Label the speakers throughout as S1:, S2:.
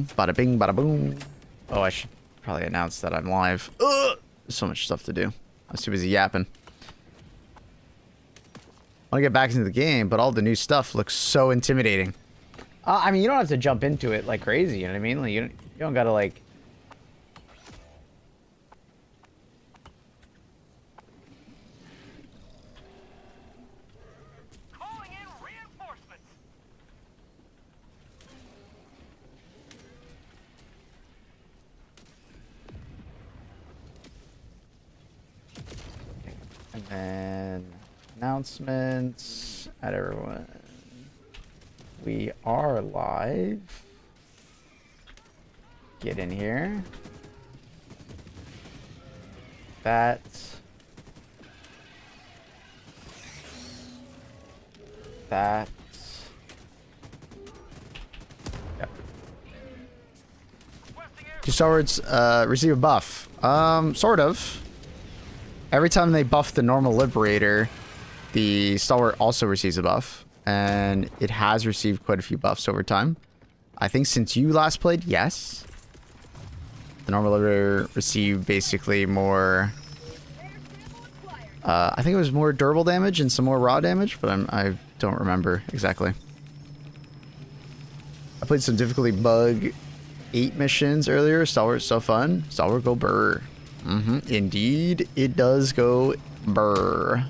S1: boom, bada bing, bada boom. Oh, I should probably announce that I'm live. Ugh! There's so much stuff to do. I was too busy yapping. I want to get back into the game, but all the new stuff looks so intimidating. I mean, you don't have to jump into it like crazy, you know what I mean? Like, you don't gotta, like...
S2: Calling in reinforcements.
S1: And then... announcements. At everyone. We are live. Get in here. That. Yep. Do stalwarts receive a buff? Sort of. Every time they buff the normal liberator, the stalwart also receives a buff. And it has received quite a few buffs over time. I think since you last played, yes. The normal liberator received basically more... I think it was more durable damage and some more raw damage, but I don't remember exactly. I played some difficulty bug 8 missions earlier. Stalwart's so fun. Stalwart go burr. Indeed, it does go burr.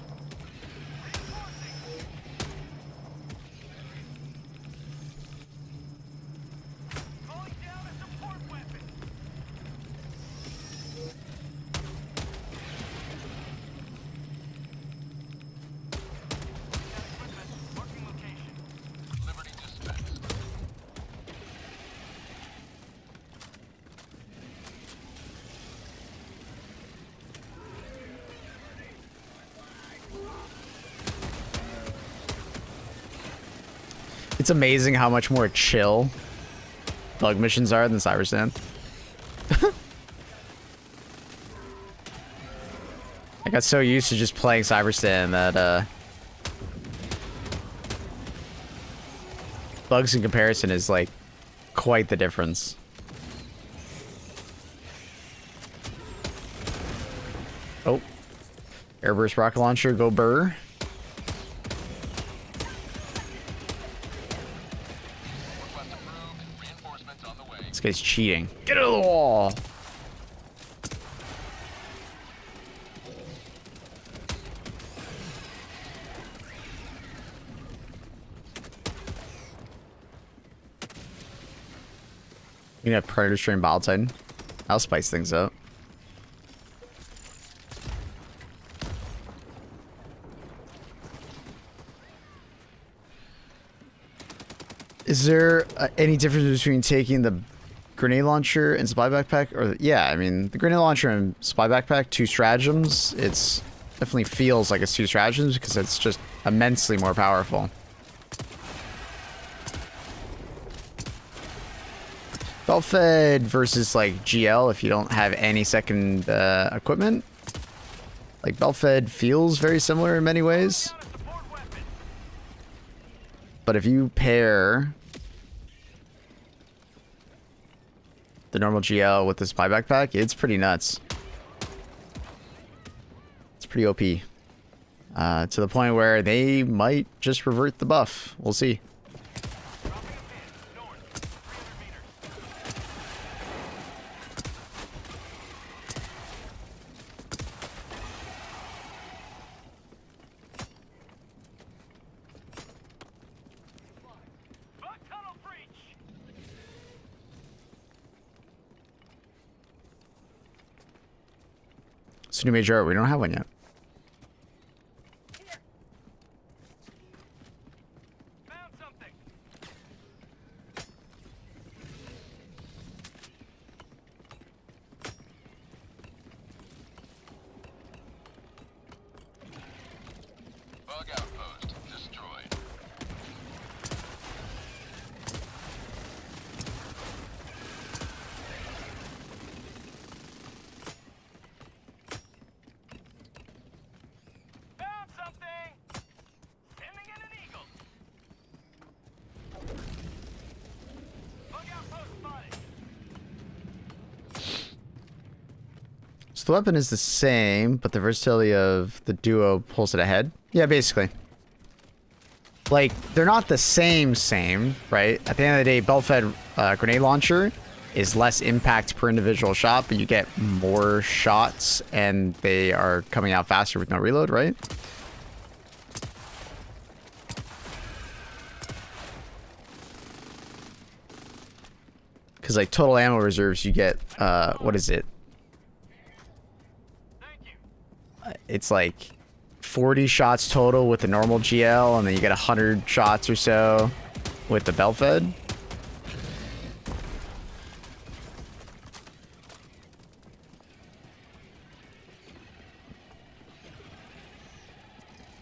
S1: It's amazing how much more chill bug missions are than Cybersand. I got so used to just playing Cybersand that bugs in comparison is like quite the difference. Oh. Airburst rocket launcher, go burr. This guy's cheating. Get out of the wall! You can have Predator Strain Bile Titan. I'll spice things up. Is there any difference between taking the grenade launcher and supply backpack? Or yeah, I mean, the grenade launcher and supply backpack, 2 stratagems. It's definitely feels like it's 2 stratagems because it's just immensely more powerful. Belt fed versus like GL if you don't have any second equipment. Like belt fed feels very similar in many ways. But if you pair the normal GL with the spy backpack, it's pretty nuts. It's pretty OP. To the point where they might just revert the buff. We'll see. It's a new major art. We don't have one yet.
S2: Found something. Bug outpost destroyed.
S1: So the weapon is the same, but the versatility of the duo pulls it ahead. Yeah, basically. Like, they're not the same, right? At the end of the day, belt-fed grenade launcher is less impact per individual shot, but you get more shots, and they are coming out faster with no reload, right? Because, like, total ammo reserves, you get, what is it? It's like 40 shots total with the normal GL, and then you get 100 shots or so with the belt fed.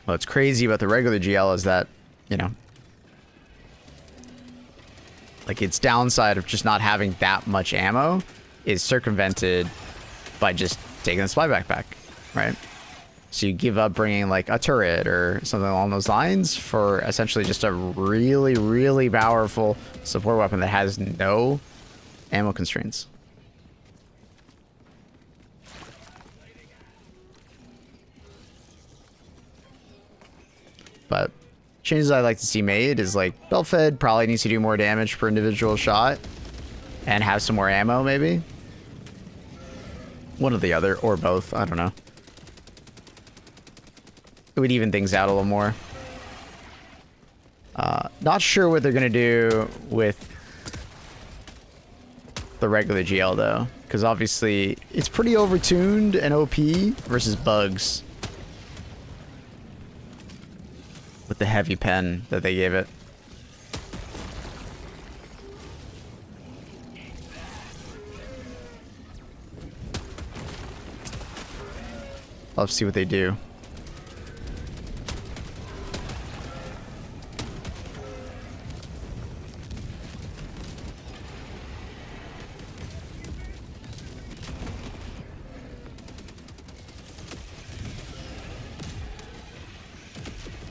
S1: What's crazy about the regular GL is that, you know, like its downside of just not having that much ammo is circumvented by just taking the spy backpack, right? So you give up bringing like a turret or something along those lines for essentially just a really, really powerful support weapon that has no ammo constraints. But changes I'd like to see made is like belt fed probably needs to do more damage per individual shot and have some more ammo maybe. One or the other, or both, I don't know. It would even things out a little more. Not sure what they're gonna do with the regular GL though, because obviously it's pretty overtuned and OP versus bugs with the heavy pen that they gave it. I'll see what they do.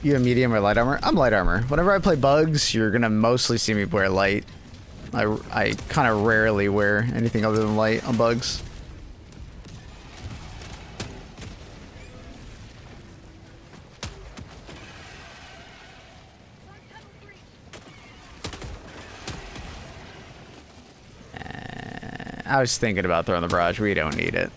S1: You have medium or light armor? I'm light armor. Whenever I play bugs, you're gonna mostly see me wear light. I kind of rarely wear anything other than light on bugs. I was thinking about throwing the barrage. We don't need it.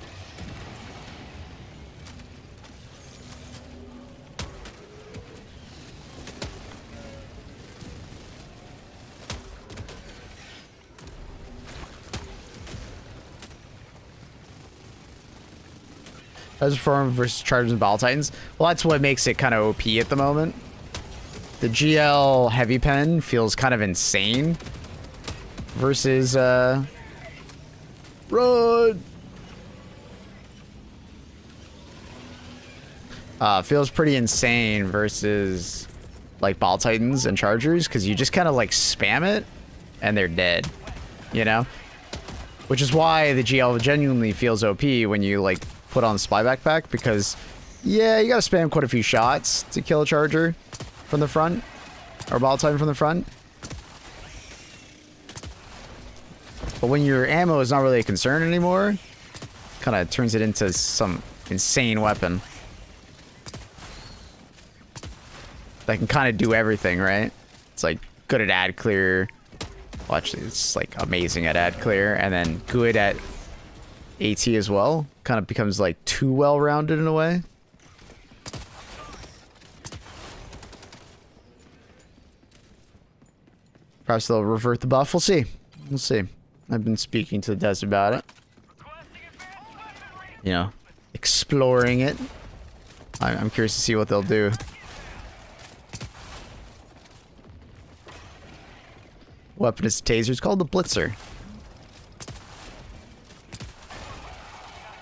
S1: As perform versus Chargers and Battle Titans. Well, that's what makes it kind of OP at the moment. The GL heavy pen feels kind of insane versus run. Feels pretty insane versus like Battle Titans and Chargers because you just kind of like spam it and they're dead, you know? Which is why the GL genuinely feels OP when you like put on the spy backpack, because yeah, you gotta spam quite a few shots to kill a Charger from the front or Battle Titan from the front. But when your ammo is not really a concern anymore, kind of turns it into some insane weapon that can kind of do everything, right? It's like good at ad clear. Well, actually, it's like amazing at ad clear, and then good at AT as well. Kind of becomes like too well-rounded in a way. Perhaps they'll revert the buff. We'll see. We'll see. I've been speaking to the devs about it. You know, exploring it. I'm curious to see what they'll do. Weapon is a taser. It's called the Blitzer.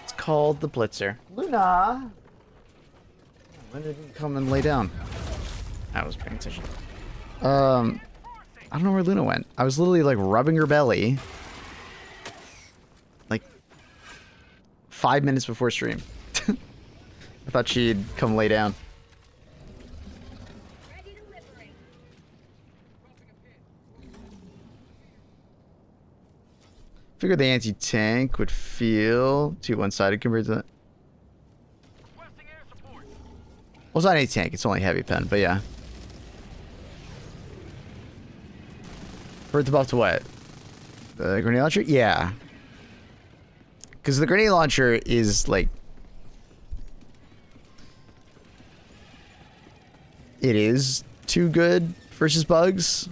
S1: It's called the Blitzer. Luna! When did you come and lay down? I was paying attention. I don't know where Luna went. I was literally like rubbing her belly like 5 minutes before stream. I thought she'd come lay down. Figured the anti-tank would feel too one-sided compared to that.
S2: Requesting air support.
S1: Well, it's not anti-tank, it's only heavy pen, but yeah. For the buff to what? The grenade launcher? Yeah. Because the grenade launcher is like... It is too good versus bugs.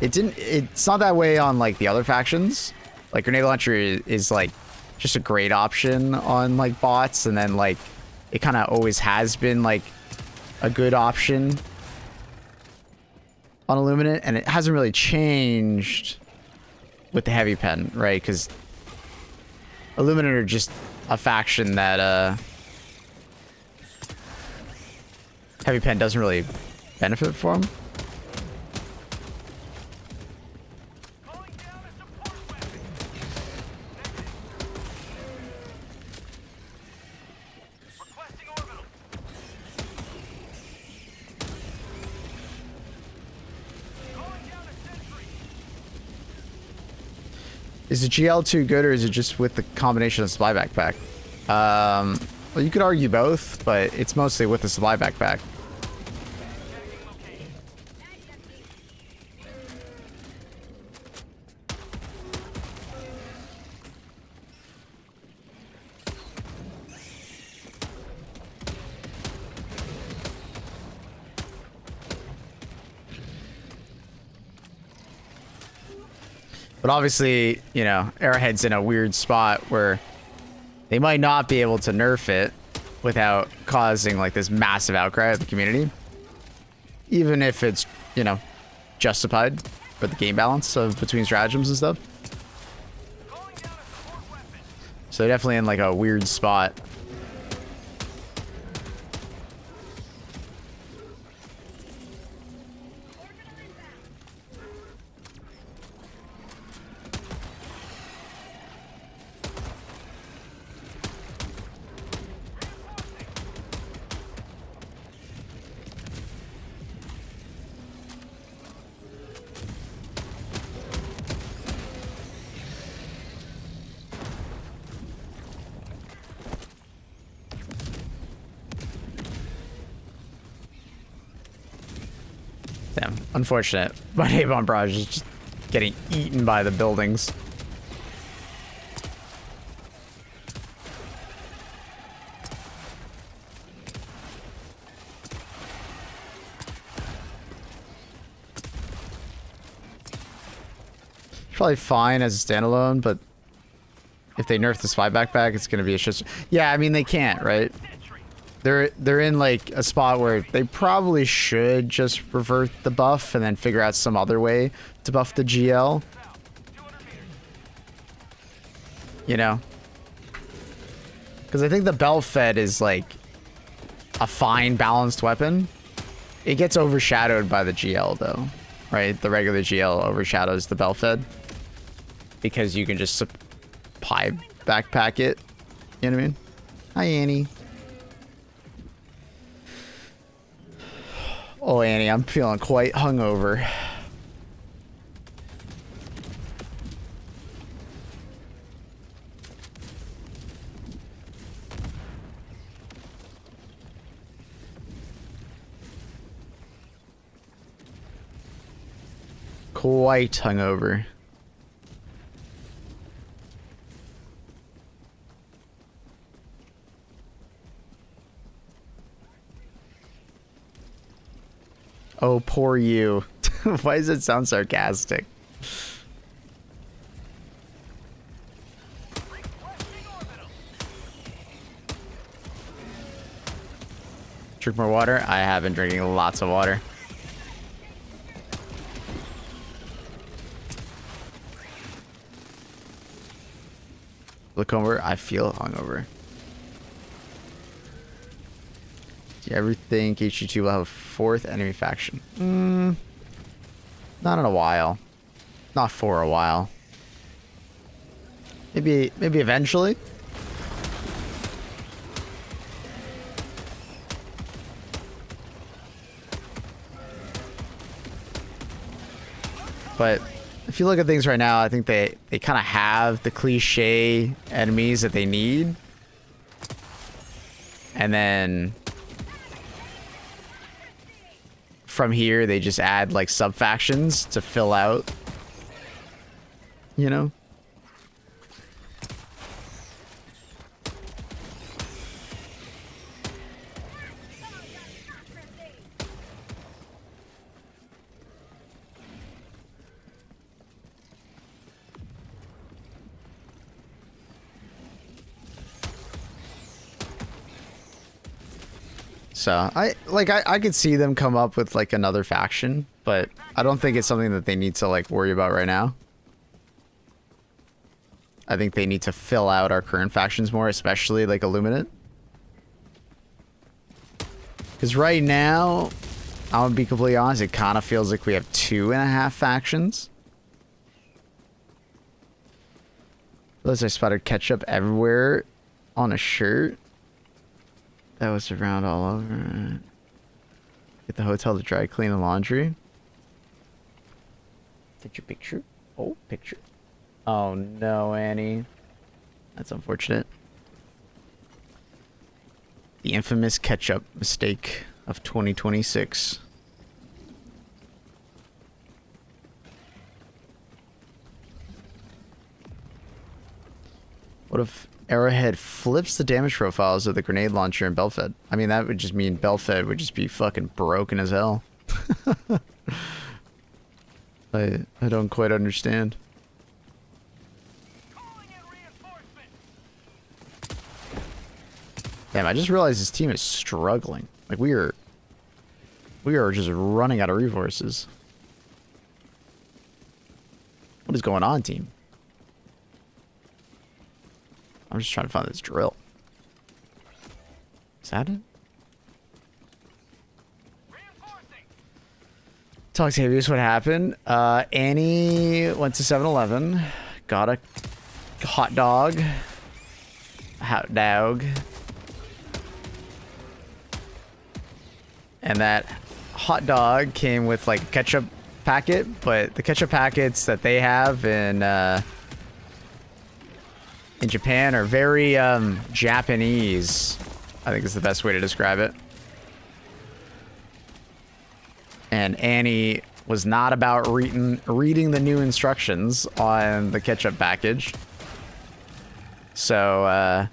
S1: It's not that way on like the other factions. Like grenade launcher is like just a great option on like bots, and then like it kind of always has been like a good option on Illuminate, and it hasn't really changed with the heavy pen, right? Because Illuminate are just a faction that heavy pen doesn't really benefit from.
S2: Calling down a support weapon. Requesting orbital. Calling down a sentry.
S1: Is the GL too good, or is it just with the combination of supply backpack? Well, you could argue both, but it's mostly with the supply backpack.
S2: Tagging location.
S1: But obviously, you know, Arrowhead's in a weird spot where they might not be able to nerf it without causing like this massive outcry of the community. Even if it's, you know, justified for the game balance of between stratagems and stuff.
S2: Calling down a support weapon.
S1: So they're definitely in like a weird spot. Damn, unfortunate. My Avon Barrage is just getting eaten by the buildings. It's probably fine as a standalone, but if they nerf the spy backpack, it's gonna be a shit. Yeah, I mean they can't, right?
S2: Sentry.
S1: They're in like a spot where they probably should just revert the buff and then figure out some other way to buff the GL.
S2: South. 200 meters.
S1: You know? Because I think the belt fed is like a fine balanced weapon. It gets overshadowed by the GL though, right? The regular GL overshadows the belt fed because you can just supply backpack it. You know what I mean? Hi, Annie. Oh, Annie, I'm feeling quite hungover. Quite hungover. Oh, poor you. Why does it sound sarcastic?
S2: Requesting orbital.
S1: Drink more water? I have been drinking lots of water. Look over. I feel hungover. Do you ever think HG2 will have a fourth enemy faction? Not in a while. Not for a while. Maybe eventually. But if you look at things right now, I think they kind of have the cliche enemies that they need. And then from here, they just add like sub-factions to fill out, you know? So I could see them come up with like another faction, but I don't think it's something that they need to like worry about right now. I think they need to fill out our current factions more, especially like Illuminate. Because right now, I'm gonna be completely honest, it kind of feels like we have 2.5 factions. Those I spotted ketchup everywhere on a shirt. That was around all over. Get the hotel to dry clean and laundry. Take your picture. Oh, picture. Oh no, Annie. That's unfortunate. The infamous ketchup mistake of 2026. What if Arrowhead flips the damage profiles of the grenade launcher and Belfed? I mean, that would just mean Belfed would just be fucking broken as hell. I don't quite understand. Damn, I just realized this team is struggling. Like we are just running out of resources. What is going on, team? I'm just trying to find this drill. Is that it? Talk to Habeas, what happened? Annie went to 7-Eleven, got a hot dog. And that hot dog came with like a ketchup packet, but the ketchup packets that they have in Japan are very Japanese, I think is the best way to describe it. And Annie was not about reading the new instructions on the ketchup package. So,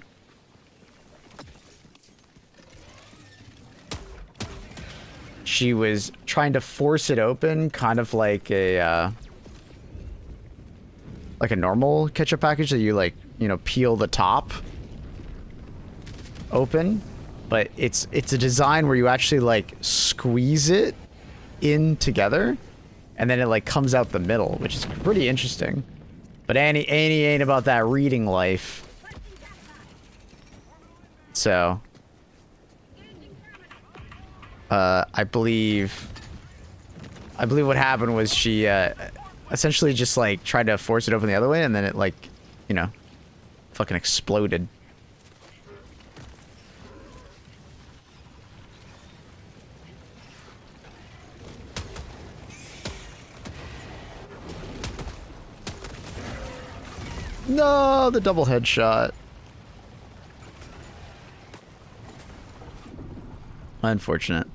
S1: she was trying to force it open, kind of like a normal ketchup package that you like, you know, peel the top open, but it's a design where you actually like squeeze it in together and then it like comes out the middle, which is pretty interesting. But Annie ain't about that reading life. So I believe what happened was she essentially just like tried to force it open the other way and then it like, you know, fucking exploded. No, the double headshot. Unfortunate.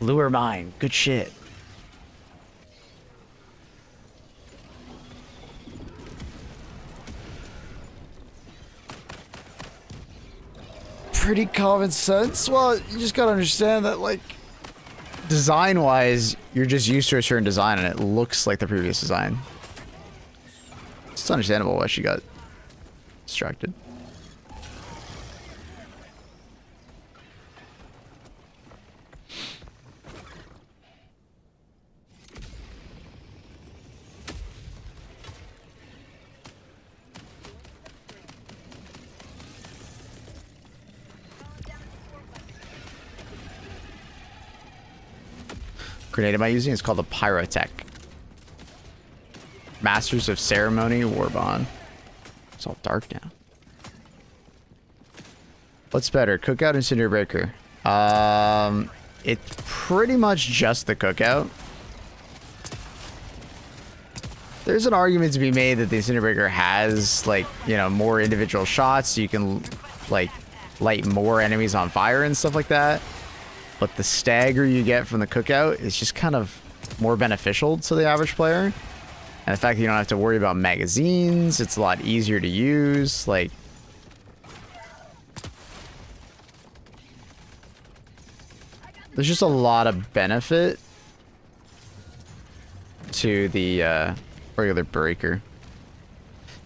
S1: Lure mine. Good shit. Pretty common sense. Well, you just gotta understand that, like, design-wise, you're just used to a certain design and it looks like the previous design. It's understandable why she got distracted. Grenade am I using? It's called the Pyrotech. Masters of Ceremony Warbond. It's all dark now. What's better, Cookout and Cinder Breaker? It's pretty much just the cookout. There's an argument to be made that the Incinerator has, like, you know, more individual shots, so you can, like, light more enemies on fire and stuff like that. But the stagger you get from the cookout is just kind of more beneficial to the average player. And the fact that you don't have to worry about magazines, it's a lot easier to use, like... There's just a lot of benefit to the regular breaker.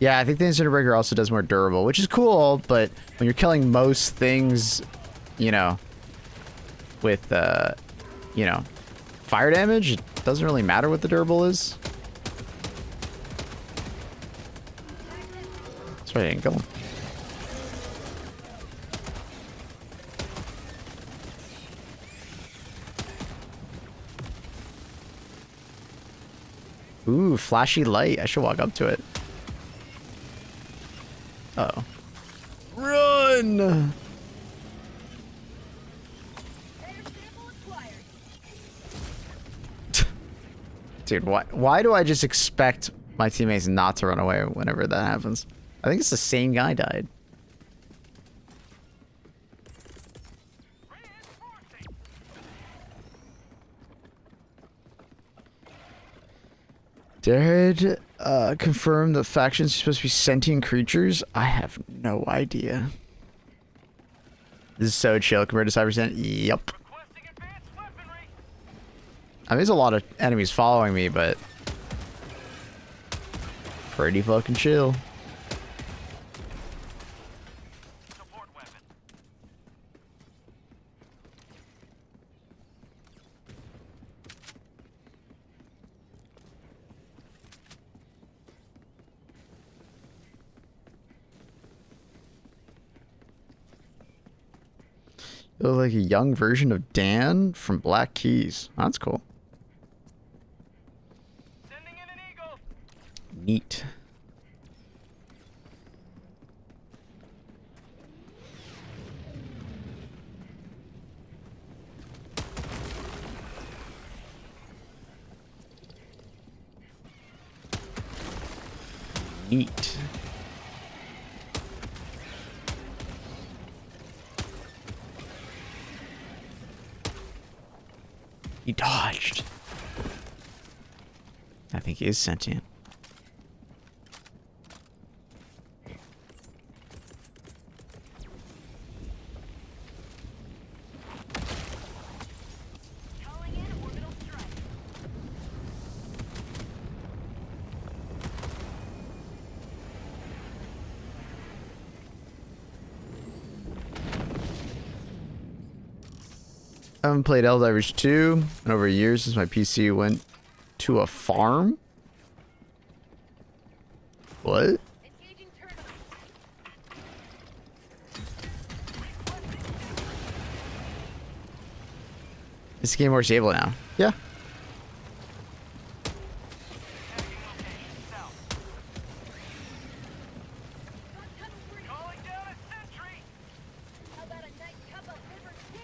S1: Yeah, I think the Incinerator Breaker also does more durable, which is cool, but when you're killing most things, you know, with, you know, fire damage, it doesn't really matter what the durable is. That's why I didn't kill him. Ooh, flashy light. I should walk up to it. Uh-oh. Run! Dude, why do I just expect my teammates not to run away whenever that happens? I think it's the same guy died. Did confirm the factions are supposed to be sentient creatures? I have no idea. This is so chill compared to Cybersen. Yep. I mean, there's a lot of enemies following me, but pretty fucking chill. You look like a young version of Dan from Black Keys. That's cool.
S2: Sending in an eagle.
S1: Neat. Neat. He dodged. I think he is sentient.
S2: Calling in orbital strike.
S1: I haven't played Helldivers 2 in over a year since my PC went to a farm. What?
S2: Engaging terminal.
S1: This game more stable now. Yeah.
S2: Calling down a sentry.
S3: How about a nice cup of liver tea?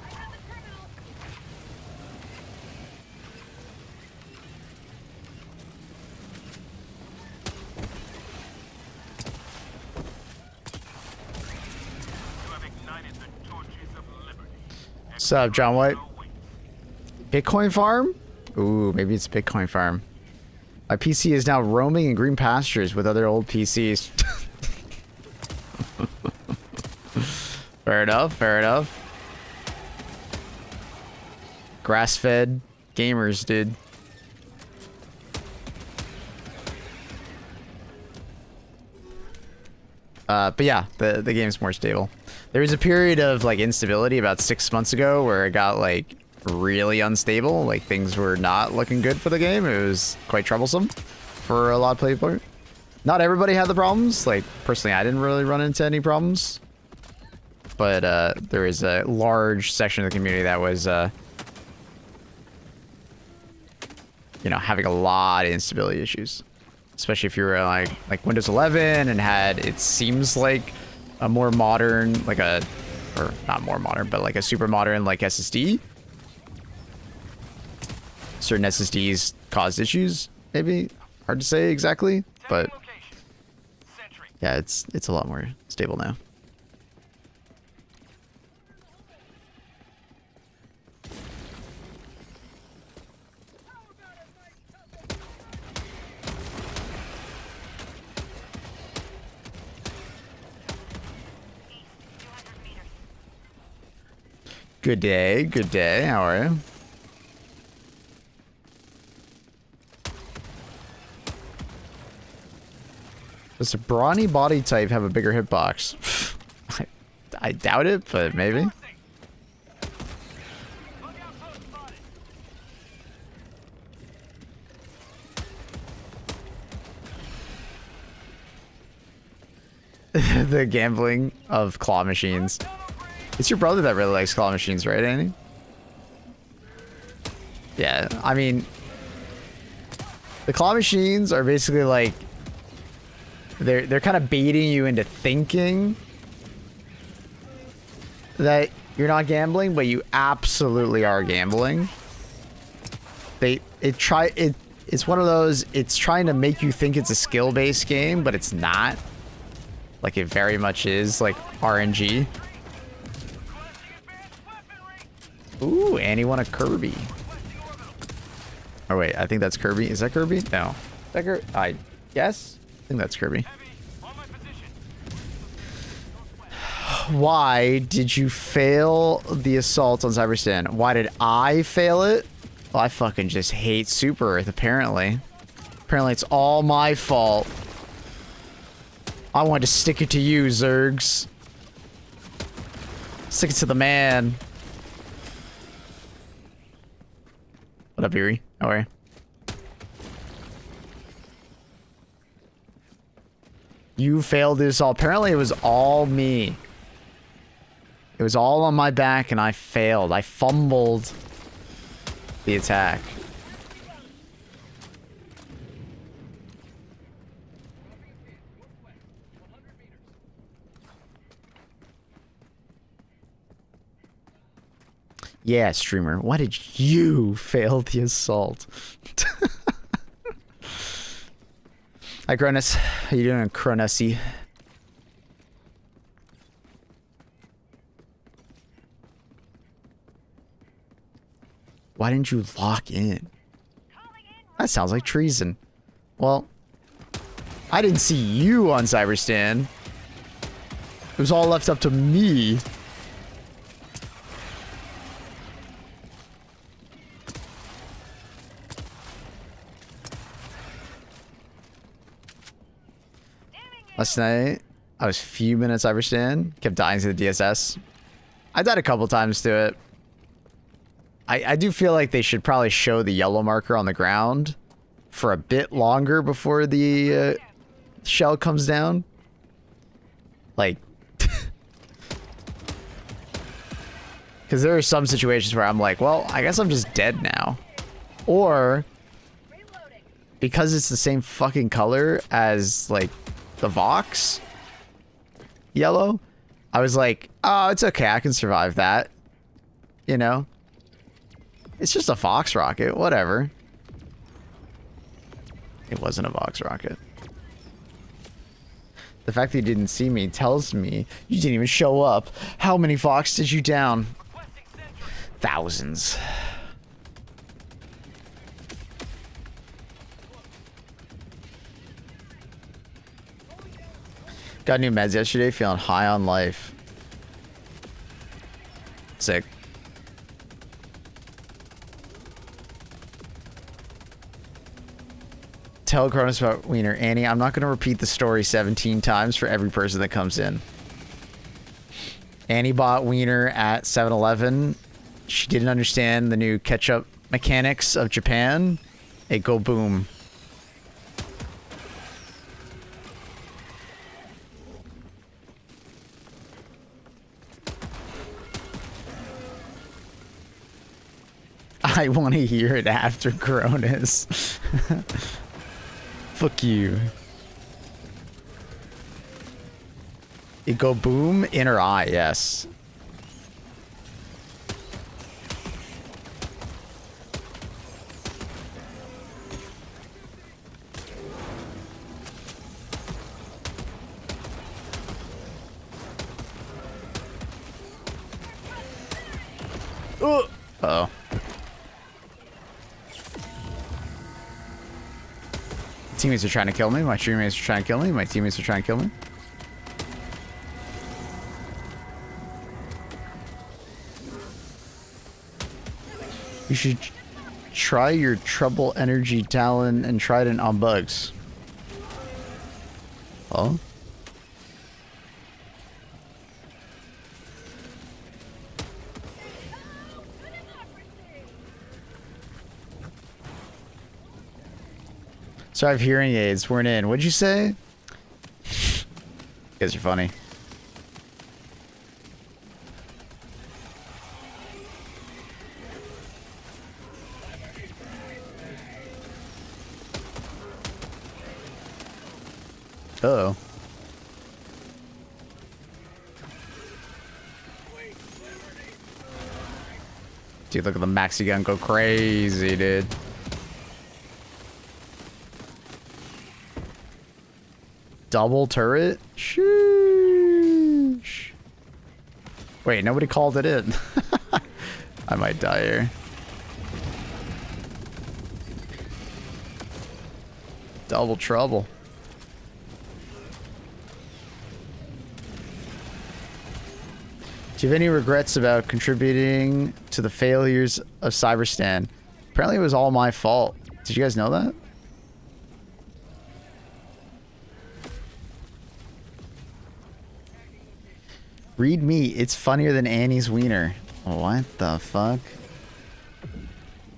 S3: I have a terminal.
S2: You have ignited the torches of liberty.
S1: What's up, John White? Bitcoin farm? Ooh, maybe it's a Bitcoin farm. My PC is now roaming in green pastures with other old PCs. Fair enough, fair enough. Grass-fed gamers, dude. But yeah, the game's more stable. There was a period of like instability about 6 months ago where it got like really unstable. Like things were not looking good for the game. It was quite troublesome for a lot of people. Not everybody had the problems. Like personally, I didn't really run into any problems. But there is a large section of the community that was, you know, having a lot of instability issues. Especially if you were like Windows 11 and had, it seems like a more modern, like a, or not more modern, but like a super modern like SSD. Certain SSDs caused issues, maybe. Hard to say exactly, but yeah, it's a lot more stable now. Good day, good day. How are you? Does a brawny body type have a bigger hitbox? I doubt it, but maybe. The gambling of claw machines. It's your brother that really likes claw machines, right, Annie? Yeah, I mean, the claw machines are basically like, they're kind of baiting you into thinking that you're not gambling, but you absolutely are gambling. It's one of those, it's trying to make you think it's a skill-based game, but it's not. Like it very much is like RNG. Ooh, Annie won a Kirby. Oh wait, I think that's Kirby. Is that Kirby? No. Is that Kirby? I guess. I think that's Kirby. Why did you fail the assault on Cyberstan? Why did I fail it? Well, I fucking just hate Super Earth, apparently. Apparently it's all my fault. I wanted to stick it to you, Zergs. Stick it to the man. What up, Yuri? How are you? You failed this all. Apparently it was all me. It was all on my back and I failed. I fumbled the attack. Yeah, streamer. Why did you fail the assault? Hi, Cronus. How you doing, Cronusy? Why didn't you lock in? That sounds like treason. Well, I didn't see you on Cyberstan. It was all left up to me. Last night, I was a few minutes Cyberstan, kept dying to the DSS. I died a couple times to it. I do feel like they should probably show the yellow marker on the ground for a bit longer before the shell comes down. Like, because there are some situations where I'm like, well, I guess I'm just dead now. Or, because it's the same fucking color as, like, the Vox yellow, I was like, oh, it's okay, I can survive that. You know? It's just a Vox rocket, whatever. It wasn't a Vox rocket. The fact that you didn't see me tells me you didn't even show up. How many Vox did you down? Thousands. Got new meds yesterday, feeling high on life. Sick. tell Cronus about Wiener. Annie, I'm not going to repeat the story 17 times for every person that comes in. Annie bought Wiener at 7-Eleven. She didn't understand the new ketchup mechanics of Japan. It go boom. I want to hear it after Cronus. Fuck you. It go boom in her eye, yes. Uh-oh. Teammates are trying to kill me. My teammates are trying to kill me. My teammates are trying to kill me. You should try your Trouble Energy Talon and Trident on bugs. Oh? So I have hearing aids. Weren't in. What'd you say? You guys are funny. Uh-oh. Dude, look at the maxi gun go crazy, dude. Double turret? Sheesh. Wait, nobody called it in. I might die here. Double trouble. Do you have any regrets about contributing to the failures of Cyberstan? Apparently it was all my fault. Did you guys know that? Read me. It's funnier than Annie's wiener. What the fuck?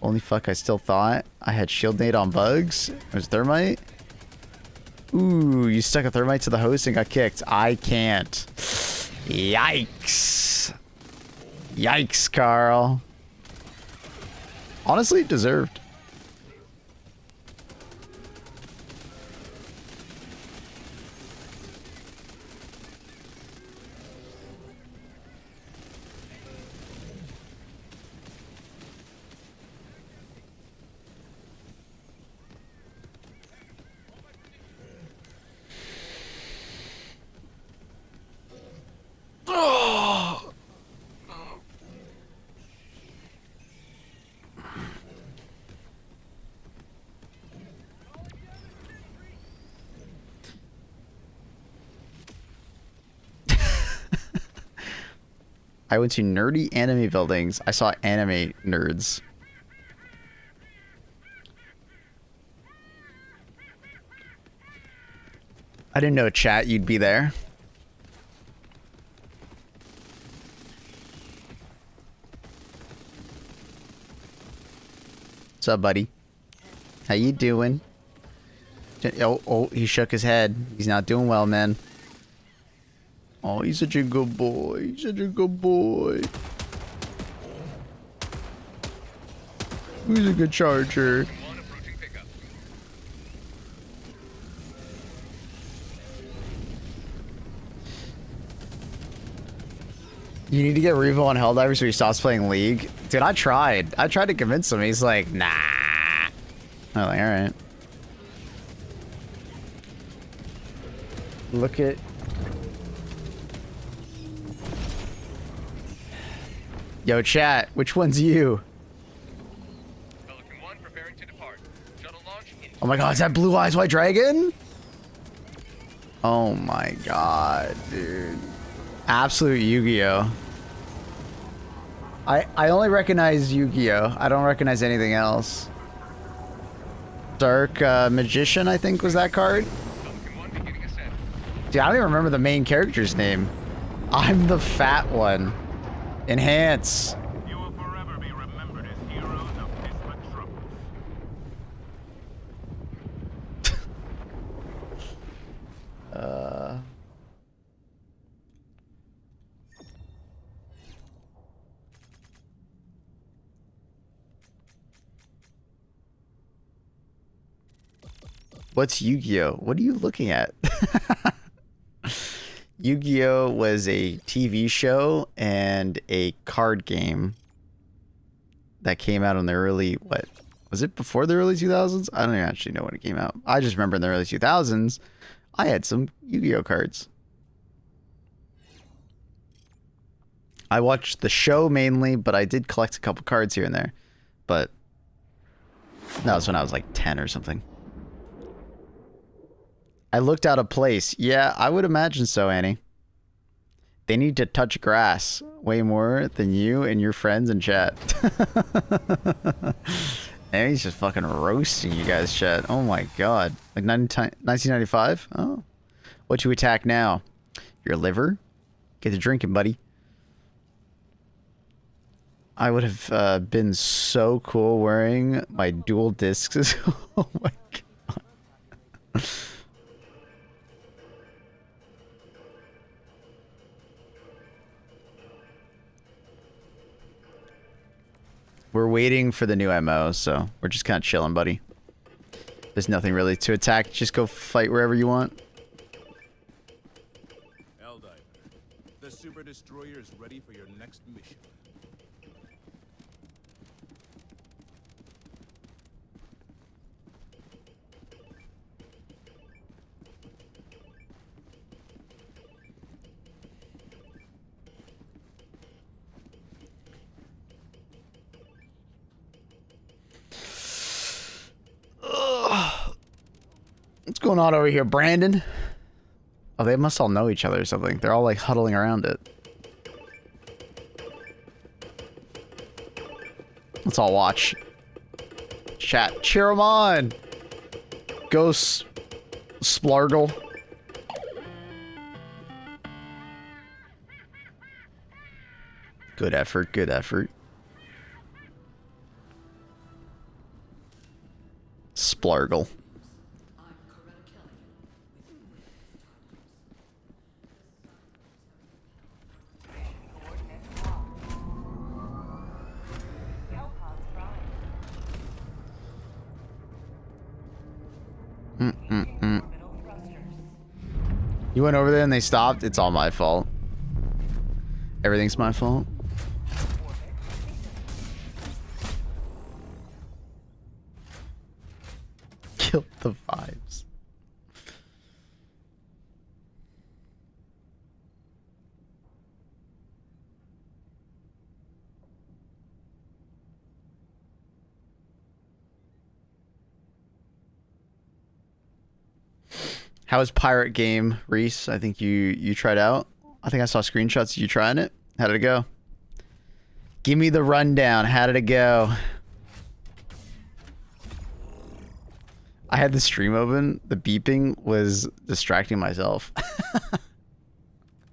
S1: Only fuck I still thought. I had shield nade on bugs. It was thermite. Ooh, you stuck a thermite to the host and got kicked. I can't. Yikes. Yikes, Carl. Honestly, deserved. I went to nerdy anime buildings. I saw anime nerds. I didn't know, chat, you'd be there. What's up, buddy? How you doing? Oh, he shook his head. He's not doing well, man. Oh, he's such a good boy. He's such a good boy. He's a good charger. You need to get Revo on Helldiver so he stops playing League. Dude, I tried. I tried to convince him. He's like, nah. I'm like, alright. Look at... Yo, chat, which one's you?
S2: Pelican 1 preparing to depart. Shuttle launch in
S1: Oh my god, is that Blue Eyes White Dragon? Oh my god, dude. Absolute Yu-Gi-Oh! I only recognize Yu-Gi-Oh! I don't recognize anything else. Dark Magician, I think, was that card.
S2: Pelican 1 beginning ascent.
S1: Dude, I don't even remember the main character's name. I'm the fat one. Enhance.
S4: You will forever be remembered as heroes of this metropolis.
S1: What's Yu-Gi-Oh? What are you looking at? Yu-Gi-Oh was a TV show and a card game that came out in the early, what? Was it before the early 2000s? I don't even actually know when it came out. I just remember in the early 2000s, I had some Yu-Gi-Oh cards. I watched the show mainly, but I did collect a couple cards here and there. But that was when I was like 10 or something. I looked out of place. Yeah, I would imagine so, Annie. They need to touch grass way more than you and your friends in chat. Annie's just fucking roasting you guys, chat. Oh my god. Like 1995? Oh. What you attack now? Your liver? Get to drinking, buddy. I would have been so cool wearing my dual discs. Oh my god. We're waiting for the new MO, so we're just kind of chilling, buddy. There's nothing really to attack. Just go fight wherever you want.
S4: Eldiver, the Super Destroyer is ready for your next mission.
S1: What's going on over here, Brandon? Oh, they must all know each other or something. They're all like huddling around it. Let's all watch. Chat, cheer 'em on. Go Splargle. Good effort, good effort. Splargle. You went over there and they stopped? It's all my fault. Everything's my fault. Kill the vibes. How was Pirate Game, Reese? I think you tried out. I think I saw screenshots of you trying it. How did it go? Give me the rundown. How did it go? I had the stream open. The beeping was distracting myself.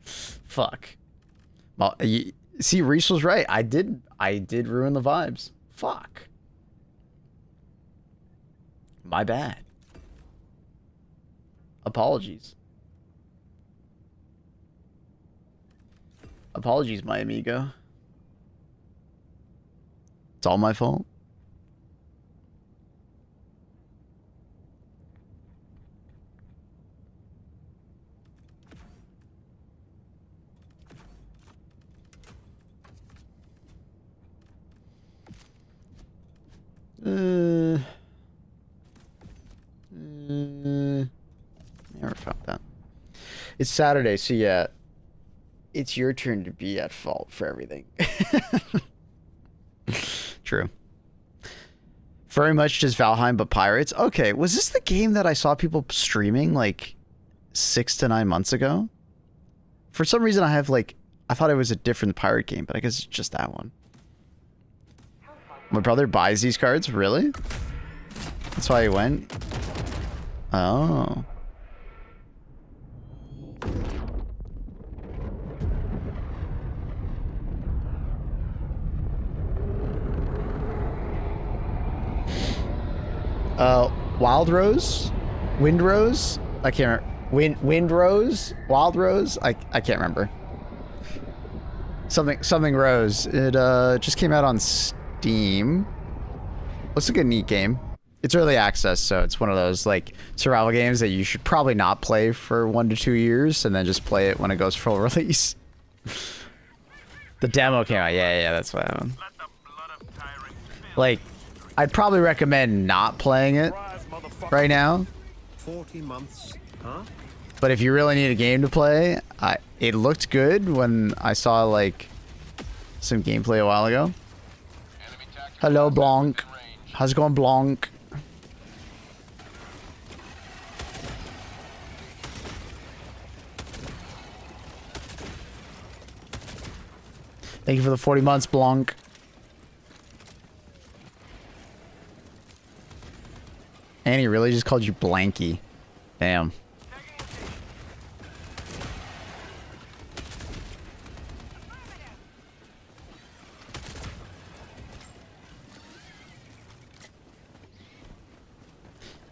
S1: Fuck. Well, see, Reese was right. I did ruin the vibes. Fuck. My bad. Apologies. Apologies, my amigo. It's all my fault. Never found that. It's Saturday, so yeah, it's your turn to be at fault for everything. True. Very much just Valheim, but pirates. Okay, was this the game that I saw people streaming like 6 to 9 months ago? For some reason, I thought it was a different pirate game, but I guess it's just that one. My brother buys these cards, really? That's why he went? Oh. Wild Rose? Wind Rose? I can't remember. Wind Rose? Wild Rose? I can't remember. Something Rose. It just came out on Steam. Looks like a neat game. It's early access, so it's one of those like survival games that you should probably not play for 1 to 2 years and then just play it when it goes full release. The demo came out. Yeah, that's what happened. Like, I'd probably recommend not playing it right now.
S5: 40 months, huh?
S1: But if you really need a game to play, it looked good when I saw like some gameplay a while ago. Hello, Blanc. How's it going, Blanc? Thank you for the 40 months, Blanc. And he really just called you Blanky. Damn.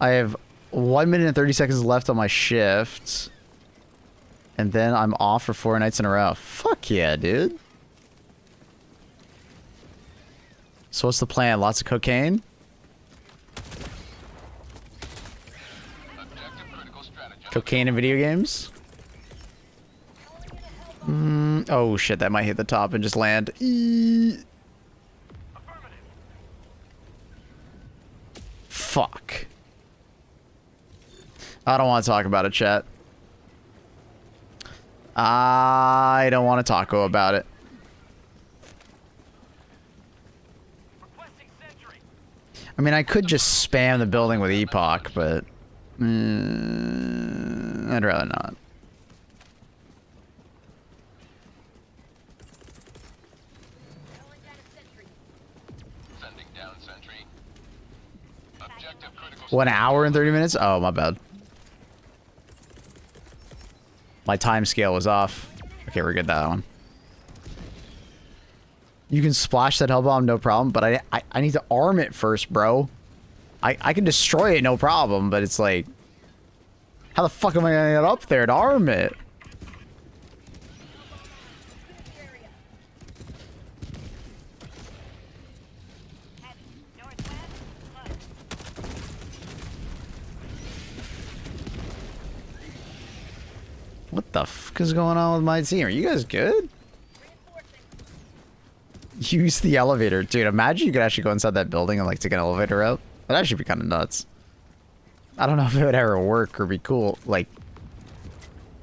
S1: I have 1 minute and 30 seconds left on my shift. And then I'm off for 4 nights in a row. Fuck yeah, dude. So what's the plan? Lots of cocaine? Cocaine in video games? Oh shit, that might hit the top and just land. Fuck. I don't want to talk about it, chat. I don't want to taco about it. I mean, I could just spam the building with Epoch, but I'd rather not.
S2: Sending down sentry. Objective critical.
S1: 1 hour and 30 minutes? Oh, my bad. My time scale was off. Okay, we're good that one. You can splash that hell bomb, no problem, but I need to arm it first, bro. I can destroy it, no problem, but it's like, how the fuck am I gonna get up there to arm it? What the fuck is going on with my team? Are you guys good? Use the elevator. Dude, imagine you could actually go inside that building and like take an elevator out. That'd actually be kind of nuts. I don't know if it would ever work or be cool, like,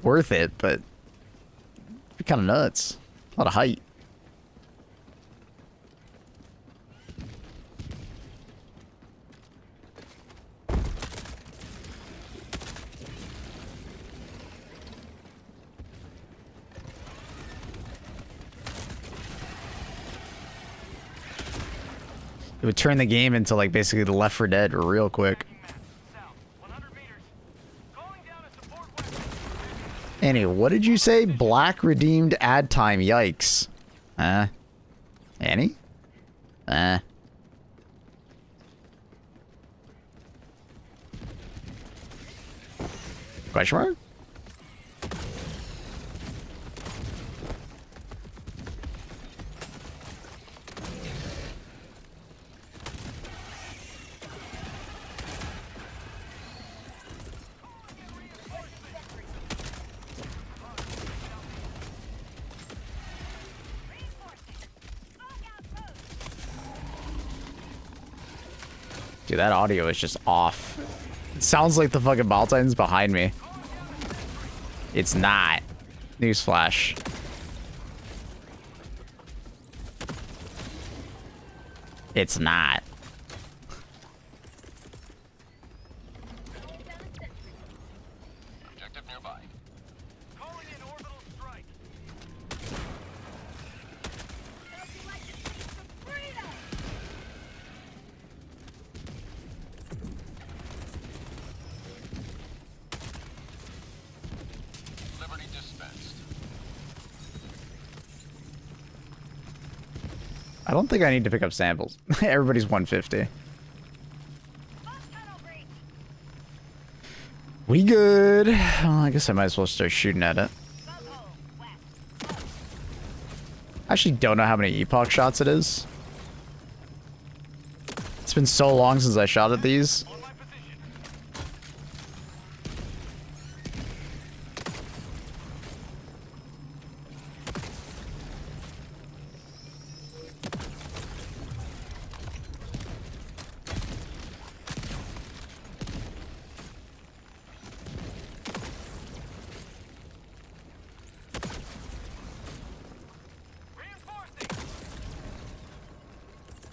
S1: worth it, but it'd be kind of nuts. A lot of height. It would turn the game into like basically the Left 4 Dead real quick. Annie, what did you say? Black redeemed ad time. Yikes. Annie? Question mark? Dude, that audio is just off. It sounds like the fucking Ball Titan's behind me. It's not. Newsflash. It's not.
S2: Objective nearby. Calling in orbital strike.
S3: How'd you like to taste some freedom?
S1: I don't think I need to pick up samples. Everybody's 150. We good. Well, I guess I might as well start shooting at it. I actually don't know how many epoch shots it is. It's been so long since I shot at these.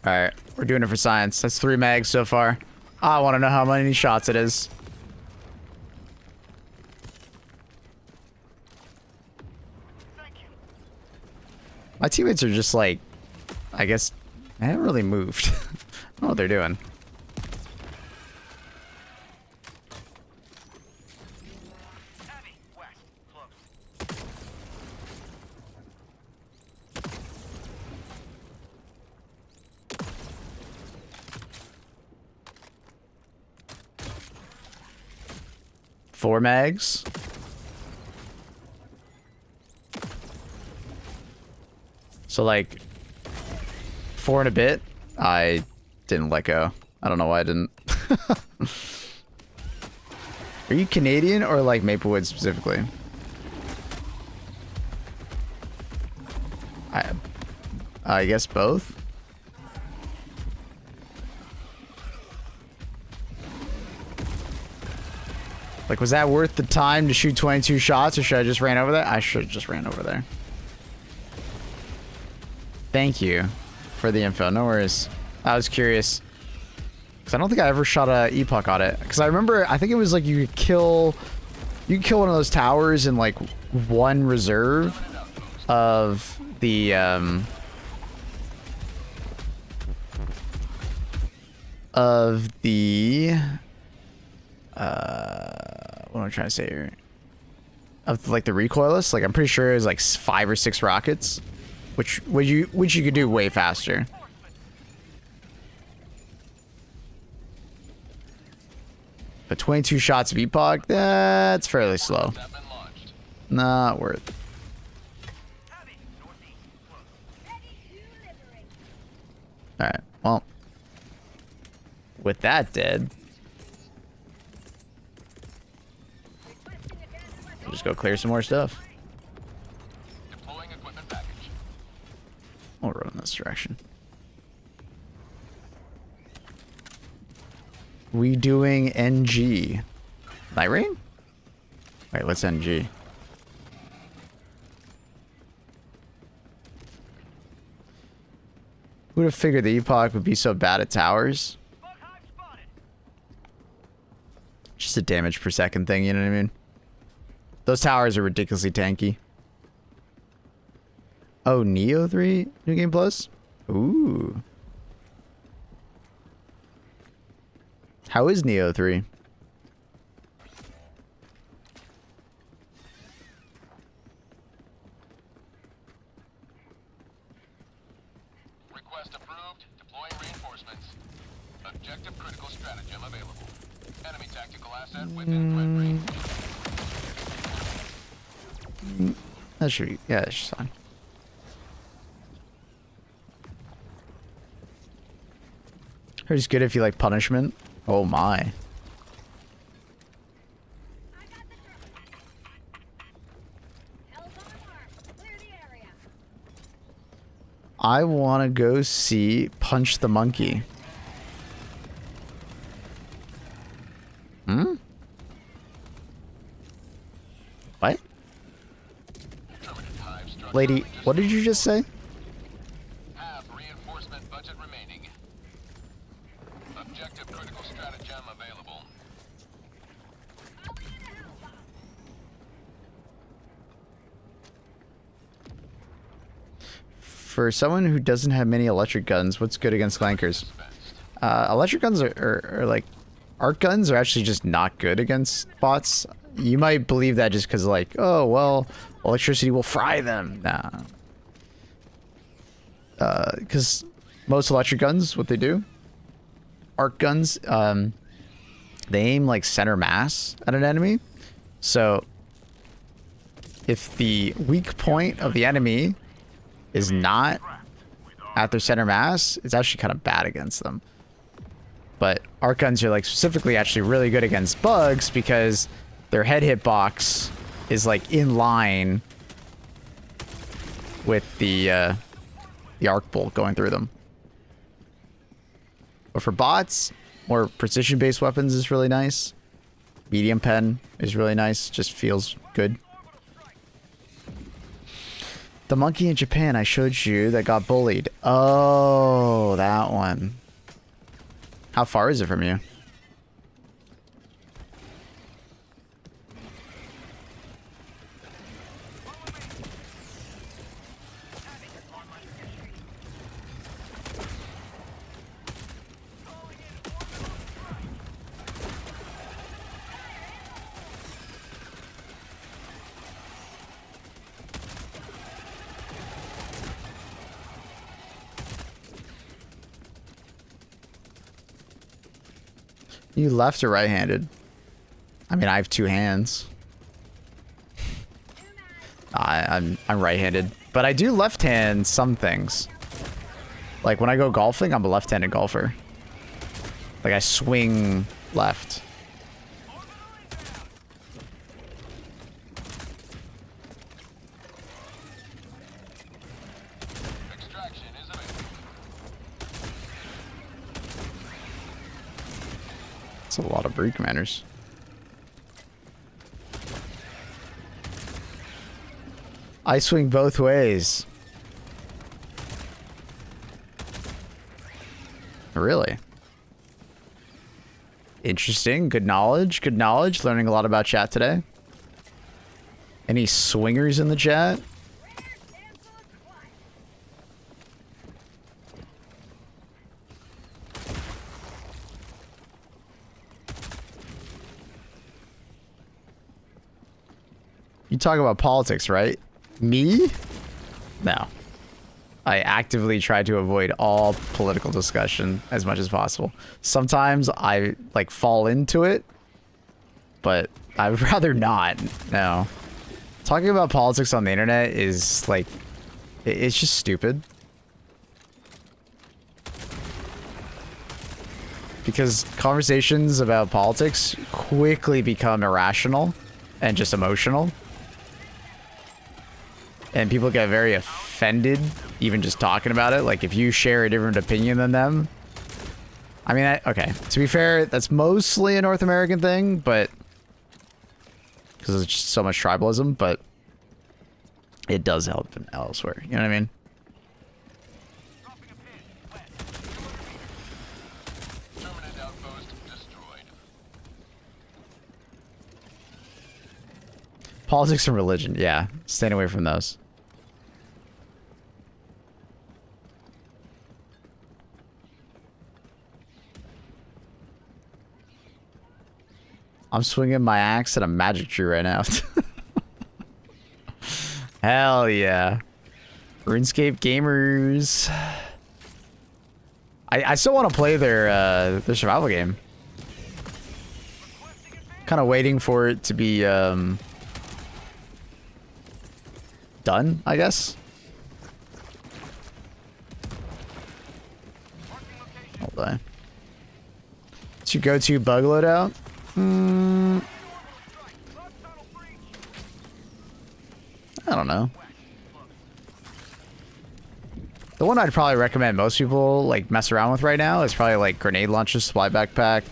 S1: Alright, we're doing it for science. That's 3 mags so far. I want to know how many shots it is. My teammates are just like, I guess, they haven't really moved. I don't know what they're doing. Four mags. So like 4 and a bit. I didn't let go. I don't know why I didn't. Are you Canadian or like Maplewood specifically? I guess both. Like, was that worth the time to shoot 22 shots, or should I just ran over there? I should have just ran over there. Thank you for the info. No worries. I was curious. Because I don't think I ever shot a epoch on it. Because I remember, I think it was like you could kill one of those towers in like 1 reserve of the, what am I trying to say here? Of like the recoilless, like I'm pretty sure it was like 5 or 6 rockets, which you could do way faster. But 22 shots of epoch, that's fairly slow. Not worth. All right, well, with that dead. Just go clear some more stuff.
S2: Deploying equipment package.
S1: I'll run in this direction. We doing NG? Night rain? Wait, what's NG? Who would have figured the epoch would be so bad at towers? Just a damage per second thing, you know what I mean? Those towers are ridiculously tanky. Oh, Neo 3 New Game Plus? Ooh. How is Neo 3?
S2: Request approved. Deploying reinforcements. Objective critical stratagem available. Enemy tactical asset within threat range.
S1: That should be, yeah, that's fine. Heard it's good if you like punishment. Oh my. I want to go see Punch the Monkey. Hmm? What? Lady, what did you just say?
S2: Have reinforcement budget remaining. Objective critical stratagem available.
S1: For someone who doesn't have many electric guns, what's good against flankers? Electric guns are like... Arc guns are actually just not good against bots. You might believe that just because like, oh, well, electricity will fry them. Nah. because most electric guns, what they do, arc guns, they aim like center mass at an enemy. So if the weak point of the enemy is not at their center mass, it's actually kind of bad against them. But arc guns are like specifically actually really good against bugs because their head hitbox is like in line with the arc bolt going through them. But for bots, more precision-based weapons is really nice. Medium pen is really nice. Just feels good. The monkey in Japan I showed you that got bullied. Oh, that one. How far is it from you? You left or right-handed? I mean, I have two hands. I'm right-handed, but I do left-hand some things. Like when I go golfing, I'm a left-handed golfer. Like I swing left.
S2: Extraction is available.
S1: That's a lot of breed commanders. I swing both ways. Really? Interesting. Good knowledge. Good knowledge. Learning a lot about chat today. Any swingers in the chat? You talk about politics, right? Me? No. I actively try to avoid all political discussion as much as possible. Sometimes I like fall into it, but I would rather not. No. Talking about politics on the internet is like, it's just stupid. Because conversations about politics quickly become irrational and just emotional. And people get very offended even just talking about it. Like if you share a different opinion than them. I mean, okay, to be fair, that's mostly a North American thing, but because there's just so much tribalism, but it does help elsewhere. You know what I mean?
S2: Permanent outpost destroyed.
S1: Politics and religion, yeah. Staying away from those. I'm swinging my axe at a magic tree right now. Hell yeah. RuneScape gamers. I still want to play their survival game. Kind of waiting for it to be done, I guess. Hold on. What's your go-to bug loadout? I don't know. The one I'd probably recommend most people like mess around with right now is probably like grenade launcher, supply backpack,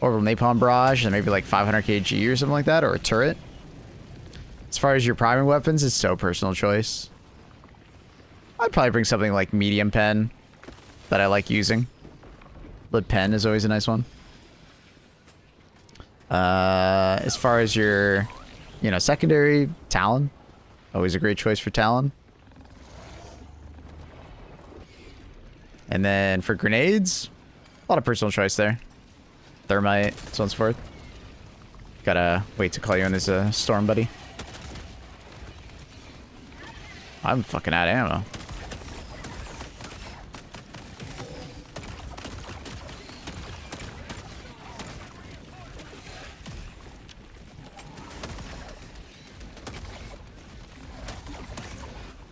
S1: orbital napalm barrage, and maybe like 500 kg or something like that, or a turret. As far as your priming weapons, it's so personal choice. I'd probably bring something like medium pen that I like using. Lead pen is always a nice one. As far as your, you know, secondary, Talon. Always a great choice for Talon. And then for grenades, a lot of personal choice there. Thermite, so on and so forth. Gotta wait to call you in as a storm, buddy. I'm fucking out of ammo.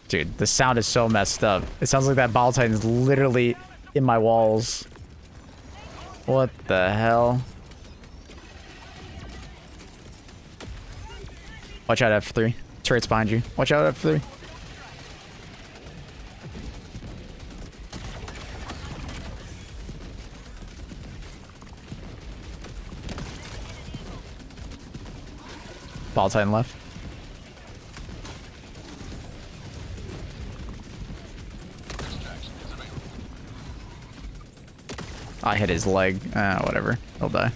S1: Dude, the sound is so messed up. It sounds like that Bile Titan's literally in my walls. What the hell? Watch out, F3. Turret's behind you. Watch out, F3. Bile Titan left.
S2: Extraction is available.
S1: I hit his leg. Whatever. He'll die.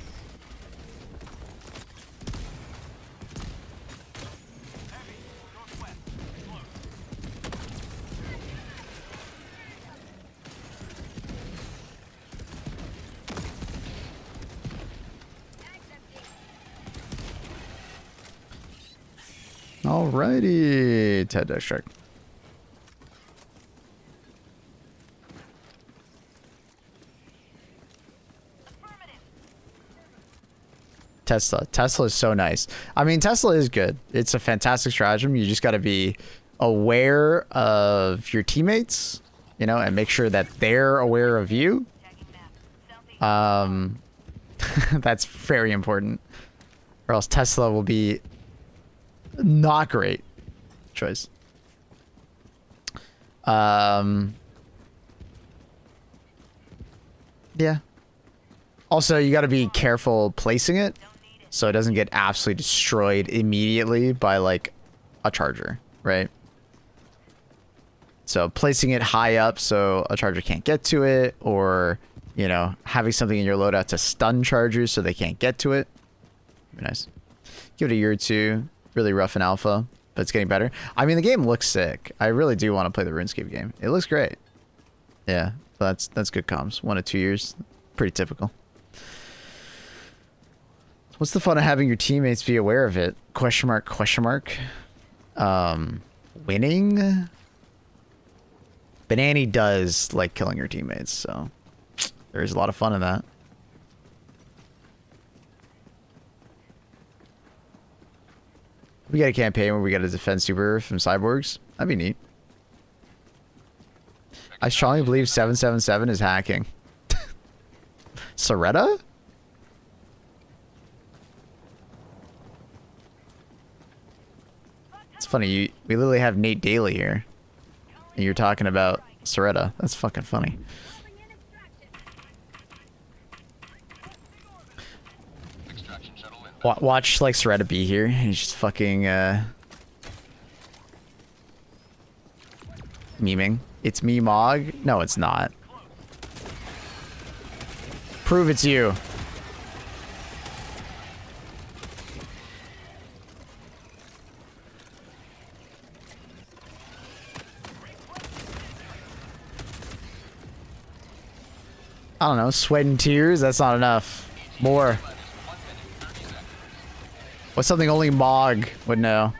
S1: Alrighty, Ted District. Tesla is so nice. I mean, Tesla is good. It's a fantastic stratagem. You just got to be aware of your teammates, you know, and make sure that they're aware of you. That's very important, or else Tesla will be not great choice. Yeah. Also, you got to be careful placing it so it doesn't get absolutely destroyed immediately by like a charger, right? So placing it high up so a charger can't get to it, or, you know, having something in your loadout to stun chargers so they can't get to it. Very nice. Give it a year or two. Really rough in alpha, but it's getting better. I mean, the game looks sick. I really do want to play the RuneScape game. It looks great. Yeah, that's good comms. 1 to 2 years. Pretty typical. What's the fun of having your teammates be aware of it? Question mark, question mark. Winning? Banani does like killing your teammates, so there's a lot of fun in that. We got a campaign where we got to defend Super from cyborgs. That'd be neat. I strongly believe 777 is hacking. Soretta? It's funny, we literally have Nate Daly here. And you're talking about Soretta. That's fucking funny.
S2: Extraction shuttle inbound.
S1: Watch like Soretta be here. He's just fucking memeing. It's me, Mog. No, it's not. Prove it's you. I don't know, sweat and tears? That's not enough. More. What's something only Mog would know?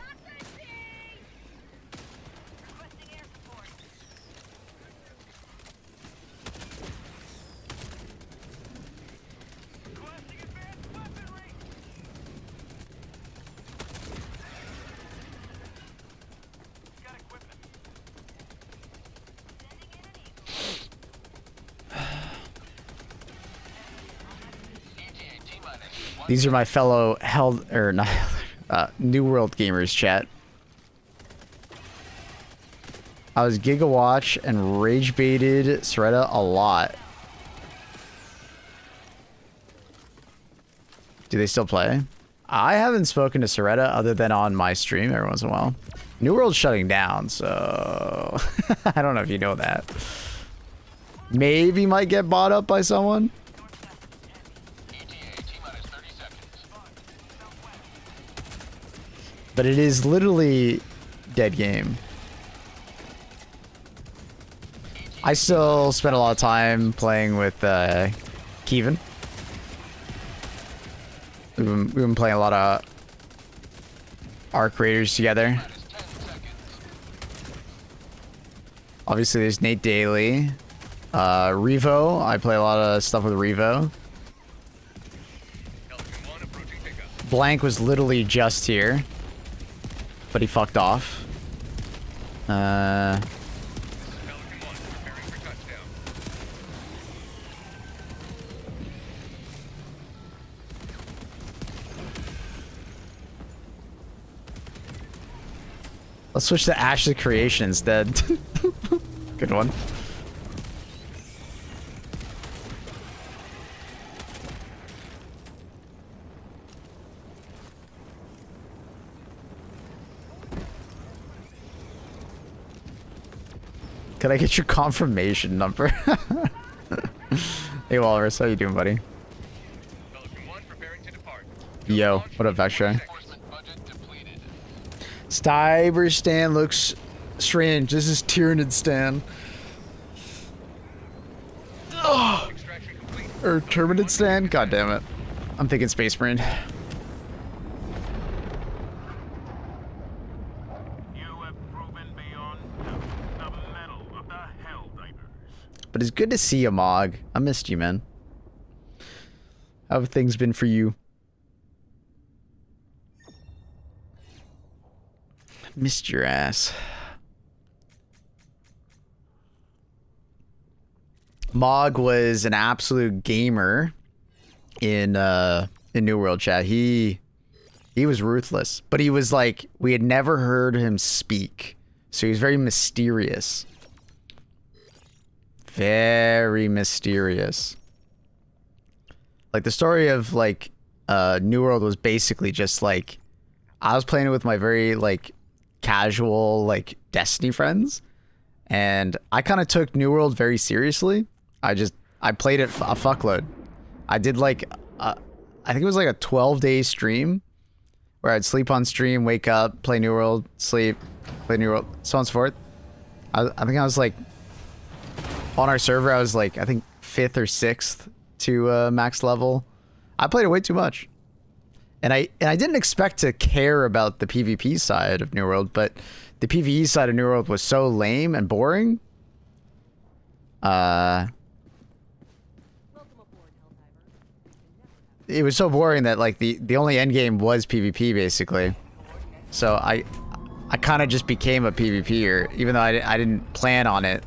S1: These are my fellow New World gamers, chat. I was Gigawatch and rage baited Soretta a lot. Do they still play? I haven't spoken to Soretta other than on my stream every once in a while. New World's shutting down, so I don't know if you know that. Maybe might get bought up by someone. But it is literally dead game. I still spend a lot of time playing with Kevin. We've been playing a lot of Arc Raiders together. Obviously, there's Nate Daly. Revo. I play a lot of stuff with Revo. Blank was literally just here, but he fucked off.
S2: Pelican 1, preparing for touchdown.
S1: Let's switch to Ash of Creation instead. Good one. Can I get your confirmation number? Hey Walrus, how you doing, buddy?
S2: Pelican 1, preparing to depart.
S1: Yo, what up, Vectra?
S2: Reinforcement budget depleted.
S1: Cyberstan looks strange. This is Tyranid
S2: Extraction complete.
S1: Or Terminid Stan? God damn it. I'm thinking Space Marine.
S4: You have proven beyond doubt the mettle of the Helldivers.
S1: But it's good to see you, Mog. I missed you, man. How have things been for you? Missed your ass. Mog was an absolute gamer in New World chat. He was ruthless, but he was like, we had never heard him speak, so he was very mysterious. Very mysterious. Like the story of like New World was basically just like I was playing it with my very like casual like Destiny friends, and I kind of took New World very seriously. I played it a fuckload. I did like I think it was like a 12-day stream where I'd sleep on stream, wake up, play New World, sleep, play New World, so on and so forth. I think I was like on our server. I was like I think 5th or 6th to max level. I played it way too much, and I didn't expect to care about the PvP side of New World, but the PvE side of New World was so lame and boring. It was so boring that like the only end game was PvP basically. So I kind of just became a PvPer, even though I didn't plan on it.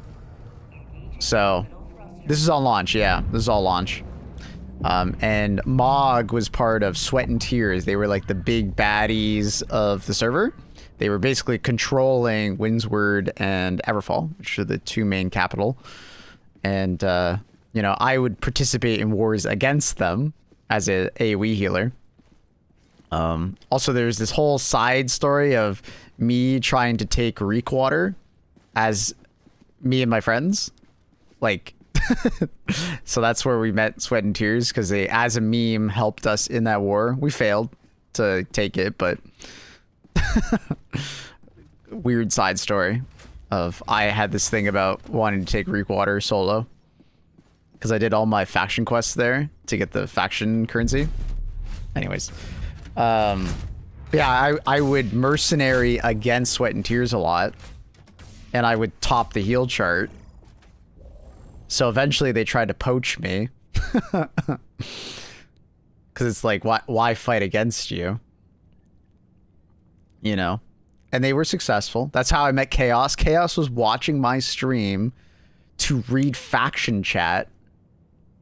S1: So this is all launch, yeah. This is all launch. And Mog was part of Sweat and Tears. They were like the big baddies of the server. They were basically controlling Windsward and Everfall, which are the two main capital. And you know, I would participate in wars against them as a AoE healer. Also, there's this whole side story of me trying to take Reekwater as me and my friends. Like, so that's where we met Sweat and Tears, because they, as a meme, helped us in that war. We failed to take it, but weird side story of I had this thing about wanting to take Reekwater solo, because I did all my faction quests there to get the faction currency. Anyways, yeah, I would mercenary against Sweat and Tears a lot, and I would top the heal chart. So eventually they tried to poach me, because it's like, why fight against you? You know? And they were successful. That's how I met Chaos. Chaos was watching my stream to read faction chat,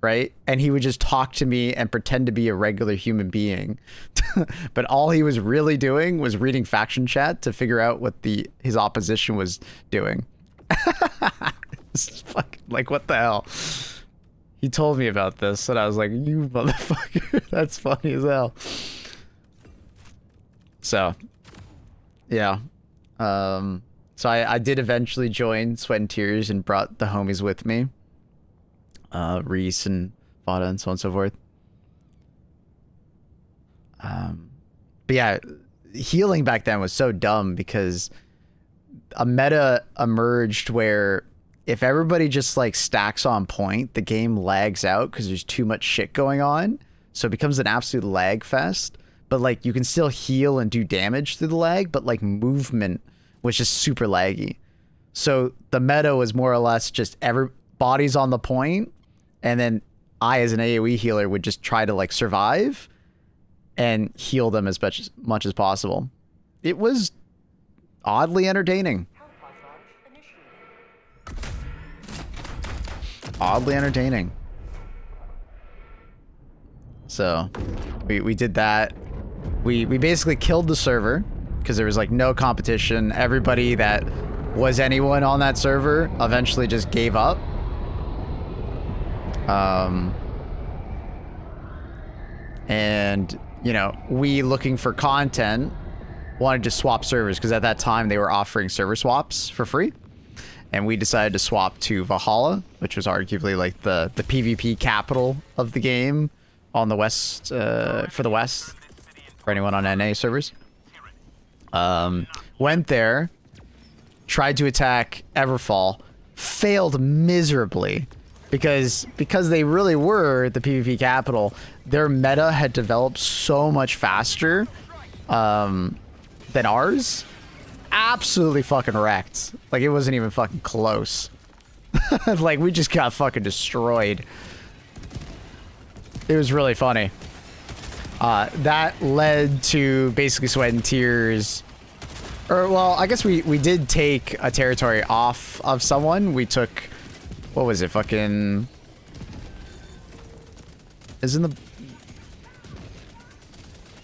S1: right? And he would just talk to me and pretend to be a regular human being. But all he was really doing was reading faction chat to figure out what his opposition was doing. It's fucking, like, what the hell? He told me about this, and I was like, you motherfucker. That's funny as hell. So, yeah. So I did eventually join Sweat and Tears and brought the homies with me. Reese and Vada and so on and so forth. But yeah, healing back then was so dumb because a meta emerged where if everybody just like stacks on point, the game lags out because there's too much shit going on. So it becomes an absolute lag fest. But like you can still heal and do damage through the lag, but like movement was just super laggy. So the meta was more or less just everybody's on the point, and then I as an AoE healer would just try to like survive and heal them as much as possible. It was oddly entertaining. oddly entertaining. So we did that. We basically killed the server because there was like no competition. Everybody that was anyone on that server eventually just gave up. And you know, we looking for content wanted to swap servers because at that time they were offering server swaps for free. And we decided to swap to Valhalla, which was arguably like the PvP capital of the game on the West, for the West, for anyone on NA servers. Went there, tried to attack Everfall, failed miserably because they really were the PvP capital. Their meta had developed so much faster than ours. Absolutely fucking wrecked. Like, it wasn't even fucking close. Like, we just got fucking destroyed. It was really funny. That led to basically Sweat and Tears. Or, well, I guess we did take a territory off of someone. We took... What was it? Fucking... Isn't the...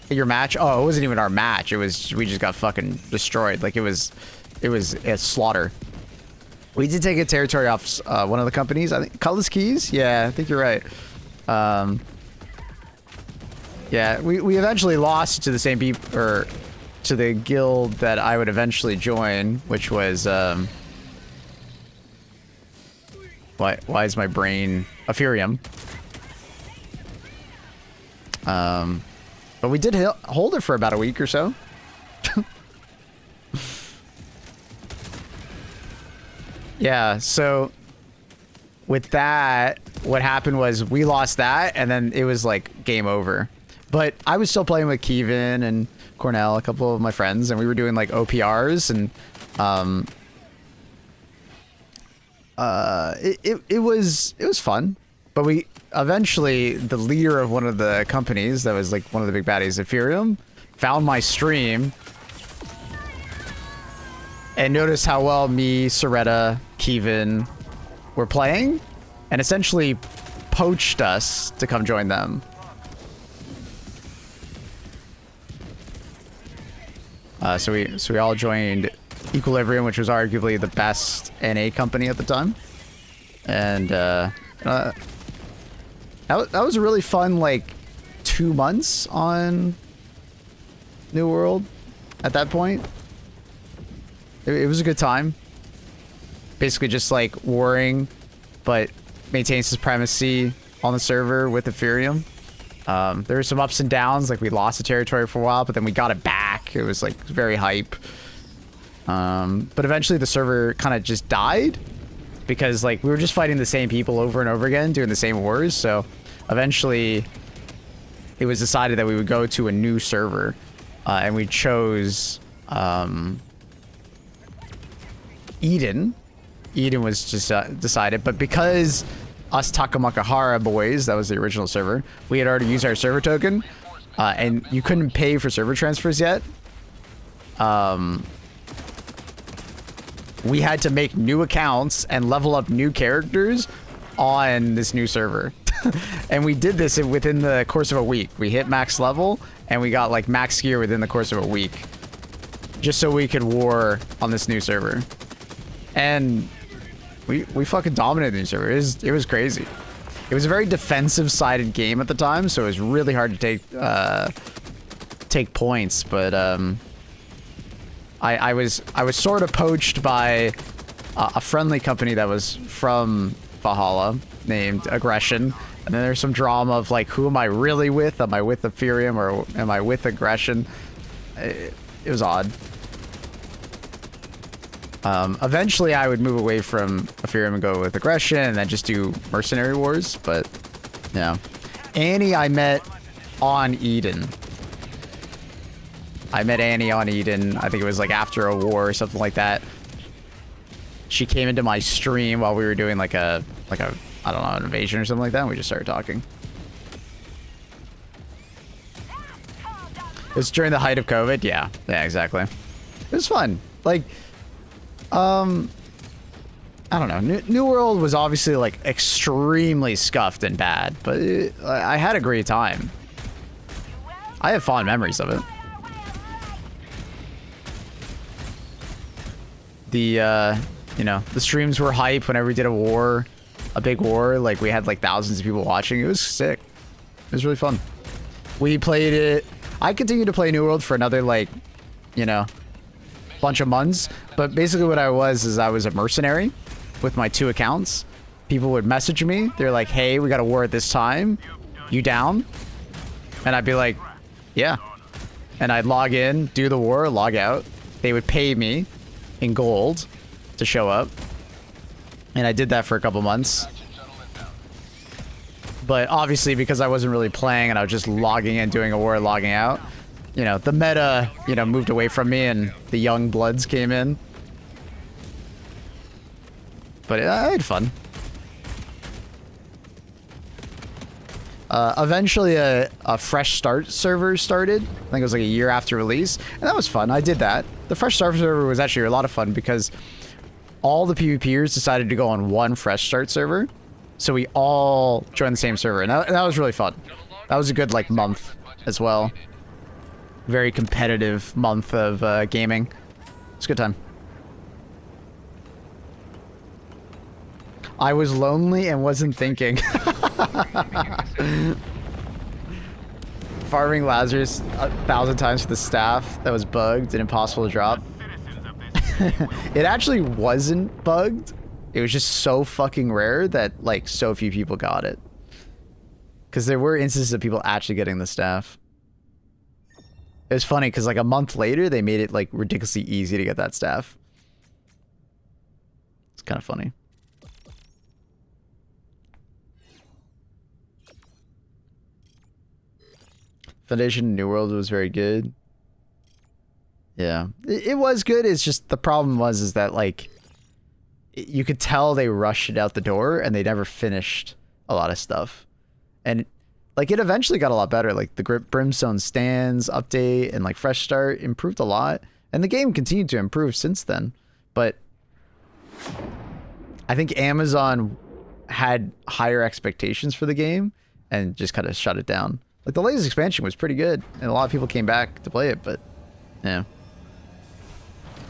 S1: Your match? Oh, it wasn't even our match. It was... We just got fucking destroyed. Like, it was a slaughter. We did take a territory off one of the companies. I think... Cutlass Keys? Yeah, I think you're right. Yeah, we eventually lost to the same people... Or... To the guild that I would eventually join, which was, why is my brain... Ethereum. But we did hold it for about a week or so. Yeah, so... With that, what happened was we lost that, and then it was, like, game over. But I was still playing with Kevin and Cornell, a couple of my friends, and we were doing like OPRs, and it was fun. But we eventually, the leader of one of the companies that was like one of the big baddies, Ethereum, found my stream and noticed how well me, Soretta, Kevin were playing, and essentially poached us to come join them. So we all joined Equilibrium, which was arguably the best NA company at the time, and that was a really fun like 2 months on New World. At that point, it was a good time. Basically, just like warring, but maintain supremacy on the server with Ethereum. There were some ups and downs, like we lost the territory for a while, but then we got it back. It was like very hype. But eventually the server kind of just died because like we were just fighting the same people over and over again, doing the same wars. So eventually it was decided that we would go to a new server, and we chose Eden. Eden was just decided, but because us Takamakahara boys, that was the original server, we had already used our server token, and you couldn't pay for server transfers yet. We had to make new accounts and level up new characters on this new server. And we did this within the course of a week. We hit max level, and we got like max gear within the course of a week, just so we could war on this new server. And we fucking dominated the new server. It was crazy. It was a very defensive-sided game at the time, so it was really hard to take points. But I was sort of poached by a friendly company that was from Valhalla named Aggression, and then there's some drama of like, who am I really with? Am I with Ethereum or am I with Aggression? It was odd. Eventually I would move away from Ethereum and go with Aggression and then just do Mercenary Wars, but yeah. Annie I met on Eden. I met Annie on Eden. I think it was like after a war or something like that. She came into my stream while we were doing like a I don't know, an invasion or something like that, and we just started talking. It was during the height of COVID. Yeah, exactly. It was fun. Like, I don't know. New World was obviously like extremely scuffed and bad, but I had a great time. I have fond memories of it. The you know, the streams were hype whenever we did a big war. Like we had like thousands of people watching. It was sick. It was really fun. We played it. I continued to play New World for another like, you know, bunch of months. But basically what I was is I was a mercenary with my 2 accounts. People would message me. They're like, hey, we got a war at this time. You down? And I'd be like, yeah. And I'd log in, do the war, log out. They would pay me in gold to show up. And I did that for a couple months. But obviously because I wasn't really playing and I was just logging in, doing a war, logging out, you know, the meta, you know, moved away from me and the young bloods came in. But I had fun. Eventually a fresh start server started. I think it was like a year after release. And that was fun. I did that. The fresh start server was actually a lot of fun because all the PvPers decided to go on one fresh start server. So we all joined the same server. And that was really fun. That was a good like month as well. Very competitive month of gaming. It's a good time. I was lonely and wasn't thinking. Farming Lazarus 1,000 times for the staff that was bugged and impossible to drop. It actually wasn't bugged. It was just so fucking rare that like so few people got it. Because there were instances of people actually getting the staff. It was funny because like a month later they made it like ridiculously easy to get that staff. It's kind of funny. Foundation New World was very good. Yeah, it was good. It's just the problem was that like you could tell they rushed it out the door and they never finished a lot of stuff. And like it eventually got a lot better. Like the Brimstone Stands update and like Fresh Start improved a lot. And the game continued to improve since then. But I think Amazon had higher expectations for the game and just kind of shut it down. Like the latest expansion was pretty good and a lot of people came back to play it, but yeah.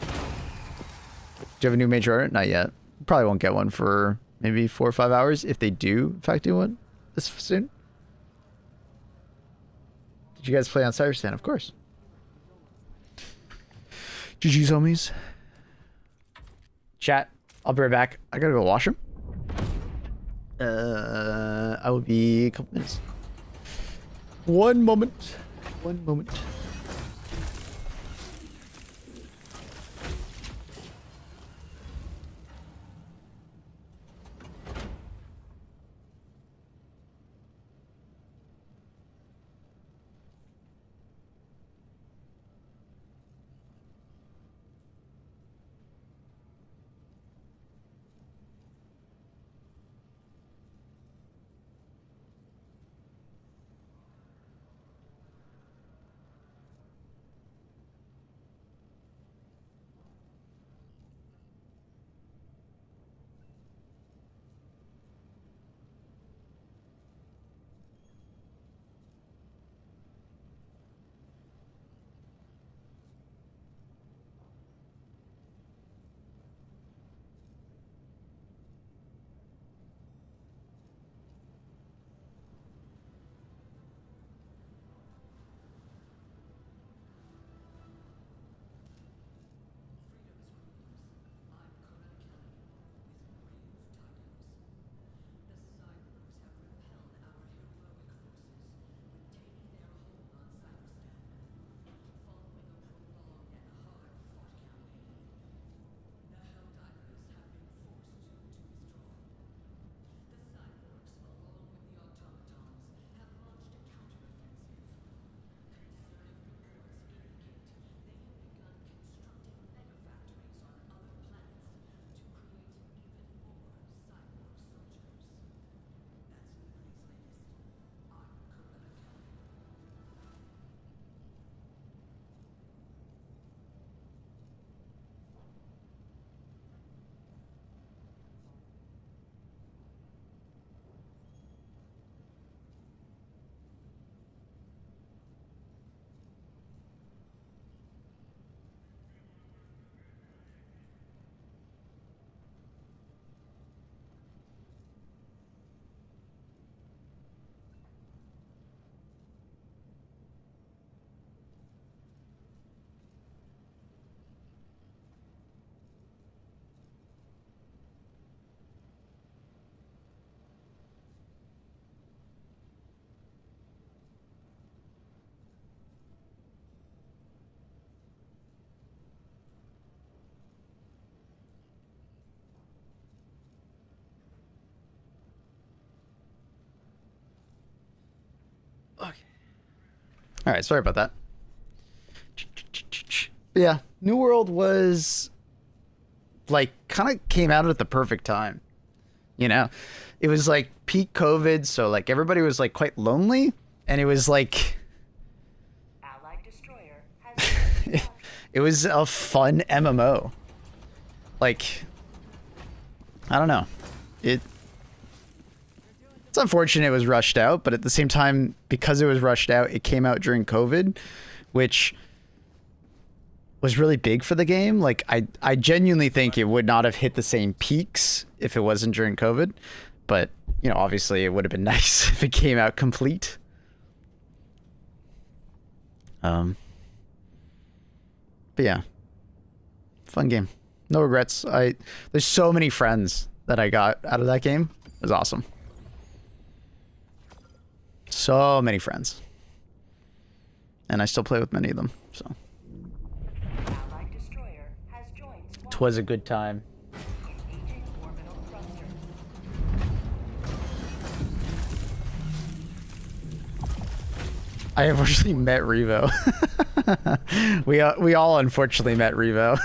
S1: Do you have a new major art? Not yet. Probably won't get one for maybe 4 or 5 hours if they do in fact do one this soon. Did you guys play on Cyberstan? Of course. GG's homies. Chat, I'll be right back. I gotta go wash them. I will be a couple minutes. One moment. One moment. All right, sorry about that. Yeah, New World was like kind of came out at the perfect time. You know, it was like peak COVID, so like everybody was like quite lonely, and it was like
S3: Allied destroyer has
S1: it was a fun MMO. Like, I don't know, it's unfortunate it was rushed out, but at the same time, because it was rushed out, it came out during COVID, which was really big for the game. Like, I genuinely think it would not have hit the same peaks if it wasn't during COVID. But, you know, obviously it would have been nice if it came out complete. But yeah. Fun game. No regrets. There's so many friends that I got out of that game. It was awesome. So many friends. And I still play with many of them, so.
S3: Allied destroyer has joined squad.
S1: 'Twas a good time.
S3: Engaging orbital thruster.
S1: I unfortunately met Revo. we all unfortunately met Revo.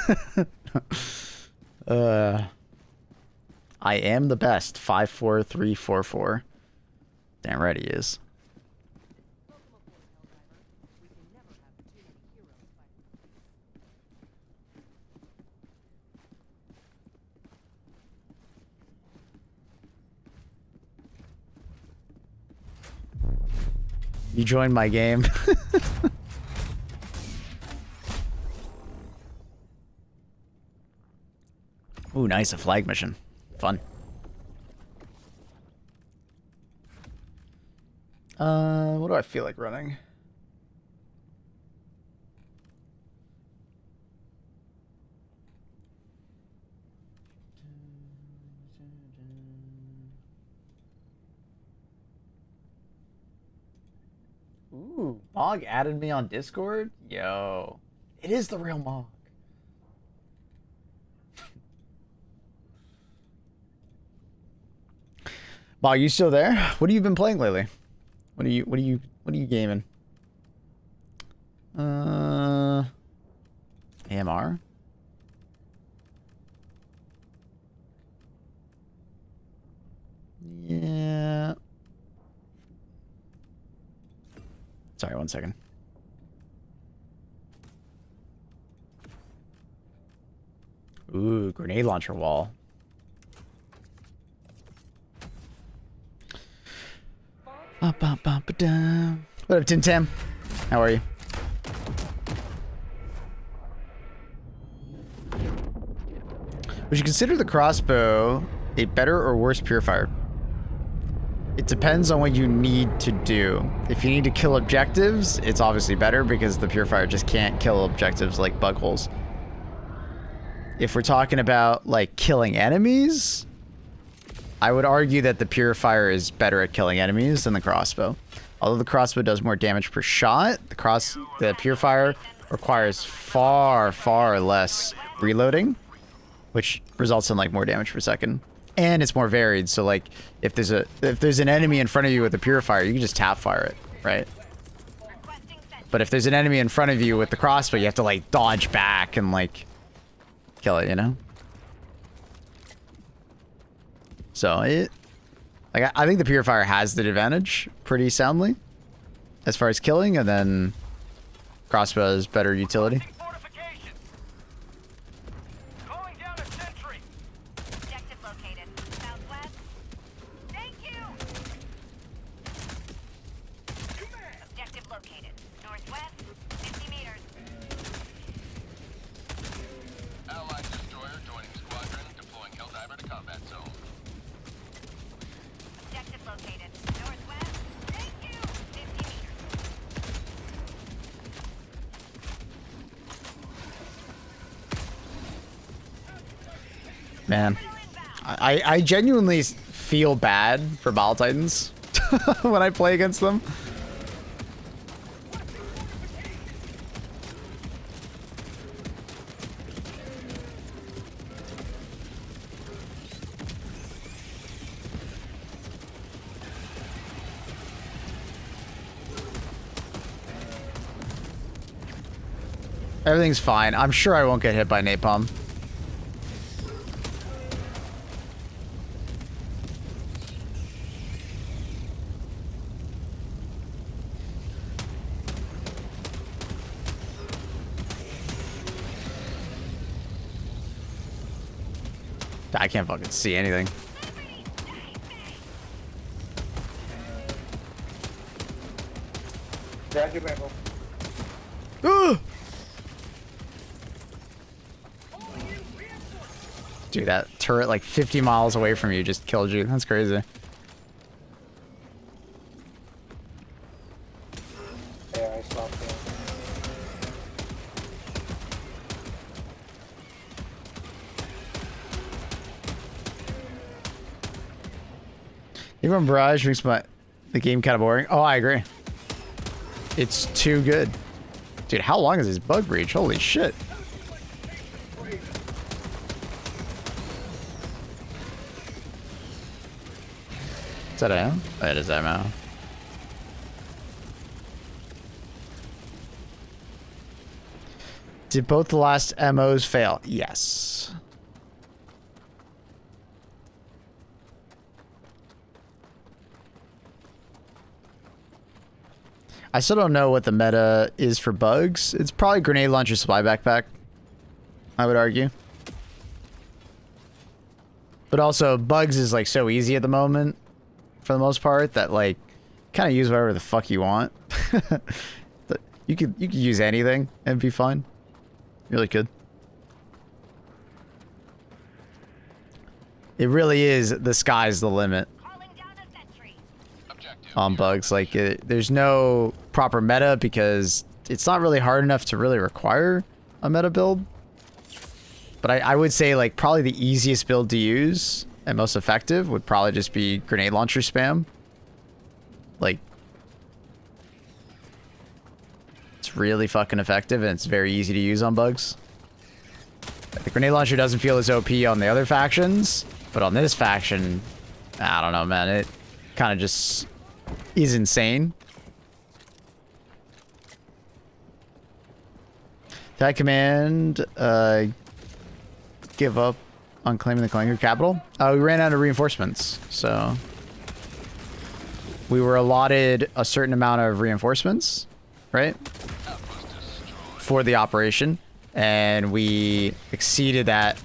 S1: I am the best. 54344. Damn right he is. You joined my game. Ooh, nice, a flag mission. Fun. What do I feel like running? Ooh, Mog added me on Discord? Yo. It is the real Mog. Mog, you still there? What have you been playing lately? What are you gaming? AMR? Yeah. Sorry, 1 second. Ooh, grenade launcher wall. What up, Tim Tam? How are you? Would you consider the crossbow a better or worse purifier? It depends on what you need to do. If you need to kill objectives, it's obviously better because the purifier just can't kill objectives like bug holes. If we're talking about like killing enemies, I would argue that the purifier is better at killing enemies than the crossbow. Although the crossbow does more damage per shot, the purifier requires far less reloading, which results in like more damage per second. And it's more varied, so like if there's an enemy in front of you with a purifier, you can just tap fire it, right? But if there's an enemy in front of you with the crossbow, you have to like dodge back and like kill it, you know? So I think the purifier has the advantage pretty soundly as far as killing, and then crossbow is better utility. Man, I genuinely feel bad for Battle Titans when I play against them. Everything's fine. I'm sure I won't get hit by napalm. I can't fucking see anything.
S6: Grab your rifle.
S1: Dude, that turret like 50 miles away from you just killed you. That's crazy.
S6: Yeah, I stopped him.
S1: Even Barrage makes the game kind of boring. Oh, I agree. It's too good. Dude, how long is this bug breach? Holy shit. Is that ammo? That is ammo. Did both the last MOs fail? Yes. I still don't know what the meta is for bugs. It's probably grenade launcher supply backpack, I would argue. But also, bugs is like so easy at the moment, for the most part, that like, kind of use whatever the fuck you want. you could use anything and be fine. You really could. It really is, the sky's the limit on bugs. Like, there's no proper meta because it's not really hard enough to really require a meta build. But I would say, like, probably the easiest build to use and most effective would probably just be grenade launcher spam. Like, it's really fucking effective and it's very easy to use on bugs. The grenade launcher doesn't feel as OP on the other factions, but on this faction, I don't know, man. It kind of just is insane. Tag command, give up on claiming the Clanker capital. We ran out of reinforcements, so we were allotted a certain amount of reinforcements, right, for the operation, and we exceeded that,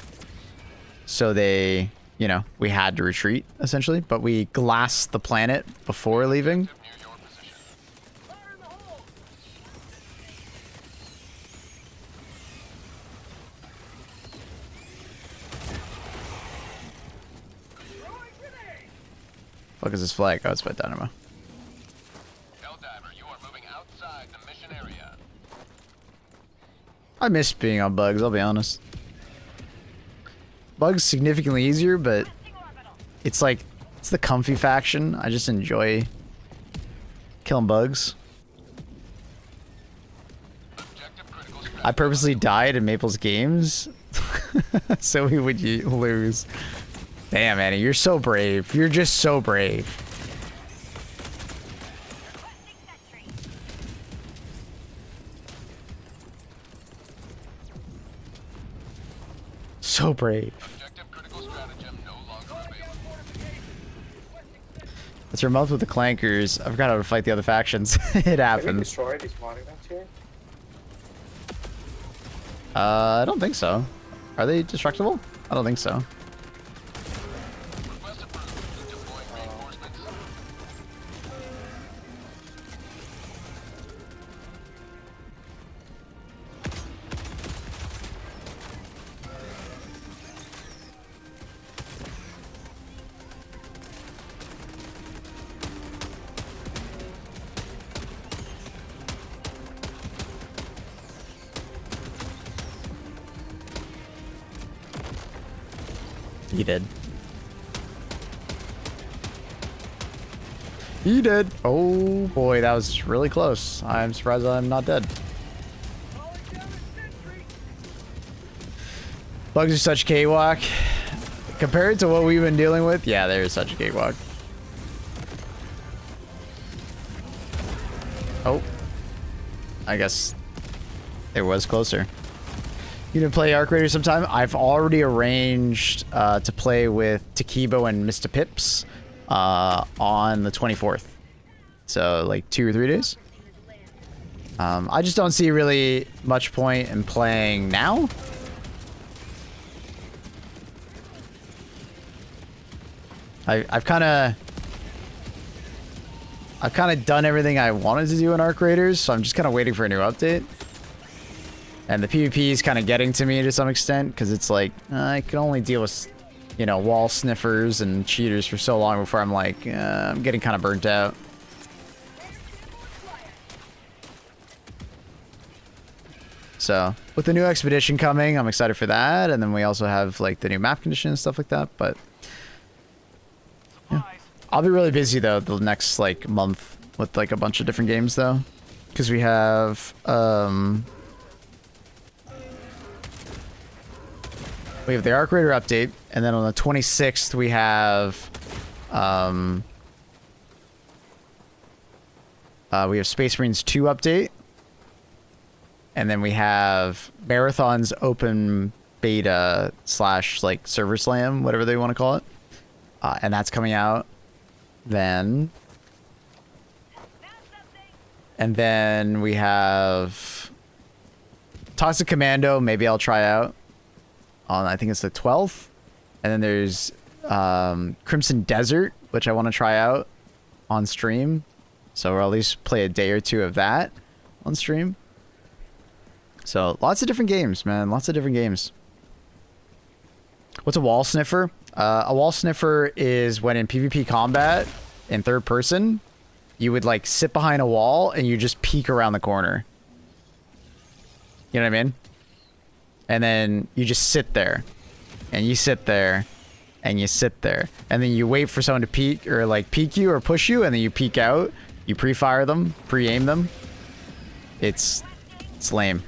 S1: so they, you know, we had to retreat essentially, but we glassed the planet before leaving. Fuck is this flag? Oh, it's by Dynamo.
S2: Helldiver, you are moving outside the mission area.
S1: I miss being on bugs, I'll be honest. Bugs significantly easier, but it's like, it's the comfy faction. I just enjoy killing bugs. I purposely died in Maple's games so we would lose. Damn, Annie, you're so brave. You're just so brave. So brave. Let's remote with the clankers. I forgot how to fight the other factions. It
S6: Have you
S1: happens.
S6: destroyed these monuments here?
S1: I don't think so. Are they destructible? I don't think so.
S2: Request approved. Deploying reinforcements.
S1: He did. He did. Oh boy, that was really close. I'm surprised I'm not dead. Bugs are such cakewalk. Compared to what we've been dealing with, yeah, they're such a cakewalk. Oh. I guess It was closer. You gonna play Arc Raider sometime? I've already arranged to play with Takibo and Mr. Pips on the 24th. So like 2 or 3 days. I just don't see really much point in playing now. I've kind of done everything I wanted to do in Arc Raiders, so I'm just kind of waiting for a new update. And the PvP is kind of getting to me to some extent, because it's like, I can only deal with, you know, wall sniffers and cheaters for so long before I'm like, I'm getting kind of burnt out. So, with the new expedition coming, I'm excited for that, and then we also have, like, the new map condition and stuff like that, but... yeah. I'll be really busy, though, the next, like, month with, like, a bunch of different games, though. Because we have, we have the Arc Raider update, and then on the 26th we have Space Marines 2 update, and then we have Marathon's open beta / like server slam, whatever they want to call it, and that's coming out then. And then we have Toxic Commando, maybe I'll try out on, I think it's the 12th. And then there's Crimson Desert, which I want to try out on stream. So we'll at least play a day or two of that on stream. So lots of different games, man. Lots of different games. What's a wall sniffer? A wall sniffer is when in PvP combat in third person, you would like sit behind a wall and you just peek around the corner. You know what I mean? And then you just sit there, and you sit there, and you sit there, and then you wait for someone to peek or like peek you or push you, and then you peek out. You pre-fire them, pre-aim them. It's lame.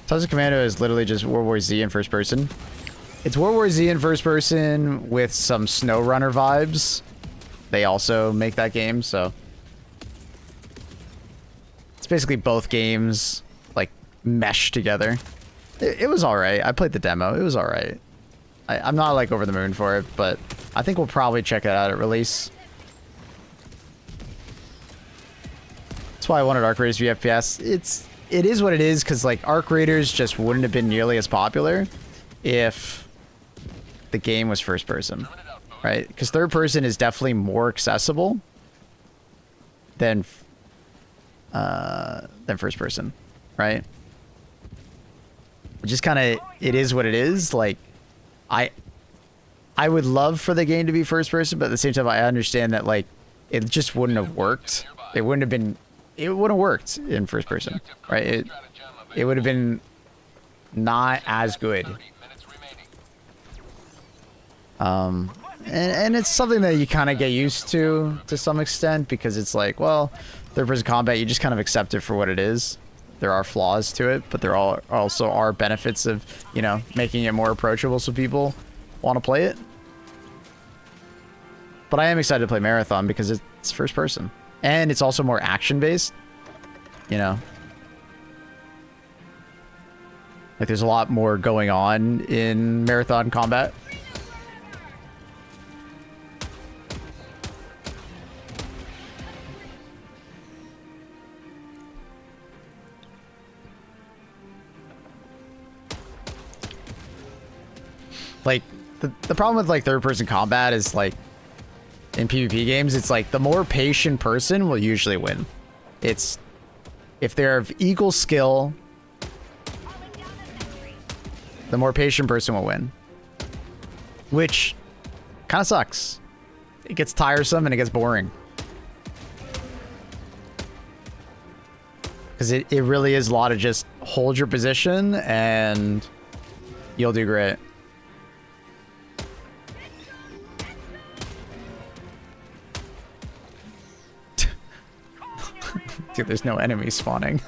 S1: Toxic Commando is literally just World War Z in first person. It's World War Z in first person with some SnowRunner vibes. They also make that game, so it's basically both games like meshed together. It was all right. I played the demo. It was all right. I'm not like over the moon for it, but I think we'll probably check it out at release. That's why I wanted Arc Raiders to be FPS. It is what it is, because like Arc Raiders just wouldn't have been nearly as popular if the game was first person, right? Because third person is definitely more accessible than first person, right? Just kind of, it is what it is. Like, I would love for the game to be first person, but at the same time, I understand that like it just wouldn't have worked. It wouldn't have worked in first person, right? It would have been not as good. And it's something that you kind of get used to some extent, because it's like, well, third person combat, you just kind of accept it for what it is. There are flaws to it, but there also are benefits of, you know, making it more approachable so people want to play it. But I am excited to play Marathon because it's first person. And it's also more action-based, you know. Like, there's a lot more going on in Marathon combat. Like, the problem with, like, third-person combat is, like, in PvP games, it's like the more patient person will usually win. It's if they're of equal skill, the more patient person will win. Which kind of sucks. It gets tiresome and it gets boring. Because it really is a lot of just hold your position and you'll do great. Dude, there's no enemies spawning.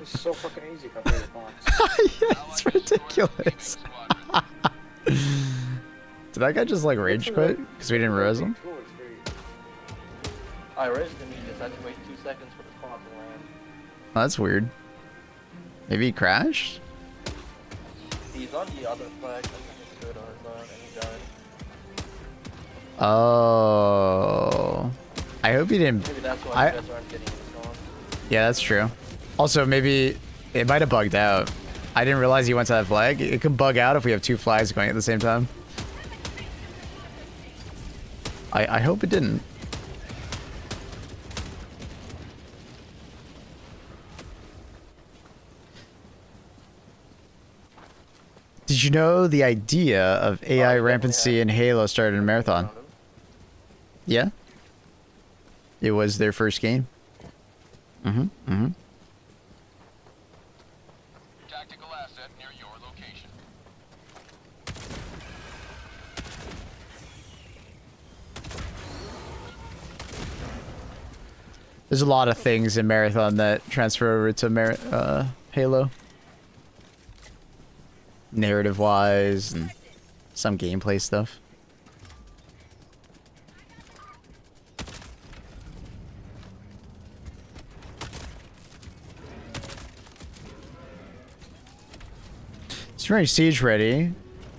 S6: It's so fucking easy compared to box.
S1: Yeah, it's ridiculous. Did that guy just like rage quit because we didn't realize him?
S7: I risked and he just had to wait 2 seconds for the spawn to land.
S1: Oh, that's weird. Maybe he crashed?
S7: He's on the other flag, I think it's good on his own, and he died.
S1: Oh. I hope he didn't.
S7: Maybe that's why you guys aren't getting the spawn.
S1: Yeah, that's true. Also, maybe it might have bugged out. I didn't realize he went to that flag. It could bug out if we have 2 flags going at the same time. I hope it didn't. Did you know the idea of AI rampancy in Halo started in Marathon? Yeah? It was their first game. Mm-hmm.
S2: Tactical asset near your location.
S1: There's a lot of things in Marathon that transfer over to Halo. Narrative-wise, and some gameplay stuff. It's Siege ready.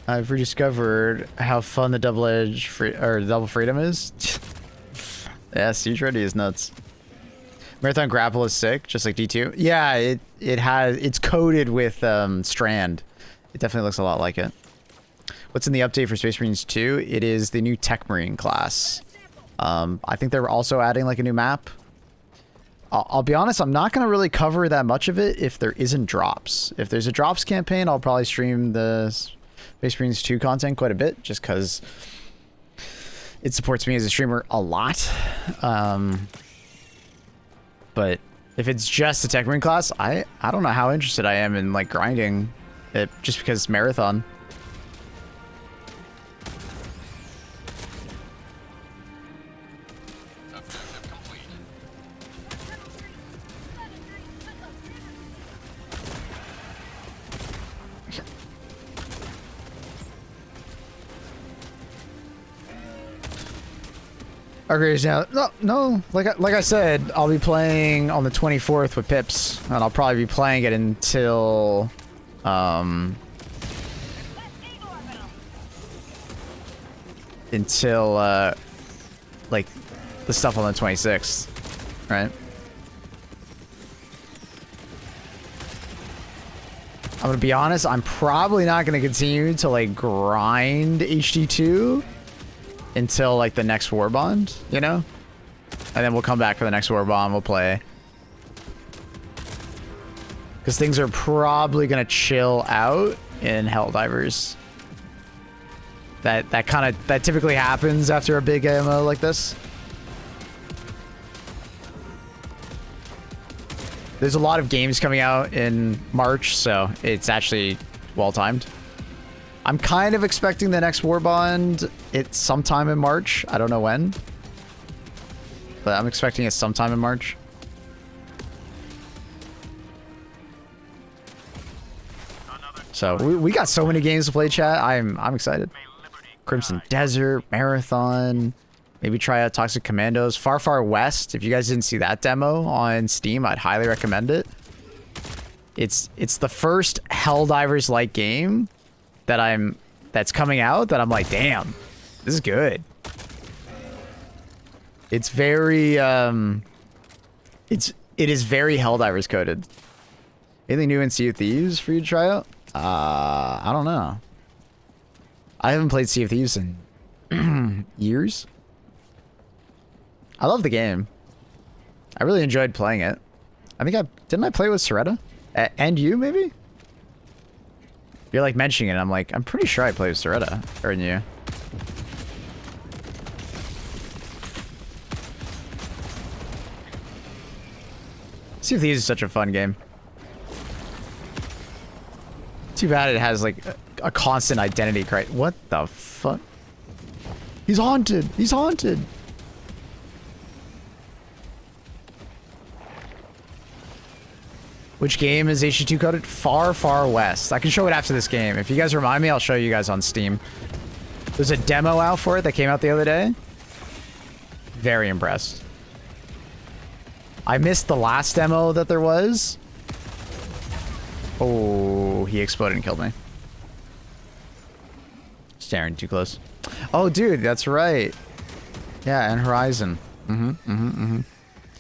S1: I've rediscovered how fun the double freedom is. Yeah, Siege ready is nuts. Marathon grapple is sick, just like D2. Yeah, it's coded with Strand. It definitely looks a lot like it. What's in the update for Space Marines 2? It is the new Tech Marine class. I think they're also adding like a new map. I'll be honest, I'm not going to really cover that much of it if there isn't drops. If there's a drops campaign, I'll probably stream the Space Marines 2 content quite a bit, just because it supports me as a streamer a lot. But if it's just the Tech Marine class, I don't know how interested I am in like grinding it just because it's Marathon.
S2: Objective complete.
S1: Okay, now no, like I said, I'll be playing on the 24th with Pips, and I'll probably be playing it until like the stuff on the 26th, right? I'm gonna be honest, I'm probably not gonna continue to like grind HD2 until like the next war bond, you know? And then we'll come back for the next war bond, we'll play. Because things are probably gonna chill out in Helldivers. That typically happens after a big MMO like this. There's a lot of games coming out in March, so it's actually well timed. I'm kind of expecting the next war bond. It's sometime in March. I don't know when, but I'm expecting it sometime in March. So we got so many games to play, chat. I'm excited. Crimson Desert, Marathon, maybe try out Toxic Commandos, Far Far West. If you guys didn't see that demo on Steam, I'd highly recommend it. It's the first Helldivers like game that's coming out that I'm like, damn, this is good. It's very it is very Helldivers coded. Anything new in Sea of Thieves for you to try out? I don't know. I haven't played Sea of Thieves in years. I love the game. I really enjoyed playing it. I think didn't I play with Soretta? And you, maybe? You're like mentioning it. I'm like, I'm pretty sure I played with Soretta. Or you. Sea of Thieves is such a fun game. Too bad it has like a constant identity crisis. What the fuck? He's haunted. He's haunted. Which game is HD2 coded? Far, Far West. I can show it after this game. If you guys remind me, I'll show you guys on Steam. There's a demo out for it that came out the other day. Very impressed. I missed the last demo that there was. Oh, he exploded and killed me. Staring too close. Oh, dude, that's right. Yeah, and Horizon.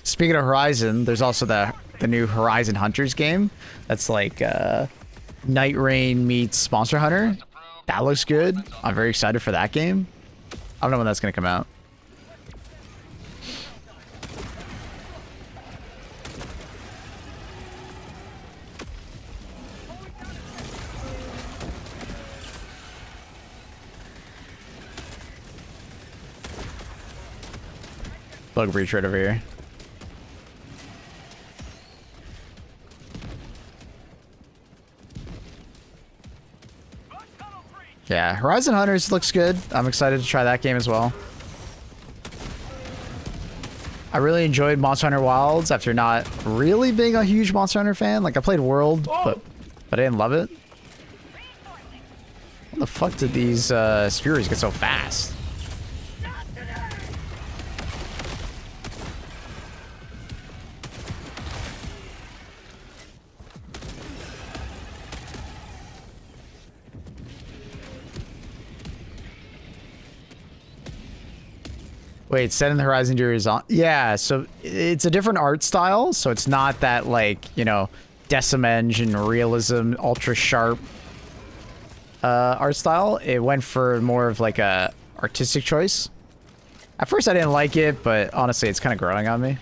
S1: Speaking of Horizon, there's also the new Horizon Hunters game. That's like Night Rain meets Monster Hunter. That looks good. I'm very excited for that game. I don't know when that's gonna come out. Bug breach right over here. Yeah, Horizon Hunters looks good. I'm excited to try that game as well. I really enjoyed Monster Hunter Wilds after not really being a huge Monster Hunter fan. Like, I played World, but I didn't love it. How the fuck did these Spears get so fast? Wait, set in the Horizon Zero Dawn. Yeah, so it's a different art style, so it's not that, like, you know, Decimenge and realism, ultra sharp art style. It went for more of like a artistic choice. At first I didn't like it, but honestly it's kind of growing on me.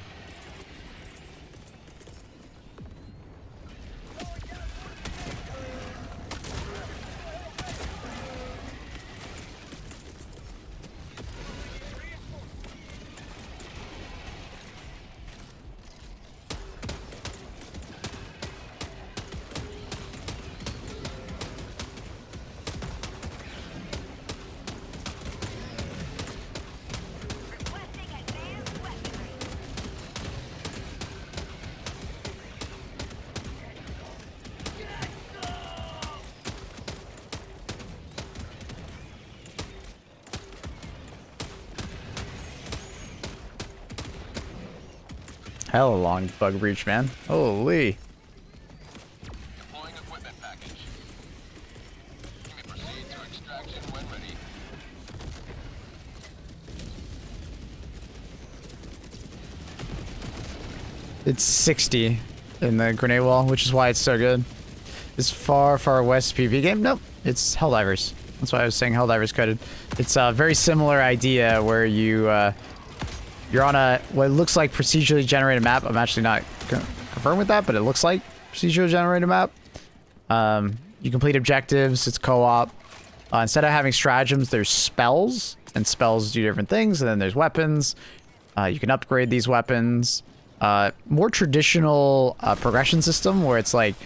S1: Hella long bug breach, man. Holy.
S2: Deploying equipment package. You may proceed to extraction when ready.
S1: It's 60 in the grenade wall, which is why it's so good. This far, far west PvP game? Nope. It's Helldivers. That's why I was saying Helldivers coded. It's a very similar idea where you're on a what looks like procedurally generated map. I'm actually not confirmed with that, but it looks like procedurally generated map. You complete objectives. It's co-op. Instead of having stratagems, there's spells, and spells do different things. And then there's weapons. You can upgrade these weapons. More traditional progression system where it's like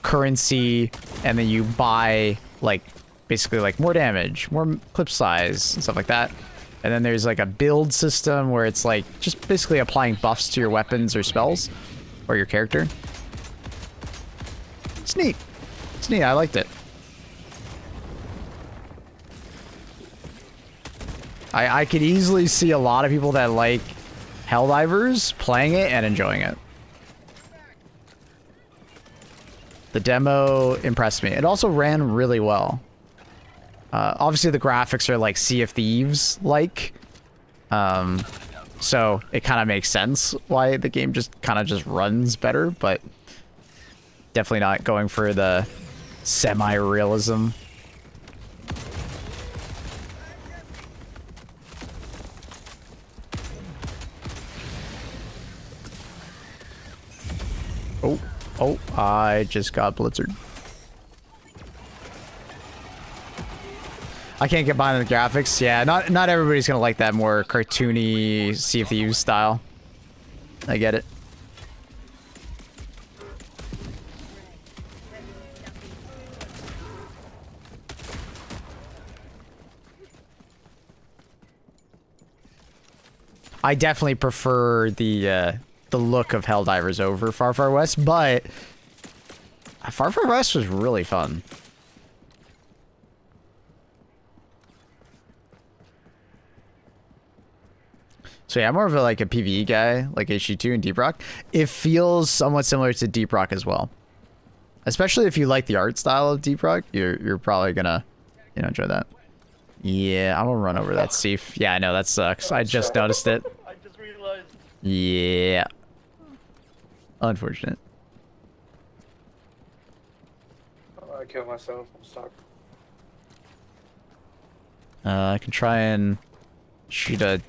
S1: currency, and then you buy like basically like more damage, more clip size, and stuff like that. And then there's like a build system where it's like just basically applying buffs to your weapons or spells or your character. It's neat. It's neat. I liked it. I could easily see a lot of people that like Helldivers playing it and enjoying it. The demo impressed me. It also ran really well. Obviously the graphics are like Sea of Thieves like, so it kind of makes sense why the game just kind of just runs better, but definitely not going for the semi-realism. Oh, I just got blitzered. I can't get behind the graphics. Yeah, not everybody's gonna like that more cartoony Sea of Thieves style. I get it. I definitely prefer the look of Helldivers over Far Far West, but Far Far West was really fun. So yeah, I'm more of a, like a PvE guy, like HG2 and Deep Rock. It feels somewhat similar to Deep Rock as well. Especially if you like the art style of Deep Rock, you're probably gonna, you know, enjoy that. Yeah, I'm gonna run over that Steve. Yeah, I know, that sucks. I just noticed it.
S7: I just realized.
S1: Yeah. Unfortunate.
S6: I killed myself. I'm stuck.
S1: I can try and shoot a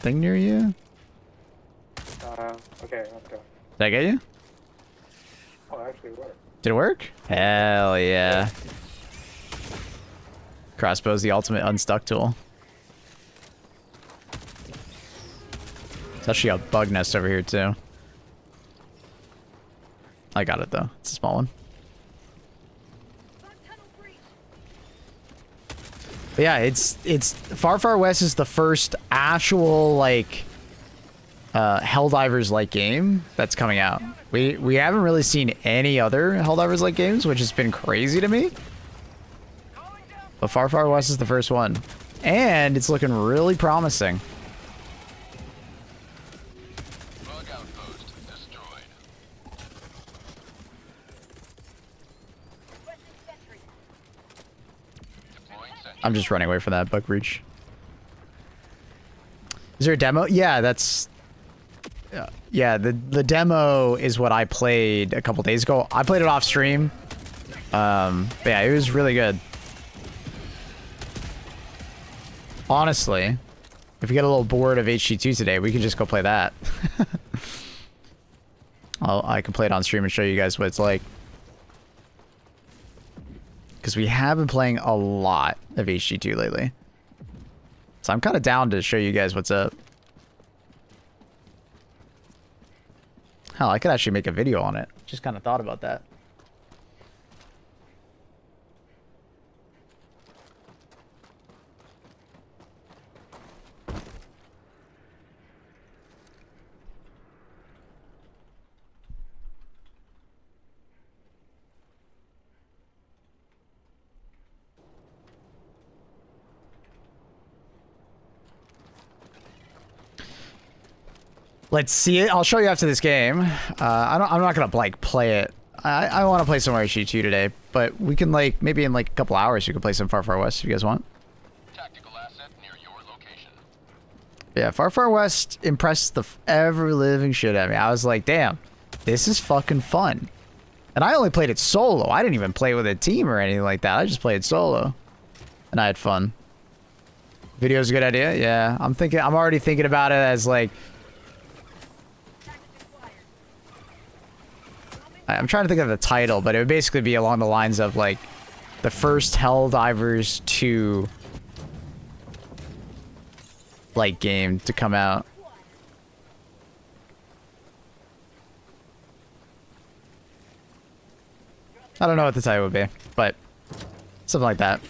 S1: thing near you.
S6: Okay, let's go.
S1: Did I get you?
S6: Oh, it actually worked.
S1: Did it work? Hell yeah. Crossbow's the ultimate unstuck tool. There's actually a bug nest over here too. I got it though. It's a small one. But yeah, it's Far West is the first actual like Helldivers like game that's coming out. We haven't really seen any other Helldivers like games, which has been crazy to me. But Far West is the first one, and it's looking really promising.
S2: Bug outpost destroyed. Deploying sentry.
S1: I'm just running away from that bug breach. Is there a demo? Yeah, that's... Yeah, the demo is what I played a couple days ago. I played it off stream. But yeah, it was really good. Honestly, if we get a little bored of HG2 today, we can just go play that. I can play it on stream and show you guys what it's like. Because we have been playing a lot of HG2 lately. So I'm kind of down to show you guys what's up. Hell, I could actually make a video on it. Just kind of thought about that. Let's see it. I'll show you after this game. I'm not gonna like play it. I want to play some more HG2 today, but we can like maybe in like a couple hours we can play some Far West if you guys want.
S2: Tactical asset near your location.
S1: Yeah, Far West impressed the ever living shit out of me. I was like, damn, this is fucking fun. And I only played it solo. I didn't even play with a team or anything like that. I just played solo, and I had fun. Video's a good idea. Yeah, I'm already thinking about it as like. I'm trying to think of the title, but it would basically be along the lines of like the first Helldivers 2 like game to come out. I don't know what the title would be, but something like that.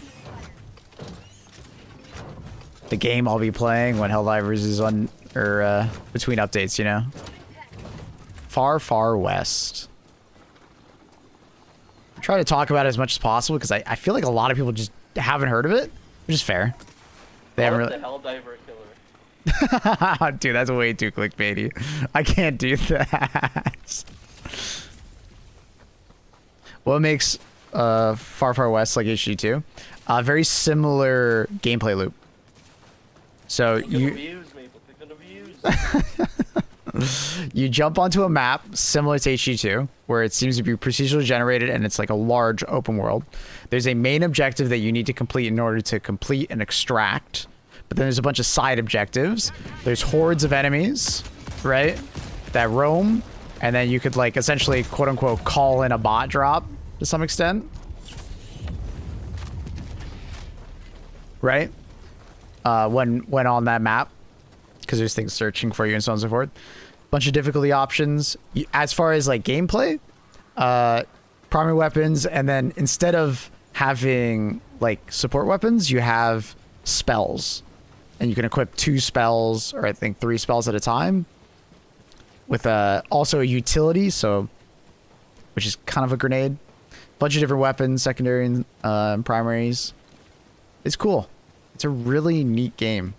S1: The game I'll be playing when Helldivers is on or between updates, you know. Far West. Try to talk about it as much as possible because I feel like a lot of people just haven't heard of it, which is fair. They haven't really.
S7: The Helldiver killer.
S1: Dude, that's way too clickbaity. I can't do that. What makes Far West like HG2? Very similar gameplay loop. So you. You jump onto a map similar to HG2, where it seems to be procedurally generated and it's like a large open world. There's a main objective that you need to complete in order to complete and extract, but then there's a bunch of side objectives. There's hordes of enemies, right, that roam, and then you could like essentially quote unquote call in a bot drop to some extent, right? When on that map, because there's things searching for you and so on and so forth. Bunch of difficulty options. As far as like gameplay, primary weapons, and then instead of having like support weapons, you have spells, and you can equip 2 spells or I think 3 spells at a time. With also a utility, so which is kind of a grenade. Bunch of different weapons, secondary and primaries. It's cool. It's a really neat game.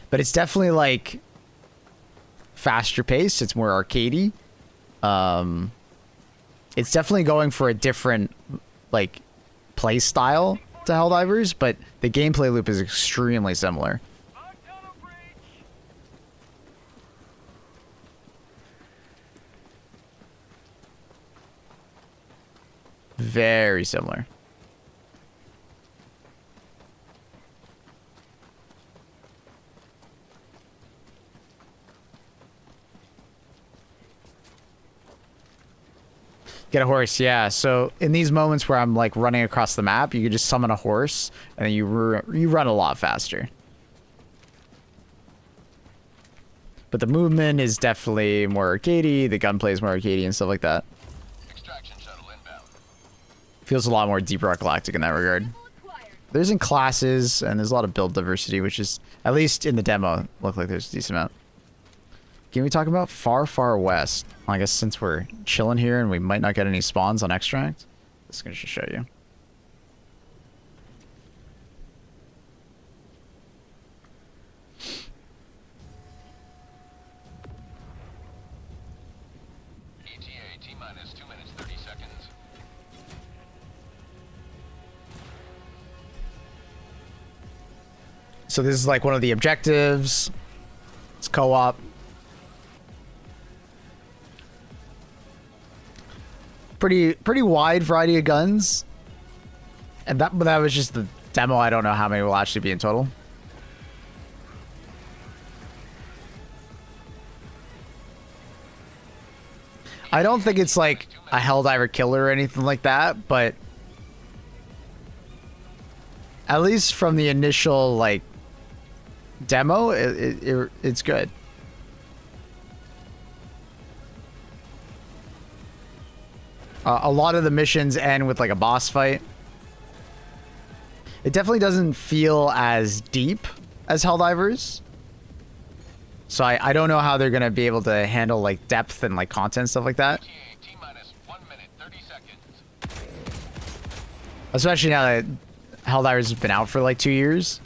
S1: But it's definitely like faster paced. It's more arcadey. It's definitely going for a different like play style to Helldivers, but the gameplay loop is extremely similar. Very similar. Get a horse, yeah. So in these moments where I'm like running across the map, you can just summon a horse, and then you run a lot faster. But the movement is definitely more arcadey. The gunplay is more arcadey and stuff like that.
S2: Extraction shuttle inbound.
S1: Feels a lot more Deep Rock Galactic in that regard. There's in classes, and there's a lot of build diversity, which is, at least in the demo, look like there's a decent amount. Can we talk about Far, Far West? Well, I guess since we're chilling here and we might not get any spawns on Extract, this is going to show you.
S2: ETA T-minus 2 minutes 30 seconds.
S1: So this is like one of the objectives. It's co-op. Pretty wide variety of guns. And that was just the demo. I don't know how many will actually be in total. I don't think it's like a Helldiver killer or anything like that, but at least from the initial like demo, it's good. A lot of the missions end with like a boss fight. It definitely doesn't feel as deep as Helldivers. So I don't know how they're going to be able to handle like depth and like content, stuff like that.
S2: ETA T-minus 1 minute 30 seconds.
S1: Especially now that Helldivers has been out for like 2 years.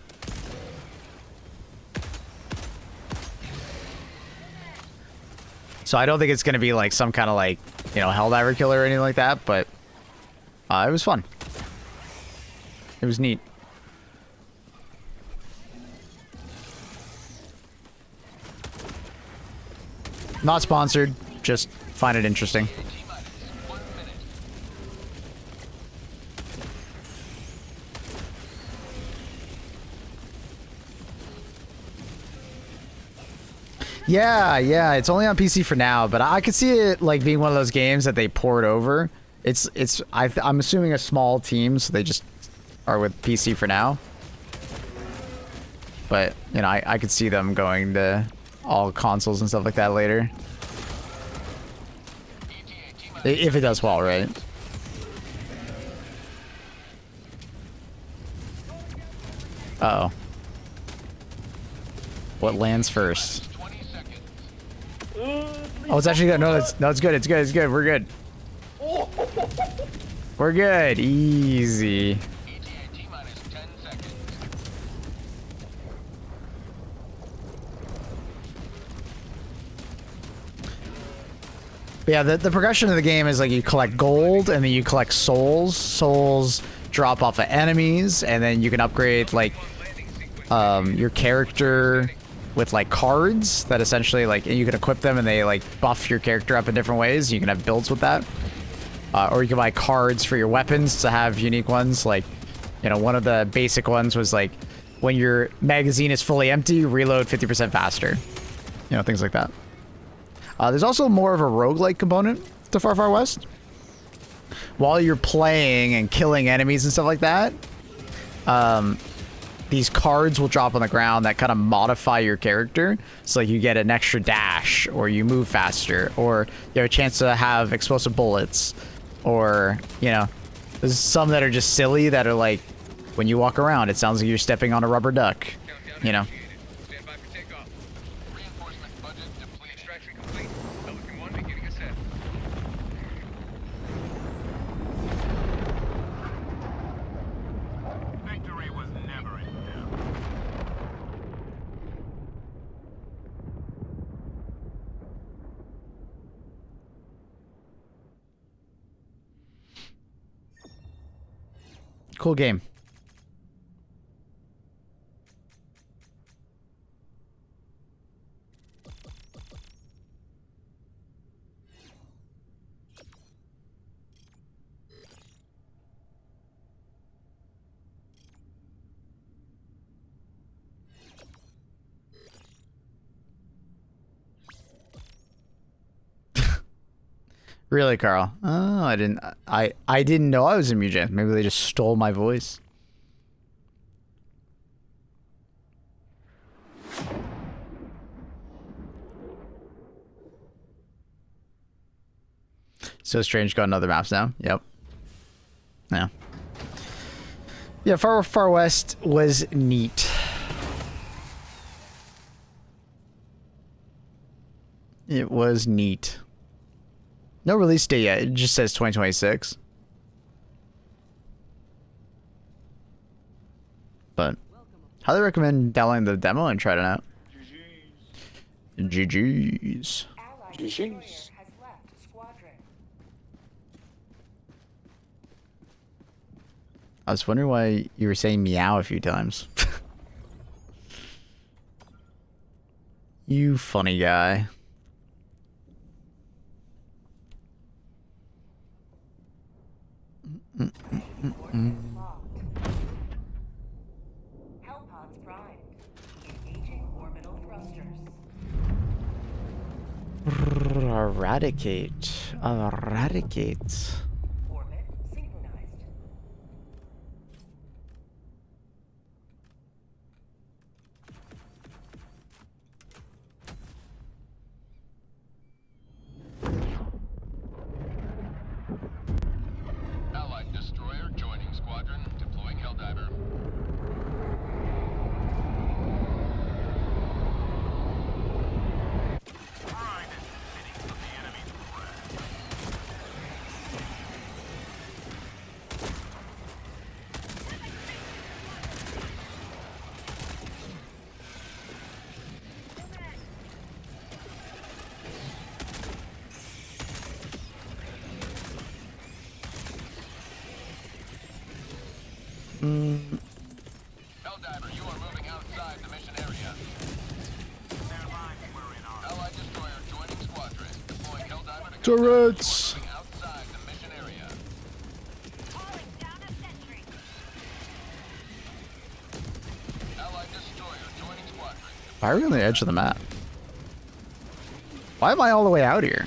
S1: So I don't think it's going to be like some kind of like, you know, Helldiver killer or anything like that, but it was fun. It was neat. Not sponsored, just find it interesting.
S2: T-minus 1 minute.
S1: Yeah, it's only on PC for now, but I could see it like being one of those games that they port over. I'm assuming a small team, so they just are with PC for now. But, you know, I could see them going to all consoles and stuff like that later. If it does well, right? Uh-oh. What lands first?
S2: 20 seconds.
S1: Oh, it's actually good. No, it's good. It's good. It's good. We're good. We're good. Easy.
S2: ETA T-minus 10 seconds.
S1: But yeah, the progression of the game is like you collect gold and then you collect souls. Souls drop off of enemies, and then you can upgrade like your character with like cards that essentially like, and you can equip them and they like buff your character up in different ways. You can have builds with that. Or you can buy cards for your weapons to have unique ones. Like, you know, one of the basic ones was like, when your magazine is fully empty, reload 50% faster. You know, things like that. There's also more of a roguelike component to Far Far West. While you're playing and killing enemies and stuff like that, these cards will drop on the ground that kind of modify your character. So like you get an extra dash, or you move faster, or you have a chance to have explosive bullets, or, you know, there's some that are just silly that are like, when you walk around, it sounds like you're stepping on a rubber duck, you know.
S4: Stand by for takeoff.
S2: Reinforcement budget depleted.
S4: Extraction complete. Pelican 1 beginning ascent. Victory was never in doubt.
S1: Cool game. Really, Carl? Oh, I didn't know I was a mute. Maybe they just stole my voice. So Strange got another maps now. Yep. Yeah. Yeah, Far West was neat. It was neat. No release date yet. It just says 2026. But highly recommend downloading the demo and trying it out. GG's.
S3: Allied destroyer has left squadron.
S1: I was wondering why you were saying meow a few times. You funny guy.
S3: Coordinates locked. Hellpods primed. Engaging orbital thrusters.
S1: Eradicate. Eradicate.
S3: Orbit synchronized.
S2: Allied destroyer joining squadron, deploying Helldiver. Helldiver, you are moving outside the mission area. Allied destroyer joining squadron, deploying Helldiver to
S1: Turrets.
S2: moving outside the mission area. Allied destroyer joining squadron.
S1: Why are we on the edge of the map? Why am I all the way out here?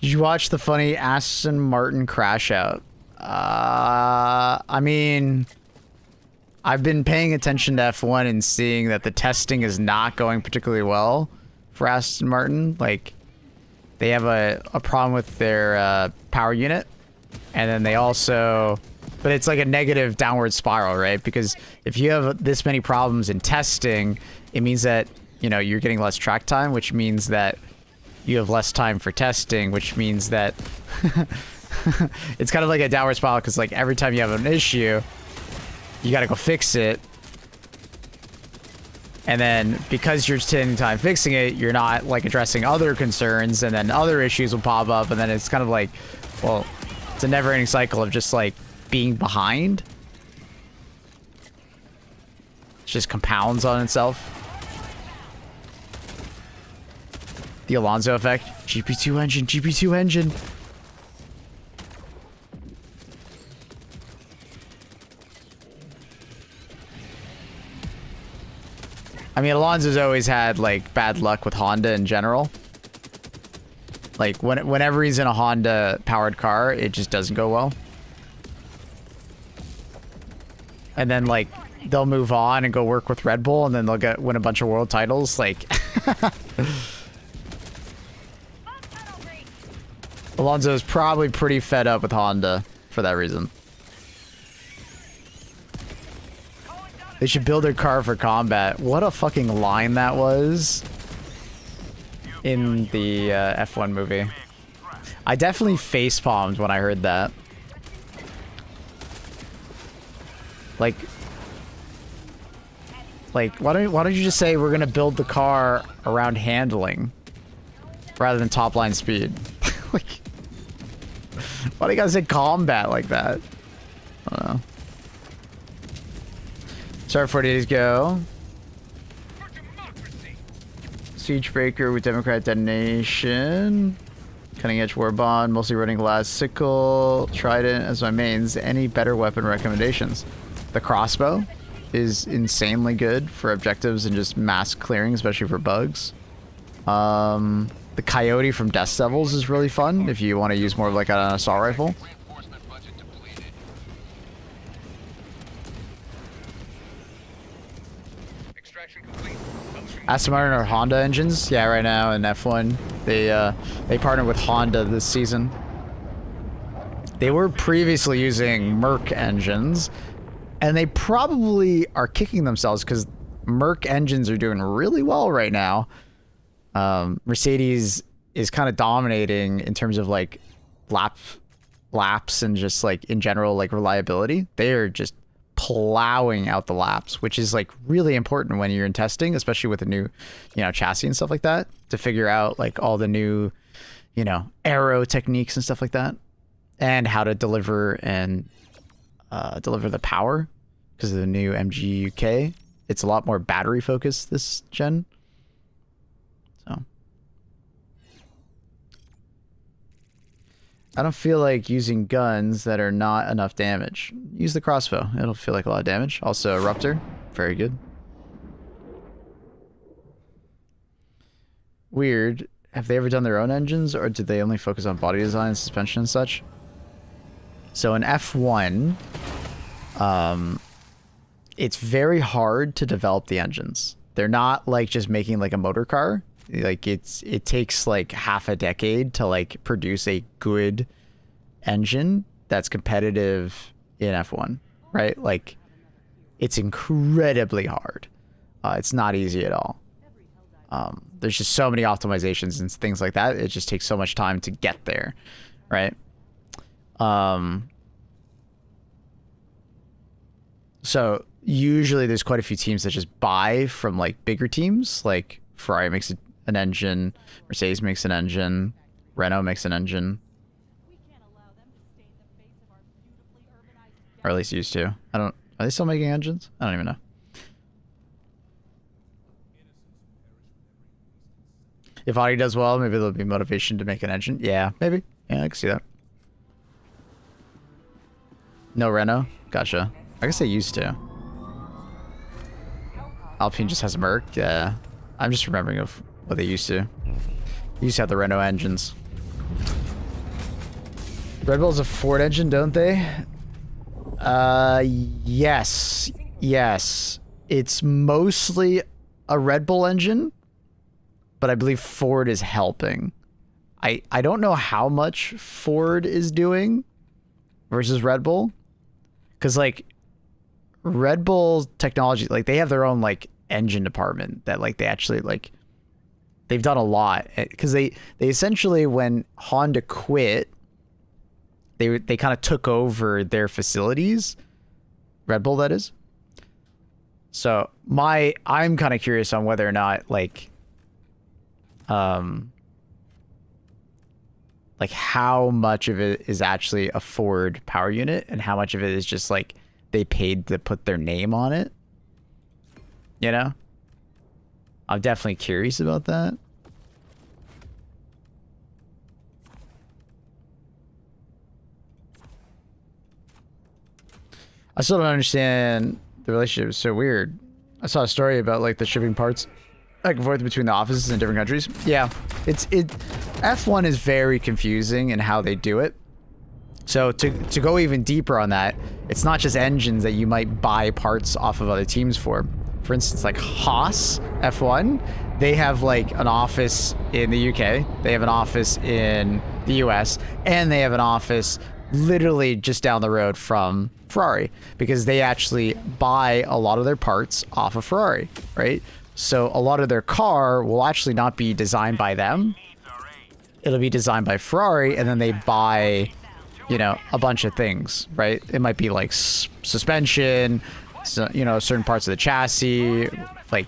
S1: Did you watch the funny Aston Martin crash out? I mean, I've been paying attention to F1 and seeing that the testing is not going particularly well for Aston Martin. Like, they have a problem with their power unit, and then they also, but it's like a negative downward spiral, right? Because if you have this many problems in testing, it means that, you know, you're getting less track time, which means that you have less time for testing, which means that it's kind of like a downward spiral, because like every time you have an issue, you gotta go fix it. And then because you're spending time fixing it, you're not like addressing other concerns, and then other issues will pop up, and then it's kind of like, well, it's a never-ending cycle of just like being behind. It just compounds on itself. The Alonso effect. GP2 engine, GP2 engine. I mean, Alonso's always had like bad luck with Honda in general. Like whenever he's in a Honda powered car, it just doesn't go well. And then like they'll move on and go work with Red Bull, and then they'll win a bunch of world titles. Like Alonso is probably pretty fed up with Honda for that reason. They should build their car for combat. What a fucking line that was in the F1 movie. I definitely facepalmed when I heard that. Like, why don't you just say we're gonna build the car around handling rather than top line speed? Like, why do you guys say combat like that? I don't know. Start 40 days go. Siegebreaker with Democrat detonation. Cutting edge war bond, mostly running glass sickle, trident as my mains. Any better weapon recommendations? The crossbow is insanely good for objectives and just mass clearing, especially for bugs. The coyote from Death Devils is really fun if you want to use more of like an assault rifle.
S2: Reinforcement budget depleted. Extraction complete.
S1: Aston Martin are Honda engines, yeah, right now in F1. They partnered with Honda this season. They were previously using Merc engines, and they probably are kicking themselves because Merc engines are doing really well right now. Mercedes is kind of dominating in terms of like laps and just like in general like reliability. They are just plowing out the laps, which is like really important when you're in testing, especially with a new, chassis and stuff like that, to figure out like all the new, aero techniques and stuff like that, and how to deliver and deliver the power because of the new MG UK. It's a lot more battery focused this gen. So I don't feel like using guns that are not enough damage. Use the crossbow. It'll feel like a lot of damage. Also, Eruptor. Very good. Weird. Have they ever done their own engines, or did they only focus on body design, suspension, and such? So in F1, it's very hard to develop the engines. They're not like just making like a motor car. Like it takes like half a decade to like produce a good engine that's competitive in F1, right? Like it's incredibly hard. It's not easy at all. There's just so many optimizations and things like that. It just takes so much time to get there, right? So usually there's quite a few teams that just buy from like bigger teams, like Ferrari makes an engine, Mercedes makes an engine, Renault makes an engine, or at least used to. Are they still making engines? I don't even know. If Audi does well, maybe there'll be motivation to make an engine. Yeah, maybe. Yeah, I can see that. No Renault? Gotcha. I guess they used to. Alpine just has a Merc. Yeah. I'm just remembering of what they used to. They used to have the Renault engines. Red Bull's a Ford engine, don't they? Yes. Yes. It's mostly a Red Bull engine, but I believe Ford is helping. I don't know how much Ford is doing versus Red Bull. Because, like, Red Bull technology, like, they have their own, like, engine department that, like, they actually, like, they've done a lot. Because they essentially, when Honda quit, they kind of took over their facilities. Red Bull, that is. So, I'm kind of curious on whether or not, like how much of it is actually a Ford power unit and how much of it is just like they paid to put their name on it. You know? I'm definitely curious about that. I still don't understand the relationship. It's so weird. I saw a story about like the shipping parts back and forth between the offices in different countries. Yeah, F1 is very confusing in how they do it. So to go even deeper on that, it's not just engines that you might buy parts off of other teams for. For instance, like Haas F1, they have like an office in the UK, they have an office in the US, and they have an office literally just down the road from Ferrari, because they actually buy a lot of their parts off of Ferrari, right? So a lot of their car will actually not be designed by them. It'll be designed by Ferrari, and then they buy you know, a bunch of things, right? It might be like suspension, so, you know, certain parts of the chassis, like,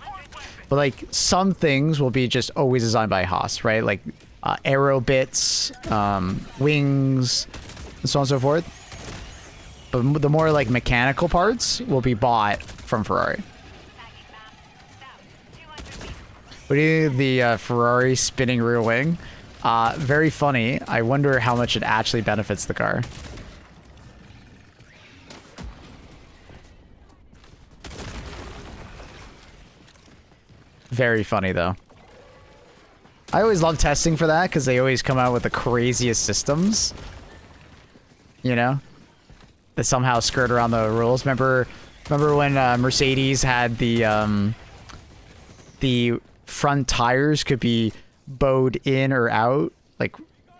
S1: but like some things will be just always designed by Haas, right? Like aero bits, wings, and so on and so forth. But the more like mechanical parts will be bought from Ferrari. What do you think the Ferrari spinning rear wing? Very funny. I wonder how much it actually benefits the car. Very funny, though. I always love testing for that because they always come out with the craziest systems. You know? That somehow skirt around the rules. Remember when Mercedes had the front tires could be bowed in or out, like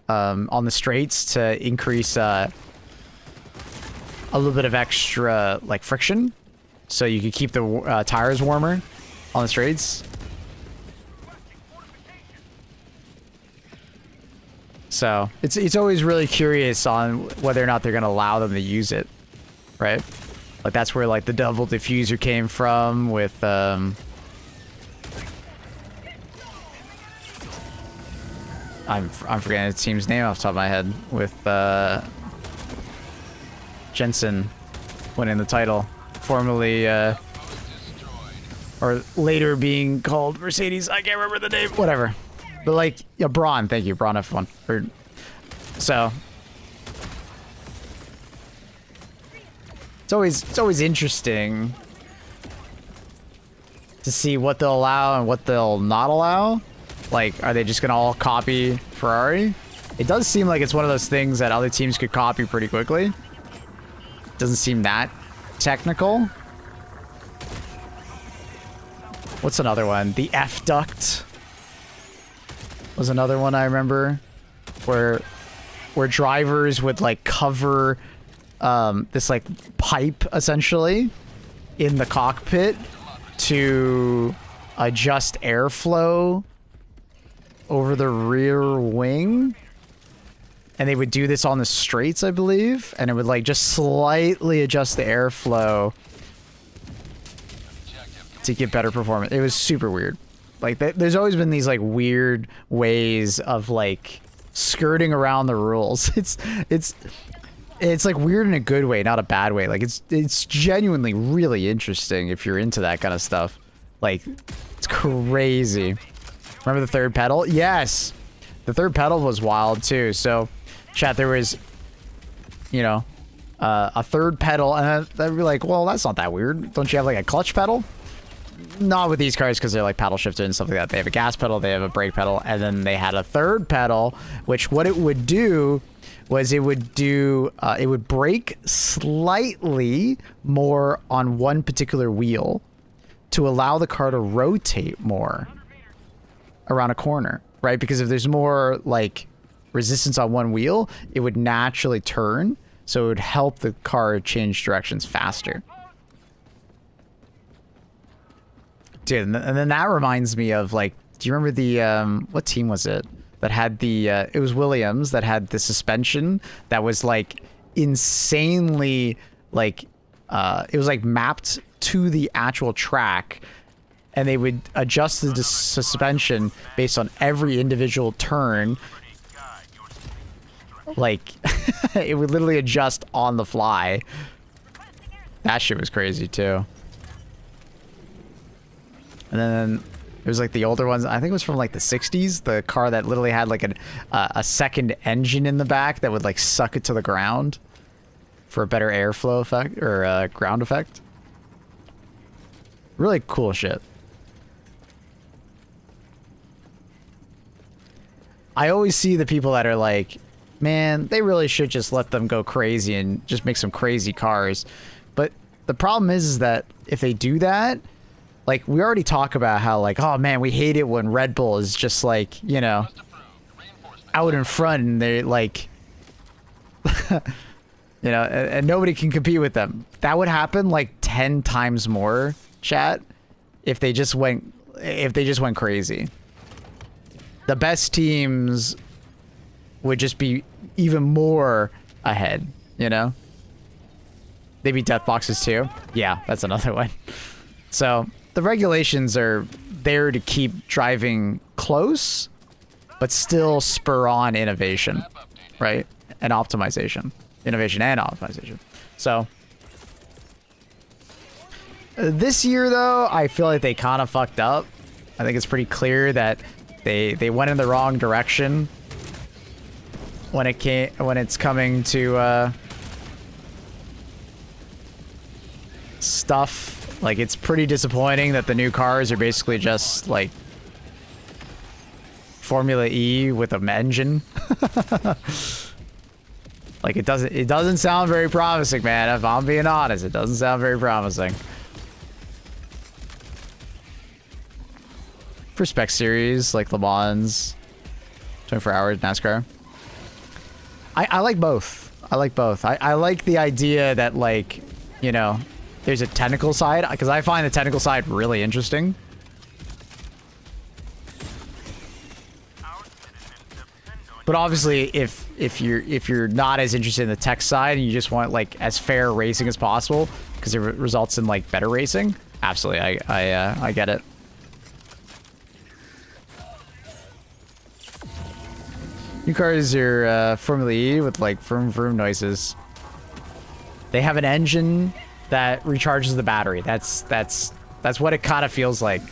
S1: on the straights to increase a little bit of extra like friction, so you could keep the tires warmer on the straights. So it's always really curious on whether or not they're gonna allow them to use it, right? Like that's where like the double diffuser came from with I'm forgetting the team's name off the top of my head, with Jensen winning the title, formerly or later being called Mercedes. I can't remember the name. Whatever. But like, yeah, Braun. Thank you, Braun F1. So it's always interesting to see what they'll allow and what they'll not allow. Like, are they just gonna all copy Ferrari? It does seem like it's one of those things that other teams could copy pretty quickly. Doesn't seem that technical. What's another one? The F duct was another one I remember, where drivers would like cover this like pipe essentially in the cockpit to adjust airflow over the rear wing, and they would do this on the straights, I believe, and it would like just slightly adjust the airflow to get better performance. It was super weird. Like there's always been these like weird ways of like skirting around the rules. It's like weird in a good way, not a bad way. Like it's genuinely really interesting if you're into that kind of stuff. Like it's crazy. Remember the third pedal? Yes. The third pedal was wild too. So chat, there was, you know, a third pedal, and they'd be like, well, that's not that weird. Don't you have like a clutch pedal? Not with these cars, because they're like paddle shifted and stuff like that. They have a gas pedal, they have a brake pedal, and then they had a third pedal, which what it would do was it would brake slightly more on one particular wheel to allow the car to rotate more around a corner, right? Because if there's more like resistance on one wheel, it would naturally turn, so it would help the car change directions faster. Dude, and then that reminds me of like, do you remember the what team was it that had the it was Williams that had the suspension that was like insanely like it was like mapped to the actual track, and they would adjust the suspension based on every individual turn. Like it would literally adjust on the fly. That shit was crazy too. And then it was like the older ones. I think it was from like the 60s. The car that literally had like a second engine in the back that would like suck it to the ground for a better airflow effect or ground effect. Really cool shit. I always see the people that are like, man, they really should just let them go crazy and just make some crazy cars. But the problem is that if they do that, like, we already talk about how, like, oh, man, we hate it when Red Bull is just, like, you know, out in front and they're, like, you know, and nobody can compete with them. That would happen, like, 10 times more, chat, if they just went crazy. The best teams would just be even more ahead, you know? They beat death boxes too. Yeah, that's another one. So the regulations are there to keep driving close, but still spur on innovation, right? And optimization. Innovation and optimization. So this year, though, I feel like they kind of fucked up. I think it's pretty clear that they went in the wrong direction when it's coming to stuff. Like, it's pretty disappointing that the new cars are basically just like Formula E with an engine. Like, it doesn't sound very promising, man. If I'm being honest, it doesn't sound very promising. For spec series like Le Mans, 24 hours NASCAR. I like both. I like both. I like the idea that, like, you know, there's a technical side, because I find the technical side really interesting. But obviously, if you're not as interested in the tech side and you just want like as fair racing as possible because it results in like better racing, absolutely, I get it. New cars are Formula E with like vroom vroom noises. They have an engine that recharges the battery. That's what it kind of feels like.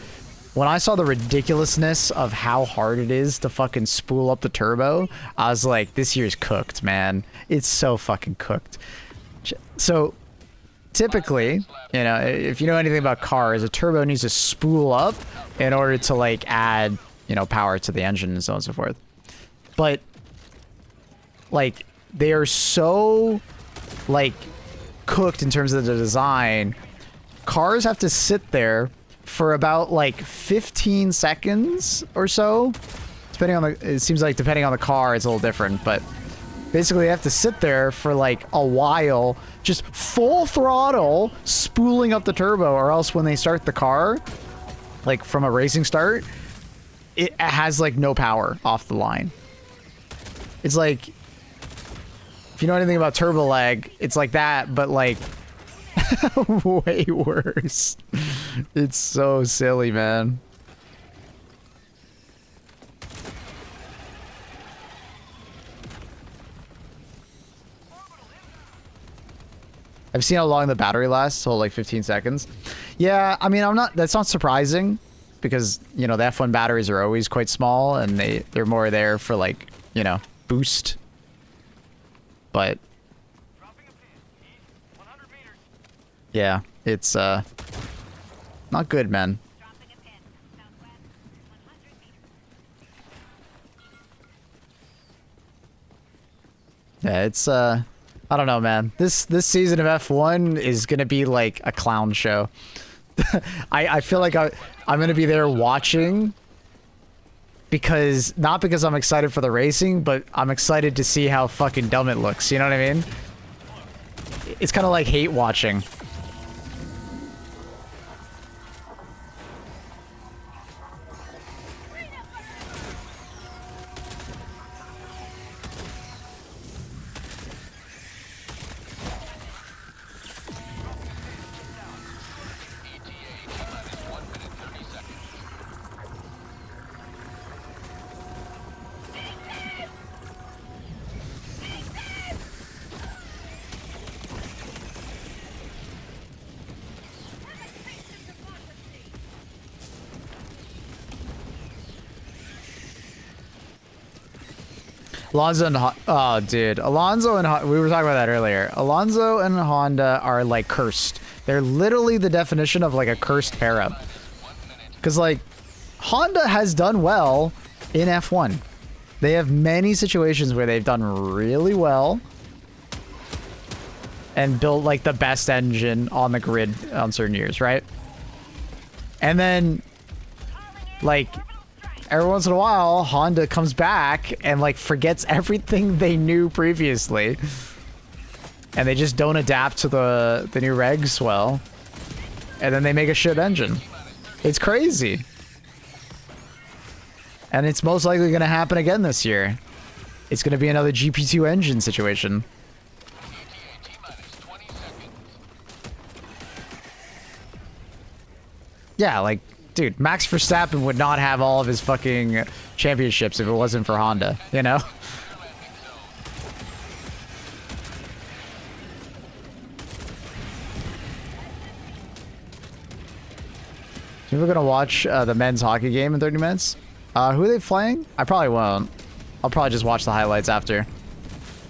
S1: When I saw the ridiculousness of how hard it is to fucking spool up the turbo, I was like, this year's cooked, man. It's so fucking cooked. So typically, you know, if you know anything about cars, a turbo needs to spool up in order to like add, you know, power to the engine and so on and so forth. But like, they are so like cooked in terms of the design. Cars have to sit there for about like 15 seconds or so, depending on the, it seems like depending on the car it's a little different, but basically they have to sit there for like a while, just full throttle spooling up the turbo, or else when they start the car, like from a racing start, it has like no power off the line. It's like, if you know anything about turbo lag, it's like that, but like way worse. It's so silly, man. I've seen how long the battery lasts, so like 15 seconds. Yeah, I mean, that's not surprising because, you know, the F1 batteries are always quite small and they're more there for like, you know, boost. But yeah, it's not good, man. Yeah, it's I don't know, man. This season of F1 is gonna be like a clown show. I feel like I'm gonna be there watching because not because I'm excited for the racing, but I'm excited to see how fucking dumb it looks. You know what I mean? It's kind of like hate watching. Alonso and oh, dude, Alonso and we were talking about that earlier. Alonso and Honda are like cursed. They're literally the definition of like a cursed pair up. Because like Honda has done well in F1. They have many situations where they've done really well and built like the best engine on the grid on certain years, right? And then like every once in a while, Honda comes back and like forgets everything they knew previously, and they just don't adapt to the new regs well, and then they make a shit engine. It's crazy, and it's most likely going to happen again this year. It's going to be another GP2 engine situation. Yeah, like, dude, Max Verstappen would not have all of his fucking championships if it wasn't for Honda, you know? So we're gonna watch the men's hockey game in 30 minutes. Who are they playing? I probably won't. I'll probably just watch the highlights after.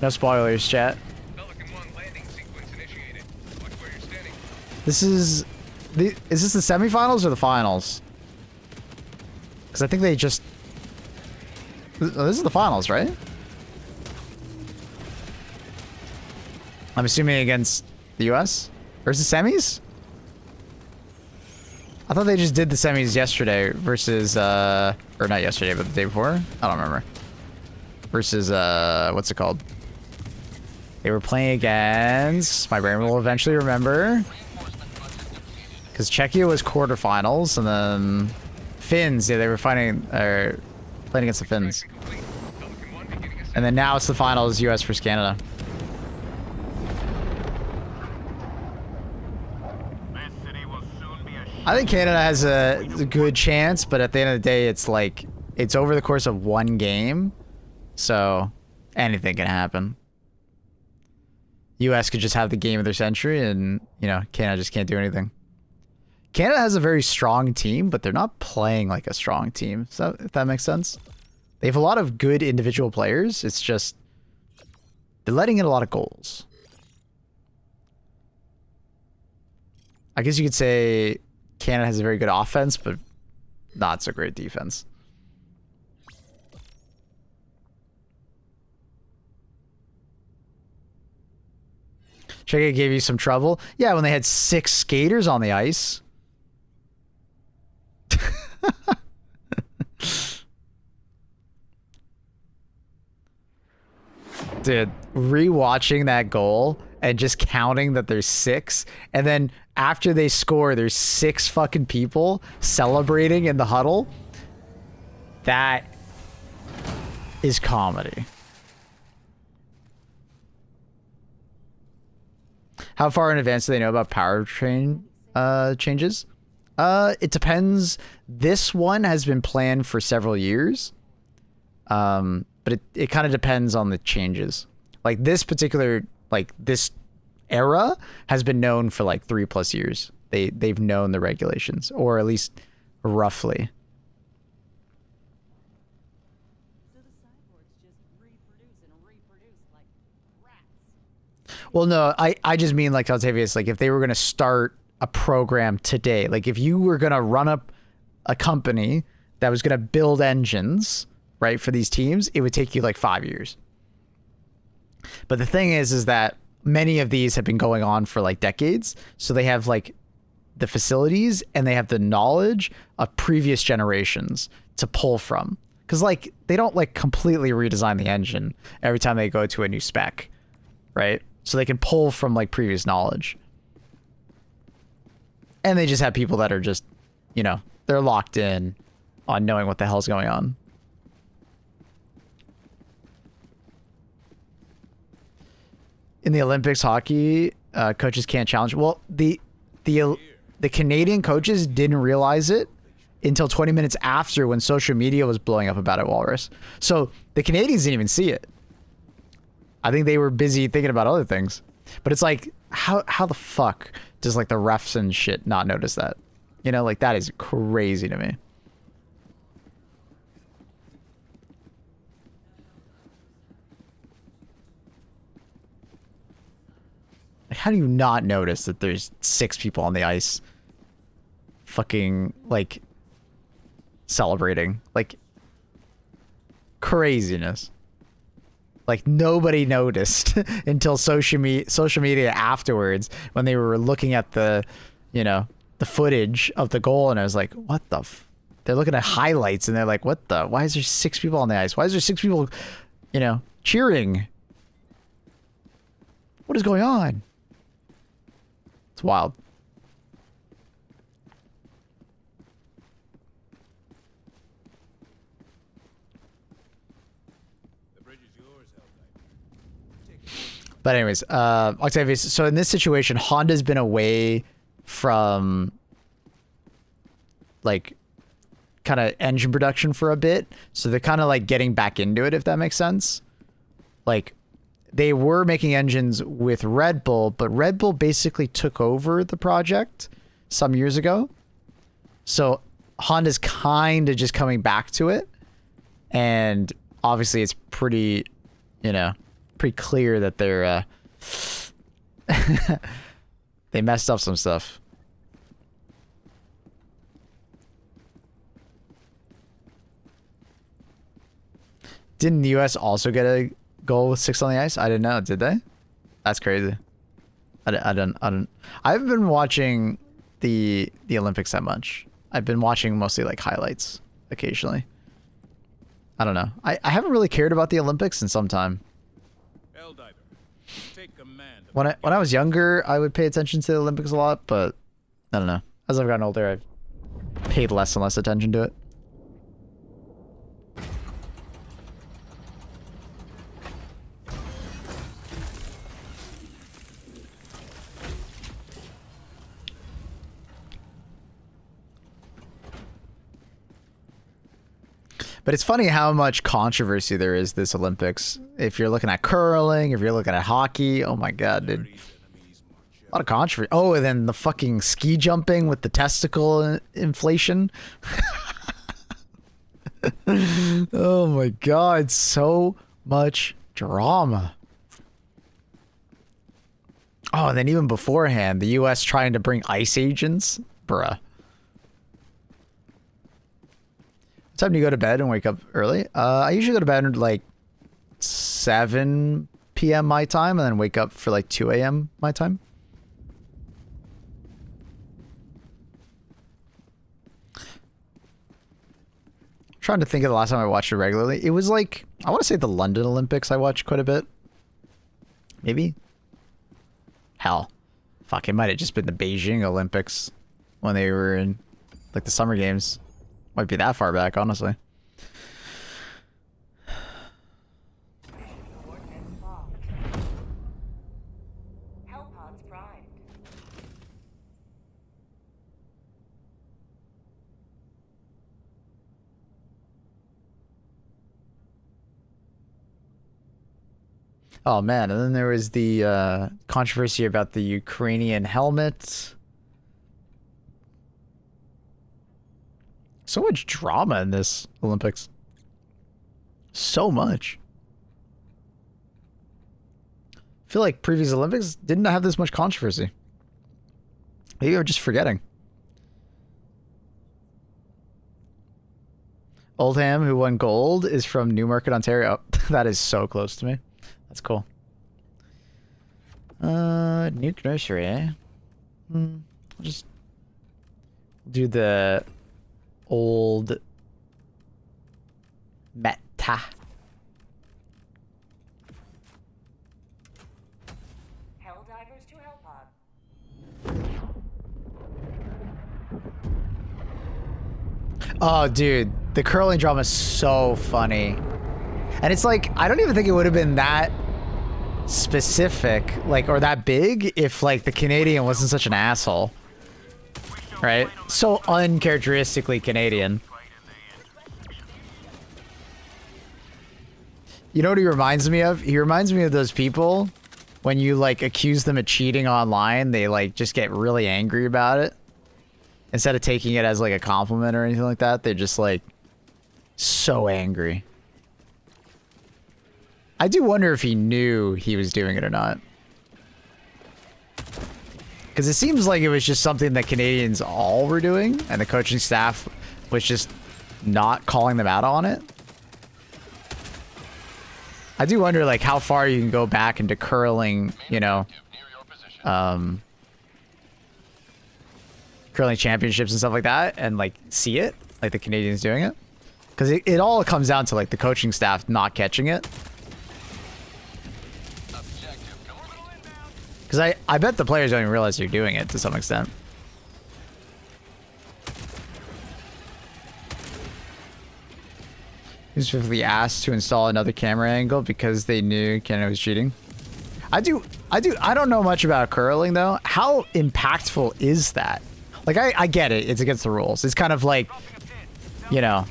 S1: No spoilers, chat.
S2: Pelican 1 landing sequence initiated. Watch where you're standing.
S1: This is this the semifinals or the finals? Because I think they just... This is the finals, right? I'm assuming against the US? Or is it semis? I thought they just did the semis yesterday versus, or not yesterday, but the day before? I don't remember. Versus, what's it called? They were playing against... My brain will eventually remember. Because Czechia was quarterfinals, and then... Finns, yeah, they were playing against the Finns. And then now it's the finals, US versus Canada. I think Canada has a good chance, but at the end of the day, it's like, it's over the course of one game. So, anything can happen. US could just have the game of their century, and, you know, Canada just can't do anything. Canada has a very strong team, but they're not playing like a strong team. So, if that makes sense. They have a lot of good individual players. It's just, they're letting in a lot of goals. I guess you could say Canada has a very good offense, but not so great defense. Czechia gave you some trouble. Yeah, when they had 6 skaters on the ice. Dude, rewatching that goal and just counting that there's 6, and then after they score, there's 6 fucking people celebrating in the huddle. That is comedy. How far in advance do they know about powertrain changes? It depends. This one has been planned for several years. But it kind of depends on the changes. Like this particular, like this era has been known for like 3+ years. They've known the regulations, or at least roughly.
S3: So the cyborgs just reproduce and reproduce like rats.
S1: Well, no, I just mean like Octavius, like if they were going to start a program today, like if you were going to run up a company that was going to build engines, right, for these teams, it would take you like 5 years. But the thing is that many of these have been going on for like decades. So they have like the facilities and they have the knowledge of previous generations to pull from. Because like they don't like completely redesign the engine every time they go to a new spec, right? So they can pull from like previous knowledge. And they just have people that are just, you know, they're locked in on knowing what the hell's going on. In the Olympics, hockey coaches can't challenge. Well, the Canadian coaches didn't realize it until 20 minutes after, when social media was blowing up about it, Walrus. So the Canadians didn't even see it. I think they were busy thinking about other things. But it's like, how the fuck does like the refs and shit not notice that? You know, like that is crazy to me. How do you not notice that there's 6 people on the ice fucking like celebrating? Like craziness. Like nobody noticed until social media afterwards, when they were looking at the, you know, the footage of the goal, and I was like, what the they're looking at highlights and they're like, what the, why is there 6 people on the ice? Why is there 6 people, you know, cheering? What is going on? It's wild.
S4: The bridge is yours, Hellknight.
S1: But anyways, Octavius, so in this situation, Honda's been away from like kind of engine production for a bit, so they're kind of like getting back into it, if that makes sense. Like they were making engines with Red Bull, but Red Bull basically took over the project some years ago. So Honda's kind of just coming back to it. And obviously it's pretty, you know, pretty clear that they're, they messed up some stuff. Didn't the US also get a goal with 6 on the ice? I didn't know. Did they? That's crazy. I haven't been watching the Olympics that much. I've been watching mostly like highlights occasionally. I don't know. I haven't really cared about the Olympics in some time.
S4: Helldiver, take command.
S1: When I was younger, I would pay attention to the Olympics a lot, but I don't know. As I've gotten older, I've paid less and less attention to it. But it's funny how much controversy there is this Olympics. If you're looking at curling, if you're looking at hockey, oh my god, dude. A lot of controversy. Oh, and then the fucking ski jumping with the testicle inflation. Oh my god, so much drama. Oh, and then even beforehand, the US trying to bring ice agents. Bruh. What time do you go to bed and wake up early? I usually go to bed at like 7 p.m. my time and then wake up for like 2 a.m. my time. I'm trying to think of the last time I watched it regularly. It was like, I want to say the London Olympics I watched quite a bit. Maybe? Hell. Fuck, it might have just been the Beijing Olympics when they were in like the Summer Games. Might be that far back, honestly.
S3: Coordinates locked. Hellpods primed.
S1: Oh man, and then there was the controversy about the Ukrainian helmet. So much drama in this Olympics. So much. I feel like previous Olympics didn't have this much controversy. Maybe I'm just forgetting. Oldham, who won gold, is from Newmarket, Ontario. That is so close to me. That's cool. Nuke Nursery, eh? I'll just do the old meta.
S3: Helldivers to Hellpod.
S1: Oh, dude, the curling drama is so funny. And it's like, I don't even think it would have been that specific, like, or that big if, like, the Canadian wasn't such an asshole. Right? So uncharacteristically Canadian. You know what he reminds me of? He reminds me of those people when you, like, accuse them of cheating online, they, like, just get really angry about it. Instead of taking it as, like, a compliment or anything like that, they're just, like, so angry. I do wonder if he knew he was doing it or not. Because it seems like it was just something that Canadians all were doing, and the coaching staff was just not calling them out on it. I do wonder, like, how far you can go back into curling, you know, curling championships and stuff like that, and, like, see it, like the Canadians doing it. Because it all comes down to, like, the coaching staff not catching it. Because I bet the players don't even realize you're doing it to some extent. He was specifically asked to install another camera angle because they knew Canada was cheating. I don't know much about curling though. How impactful is that? Like, I get it. It's against the rules. It's kind of like, you know,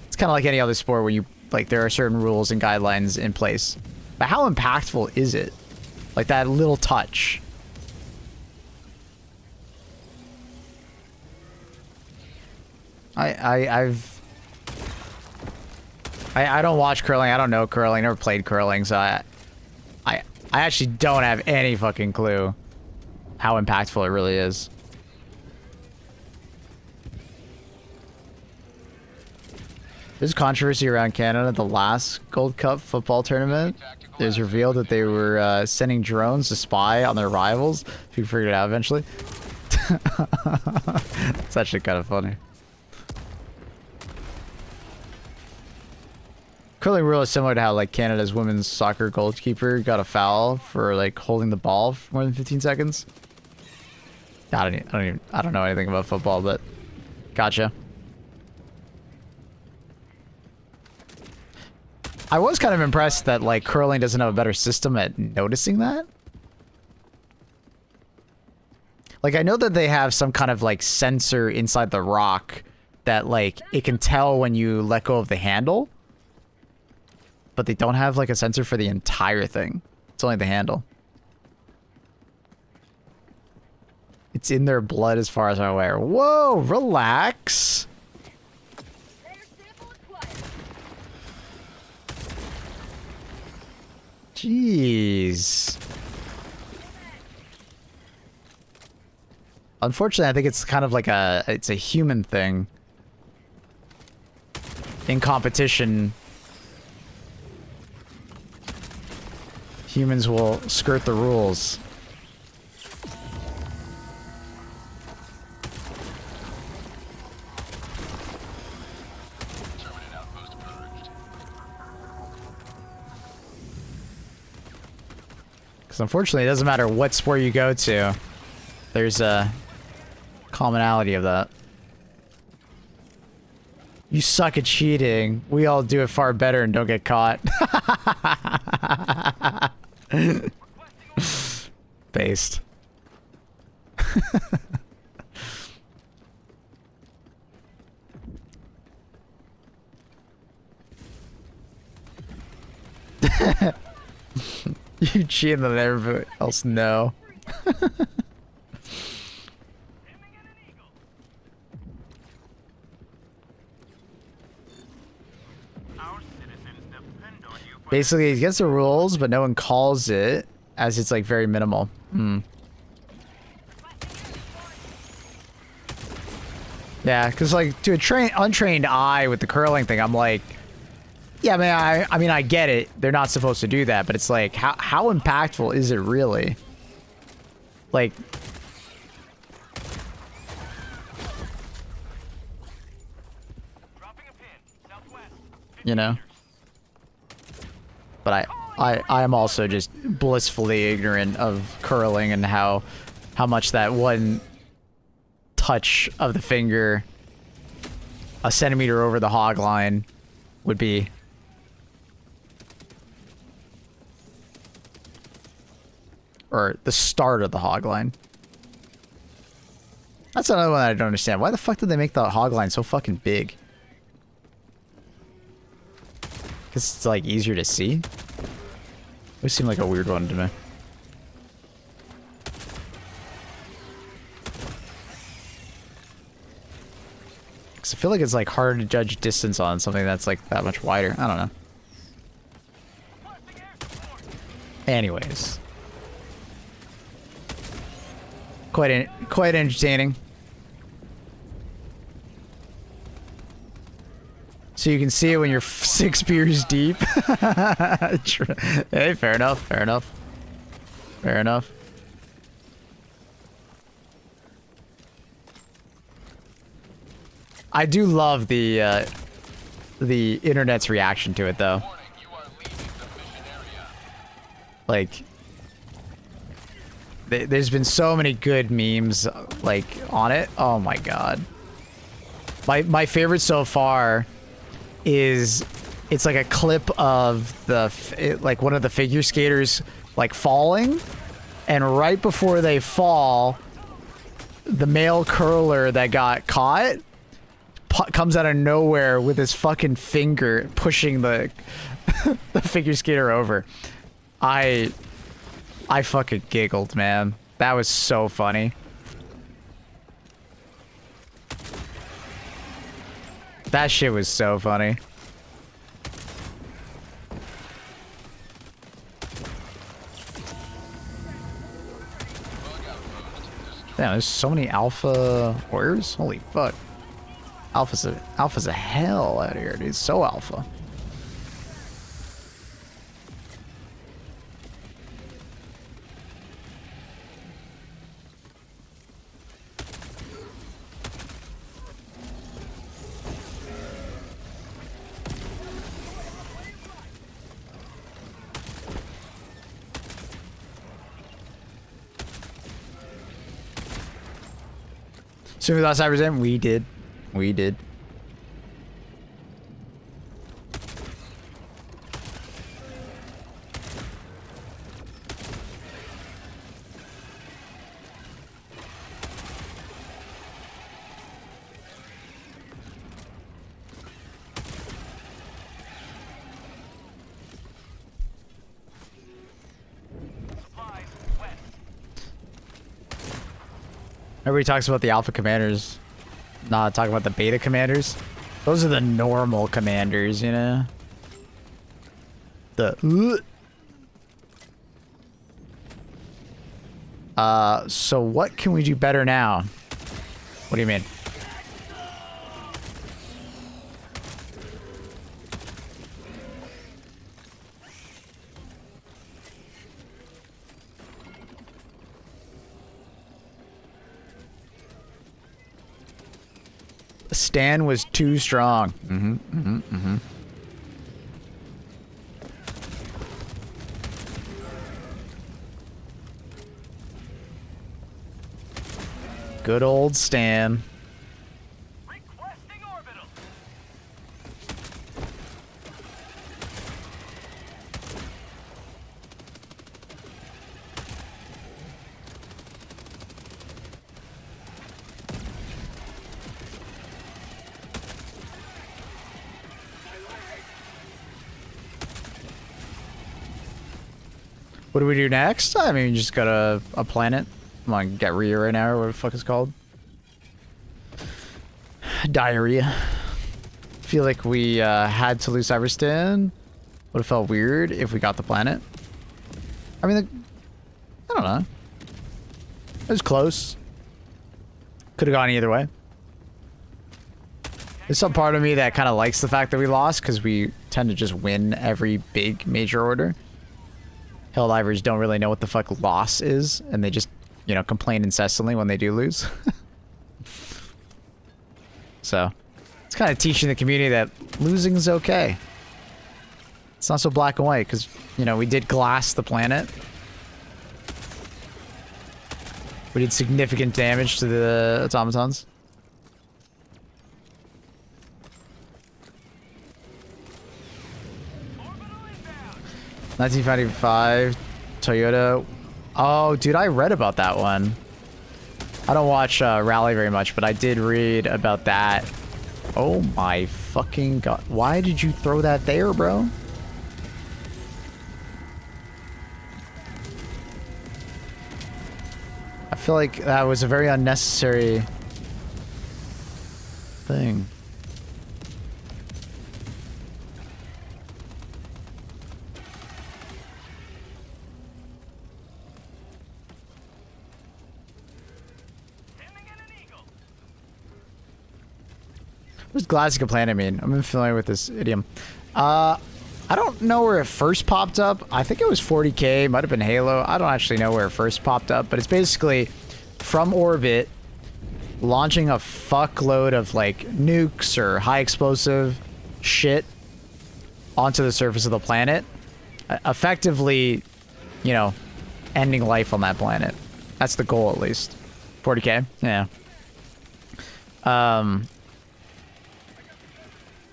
S1: it's kind of like any other sport where you, like, there are certain rules and guidelines in place. But how impactful is it? Like, that little touch. I don't watch curling. I don't know curling. Never played curling, so I actually don't have any fucking clue how impactful it really is. There's controversy around Canada. The last Gold Cup football tournament, it was revealed that they were sending drones to spy on their rivals. We figured it out eventually. It's actually kind of funny. Curling rule is similar to how, like, Canada's women's soccer goalkeeper got a foul for, like, holding the ball for more than 15 seconds. I don't know anything about football, but gotcha. I was kind of impressed that, like, curling doesn't have a better system at noticing that. Like, I know that they have some kind of, like, sensor inside the rock that, like, it can tell when you let go of the handle. But they don't have, like, a sensor for the entire thing. It's only the handle. It's in their blood as far as I'm aware. Whoa, relax. Jeez. Unfortunately, I think it's kind of like it's a human thing. In competition, humans will skirt the rules. Because unfortunately, it doesn't matter what sport you go to. There's a commonality of that. You suck at cheating. We all do it far better and don't get caught. Based. You cheat and everybody else no. Basically, it gets the rules, but no one calls it, as it's, like, very minimal. Yeah, because, like, to a untrained eye with the curling thing, I'm like, yeah, I mean, I get it. They're not supposed to do that, but it's like, how impactful is it really? Like, you know? But I am also just blissfully ignorant of curling and how much that one touch of the finger a centimeter over the hog line would be. Or the start of the hog line. That's another one I don't understand. Why the fuck did they make the hog line so fucking big? Because it's, like, easier to see? It would seem like a weird one to me. Because I feel like it's, like, harder to judge distance on something that's, like, that much wider. I don't know. Anyways. Quite entertaining. So you can see it when you're 6 beers deep. Hey, fair enough, fair enough. Fair enough. I do love the internet's reaction to it, though. Like, there's been so many good memes, like, on it. Oh my god. My favorite so far is it's like a clip of like one of the figure skaters, like, falling, and right before they fall, the male curler that got caught comes out of nowhere with his fucking finger pushing the the figure skater over. I fucking giggled, man. That was so funny. That shit was so funny. Damn, there's so many alpha warriors. Holy fuck. Alpha's a hell out of here, dude. So alpha. So we lost Cyber's in? We did. We did. Everybody talks about the alpha commanders, not talking about the beta commanders. Those are the normal commanders, you know? So what can we do better now? What do you mean? Stan was too strong. Good old Stan.
S2: Requesting orbital.
S1: What do we do next? I mean, just got a planet. Come on, get Rhea right now, or what the fuck it's called. Diarrhea. Feel like we had to lose Cyberstan. Would have felt weird if we got the planet. I mean, I don't know. It was close. Could have gone either way. There's some part of me that kind of likes the fact that we lost, because we tend to just win every big major order. Helldivers don't really know what the fuck loss is, and they just, you know, complain incessantly when they do lose. So, it's kind of teaching the community that losing is okay. It's not so black and white, because, you know, we did glass the planet. We did significant damage to the automatons.
S2: Orbital inbound.
S1: 1955 Toyota. Oh, dude, I read about that one. I don't watch Rally very much, but I did read about that. Oh my fucking god. Why did you throw that there, bro? I feel like that was a very unnecessary thing.
S2: Sending in an eagle.
S1: What does Glassica Planet mean? I'm unfamiliar with this idiom. I don't know where it first popped up. I think it was 40k, might have been Halo. I don't actually know where it first popped up, but it's basically from orbit launching a fuckload of like nukes or high explosive shit onto the surface of the planet, effectively, you know, ending life on that planet. That's the goal, at least. 40k, yeah.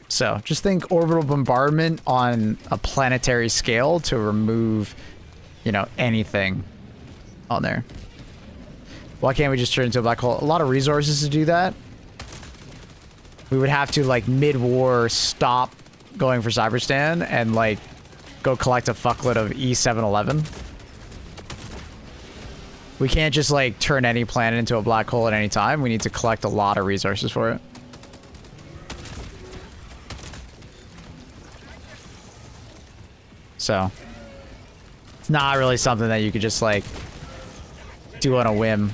S1: So, just think orbital bombardment on a planetary scale to remove, you know, anything on there. Why can't we just turn into a black hole? A lot of resources to do that. We would have to, like, mid-war stop going for Cyberstan and, like, go collect a fuckload of E711. We can't just, like, turn any planet into a black hole at any time. We need to collect a lot of resources for it. So, it's not really something that you could just, like, do on a whim.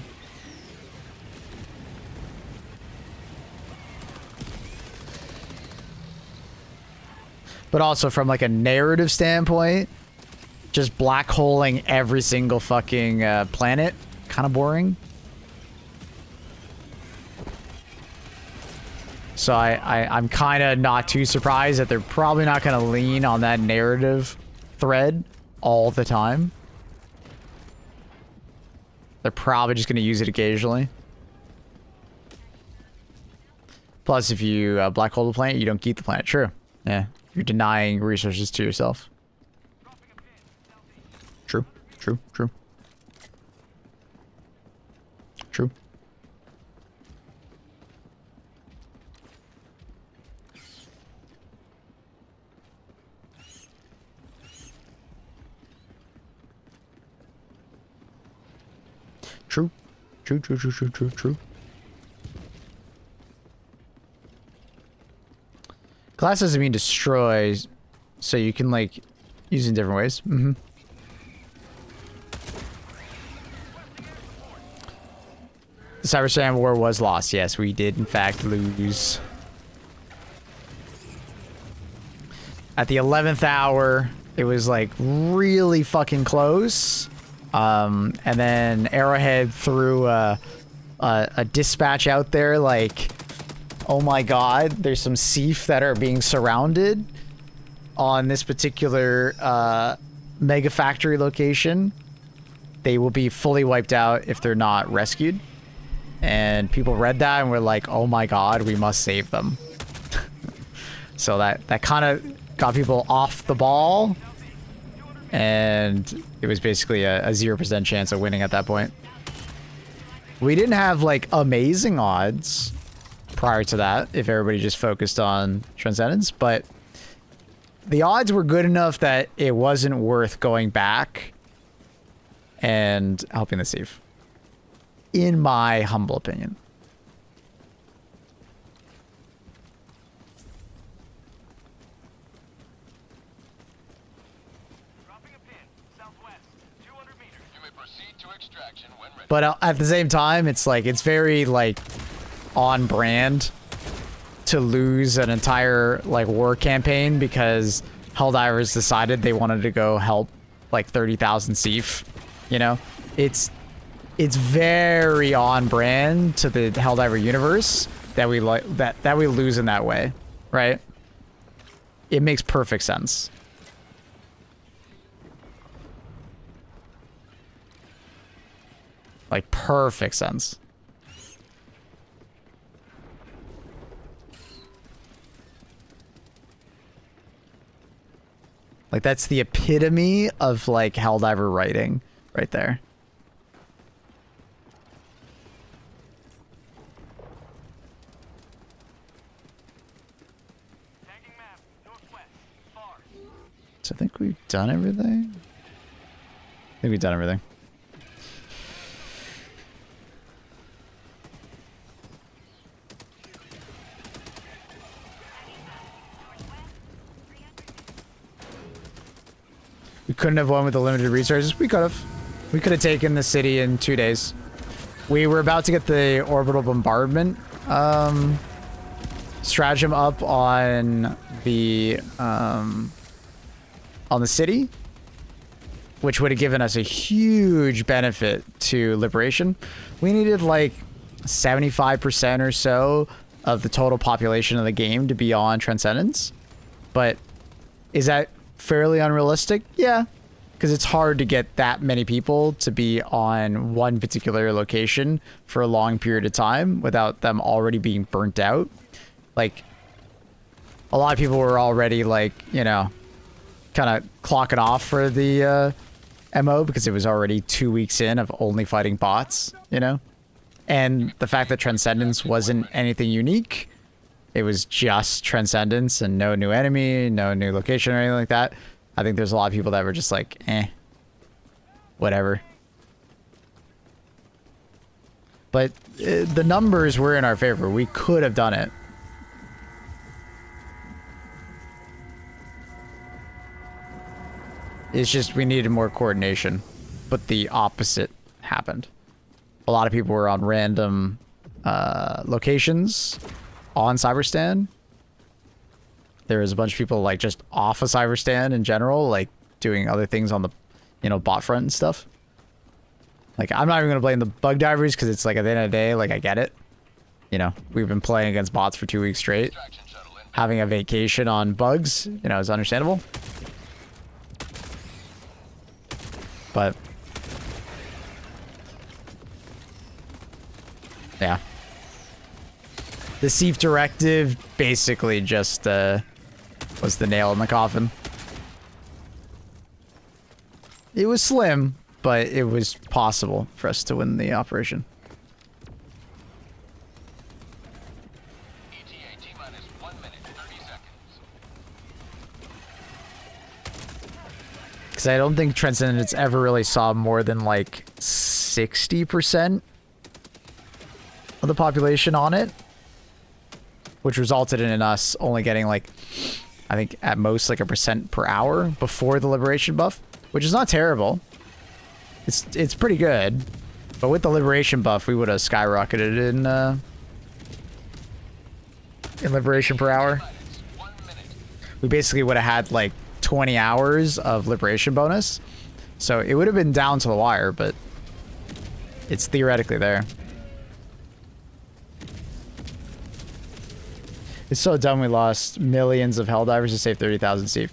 S1: But also from, like, a narrative standpoint, just black holing every single fucking planet, kind of boring. So I'm kind of not too surprised that they're probably not going to lean on that narrative thread all the time. They're probably just going to use it occasionally. Plus, if you black hole the planet, you don't keep the planet. True. Yeah. You're denying resources to yourself. True. True. True. True. True. True, true, true, true, true, true. Glass doesn't mean destroy, so you can, like, use it in different ways. Mm-hmm. The Cyberstan War was lost. Yes, we did, in fact, lose. At the 11th hour, it was, like, really fucking close. And then Arrowhead threw a dispatch out there, like, oh my god, there's some Seaf that are being surrounded on this particular mega factory location. They will be fully wiped out if they're not rescued. And people read that and were like, oh my god, we must save them. So that kind of got people off the ball. And it was basically a 0% chance of winning at that point. We didn't have, like, amazing odds prior to that, if everybody just focused on Transcendence, but the odds were good enough that it wasn't worth going back and helping the Seaf, in my humble opinion. But at the same time, it's like, it's very, like, on brand to lose an entire, like, war campaign because Helldivers decided they wanted to go help, like, 30,000 Seaf, you know? It's very on brand to the Helldiver universe that we that we lose in that way, right? It makes perfect sense. Like, perfect sense. Like, that's the epitome of, like, Helldiver writing right there. So I think we've done everything. I think we've done everything. We couldn't have won with the limited resources. We could have. We could have taken the city in 2 days. We were about to get the orbital bombardment stratagem up on the city, which would have given us a huge benefit to liberation. We needed like 75% or so of the total population of the game to be on Transcendence. But is that fairly unrealistic? Yeah, because it's hard to get that many people to be on one particular location for a long period of time without them already being burnt out. Like, a lot of people were already, like, you know, kind of clocking off for the MO because it was already 2 weeks in of only fighting bots, you know? And the fact that Transcendence wasn't anything unique, it was just Transcendence and no new enemy, no new location or anything like that. I think there's a lot of people that were just like, whatever. But the numbers were in our favor. We could have done it. It's just we needed more coordination. But the opposite happened. A lot of people were on random locations on Cyberstan. There was a bunch of people like just off of Cyberstan in general, like doing other things on the, bot front and stuff. Like, I'm not even going to blame the bug divers because it's like at the end of the day, like I get it. We've been playing against bots for 2 weeks straight. Having a vacation on bugs, is understandable. But yeah. The Thief Directive basically just was the nail in the coffin. It was slim, but it was possible for us to win the operation.
S2: ETA T-minus 1 minute, 30 seconds.
S1: Because I don't think Transcendence ever really saw more than like 60% of the population on it. Which resulted in us only getting like, I think at most like 1% per hour before the Liberation buff. Which is not terrible. It's pretty good. But with the Liberation buff, we would have skyrocketed in Liberation per hour. We basically would have had like 20 hours of Liberation bonus. So it would have been down to the wire, but it's theoretically there. It's so dumb we lost millions of Helldivers to save 30,000 Steve.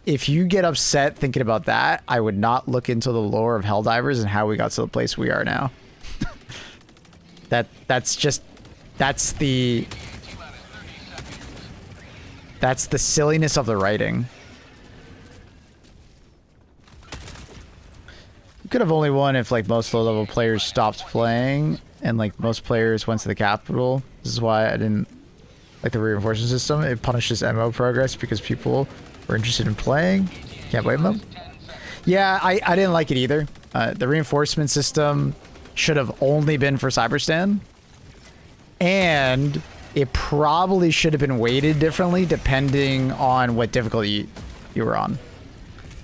S1: If you get upset thinking about that, I would not look into the lore of Helldivers and how we got to the place we are now. That's the silliness of the writing. We could have only won if like most low-level players stopped playing and like most players went to the capital. This is why I didn't like the reinforcement system. It punishes MO progress because people were interested in playing. Can't blame them. Yeah, I didn't like it either. The reinforcement system should have only been for Cyberstan. And it probably should have been weighted differently depending on what difficulty you were on.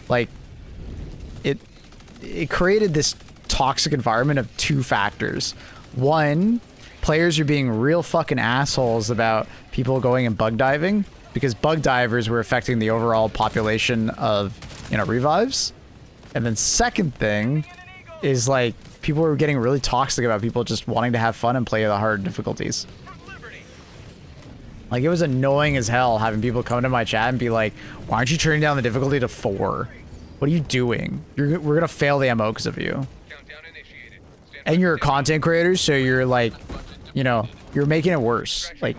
S1: Like, it created this toxic environment of two factors. One, players are being real fucking assholes about people going and bug diving because bug divers were affecting the overall population of, revives. And then second thing is like people were getting really toxic about people just wanting to have fun and play the hard difficulties. Like, it was annoying as hell having people come to my chat and be like, why aren't you turning down the difficulty to 4? What are you doing? We're gonna fail the MO because of you. And you're a content creator, so you're like, you're making it worse. Like,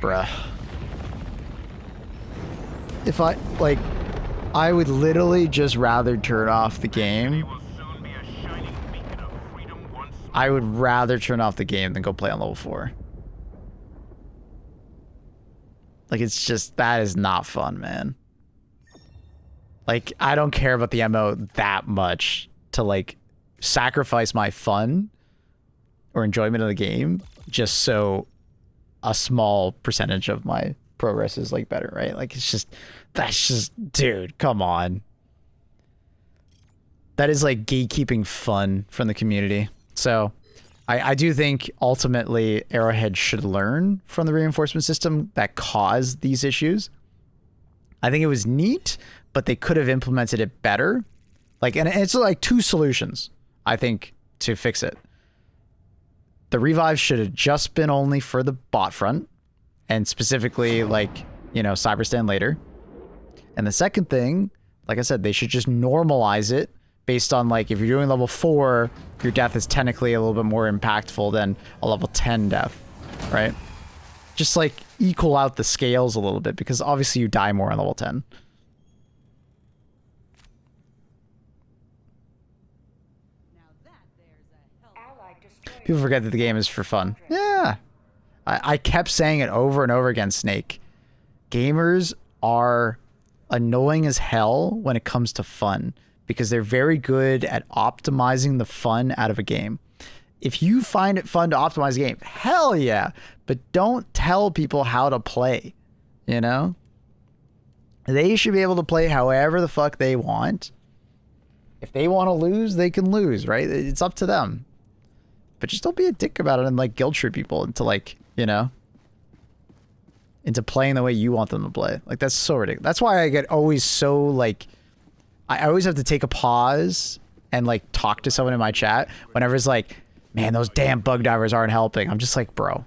S1: bruh. If I would literally just rather turn off the game. I would rather turn off the game than go play on level 4. Like, it's just, that is not fun, man. Like, I don't care about the MO that much to, like, sacrifice my fun or enjoyment of the game just so a small percentage of my progress is, like, better, right? Like, it's just, that's just, dude, come on. That is, like, gatekeeping fun from the community. So, I do think ultimately Arrowhead should learn from the reinforcement system that caused these issues. I think it was neat, but they could have implemented it better. Like, and it's like 2 solutions, I think, to fix it. The revive should have just been only for the bot front, and specifically, like, Cyberstan later. And the second thing, like I said, they should just normalize it based on, like, if you're doing level 4, your death is technically a little bit more impactful than a level 10 death, right? Just, like, equal out the scales a little bit, because obviously you die more on level 10.
S3: Now
S1: People forget that the game is for fun. Yeah. I kept saying it over and over again, Snake. Gamers are annoying as hell when it comes to fun because they're very good at optimizing the fun out of a game. If you find it fun to optimize a game, hell yeah. But don't tell people how to play, you know? They should be able to play however the fuck they want. If they want to lose, they can lose, right? It's up to them. But just don't be a dick about it and like guilt trip people into like, you know, into playing the way you want them to play. Like that's so ridiculous. That's why I get always so like, I always have to take a pause and like talk to someone in my chat whenever it's like, man, those damn bug divers aren't helping. I'm just like, bro,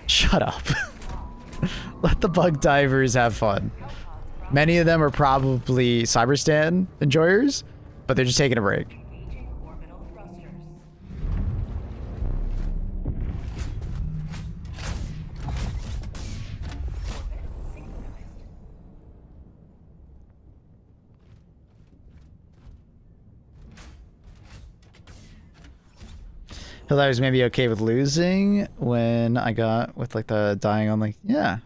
S1: shut up. Let the bug divers have fun. Many of them are probably Cyberstan enjoyers, but they're just taking a break.
S3: Engaging orbital thrusters. Orbit synchronized.
S1: I was maybe okay with losing when I got with like the dying on like, yeah.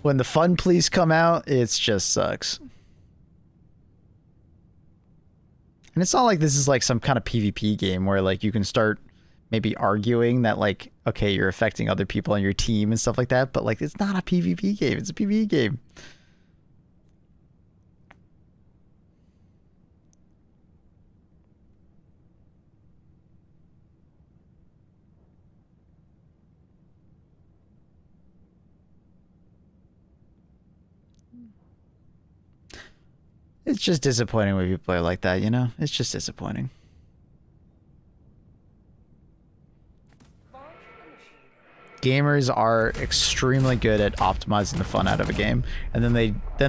S1: When the fun police come out, it's just sucks. And it's not like this is like some kind of PvP game where like you can start maybe arguing that like, okay, you're affecting other people on your team and stuff like that, but like it's not a PvP game, it's a PvE game. It's just disappointing when people play like that, you know? It's just disappointing. Gamers are extremely good at optimizing the fun out of a game, and then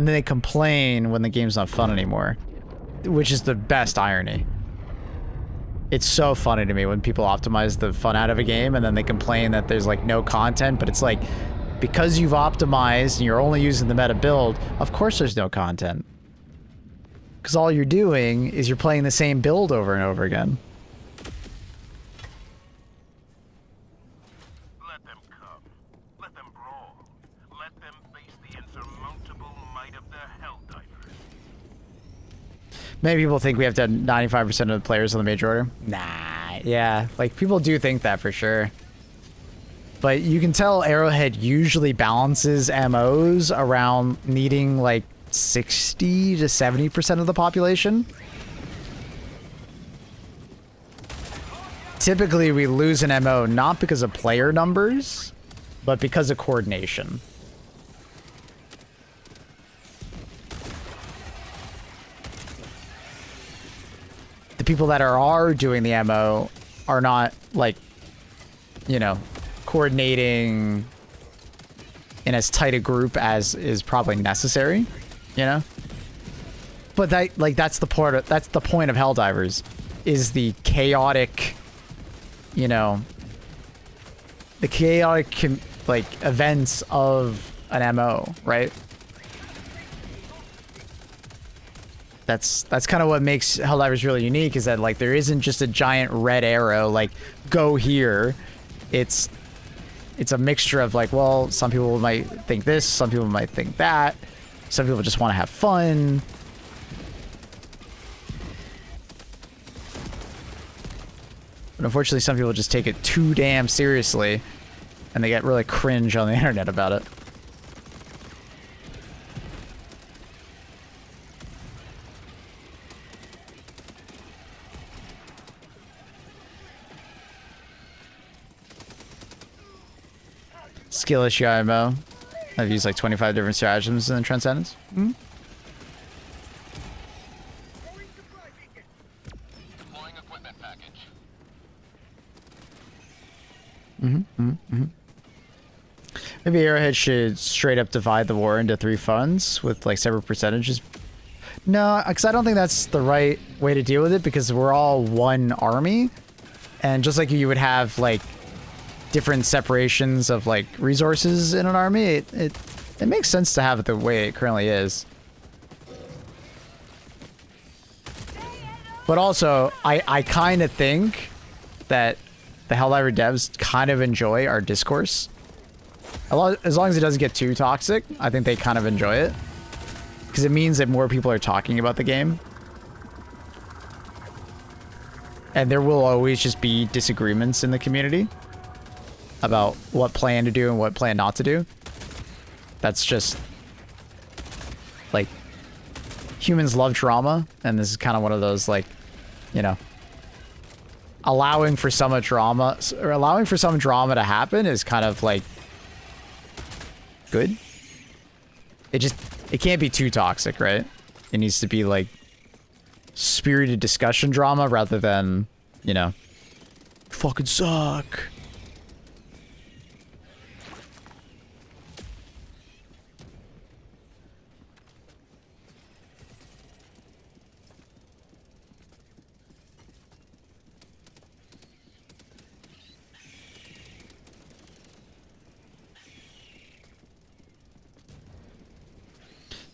S1: they complain when the game's not fun anymore, which is the best irony. It's so funny to me when people optimize the fun out of a game and then they complain that there's like no content, but it's like, because you've optimized and you're only using the meta build, of course there's no content. Because all you're doing is you're playing the same build over and over again.
S4: Let them come. Let them brawl. Let them face the insurmountable might of the Helldivers.
S1: Many people think we have to have 95% of the players on the major order. Nah, yeah. Like, people do think that for sure. But you can tell Arrowhead usually balances MOs around needing, like, 60 to 70% of the population. Typically, we lose an MO not because of player numbers, but because of coordination. The people that are doing the MO are not, like, you know, coordinating in as tight a group as is probably necessary. You know, but that, like, that's the point of Helldivers, is the chaotic, you know, the chaotic like events of an MO, right? That's kind of what makes Helldivers really unique, is that like there isn't just a giant red arrow like go here. It's a mixture of like, well, some people might think this, some people might think that. Some people just want to have fun. But unfortunately, some people just take it too damn seriously, and they get really cringe on the internet about it. Skill issue IMO. I've used like 25 different stratagems in Transcendence.
S2: Deploying equipment package.
S1: Maybe Arrowhead should straight up divide the war into 3 funds with like separate percentages. No, because I don't think that's the right way to deal with it, because we're all one army. And just like you would have like different separations of like resources in an army, it makes sense to have it the way it currently is. But also, I kind of think that the Helldiver devs kind of enjoy our discourse. As long as it doesn't get too toxic, I think they kind of enjoy it. Because it means that more people are talking about the game. And there will always just be disagreements in the community about what plan to do and what plan not to do. That's just... like... humans love drama, and this is kind of one of those, like, you know... allowing for some drama to happen is kind of, like... good. It can't be too toxic, right? It needs to be like spirited discussion drama rather than, you know, fucking suck.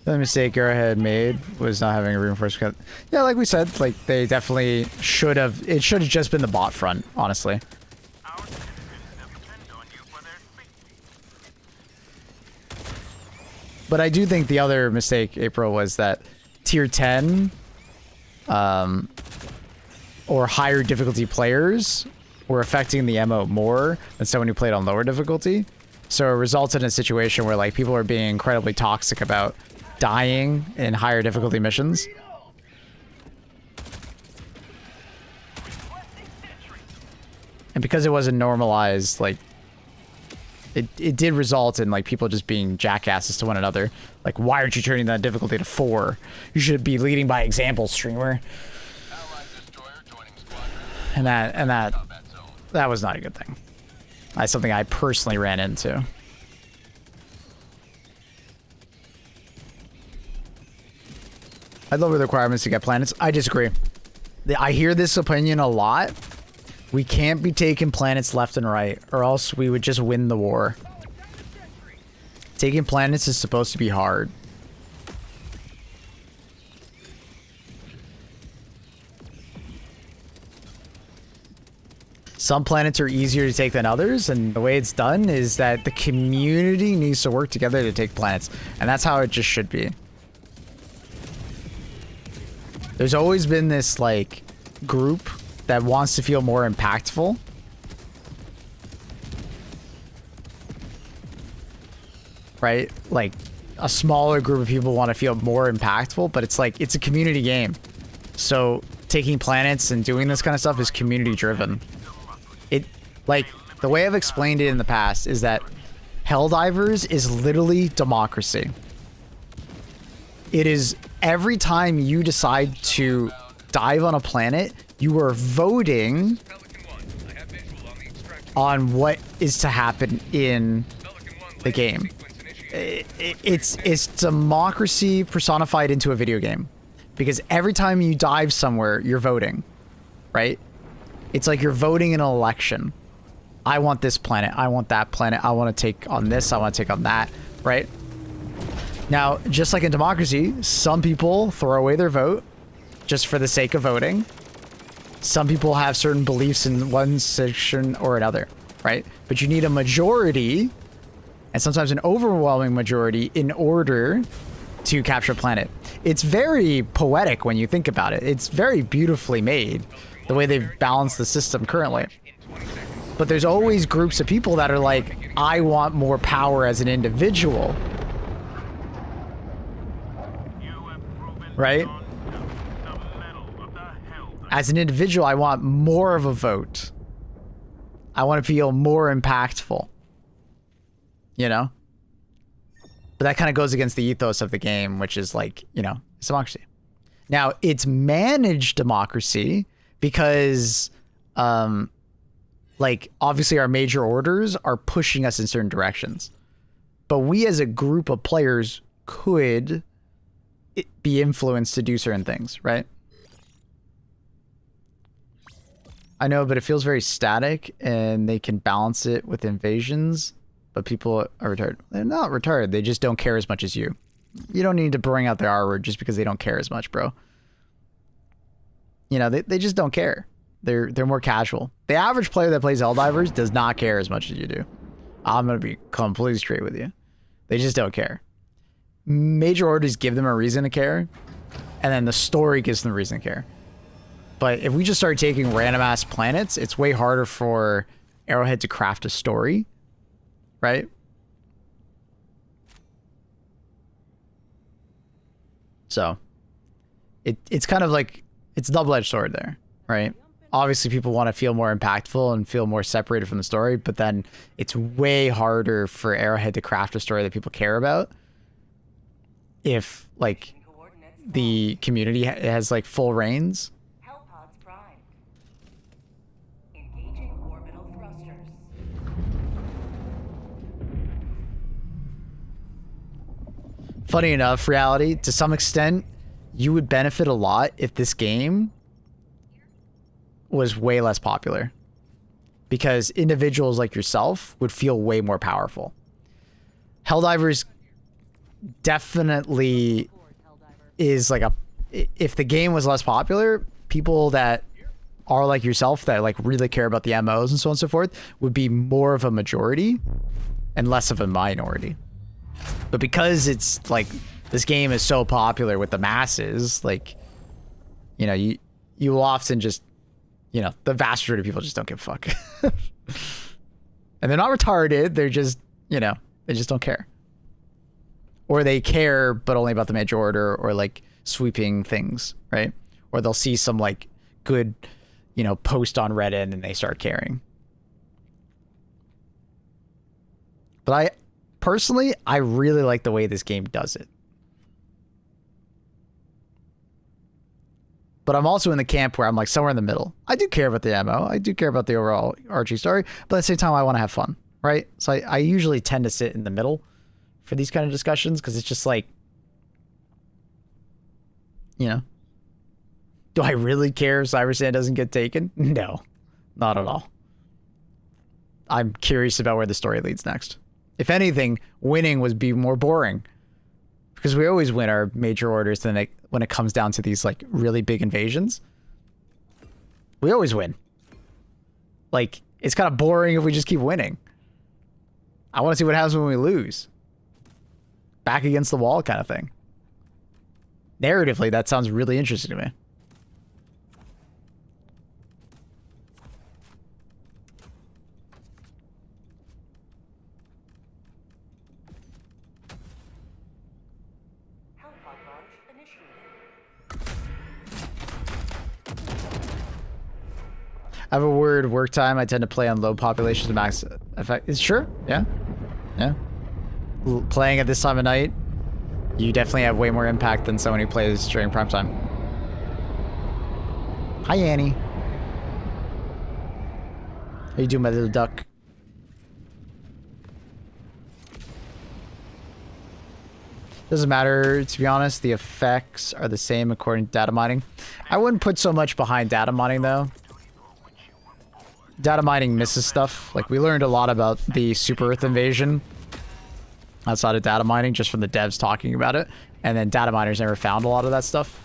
S1: The mistake Arrowhead made was not having a reinforcement. Yeah, like we said, like they definitely should have. It should have just been the bot front, honestly.
S4: Our citizens depend on you for their safety.
S1: But I do think the other mistake, April, was that tier 10 or higher difficulty players were affecting the MO more than someone who played on lower difficulty. So it resulted in a situation where like people are being incredibly toxic about dying in higher difficulty missions. And because it wasn't normalized, like it did result in like people just being jackasses to one another. Like, why aren't you turning that difficulty to 4? You should be leading by example, streamer. And that was not a good thing. That's something I personally ran into. I'd lower the requirements to get planets. I disagree. I hear this opinion a lot. We can't be taking planets left and right, or else we would just win the war. Taking planets is supposed to be hard. Some planets are easier to take than others, and the way it's done is that the community needs to work together to take planets, and that's how it just should be. There's always been this, like, group that wants to feel more impactful. Right? Like, a smaller group of people want to feel more impactful, but it's like, it's a community game. So, taking planets and doing this kind of stuff is community driven. Like, the way I've explained it in the past is that Helldivers is literally democracy. It is every time you decide to dive on a planet, you are voting on what is to happen in the game. It's democracy personified into a video game. Because every time you dive somewhere, you're voting, right? It's like you're voting in an election. I want this planet. I want that planet. I want to take on this. I want to take on that, right? Now, just like in democracy, some people throw away their vote just for the sake of voting. Some people have certain beliefs in one section or another, right? But you need a majority, and sometimes an overwhelming majority, in order to capture a planet. It's very poetic when you think about it. It's very beautifully made, the way they've balanced the system currently. But there's always groups of people that are like, I want more power as an individual. Right? As an individual, I want more of a vote. I want to feel more impactful. You know? But that kind of goes against the ethos of the game, which is like, you know, it's democracy. Now, it's managed democracy because, like, obviously our major orders are pushing us in certain directions. but we as a group of players could be influenced to do certain things, right? I know, but it feels very static, and they can balance it with invasions, but people are retarded. They're not retarded, they just don't care as much as you. You don't need to bring out the R word just because they don't care as much, bro. You know, they just don't care. They're more casual. The average player that plays Helldivers does not care as much as you do. I'm going to be completely straight with you. They just don't care. Major orders give them a reason to care, and then the story gives them a reason to care. But if we just start taking random ass planets, it's way harder for Arrowhead to craft a story, right? So it's kind of like, it's a double-edged sword there, right? Obviously people want to feel more impactful and feel more separated from the story, but then it's way harder for Arrowhead to craft a story that people care about if like the community has like full reins.
S3: Hellpods primed. Engaging orbital thrusters.
S1: Funny enough, reality, to some extent, you would benefit a lot if this game was way less popular. Because individuals like yourself would feel way more powerful. Helldivers definitely is like a... If the game was less popular, people that are like yourself, that like really care about the MOs and so on and so forth, would be more of a majority and less of a minority. But because it's like this game is so popular with the masses, like, you know, you will often just, you know, the vast majority of people just don't give a fuck. And they're not retarded, they're just, you know, they just don't care. Or they care, but only about the major order or like sweeping things, right? Or they'll see some like good, you know, post on Reddit and they start caring. But personally, I really like the way this game does it. But I'm also in the camp where I'm like somewhere in the middle. I do care about the ammo. I do care about the overall Archie story. But at the same time, I want to have fun, right? So I usually tend to sit in the middle for these kind of discussions because it's just like, you know, do I really care if Cybersand doesn't get taken? No, not at all. I'm curious about where the story leads next. If anything, winning would be more boring. Because we always win our major orders when it comes down to these like really big invasions. We always win. Like, it's kind of boring if we just keep winning. I want to see what happens when we lose. Back against the wall kind of thing. Narratively, that sounds really interesting to me. I have a weird work time. I tend to play on low populations to max effect. Is sure? Yeah. Yeah. Playing at this time of night, you definitely have way more impact than someone who plays during prime time. Hi, Annie. How you doing, my little duck? Doesn't matter, to be honest. The effects are the same according to data mining. I wouldn't put so much behind data mining, though. Data mining misses stuff. Like, we learned a lot about the Super Earth invasion outside of data mining, just from the devs talking about it. And then data miners never found a lot of that stuff.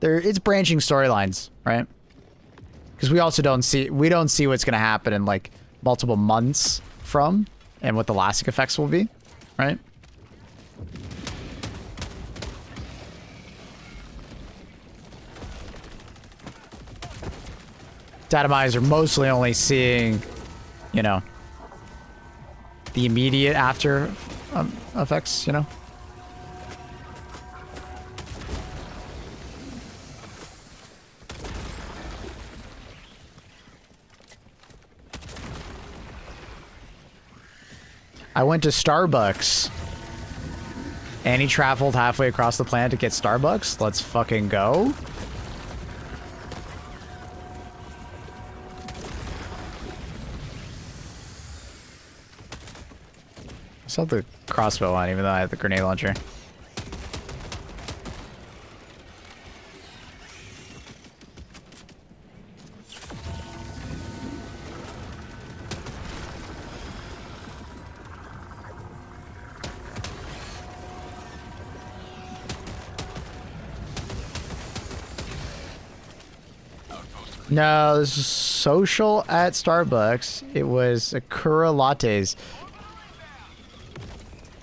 S1: It's branching storylines, right? Because we also don't see what's going to happen in like multiple months from, and what the lasting effects will be, right? Data miners are mostly only seeing, you know, the immediate after effects, you know? I went to Starbucks. Annie traveled halfway across the planet to get Starbucks. Let's fucking go. I still have the crossbow on, even though I have the grenade launcher. No, this is social at Starbucks. It was Sakura lattes.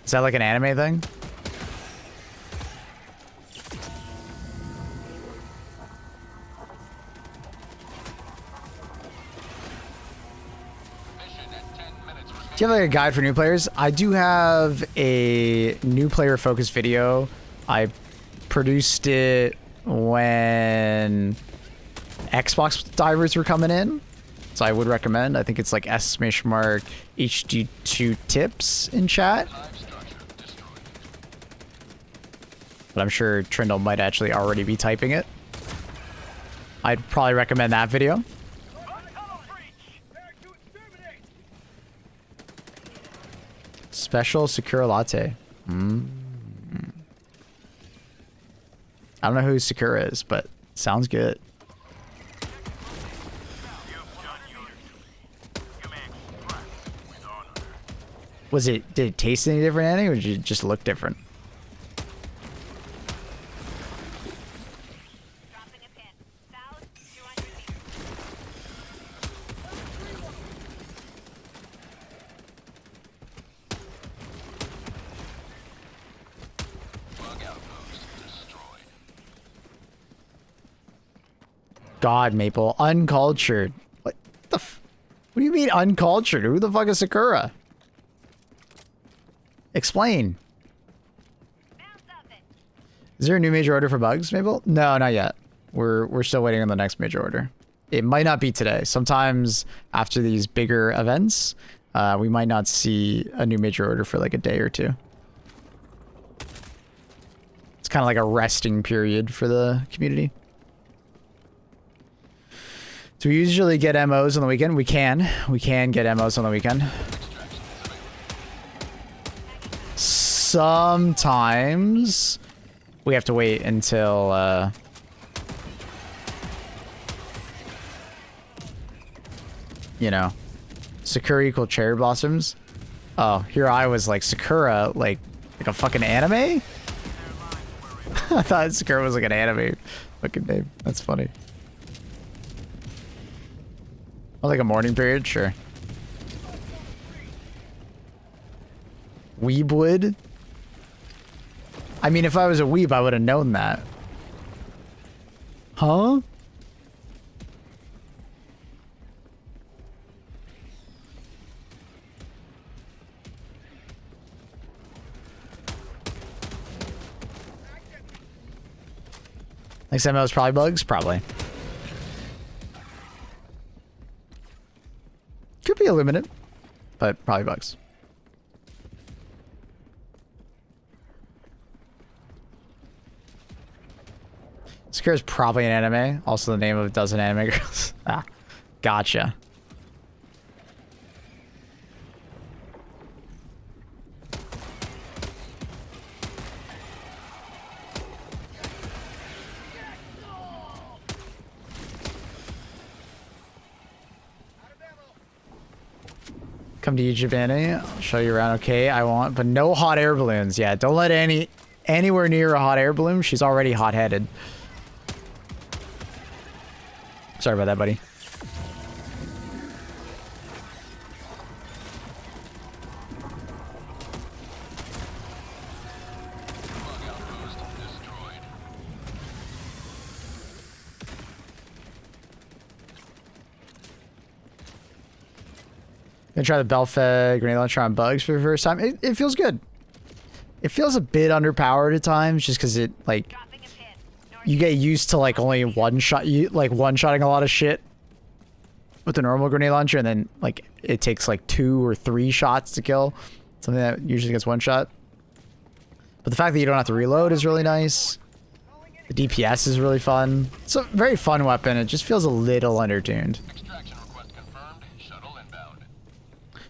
S1: Is that like an anime thing? Do you have like a guide for new players? I do have a new player focused video. I produced it when Xbox divers were coming in, so I would recommend. I think it's like !HD2 tips in chat, but I'm sure Trindle might actually already be typing it. I'd probably recommend that video. Special Sakura latte. I don't know who Sakura is, but sounds good. Did it taste any different, Annie, or did it just look different?
S8: Dropping a pin. South, 200 meters.
S2: Bug outpost destroyed.
S1: God, Maple, uncultured. What the what do you mean uncultured? Who the fuck is Sakura? Explain. Is there a new major order for bugs, Mabel? No, not yet. We're still waiting on the next major order. It might not be today. Sometimes after these bigger events, we might not see a new major order for like a day or two. It's kind of like a resting period for the community. Do we usually get MOs on the weekend? We can. We can get MOs on the weekend. Sometimes we have to wait until you know, Sakura equal cherry blossoms. Oh, here I was like Sakura, like a fucking anime. I thought Sakura was like an anime fucking name. That's funny. Oh, like a morning period, sure. Weebwood. I mean, if I was a weeb, I would have known that. Huh? Next ML is probably bugs? Probably. Could be illuminate, but probably bugs. Sakura's probably an anime. Also the name of a dozen anime girls. Ah, gotcha. Come to Egypt, Annie. I'll show you around. Okay, I want, but no hot air balloons. Yeah, don't let anywhere near a hot air balloon. She's already hot-headed. Sorry about that, buddy. Gonna try the Bell-fed grenade launcher on bugs for the first time. It feels good. It feels a bit underpowered at times, just because it like you get used to like only one-shotting a lot of shit with the normal grenade launcher, and then like it takes like 2 or 3 shots to kill something that usually gets one shot. But the fact that you don't have to reload is really nice. The DPS is really fun. It's a very fun weapon. It just feels a little undertuned.
S2: Extraction request confirmed. Shuttle inbound.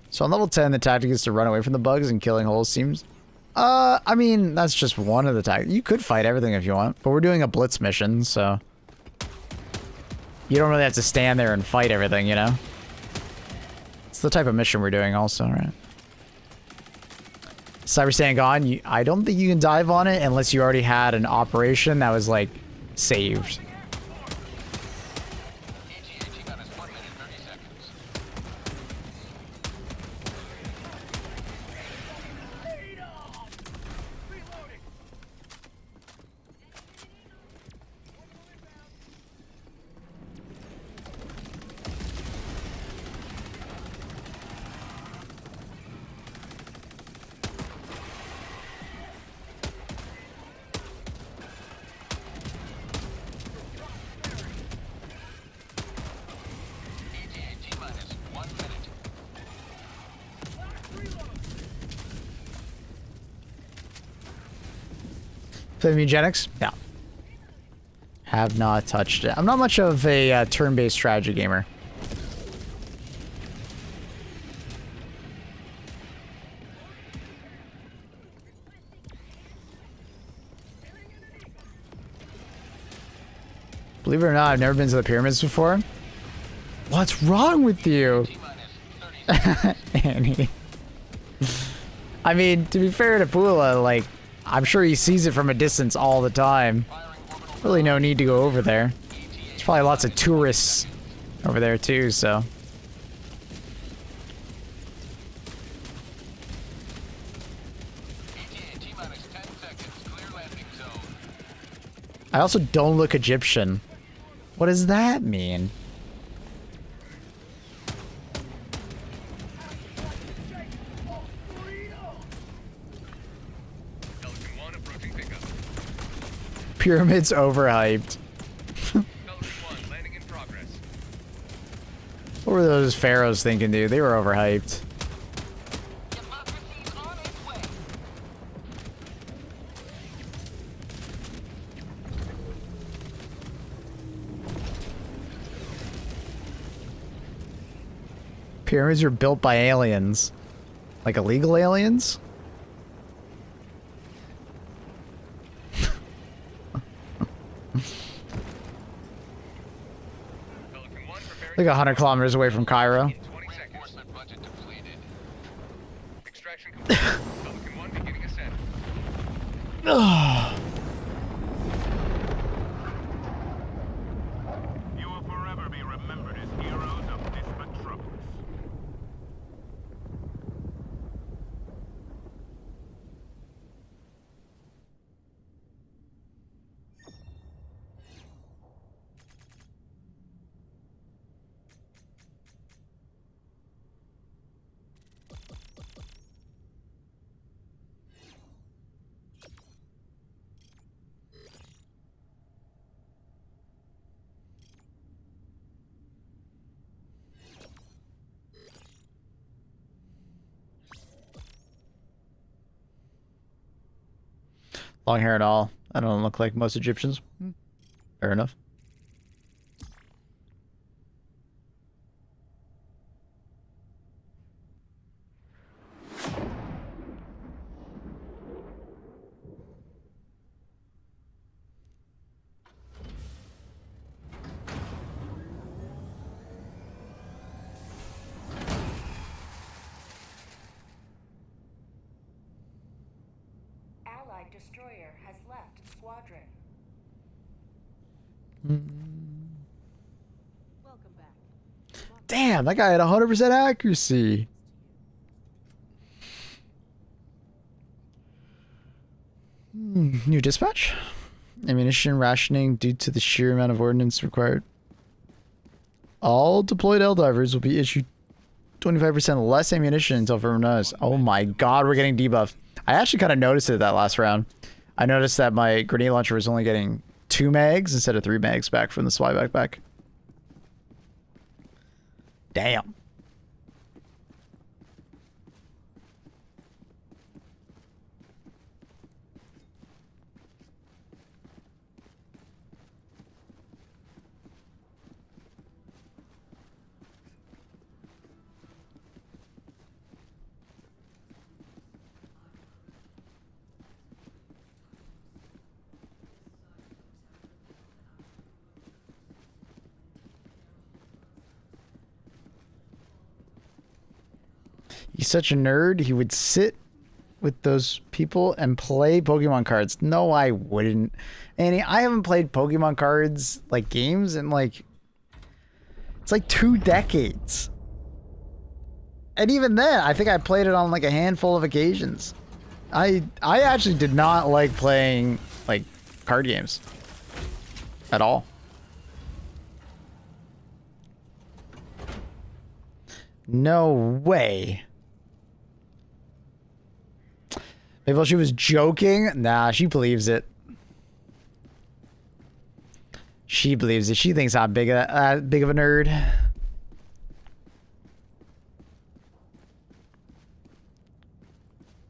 S1: So on level 10, the tactic is to run away from the bugs and killing holes seems... I mean, that's just one of the tactics. You could fight everything if you want, but we're doing a blitz mission, so... You don't really have to stand there and fight everything, you know? It's the type of mission we're doing also, right? Cyber Stand gone, I don't think you can dive on it unless you already had an operation that was, like, saved. Play Eugenics? Yeah. Have not touched it. I'm not much of a turn-based strategy gamer. Believe it or not, I've never been to the pyramids before. What's wrong with you? Annie. I mean, to be fair to Pula, like, I'm sure he sees it from a distance all the time. Really no need to go over there. There's probably lots of tourists over there too, so. I also don't look Egyptian. What does that mean? Pyramids overhyped. What were those pharaohs thinking, dude? They were overhyped. Pyramids were built by aliens. Like illegal aliens? Like 100 kilometers away from Cairo. Ugh.
S4: You will forever be remembered as heroes of this metropolis.
S1: Long hair and all. I don't look like most Egyptians. Fair enough.
S3: Allied destroyer has left squadron. Welcome back.
S1: Damn, that guy had 100% accuracy. New dispatch? Ammunition rationing due to the sheer amount of ordnance required. All deployed L-divers will be issued 25% less ammunition until further notice. Oh my god, we're getting debuffed. I actually kind of noticed it that last round. I noticed that my grenade launcher was only getting 2 mags instead of 3 mags back from the spy backpack. Damn. He's such a nerd. He would sit with those people and play Pokemon cards. No, I wouldn't. Annie, I haven't played Pokemon cards, like, games in, like, it's like 2 decades. And even then, I think I played it on, like, a handful of occasions. I actually did not like playing, like, card games. At all. No way. Maybe she was joking. Nah, she believes it. She believes it. She thinks I'm big of a nerd.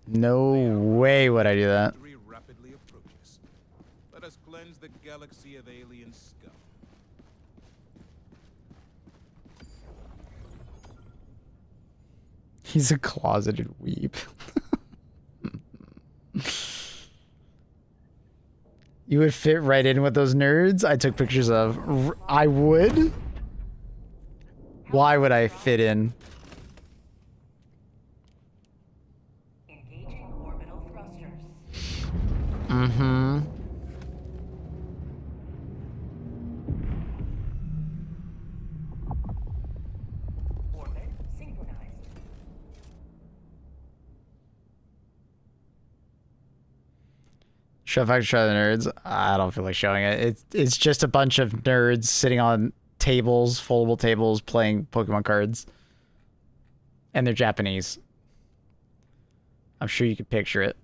S1: No way would I do that.
S4: Rapidly approaches. Let us cleanse the galaxy of alien scum.
S1: He's a closeted weep. You would fit right in with those nerds I took pictures of. I would? Why would I fit in?
S3: Engaging orbital thrusters.
S1: Mm-hmm.
S3: Orbit synchronized.
S1: Show if I can show the nerds. I don't feel like showing it. It's just a bunch of nerds sitting on tables, foldable tables, playing Pokemon cards. And they're Japanese. I'm sure you could picture it.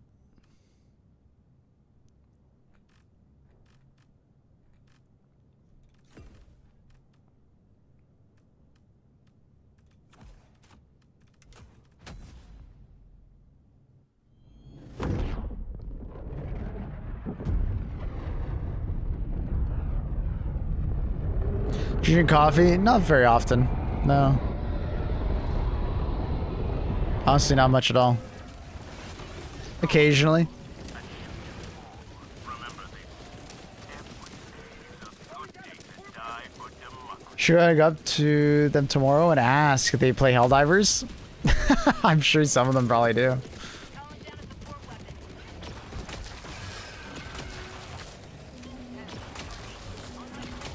S1: Do you drink coffee? Not very often. No. Honestly, not much at all. Occasionally. Should I go up to them tomorrow and ask if they play Helldivers? I'm sure some of them probably do.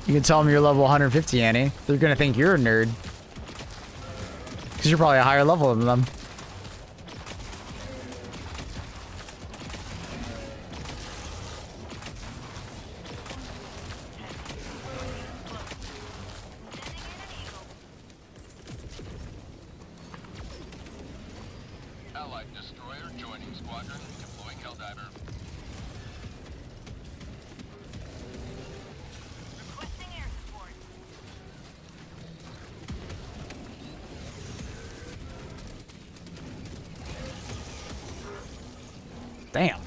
S1: You can tell them you're level 150, Annie. They're gonna think you're a nerd. Because you're probably a higher level than them.
S2: Allied destroyer joining squadron, deploying Helldiver.
S8: Requesting air support.
S1: Damn.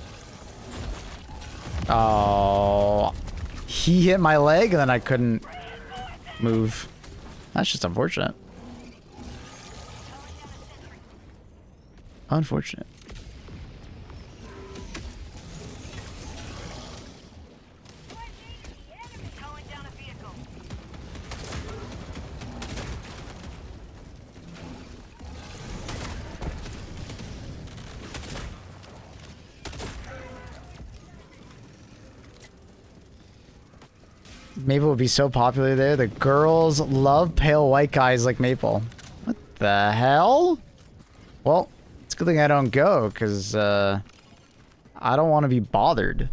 S1: Oh. He hit my leg and then I couldn't move. That's just unfortunate. Unfortunate.
S8: Calling down a vehicle.
S1: Maple would be so popular there. The girls love pale white guys like Maple. What the hell? Well, it's a good thing I don't go, because, I don't want to be bothered.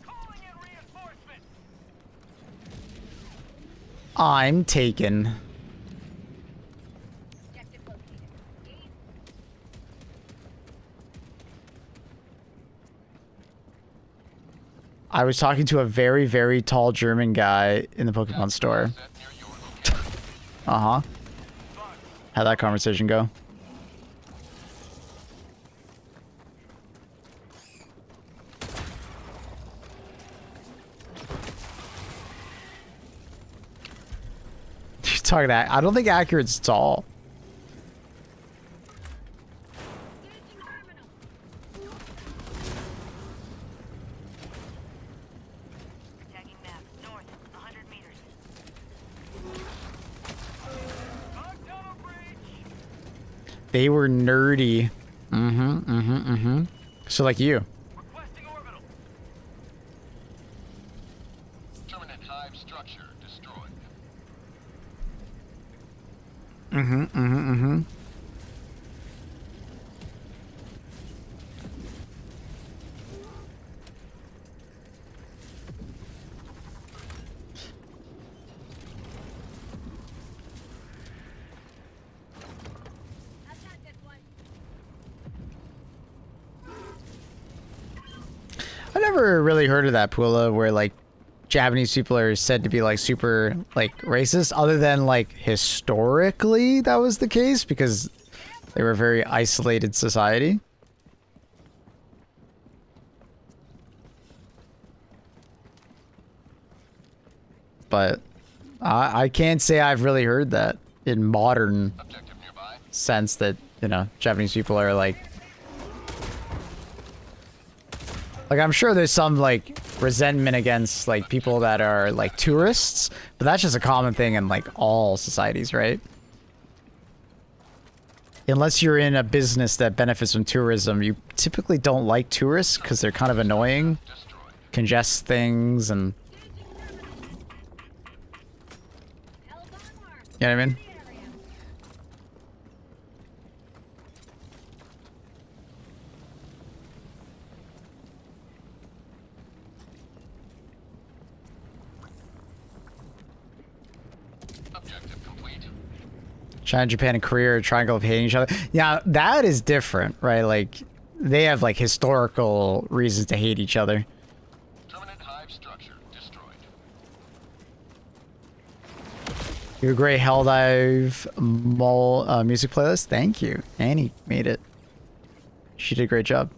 S2: Calling in reinforcements.
S1: I'm taken.
S8: Objective located. East.
S1: I was talking to a very, very tall German guy in the Pokemon store.
S2: Set near your location.
S1: Uh-huh. How'd that conversation go? You're talking that. I don't think Accurate's tall.
S8: Tagging map. North. 100 meters.
S1: They were nerdy. So like you.
S2: Requesting orbital. Terminate hive structure destroyed.
S1: I never really heard of that, Pula, where like Japanese people are said to be like super like racist, other than like historically that was the case because they were a very isolated society. But I can't say I've really heard that in modern
S2: Objective nearby.
S1: sense that, you know, Japanese people are like I'm sure there's some like resentment against like people that are like tourists, but that's just a common thing in like all societies, right? Unless you're in a business that benefits from tourism, you typically don't like tourists because they're kind of annoying, congest things, and you know what I mean?
S2: Objective complete.
S1: China, Japan, and Korea are a triangle of hating each other. Yeah, that is different, right? Like, they have, like, historical reasons to hate each other.
S2: Terminate hive structure destroyed.
S1: Your great Helldive Mole music playlist. Thank you. Annie made it. She did a great job.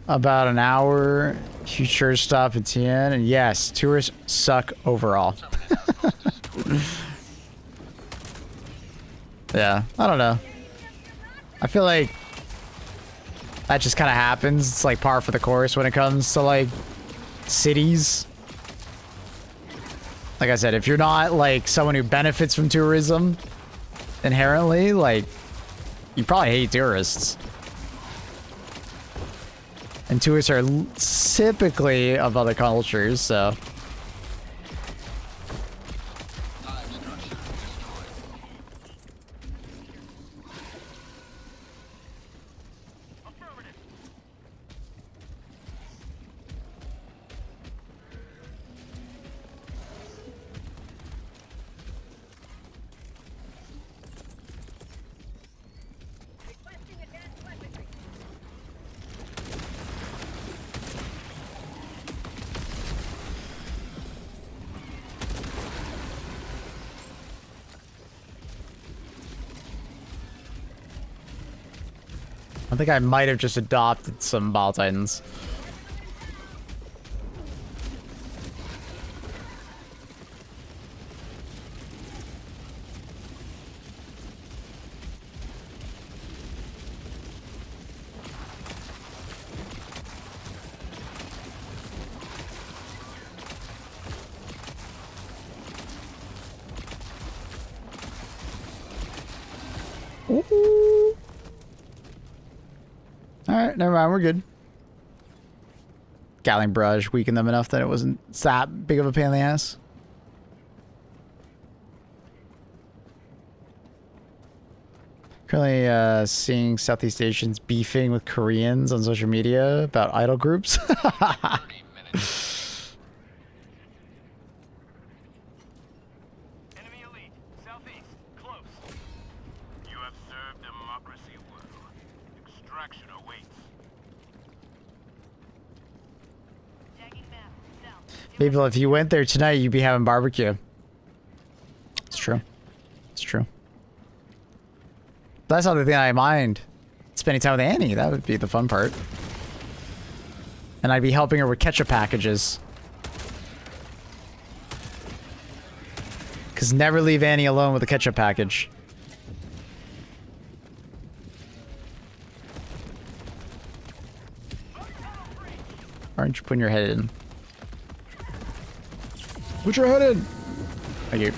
S1: About an hour. Huge church stop in Tien. And yes, tourists suck overall. Yeah, I don't know. I feel like that just kind of happens. It's like par for the course when it comes to like cities. Like I said, if you're not like someone who benefits from tourism inherently, like you probably hate tourists. And tourists are typically of other cultures, so. I think I might have just adopted some Ball Titans. Alright, never mind, we're good. Gatling Barrage weakened them enough that it wasn't that big of a pain in the ass. Currently seeing Southeast Asians beefing with Koreans on social media about idol groups.
S2: 30 minutes.
S4: Enemy elite, southeast, close. You have served democracy well. Extraction awaits.
S8: Tagging map. South.
S1: People, if you went there tonight, you'd be having barbecue. It's true. It's true. That's not the thing I mind. Spending time with Annie, that would be the fun part. And I'd be helping her with ketchup packages. Because never leave Annie alone with a ketchup package. aren't you putting your head in? Put your head in! Thank you.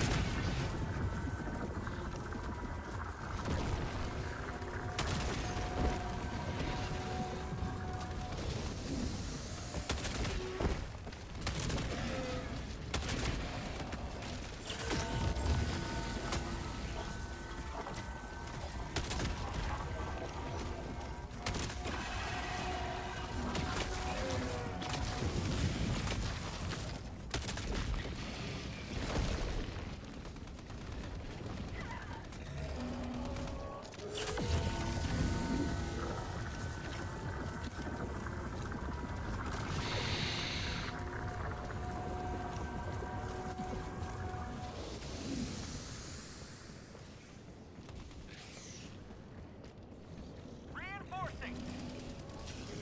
S4: Reinforcing.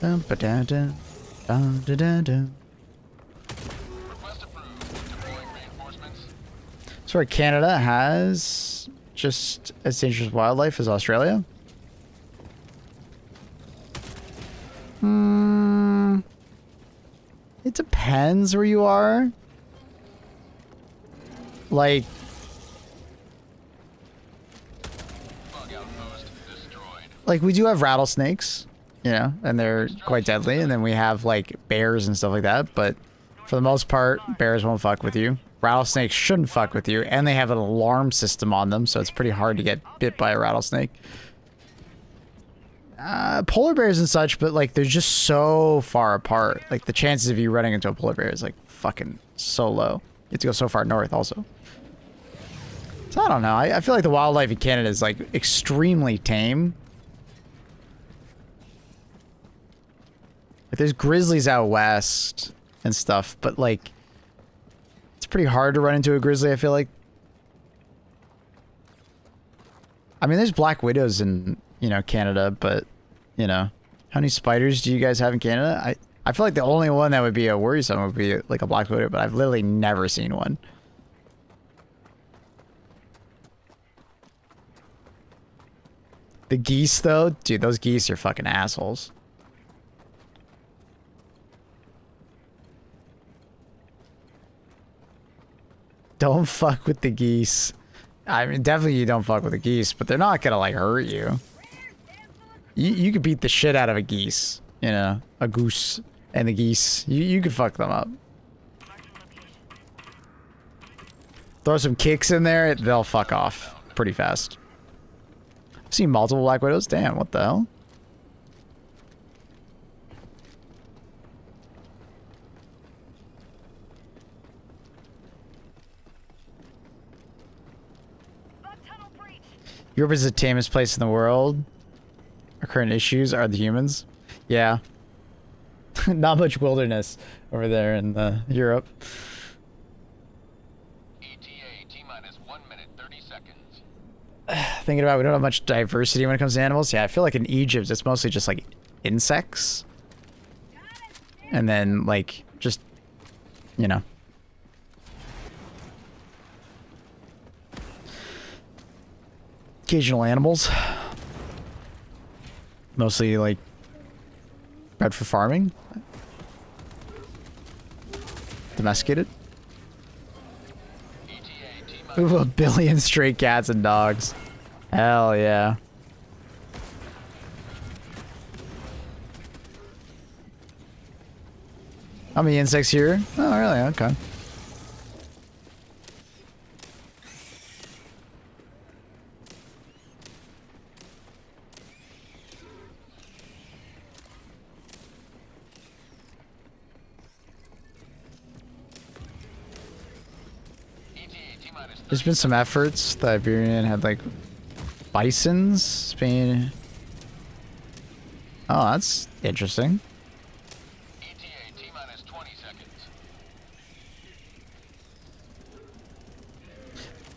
S1: Dun, ba, dun, dun, dun, dun, dun, dun.
S2: Request approved. Deploying reinforcements.
S1: Sorry, Canada has just as dangerous wildlife as Australia? Hmm. It depends where you are. Like,
S2: Bug outpost destroyed.
S1: like we do have rattlesnakes, you know, and they're quite deadly. And then we have like bears and stuff like that. But for the most part, bears won't fuck with you. Rattlesnakes shouldn't fuck with you. And they have an alarm system on them. So it's pretty hard to get bit by a rattlesnake. Polar bears and such, but like they're just so far apart. Like the chances of you running into a polar bear is like fucking so low. You have to go so far north also. So I don't know. I feel like the wildlife in Canada is like extremely tame. Like there's grizzlies out west and stuff, but like it's pretty hard to run into a grizzly, I feel like. I mean, there's black widows in, you know, Canada, but, you know, how many spiders do you guys have in Canada? I feel like the only one that would be a worrisome would be like a black widow, but I've literally never seen one. The geese, though, dude, those geese are fucking assholes. Don't fuck with the geese. I mean, definitely you don't fuck with the geese, but they're not gonna, like, hurt you. You could beat the shit out of a geese. You know, a goose and the geese. You could fuck them up. Throw some kicks in there, they'll fuck off pretty fast. I've seen multiple black widows. Damn, what the hell? Europe is the tamest place in the world. Our current issues are the humans. Yeah. Not much wilderness over there in Europe.
S2: ETA T-minus 1 minute 30 seconds.
S1: Thinking about it, we don't have much diversity when it comes to animals. Yeah, I feel like in Egypt it's mostly just like insects. And then like just, you know. Occasional animals. Mostly like bred for farming. Domesticated. Ooh, 1 billion stray cats and dogs. Hell yeah. How many insects here? Oh, really? Okay. There's been some efforts. The Iberian had like bisons. Spain. Oh, that's interesting.
S2: ETA T-minus 20 seconds.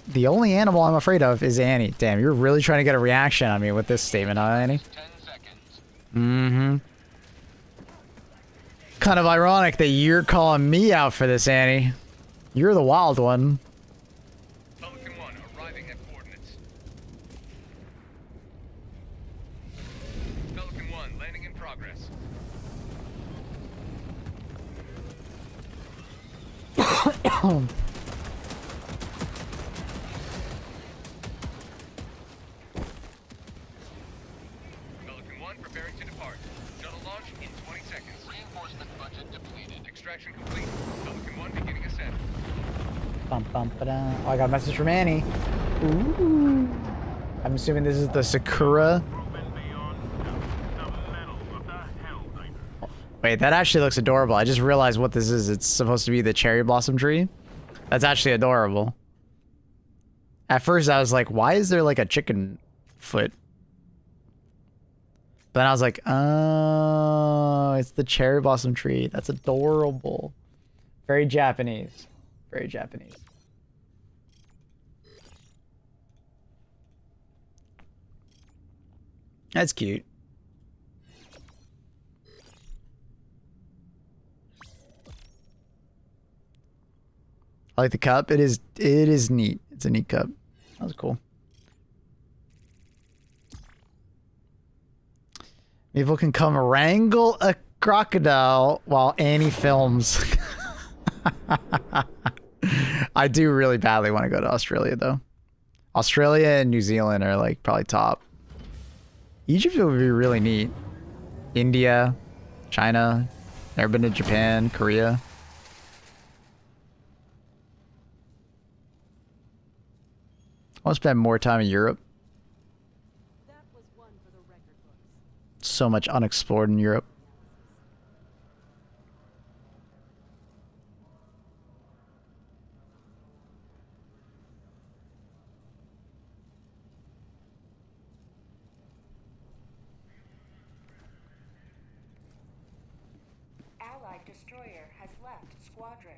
S1: The only animal I'm afraid of is Annie. Damn, you're really trying to get a reaction on me with this statement, huh, Annie?
S2: 10 seconds.
S1: Mm-hmm. Kind of ironic that you're calling me out for this, Annie. You're the wild one.
S2: Pelican 1 arriving at coordinates. Pelican 1 landing in progress. Pelican 1 preparing to depart. Shuttle launch in 20 seconds. Reinforcement budget depleted. Extraction complete. Pelican 1 beginning ascent.
S1: Bum, bum, ba-da. Oh, I got a message from Annie. Ooh. I'm assuming this is the Sakura.
S4: Proven beyond doubt, the metal of the Helldiver.
S1: Wait, that actually looks adorable. I just realized what this is. It's supposed to be the cherry blossom tree. That's actually adorable. At first, I was like, why is there like a chicken foot? But then I was like, oh, it's the cherry blossom tree. That's adorable. Very Japanese. Very Japanese. That's cute. I like the cup. It is neat. It's a neat cup. That was cool. People can come wrangle a crocodile while Annie films. I do really badly want to go to Australia though. Australia and New Zealand are like probably top. Egypt would be really neat. India, China, never been to Japan, Korea. I want to spend more time in Europe.
S3: That was one for the record books.
S1: So much unexplored in Europe.
S8: Allied destroyer has left squadron.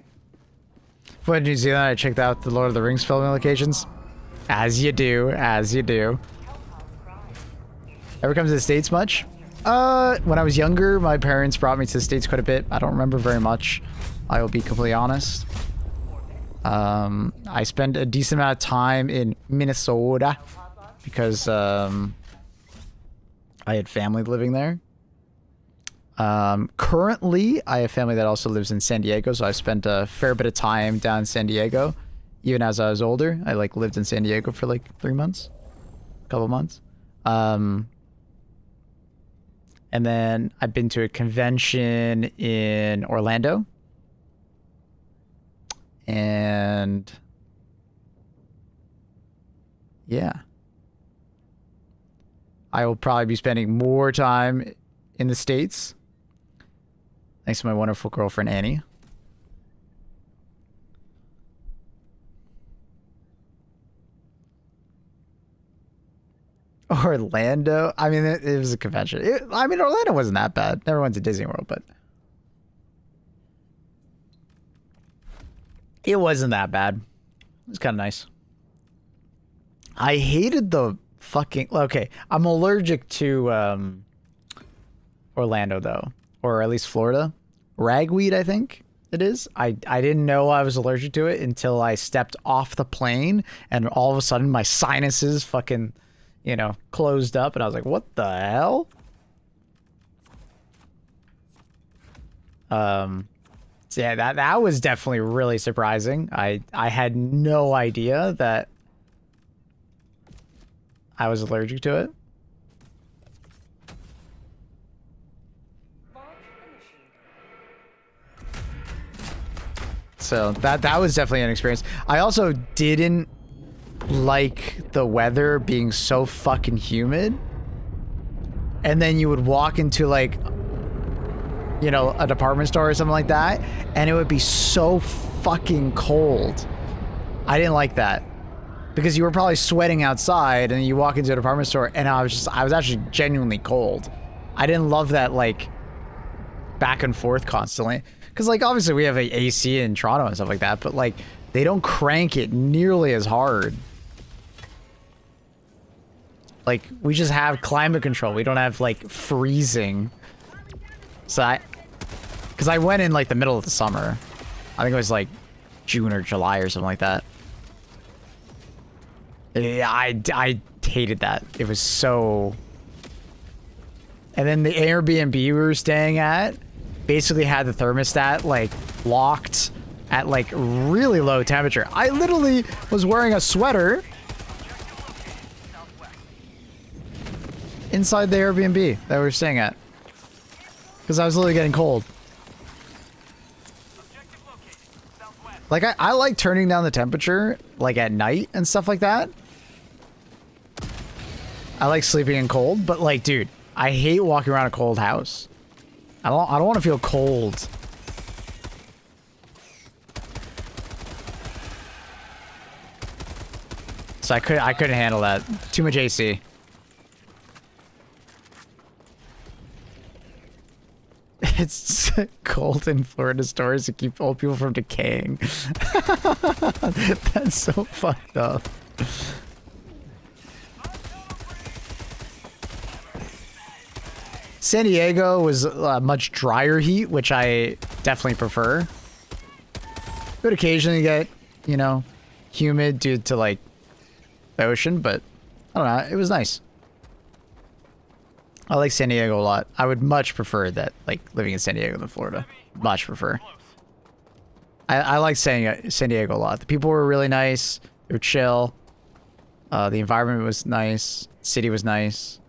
S1: For New Zealand, I checked out the Lord of the Rings filming locations. As you do, as you do. Ever come to the States much? When I was younger, my parents brought me to the States quite a bit. I don't remember very much. I will be completely honest. I spent a decent amount of time in Minnesota because I had family living there. Currently, I have family that also lives in San Diego, so I've spent a fair bit of time down in San Diego. Even as I was older, I like lived in San Diego for like 3 months, a couple months. And then I've been to a convention in Orlando. And yeah. I will probably be spending more time in the States. Thanks to my wonderful girlfriend, Annie. Orlando? I mean, it was a convention. I mean, Orlando wasn't that bad. Never went to Disney World, but it wasn't that bad. It was kind of nice. I hated the fucking... Okay, I'm allergic to Orlando, though. Or at least Florida. Ragweed, I think it is. I didn't know I was allergic to it until I stepped off the plane, and all of a sudden my sinuses fucking... you know, closed up, and I was like, what the hell? So yeah, that was definitely really surprising. I had no idea that I was allergic to it. So that was definitely an experience. I also didn't like the weather being so fucking humid, and then you would walk into like, you know, a department store or something like that, and it would be so fucking cold. I didn't like that because you were probably sweating outside, and you walk into a department store, and I was actually genuinely cold. I didn't love that like back and forth constantly, because like obviously we have a AC in Toronto and stuff like that, but like they don't crank it nearly as hard. Like, we just have climate control. We don't have, like, freezing. So because I went in, like, the middle of the summer. I think it was, like, June or July or something like that. Yeah, I hated that. It was so... And then the Airbnb we were staying at basically had the thermostat, like, locked at like really low temperature. I literally was wearing a sweater inside the Airbnb that we were staying at because I was literally getting cold. Like I like turning down the temperature like at night and stuff like that. I like sleeping in cold, but like, dude, I hate walking around a cold house. I don't want to feel cold. So I couldn't handle that. Too much AC. It's cold in Florida stores to keep old people from decaying. That's so fucked up. San Diego was much drier heat, which I definitely prefer. Would occasionally get, you know, humid due to like the ocean, but I don't know, it was nice. I like San Diego a lot. I would much prefer that, like, living in San Diego than Florida. Much prefer. I like San Diego a lot. The people were really nice. They were chill. The environment was nice. City was nice.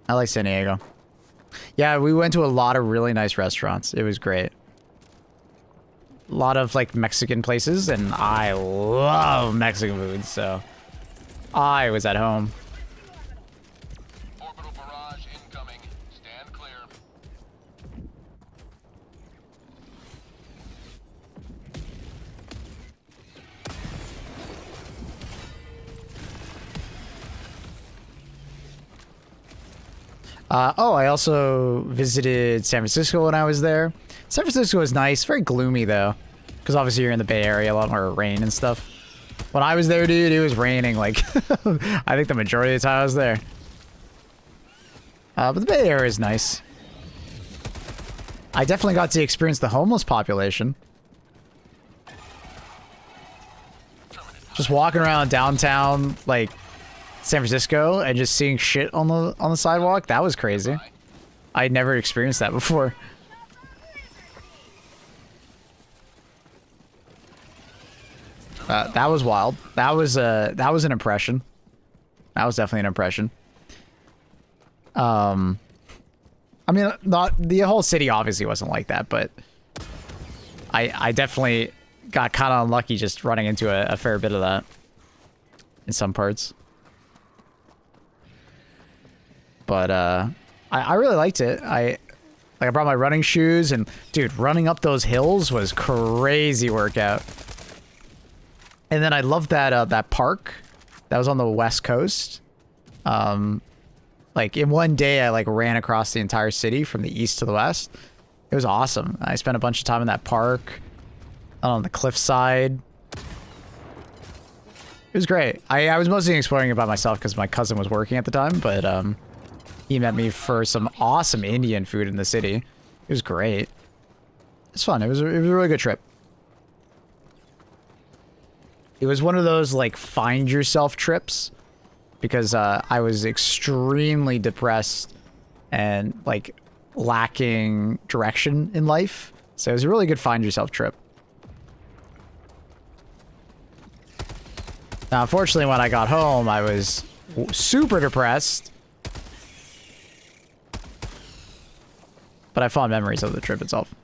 S1: I like San Diego. Yeah, we went to a lot of really nice restaurants. It was great. A lot of, like, Mexican places, and I love Mexican food, so I was at home.
S2: Orbital barrage incoming. Stand clear.
S1: Oh, I also visited San Francisco when I was there. San Francisco was nice. Very gloomy, though. Because obviously you're in the Bay Area, a lot more rain and stuff. When I was there, dude, it was raining, like, I think the majority of the time I was there. But the Bay Area is nice. I definitely got to experience the homeless population. Just walking around downtown, like, San Francisco and just seeing shit on the sidewalk, that was crazy. I'd never experienced that before. That was wild. That was an impression. That was definitely an impression. I mean, the whole city obviously wasn't like that, but I definitely got kind of unlucky just running into a fair bit of that in some parts. But I really liked it. I brought my running shoes, and dude, running up those hills was crazy workout. And then I loved that that park that was on the west coast. Like in one day, I like ran across the entire city from the east to the west. It was awesome. I spent a bunch of time in that park, on the cliffside. It was great. I was mostly exploring it by myself because my cousin was working at the time, but he met me for some awesome Indian food in the city. It was great. It's fun. It was a really good trip. It was one of those, like, find yourself trips because I was extremely depressed and, like, lacking direction in life. So it was a really good find yourself trip. Now, unfortunately, when I got home, I was super depressed. But I have fond memories of the trip itself.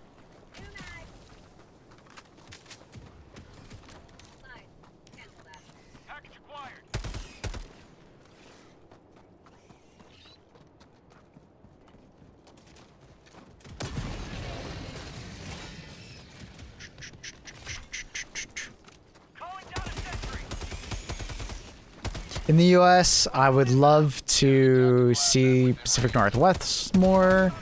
S1: In the US, I would love to see Pacific Northwest more.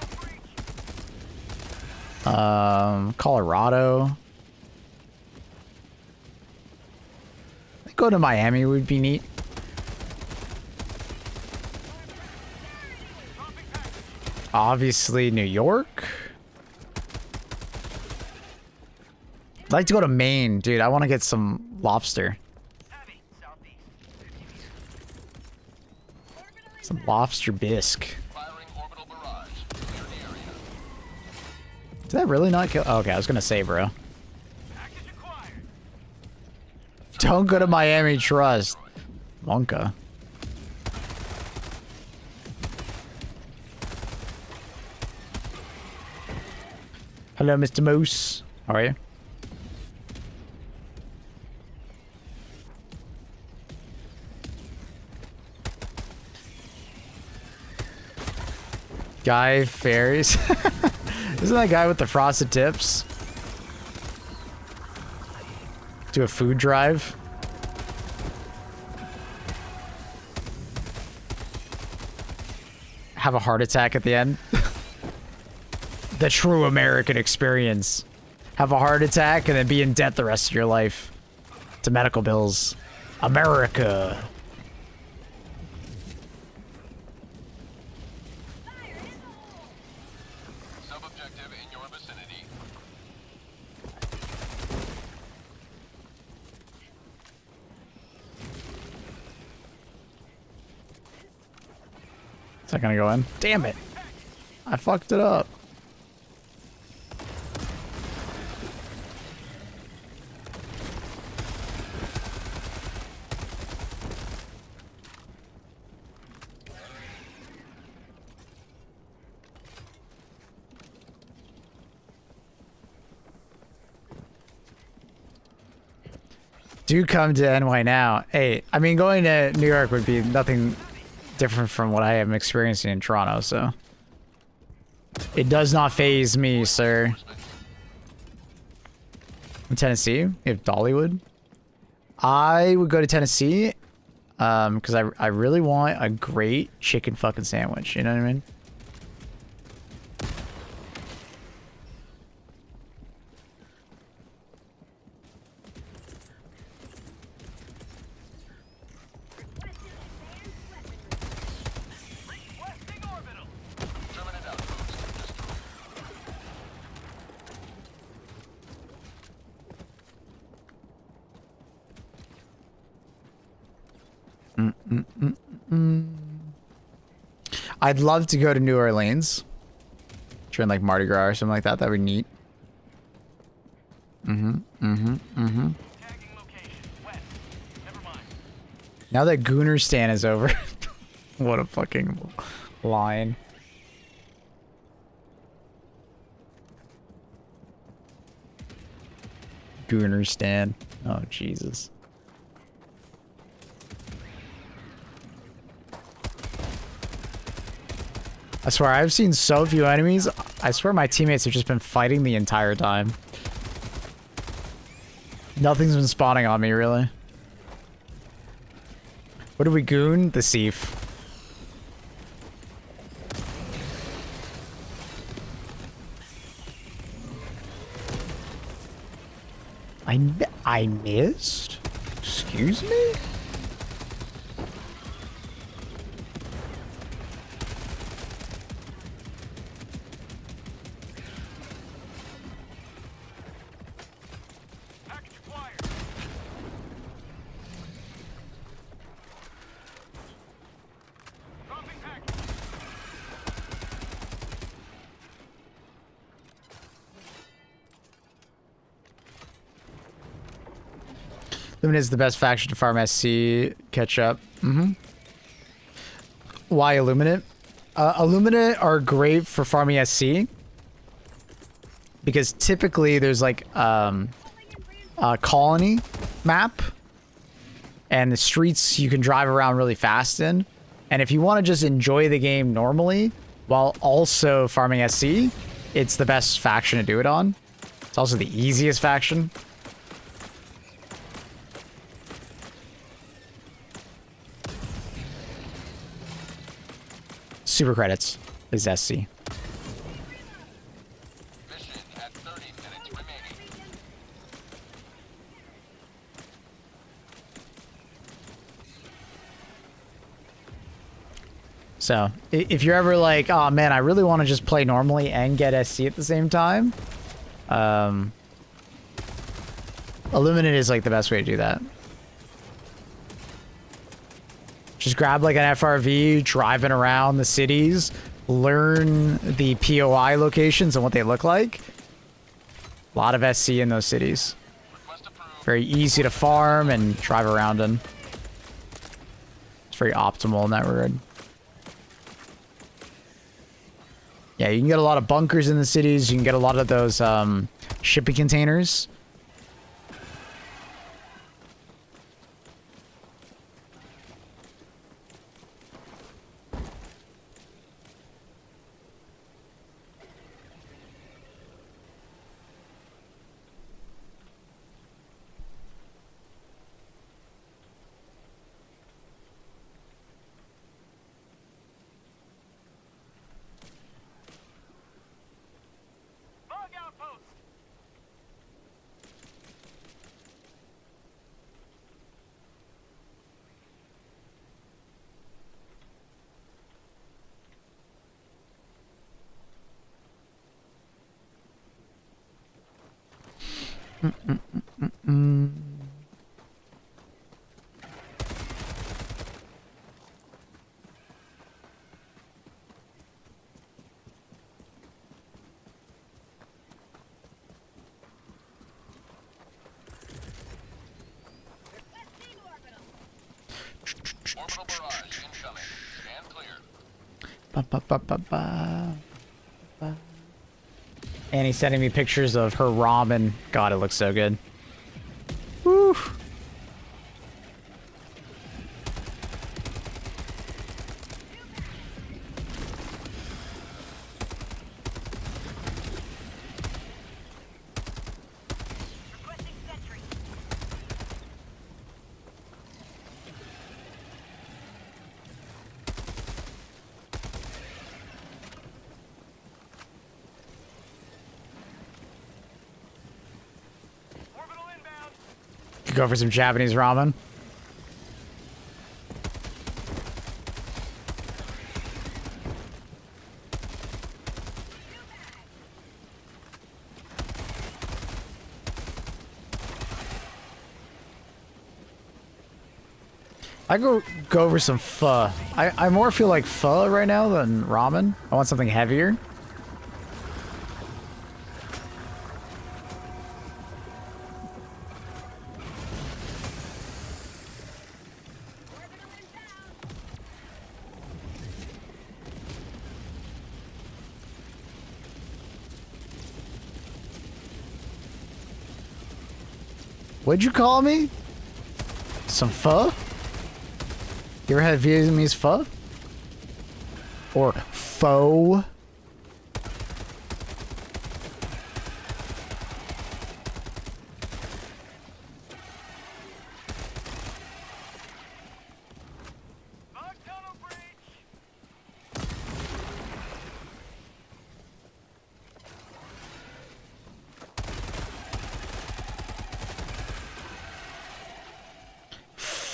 S1: Colorado. I think go to Miami would be neat. Obviously, New York. I'd like to go to Maine, dude. I want to get some lobster. Some lobster bisque.
S2: Firing orbital barrage. Clear the area.
S1: Did that really not kill? Oh, okay, I was gonna say, bro. Don't go to Miami Trust. Monka. Hello, Mr. Moose. How are you? Guy Fairies. Isn't that guy with the frosted tips? Do a food drive. Have a heart attack at the end. The true American experience. Have a heart attack and then be in debt the rest of your life. To medical bills. America.
S2: Sub-objective in your vicinity.
S1: Is that gonna go in? Damn it. I fucked it up. Do come to NY now. Hey, I mean, going to New York would be nothing different from what I am experiencing in Toronto, so it does not faze me, sir. In Tennessee, you have Dollywood. I would go to Tennessee, because I really want a great chicken fucking sandwich. You know what I mean?
S2: Terminate outpost. Destroyed.
S1: I'd love to go to New Orleans. During like Mardi Gras or something like that. That'd be neat.
S4: Tagging location. West. Never mind.
S1: Now that Goonerstan is over. What a fucking line. Goonerstan. Oh, Jesus. I swear, I've seen so few enemies. I swear my teammates have just been fighting the entire time. Nothing's been spawning on me, really. What did we goon? The Thief. I missed? Excuse me?
S4: Package acquired. Dropping package.
S1: Luminate is the best faction to farm SC. Catch up. Why Illuminate? Illuminate are great for farming SC. Because typically there's like a colony map. And the streets you can drive around really fast in. And if you want to just enjoy the game normally, while also farming SC, it's the best faction to do it on. It's also the easiest faction. Super credits is SC.
S2: Mission at 30 minutes remaining.
S1: So, if you're ever like, oh man, I really want to just play normally and get SC at the same time, Illuminate is like the best way to do that. Just grab like an FRV, driving around the cities, learn the POI locations and what they look like. A lot of SC in those cities.
S2: Request approved.
S1: Very easy to farm and drive around in. It's very optimal in that regard. Yeah, you can get a lot of bunkers in the cities. You can get a lot of those shipping containers.
S2: Orbital barrage incoming. Stand clear.
S1: Ba, ba, ba, ba, ba, ba. And he's sending me pictures of her ramen. God, it looks so good. Woo.
S8: Requesting sentry.
S1: Could go for some Japanese ramen. I go over some pho. I more feel like pho right now than ramen. I want something heavier. What'd you call me? Some pho? You ever had Vietnamese pho? Or pho?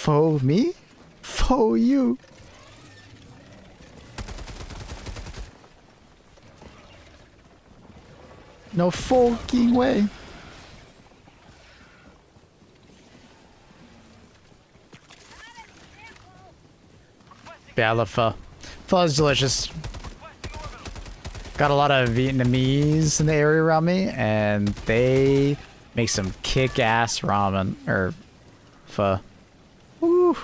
S1: Faux me? Faux you? No fucking way. Yeah, I love pho. Pho is delicious. Got a lot of Vietnamese in the area around me, and they make some kick-ass ramen, or pho. Woo.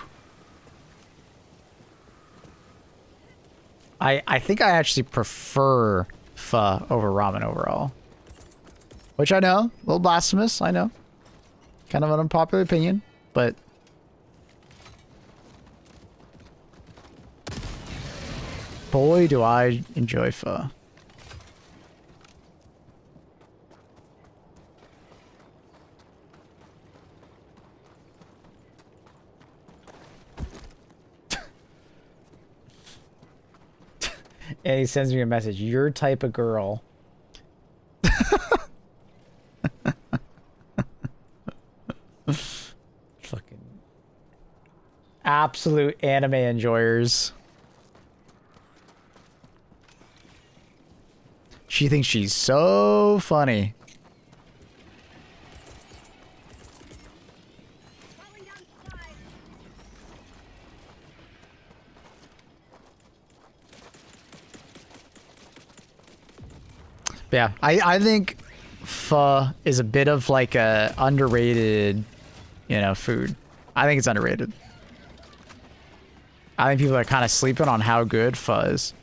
S1: I think I actually prefer pho over ramen overall. Which I know, a little blasphemous, I know. Kind of an unpopular opinion, but... boy, do I enjoy pho. And he sends me a message. Your type of girl. Fucking absolute anime enjoyers. She thinks she's so funny. Yeah, I think pho is a bit of like a underrated you know, food. I think it's underrated. I think people are kind of sleeping on how good pho is.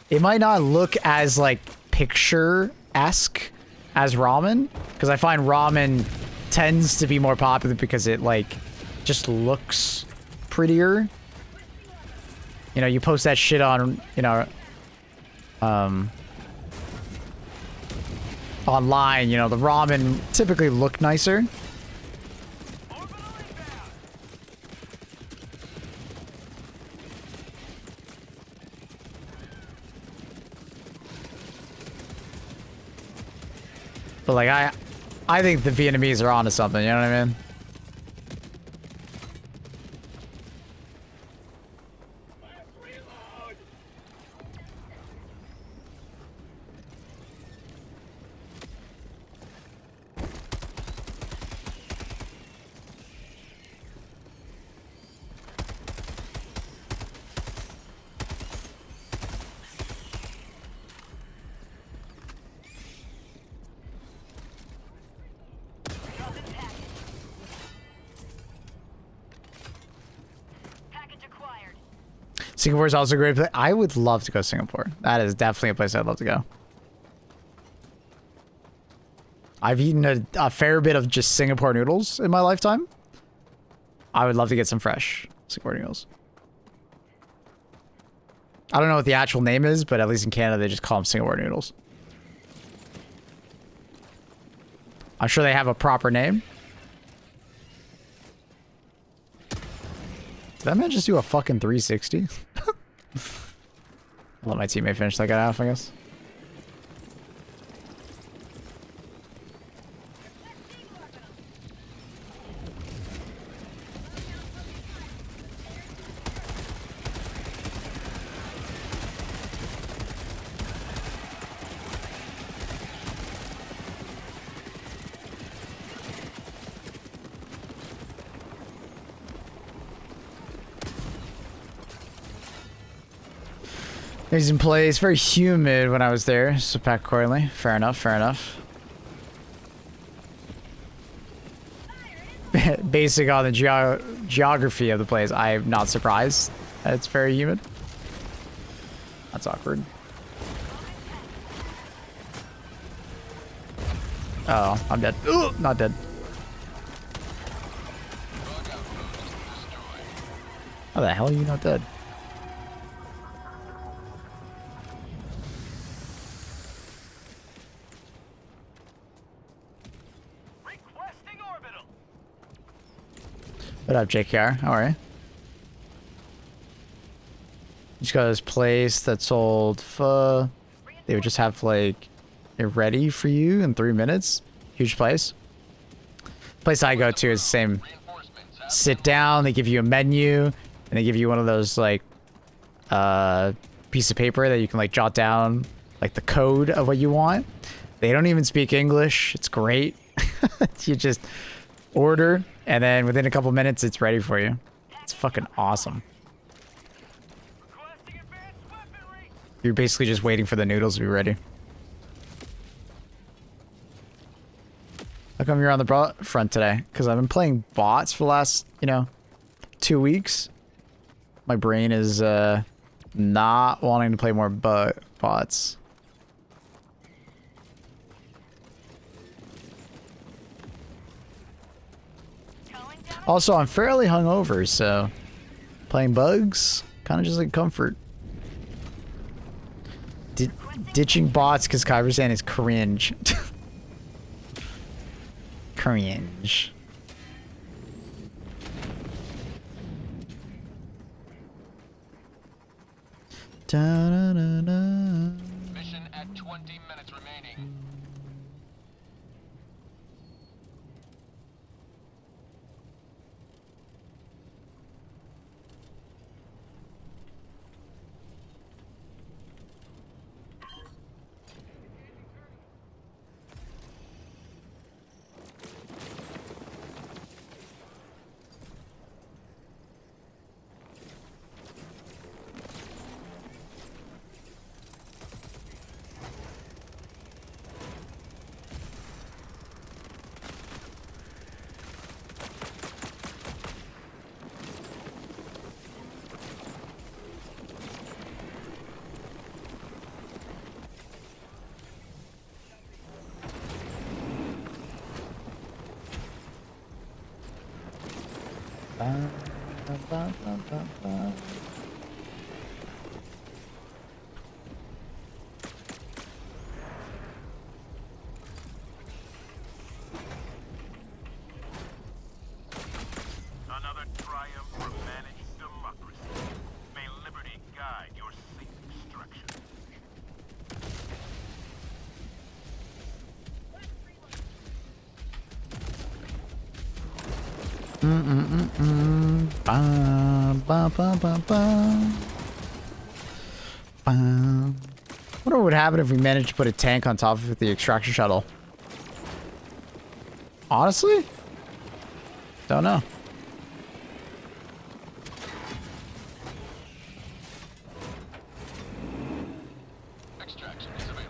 S1: It might not look as like picture-esque as ramen, because I find ramen tends to be more popular because it like just looks prettier. You know, you post that shit on, you know, online, you know, the ramen typically look nicer. But like I think the Vietnamese are onto something, you know what I mean?
S8: Package acquired.
S1: Singapore is also a great place. I would love to go to Singapore. That is definitely a place I'd love to go. I've eaten a fair bit of just Singapore noodles in my lifetime. I would love to get some fresh Singapore noodles. I don't know what the actual name is, but at least in Canada, they just call them Singapore noodles. I'm sure they have a proper name. Did that man just do a fucking 360? I'll let my teammate finish that guy off, I guess. Amazing place. Very humid when I was there. So pack accordingly. Fair enough. Fair enough. Basic on the geography of the place. I'm not surprised that it's very humid. That's awkward. Oh, I'm dead. Ugh, not dead. How the hell are you not dead? What up, JKR? How are you? Just got this place that sold pho. They would just have like it ready for you in 3 minutes. Huge place. Place I go to is the same. Sit down. They give you a menu, and they give you one of those like piece of paper that you can like jot down like the code of what you want. They don't even speak English. It's great. You just order, and then within a couple minutes, it's ready for you. It's fucking awesome. You're basically just waiting for the noodles to be ready. How come you're on the bot front today? Because I've been playing bots for the last, 2 weeks. My brain is not wanting to play more bots. Also, I'm fairly hungover, so playing bugs, kind of just like comfort. Ditching bots because Kybersan is cringe. Cringe. Da-da-da-da.
S2: Mission at 20 minutes remaining.
S4: Another triumph for managed democracy. May liberty guide your safe extraction.
S1: Wonder what would happen if we managed to put a tank on top of the extraction shuttle. Honestly? Don't know.
S2: Extraction is available.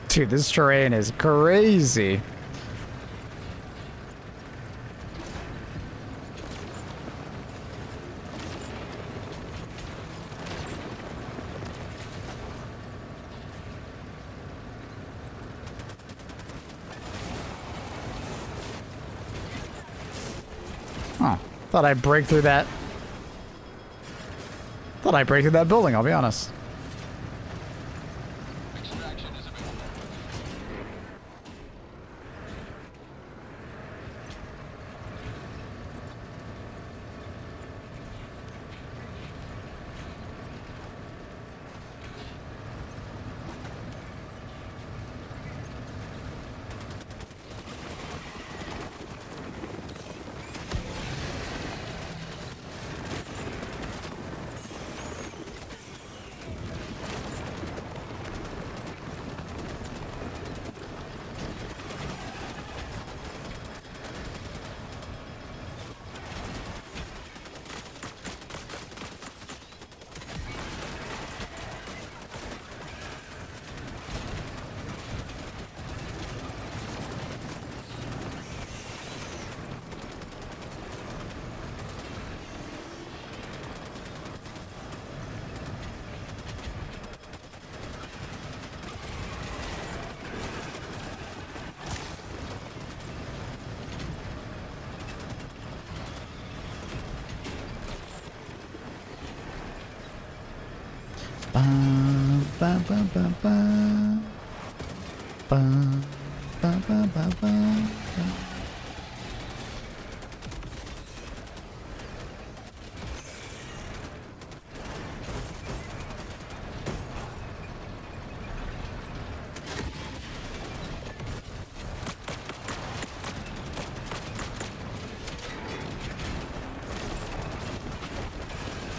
S1: Dude, this terrain is crazy. Huh. Thought I'd break through that. Thought I'd break through that building, I'll be honest.
S2: Extraction is available.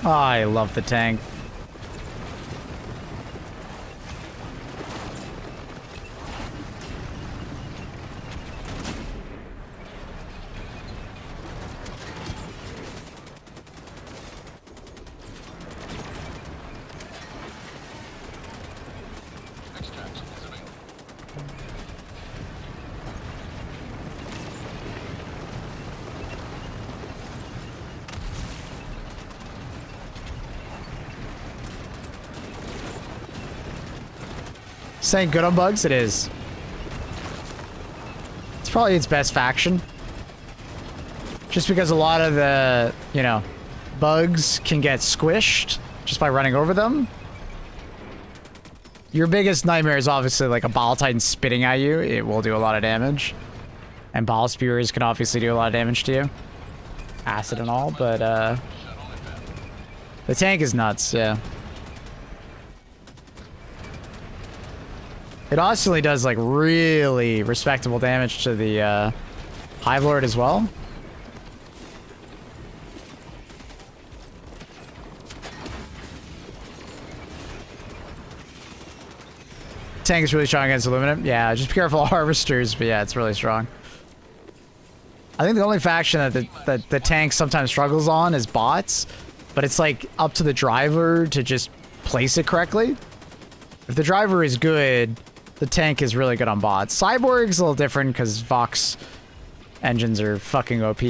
S1: I love the tank.
S2: Extraction is available.
S1: Saying good on bugs? It is. It's probably its best faction. Just because a lot of the, you know, bugs can get squished just by running over them. Your biggest nightmare is obviously like a Ball Titan spitting at you. It will do a lot of damage. And Ball Spewers can obviously do a lot of damage to you. Acid and all, but the tank is nuts, yeah. It honestly does like really respectable damage to the Hive Lord as well. Tank is really strong against aluminum. Yeah, just be careful of harvesters, but yeah, it's really strong. I think the only faction that the tank sometimes struggles on is bots, but it's like up to the driver to just place it correctly. If the driver is good, the tank is really good on bots. Cyborg's a little different because Vox engines are fucking OP.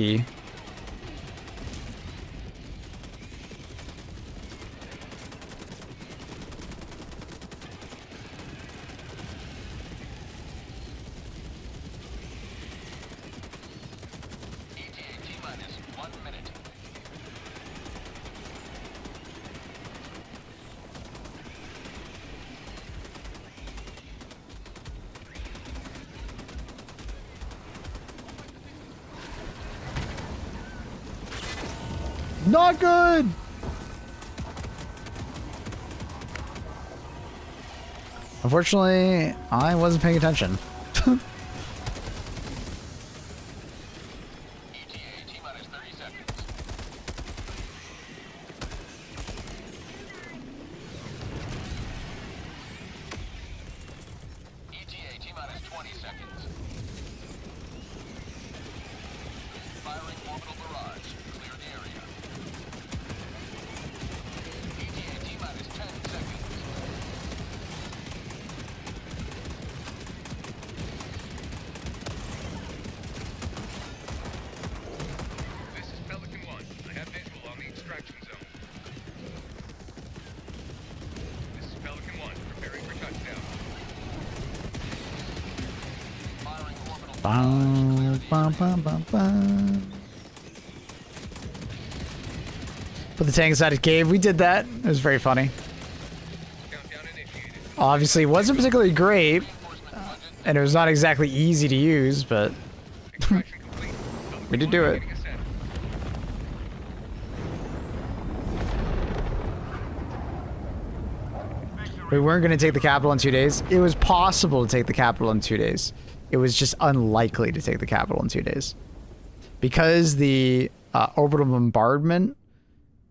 S1: Not good! Unfortunately, I wasn't paying attention. Put the tank inside a cave. We did that. It was very funny. Obviously, it wasn't particularly great, and it was not exactly easy to use, but we did do it. We weren't going to take the capital in 2 days. It was possible to take the capital in 2 days. It was just unlikely to take the capital in 2 days. Because the orbital bombardment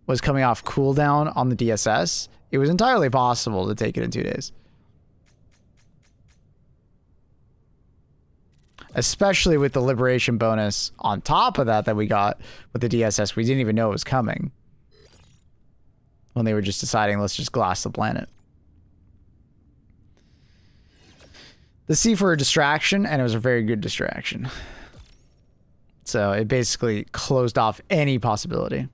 S1: was coming off cooldown on the DSS, it was entirely possible to take it in 2 days. Especially with the liberation bonus on top of that we got with the DSS. We didn't even know it was coming. When they were just deciding, let's just glass the planet. The C for a distraction, and it was a very good distraction. So it basically closed off any possibility.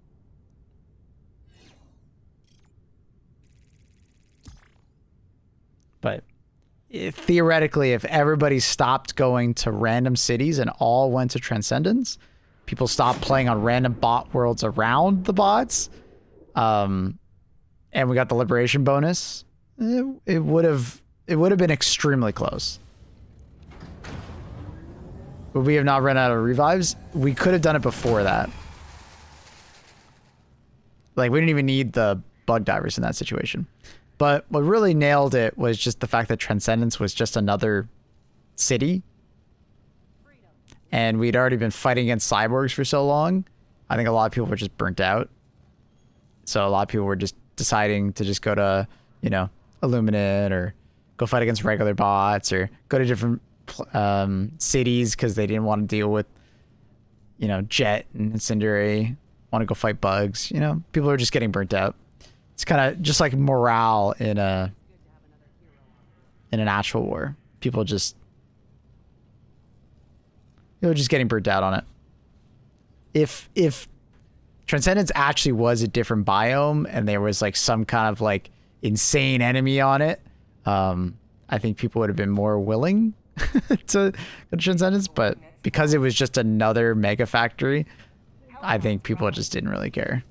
S1: But theoretically, if everybody stopped going to random cities and all went to Transcendence, people stopped playing on random bot worlds around the bots, and we got the liberation bonus, it would have been extremely close. Would we have not run out of revives? We could have done it before that. Like, we didn't even need the bug divers in that situation. But what really nailed it was just the fact that Transcendence was just another city. And we'd already been fighting against cyborgs for so long. I think a lot of people were just burnt out. So a lot of people were just deciding to just go to, you know, Illuminate or go fight against regular bots or go to different cities because they didn't want to deal with, you know, Jet and Incendiary. Want to go fight bugs. You know, people are just getting burnt out. It's kind of just like morale in an actual war. People just, you know, just getting burnt out on it. If Transcendence actually was a different biome and there was like some kind of like insane enemy on it, I think people would have been more willing to go to Transcendence, but because it was just another mega factory, I think people just didn't really care.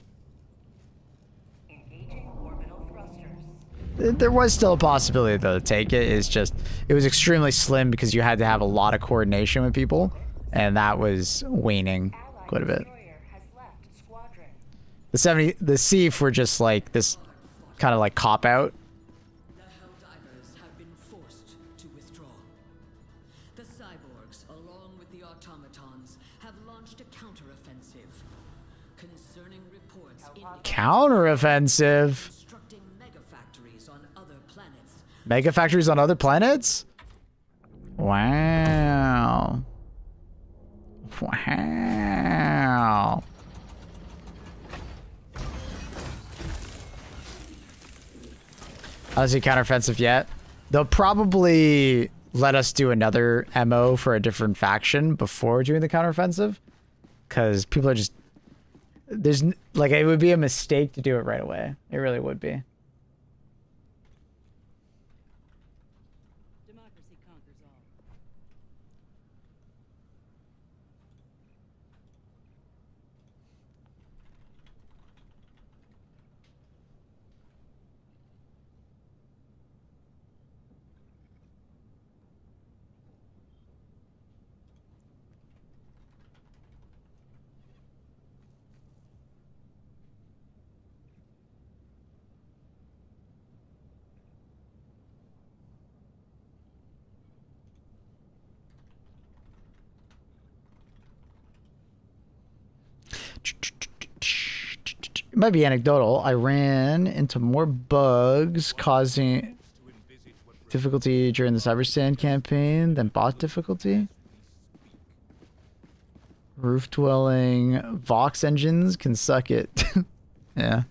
S3: Engaging orbital thrusters.
S1: There was still a possibility though to take it. It's just it was extremely slim because you had to have a lot of coordination with people, and that was waning quite a bit.
S3: Destroyer has left squadron.
S1: The Sieve were just like this kind of like cop out.
S9: The Helldivers have been forced to withdraw. The cyborgs, along with the automatons, have launched a counteroffensive. Concerning reports indicating
S1: Counteroffensive.
S9: constructing megafactories on other planets.
S1: Mega factories on other planets? Wow. Wow. I don't see counteroffensive yet. They'll probably let us do another MO for a different faction before doing the counteroffensive. Because people are just... like, it would be a mistake to do it right away. It really would be.
S3: Democracy conquers all.
S1: It might be anecdotal. I ran into more bugs causing difficulty during the Cyberstand campaign than bot difficulty. Roof dwelling Vox engines can suck it. Yeah.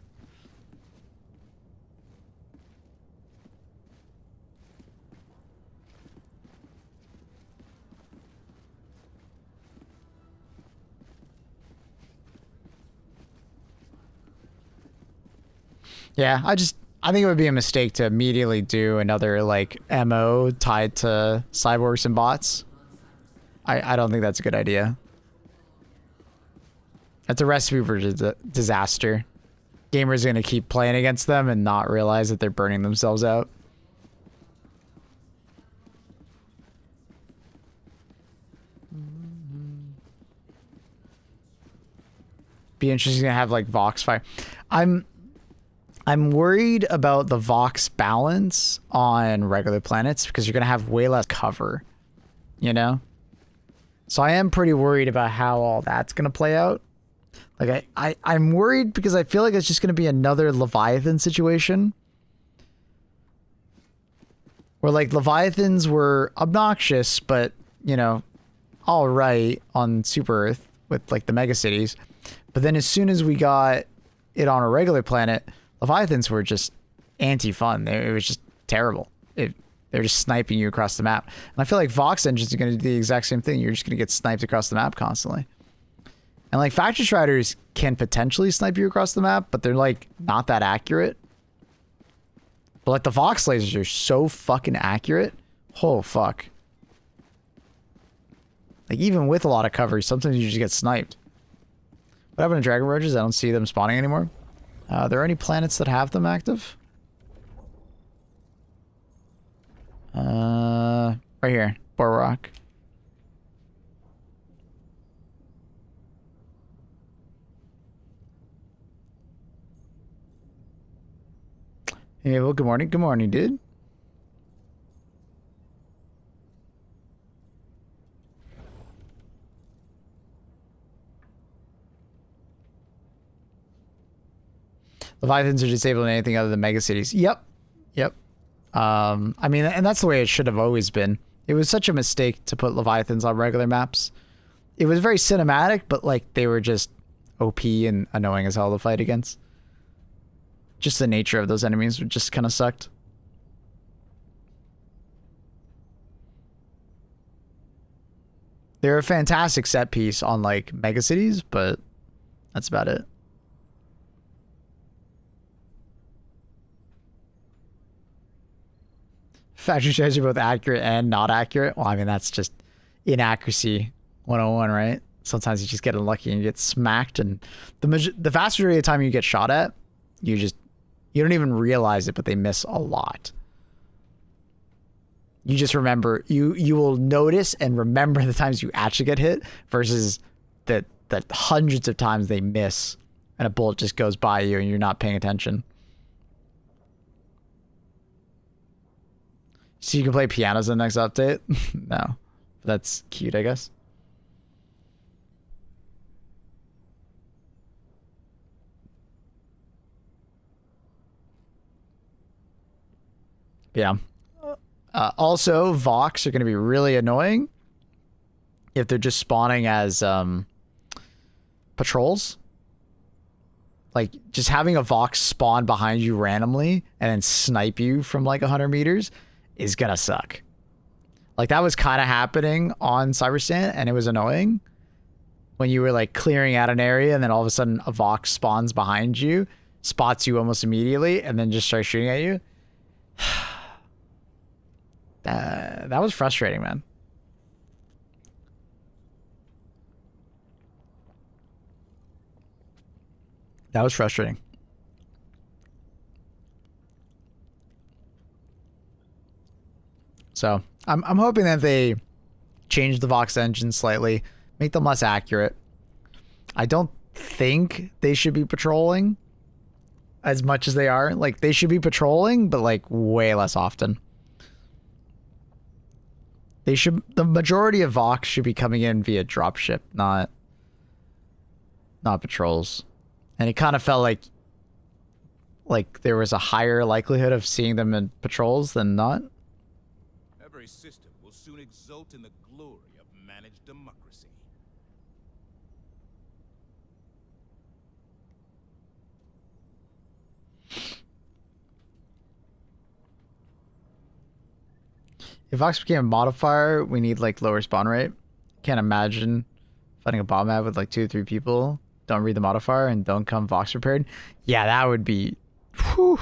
S1: Yeah, I think it would be a mistake to immediately do another like MO tied to cyborgs and bots. I don't think that's a good idea. That's a recipe for disaster. Gamers are gonna keep playing against them and not realize that they're burning themselves out. Be interesting to have like Vox fire. I'm worried about the Vox balance on regular planets because you're going to have way less cover, you know? So I am pretty worried about how all that's going to play out. Like I'm worried because I feel like it's just going to be another Leviathan situation. Where like Leviathans were obnoxious, but, you know, all right on Super Earth with like the megacities. But then as soon as we got it on a regular planet, Leviathans were just anti-fun. It was just terrible. They're just sniping you across the map. And I feel like Vox engines are going to do the exact same thing. You're just going to get sniped across the map constantly. And like Factory Striders can potentially snipe you across the map, but they're like not that accurate. But like the Vox lasers are so fucking accurate. Oh, fuck. Like even with a lot of cover, sometimes you just get sniped. What happened to Dragon Roaches? I don't see them spawning anymore. Are there any planets that have them active? Right here, Borrock. Hey, well, good morning. Good morning, dude. Leviathans are disabled in anything other than megacities. Yep. Yep. I mean, and that's the way it should have always been. It was such a mistake to put Leviathans on regular maps. It was very cinematic, but like they were just OP and annoying as hell to fight against. Just the nature of those enemies just kind of sucked. They're a fantastic set piece on like megacities, but that's about it. Factory strategy both accurate and not accurate. Well, I mean, that's just inaccuracy 101, right? Sometimes you just get unlucky and you get smacked, and the vast majority of the time you get shot at, you don't even realize it, but they miss a lot. You just remember, you will notice and remember the times you actually get hit versus the hundreds of times they miss and a bullet just goes by you and you're not paying attention. So you can play pianos in the next update? No. That's cute, I guess. Yeah. Also, Vox are going to be really annoying if they're just spawning as patrols. Like, just having a Vox spawn behind you randomly and then snipe you from like 100 meters is going to suck. Like, that was kind of happening on Cyberstan, and it was annoying. When you were like clearing out an area and then all of a sudden a Vox spawns behind you, spots you almost immediately, and then just starts shooting at you. That was frustrating, man. That was frustrating. So I'm hoping that they change the Vox engine slightly, make them less accurate. I don't think they should be patrolling as much as they are. Like, they should be patrolling, but like way less often. The majority of Vox should be coming in via dropship, not patrols. And it kind of felt like there was a higher likelihood of seeing them in patrols than not.
S4: Every system will soon exult in the glory of managed democracy.
S1: If Vox became a modifier, we need like lower spawn rate. Can't imagine fighting a bomb map with like 2 or 3 people. Don't read the modifier and don't come Vox prepared. Yeah, that would be... Whew.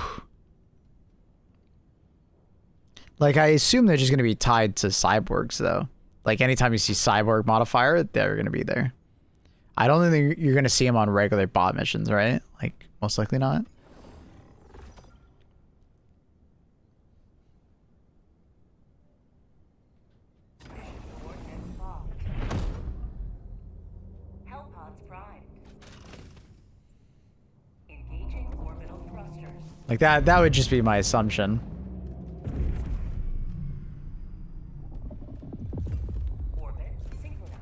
S1: Like, I assume they're just going to be tied to cyborgs, though. Like, anytime you see cyborg modifier, they're going to be there. I don't think you're going to see them on regular bot missions, right? Like, most likely not. Like, that would just be my assumption.
S8: Orbit synchronized.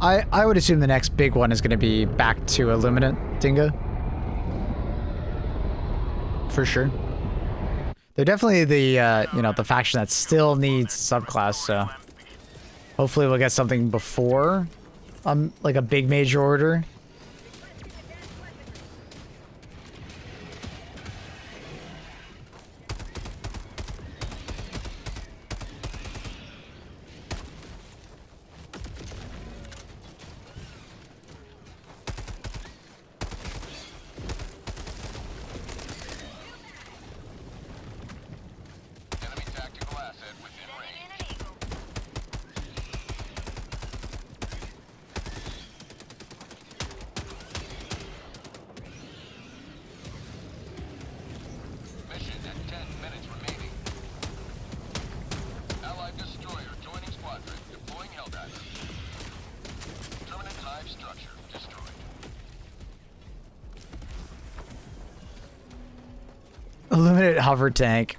S1: I would assume the next big one is going to be back to Illuminate Dingo. For sure. They're definitely the, you know, the faction that still needs subclass, so... Hopefully we'll get something before, like a big major order.
S2: Enemy tactical asset within range. Mission at 10 minutes remaining. Allied destroyer joining squadron, deploying Helldiver. Permanent hive structure destroyed.
S1: Illuminate hover tank.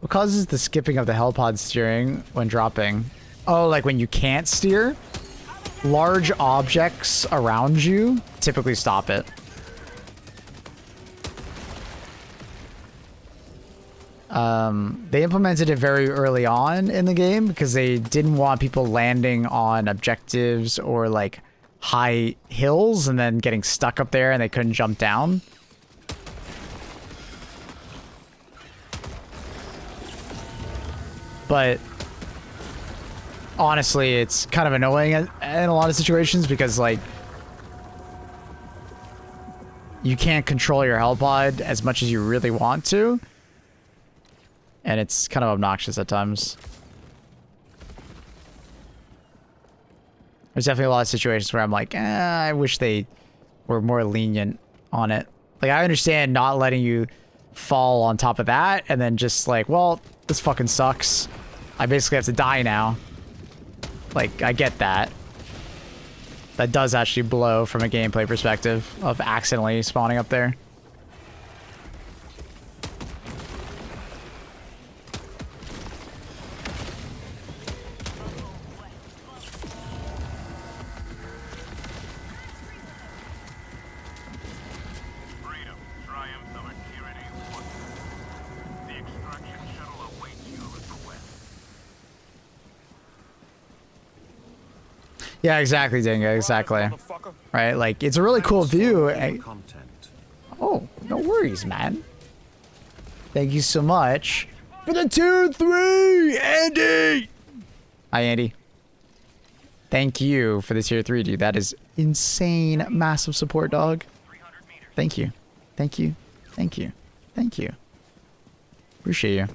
S1: What causes the skipping of the helipod steering when dropping? Oh, like when you can't steer? Large objects around you typically stop it. They implemented it very early on in the game because they didn't want people landing on objectives or like high hills and then getting stuck up there and they couldn't jump down. But honestly, it's kind of annoying in a lot of situations because, like, you can't control your helipod as much as you really want to. And it's kind of obnoxious at times. There's definitely a lot of situations where I'm like, I wish they were more lenient on it. Like, I understand not letting you fall on top of that and then just like, well, this fucking sucks. I basically have to die now. Like, I get that. That does actually blow from a gameplay perspective of accidentally spawning up there.
S4: Freedom, triumph over tyranny one. The extraction shuttle awaits your request.
S1: Yeah, exactly, Dingo, exactly. Right, like, it's a really cool view.
S5: Content.
S1: Oh, no worries, man. Thank you so much for the tier 3, Andy! Hi, Andy. Thank you for the tier 3, dude. That is insane, massive support, dog. Thank you. Thank you. Thank you. Thank you. Appreciate you.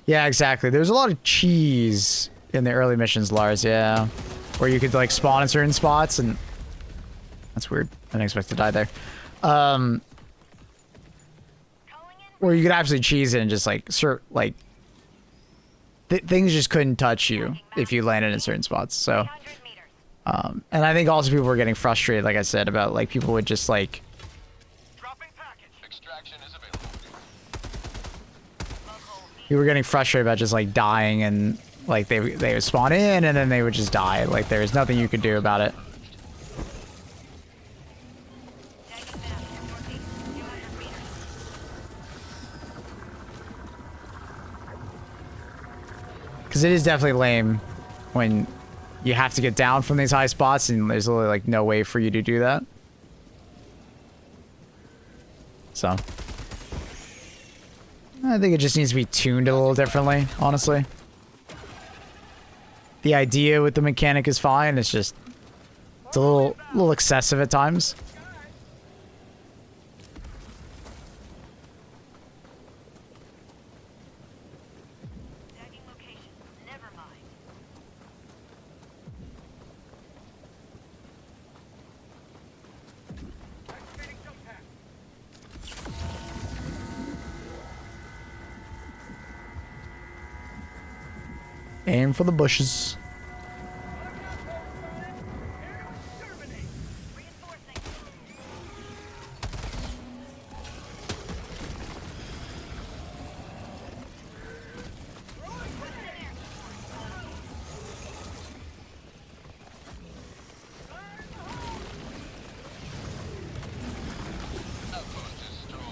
S1: Yeah, exactly. There's a lot of cheese in the early missions, Lars, yeah. Where you could, like, spawn in certain spots, and... That's weird. I didn't expect to die there. Where you could absolutely cheese it and just, like, things just couldn't touch you if you landed in certain spots, so... and I think also people were getting frustrated, like I said, about, like, people would just, like...
S2: Dropping package. Extraction is available.
S1: You were getting frustrated about just, like, dying and, like, they would spawn in and then they would just die. Like, there was nothing you could do about it. Because it is definitely lame when you have to get down from these high spots and there's literally, like, no way for you to do that. So... I think it just needs to be tuned a little differently, honestly. The idea with the mechanic is fine, it's just... It's a little excessive at times.
S8: Tagging location. Never mind.
S1: Aim for the bushes.
S2: Outpost destroyed.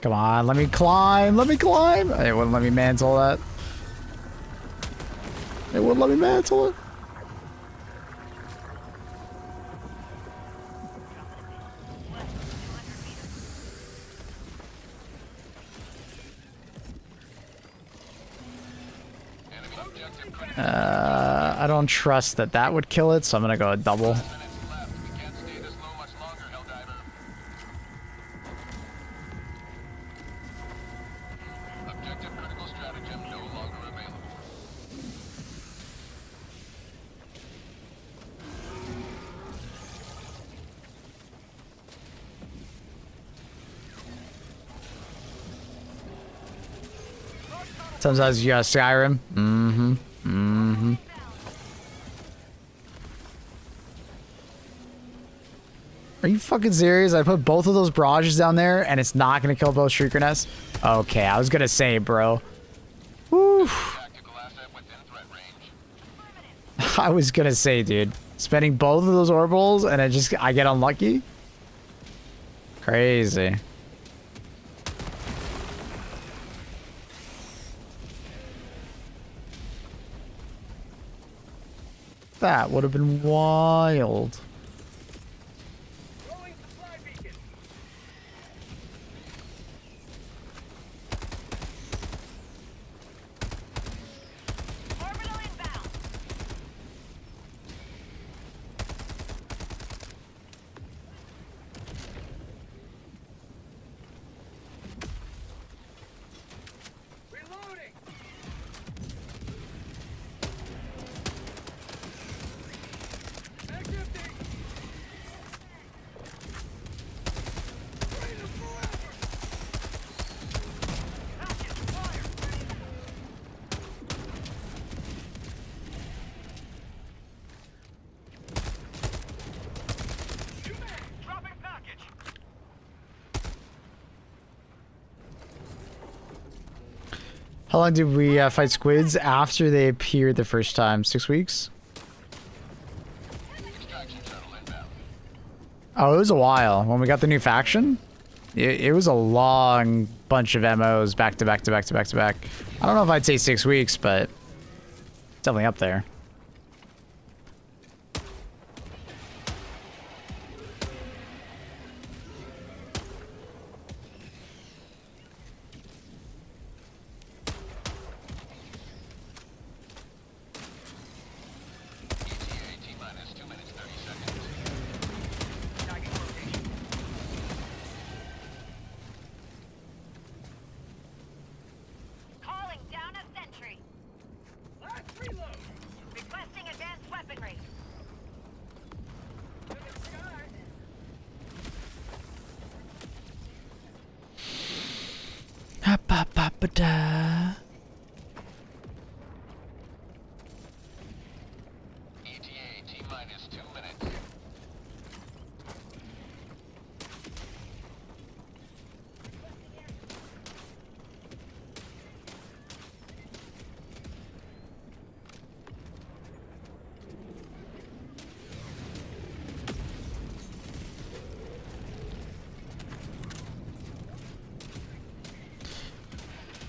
S1: Come on, let me climb, let me climb! It wouldn't let me mantle that. It wouldn't let me mantle it.
S2: Enemy objective critical.
S1: I don't trust that that would kill it, so I'm gonna go a double.
S2: Minutes left. We can't stay this low much longer, Helldiver. Objective critical stratagem no longer available.
S1: Sometimes you got Skyrim. Mm-hmm. Mm-hmm. Are you fucking serious? I put both of those barrages down there and it's not gonna kill both Shrieker nests? Okay, I was gonna say, bro. Woo.
S2: Tactical asset within threat range.
S1: I was gonna say, dude. Spending both of those orbals and I get unlucky? Crazy. That would have been wild.
S8: Orbital inbound.
S4: Dropping package.
S1: How long did we fight squids after they appeared the first time? 6 weeks?
S2: Extraction shuttle inbound.
S1: Oh, it was a while. When we got the new faction, it was a long bunch of MOs back to back to back to back to back. I don't know if I'd say 6 weeks, but definitely up there.
S2: ETA T-minus 2 minutes 30 seconds.
S4: Tagging location.
S8: Calling down a sentry.
S4: Last reload.
S8: Requesting advanced weaponry.
S1: Ha-ba-ba-ba-da.
S2: ETA T-minus 2 minutes.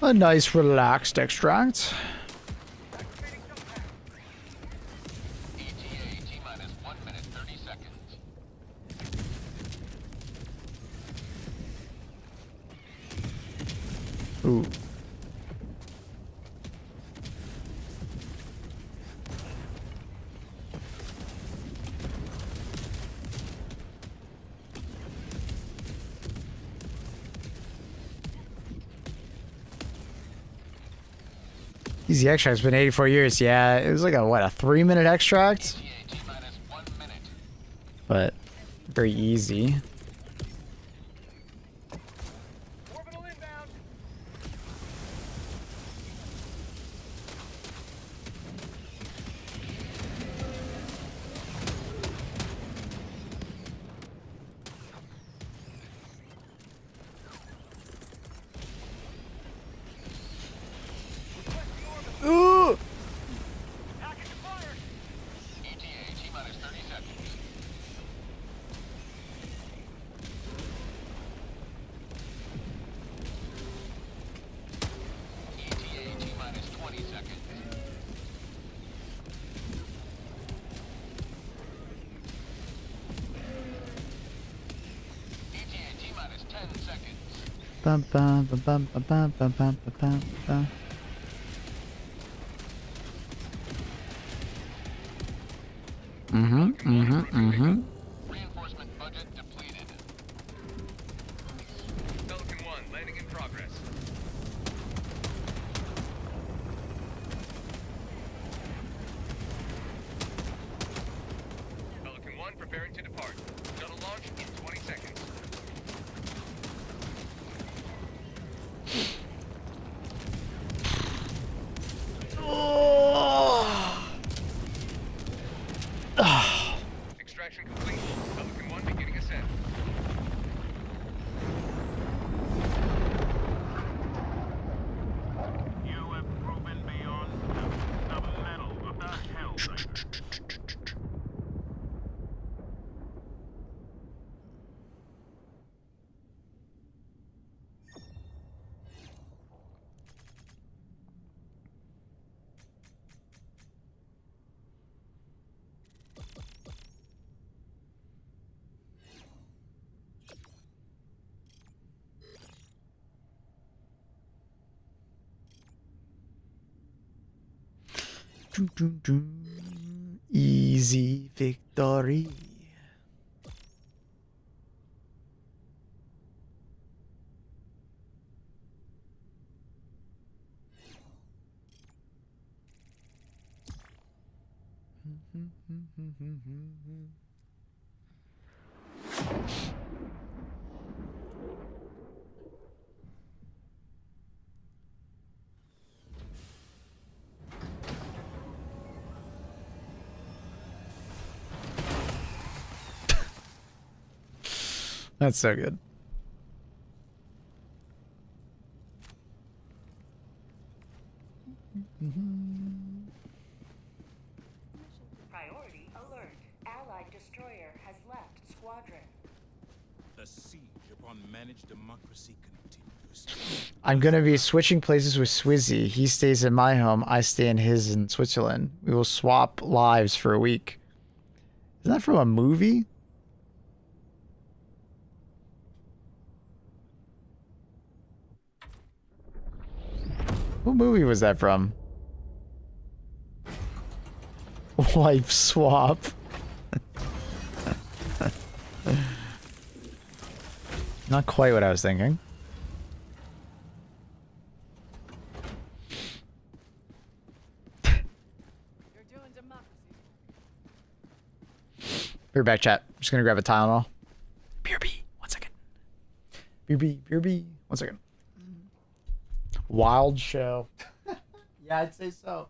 S1: A nice relaxed extract.
S2: ETA T-minus 1 minute 30 seconds.
S1: Ooh. Easy extract's been 84 years. Yeah, it was like a, what, a 3-minute extract?
S2: ETA T-minus 1 minute.
S1: But very easy.
S4: Orbital inbound.
S1: Ooh!
S4: Package acquired.
S2: ETA T-minus 30 seconds. ETA T-minus 20 seconds. ETA T-minus 10 seconds.
S1: Bum, bum, bum, bum, bum, bum, bum, bum, bum, bum.
S2: Reinforcement budget depleted.
S4: Pelican 1, landing in progress. Pelican 1 preparing to depart. Shuttle launch in 20 seconds. Extraction complete.
S1: Dun, dun, dun. Easy victory. That's so good.
S8: Priority alert. Allied destroyer has left squadron.
S4: The siege upon managed democracy continues.
S1: I'm gonna be switching places with Swizzy. He stays in my home. I stay in his in Switzerland. We will swap lives for a week. Isn't that from a movie? What movie was that from? Wife swap. Not quite what I was thinking.
S3: You're doing democracy.
S1: Be right back, chat. I'm just gonna grab a Tylenol. BRB, 1 second. BRB, 1 second. Wild show. Yeah, I'd say so.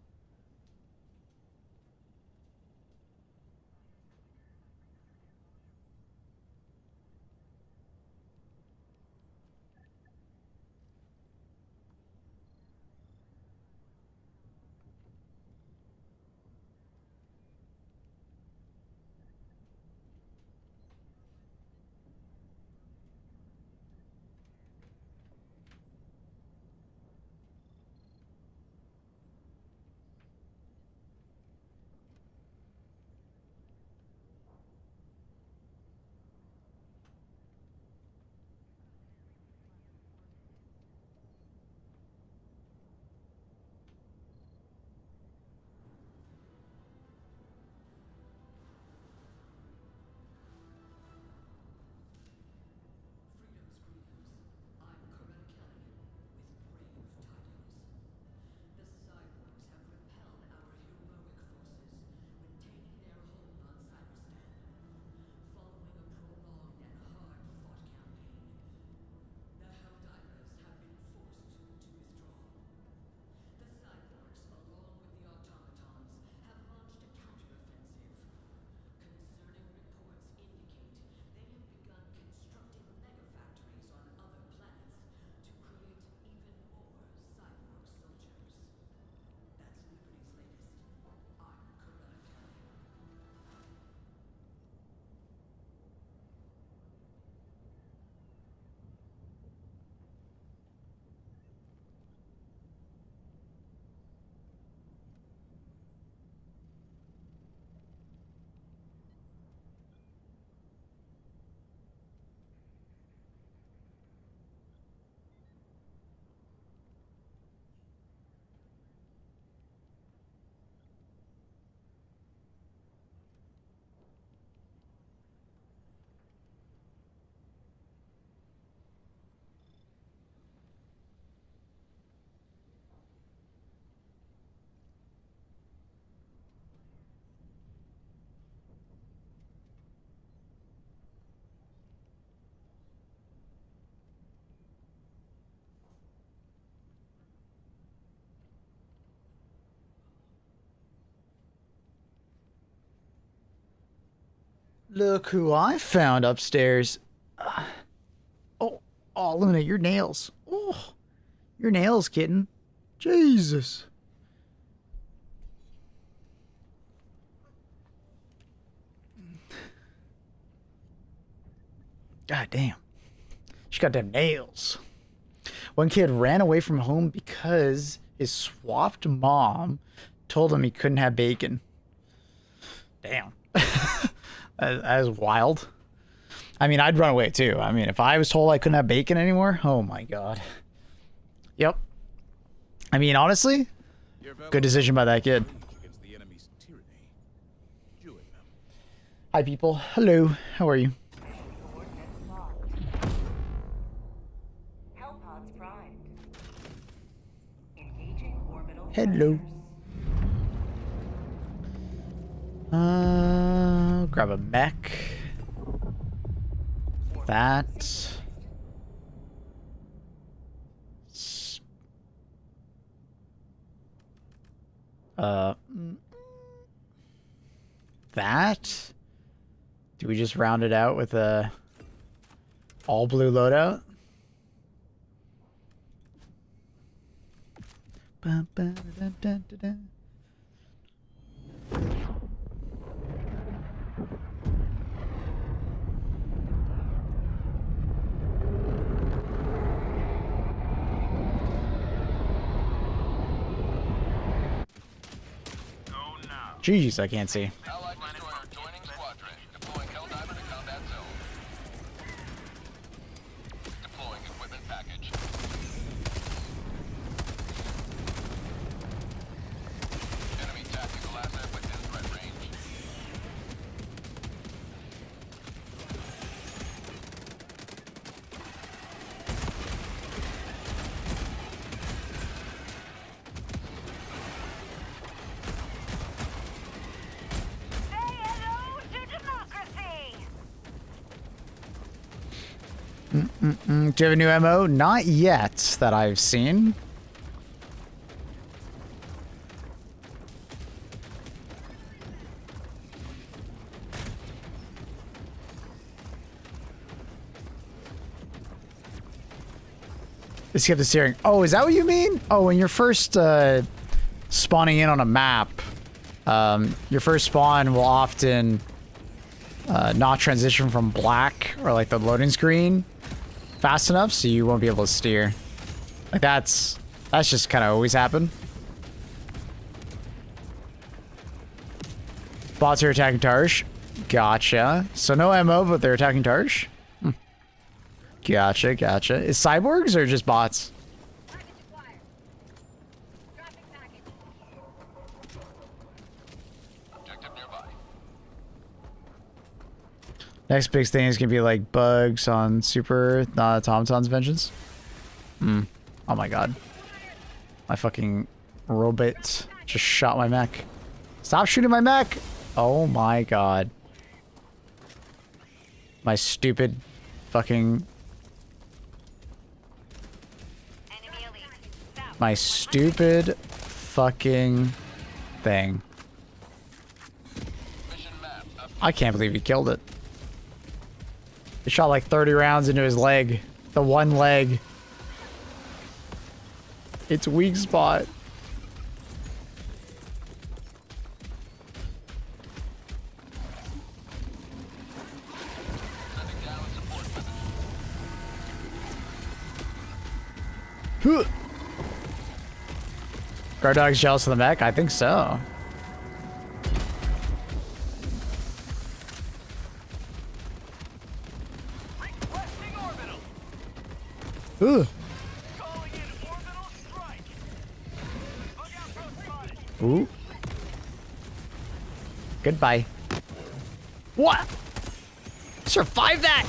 S1: Look who I found upstairs. Oh, Luna, your nails. Oh, your nails, kitten. Jesus. God damn. She got them nails. One kid ran away from home because his swapped mom told him he couldn't have bacon. Damn. That is wild. I mean, I'd run away too. I mean, if I was told I couldn't have bacon anymore, oh my god. Yep. I mean, honestly, good decision by that kid. Hi, people. Hello. How are you?
S8: Coordinates locked. Hellpods primed. Engaging orbital
S1: Hello.
S8: thrusters.
S1: Grab a mech. That. That. Do we just round it out with a all blue loadout? Ba, ba, da, da, da, da. Jeez, I can't see.
S2: Allied destroyer joining squadron. Deploying Helldiver to combat zone. Deploying equipment package. Enemy tactical asset within threat range.
S8: Say hello to democracy!
S1: Do you have a new MO? Not yet that I've seen. Skip the steering. Oh, is that what you mean? Oh, when you're first spawning in on a map, your first spawn will often not transition from black or like the loading screen fast enough, so you won't be able to steer. Like that's just kind of always happened. Bots are attacking Tarsh. Gotcha. So no MO, but they're attacking Tarsh. Gotcha, gotcha. Is cyborgs or just bots?
S8: Package acquired. Dropping package.
S2: Objective nearby.
S1: Next big thing is gonna be like bugs on Super Automaton's Vengeance. Oh my god. My fucking robot just shot my mech. Stop shooting my mech! Oh my god. My stupid fucking...
S8: Enemy elite. South.
S1: My stupid fucking thing.
S2: Mission map up.
S1: I can't believe he killed it. He shot like 30 rounds into his leg. The one leg. It's weak spot.
S2: Sending down support weapons.
S1: Huh. Guard dog's jealous of the mech? I think so.
S4: Requesting orbital.
S1: Ooh.
S4: Calling in orbital strike. Bug outpost spotted.
S1: Ooh. Goodbye. What? Survive that!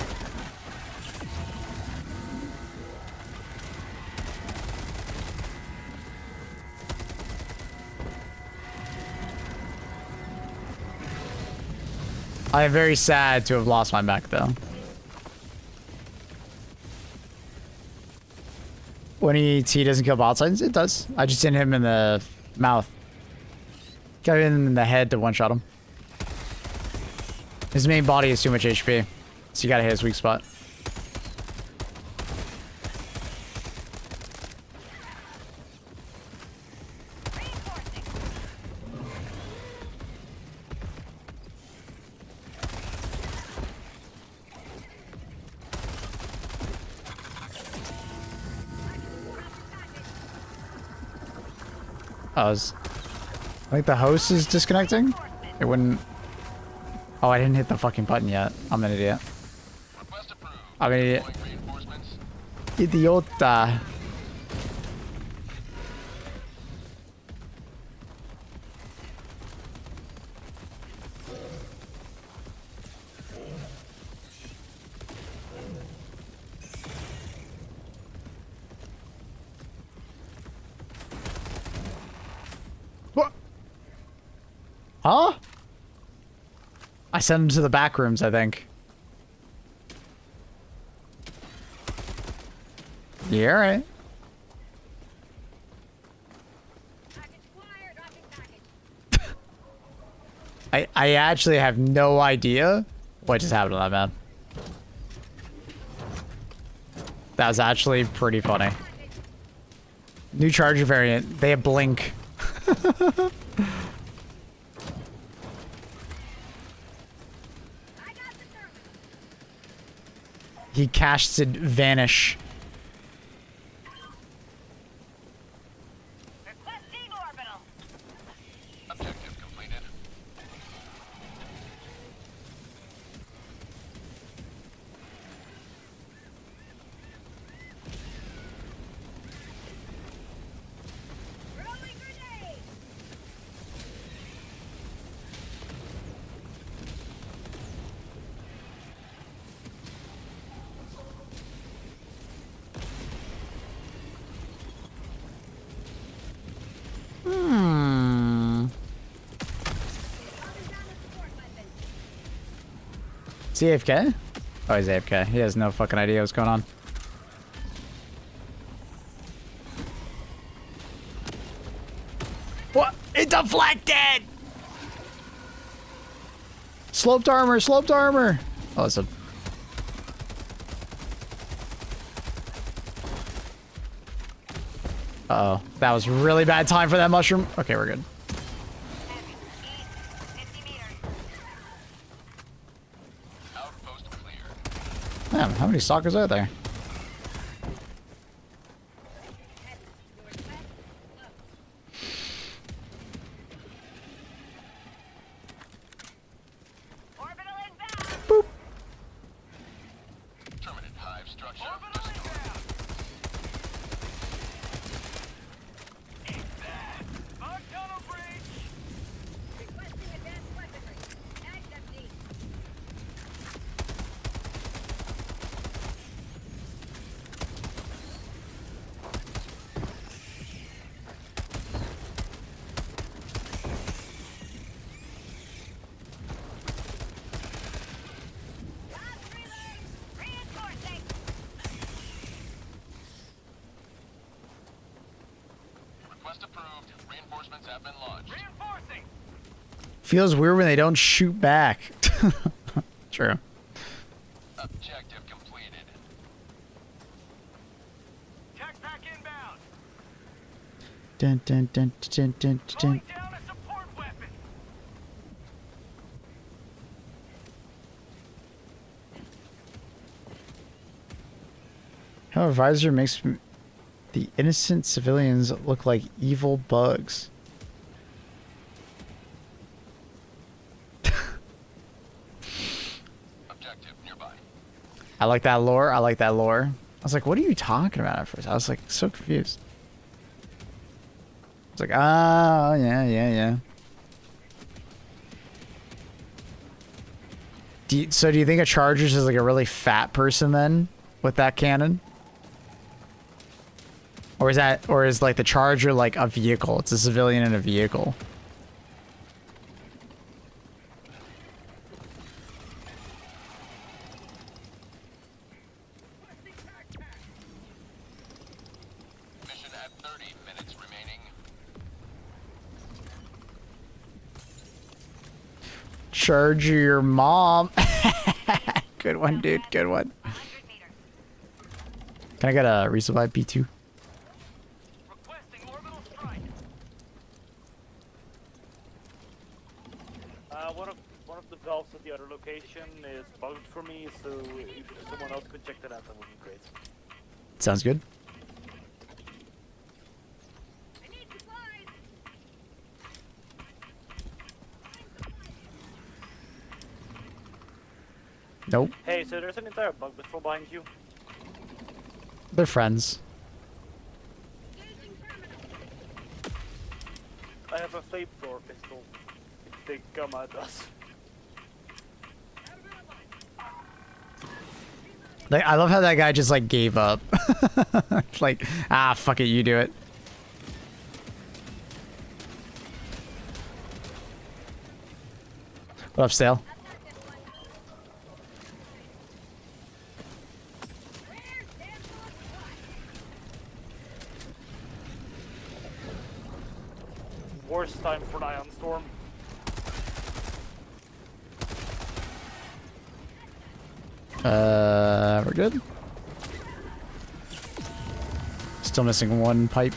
S1: I am very sad to have lost my mech, though. When T doesn't kill bot signs, it does. I just hit him in the mouth. Got him in the head to one-shot him. His main body is too much HP, so you gotta hit his weak spot. I think the host is disconnecting. It wouldn't. Oh, I didn't hit the fucking button yet. I'm an idiot.
S2: Request approved.
S1: I'm an idiot.
S2: Deploying reinforcements.
S1: Idiota. Huh? I sent him to the back rooms, I think. Yeah, alright. I actually have no idea what just happened to that man. That was actually pretty funny. New Charger variant. They have blink. He casted vanish.
S8: Requesting orbital.
S2: Objective completed.
S8: Throwing grenade.
S1: Is he AFK? Oh, he's AFK. He has no fucking idea what's going on. What? It deflected! Sloped armor, sloped armor! Oh, it's a... Uh-oh. That was really bad time for that mushroom. Okay, we're good.
S8: East, 50 meters.
S2: Outpost clear.
S1: Damn, how many stalkers are there?
S8: Orbital inbound.
S2: Terminate hive structure.
S8: Requesting advanced weaponry. Mag empty. Last relay. Reinforcing.
S2: Request approved. Reinforcements have been launched. Reinforcing.
S1: Feels weird when they don't shoot back. True.
S2: Objective completed. Jetpack inbound.
S1: Dun, dun, dun, dun, dun, dun.
S2: Down a support weapon.
S1: How a visor makes the innocent civilians look like evil bugs.
S2: Objective nearby.
S1: I like that lore. I like that lore. I was like, what are you talking about at first? I was like, so confused. I was like, oh, yeah, yeah, yeah. So do you think a Chargers is like a really fat person then with that cannon? Or is like the Charger like a vehicle? It's a civilian in a vehicle.
S2: Mission at 30 minutes remaining.
S1: Charger your mom. Good one, dude. Good one.
S8: 100 meters.
S1: Can I get a resupply B2?
S2: Requesting orbital strike.
S6: One of the valves at the other location is bugged for me, so if someone else could check that out, that would be great.
S1: Sounds good.
S8: I need supplies.
S1: Nope.
S6: Hey, so there's an entire bug patrol behind you.
S1: They're friends.
S8: Engaging terminal.
S6: I have a flamethrower pistol. If they come at us.
S1: Like, I love how that guy just like gave up. Like, ah, fuck it, you do it. What up, Stale?
S6: Worst time for an ion storm.
S1: We're good. Still missing one pipe.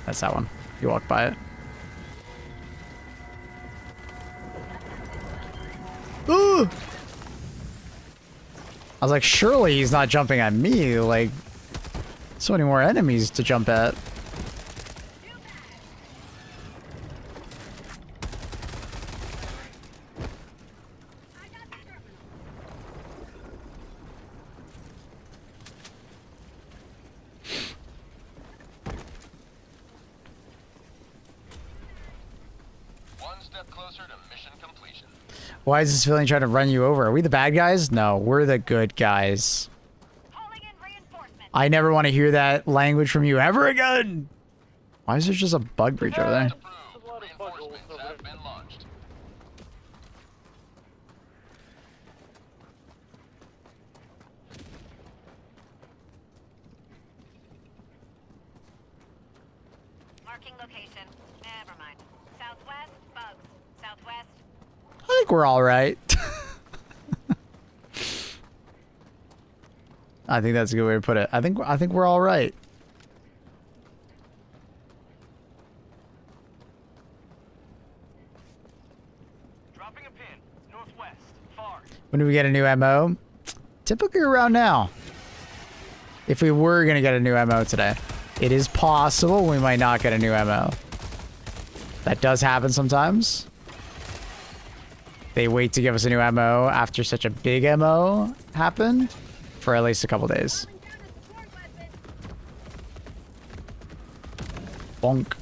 S1: That's that one. You walk by it. Ooh! I was like, surely he's not jumping at me. Like, so many more enemies to jump at.
S2: One step closer to mission completion.
S1: Why is this villain trying to run you over? Are we the bad guys? No, we're the good guys.
S8: Calling in reinforcements.
S1: I never want to hear that language from you ever again. Why is there just a bug breach over there?
S2: Approved. Reinforcements have been launched.
S8: Marking location. Never mind. Southwest, bugs. Southwest.
S1: I think we're all right. I think that's a good way to put it. I think we're all right.
S4: Dropping a pin. Northwest. Far.
S1: When do we get a new MO? Typically around now. If we were gonna get a new MO today, it is possible we might not get a new MO. That does happen sometimes. They wait to give us a new MO after such a big MO happened for at least a couple days. Bonk.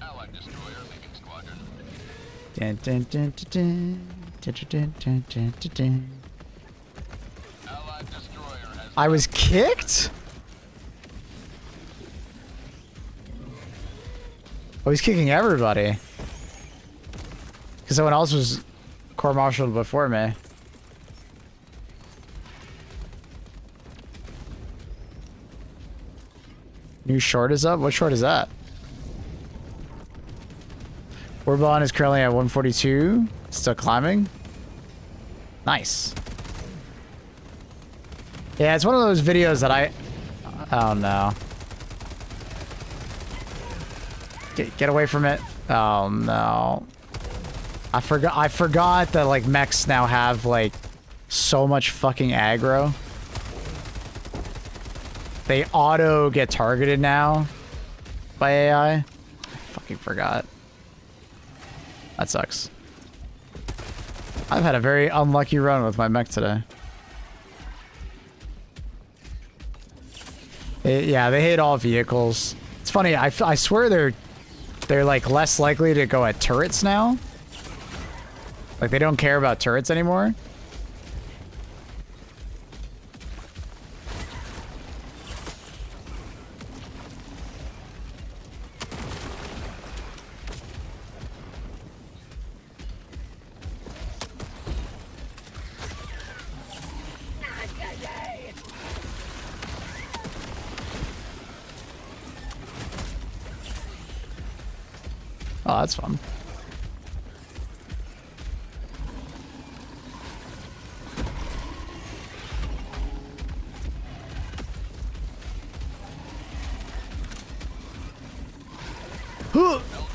S2: Allied destroyer leaving squadron.
S1: Dun, dun, dun, dun, dun, dun, dun, dun, dun, dun.
S2: Allied destroyer has
S1: I was kicked? Oh, he's kicking everybody. Because someone else was court-martialed before me. New short is up? What short is that? Warbon is currently at 142. Still climbing. Nice. Yeah, it's one of those videos that I... Oh, no. Get away from it. Oh, no. I forgot that, like, mechs now have, like, so much fucking aggro. They auto get targeted now by AI. I fucking forgot. That sucks. I've had a very unlucky run with my mech today. Yeah, they hit all vehicles. It's funny. I swear they're like less likely to go at turrets now. Like they don't care about turrets anymore. Oh, that's fun.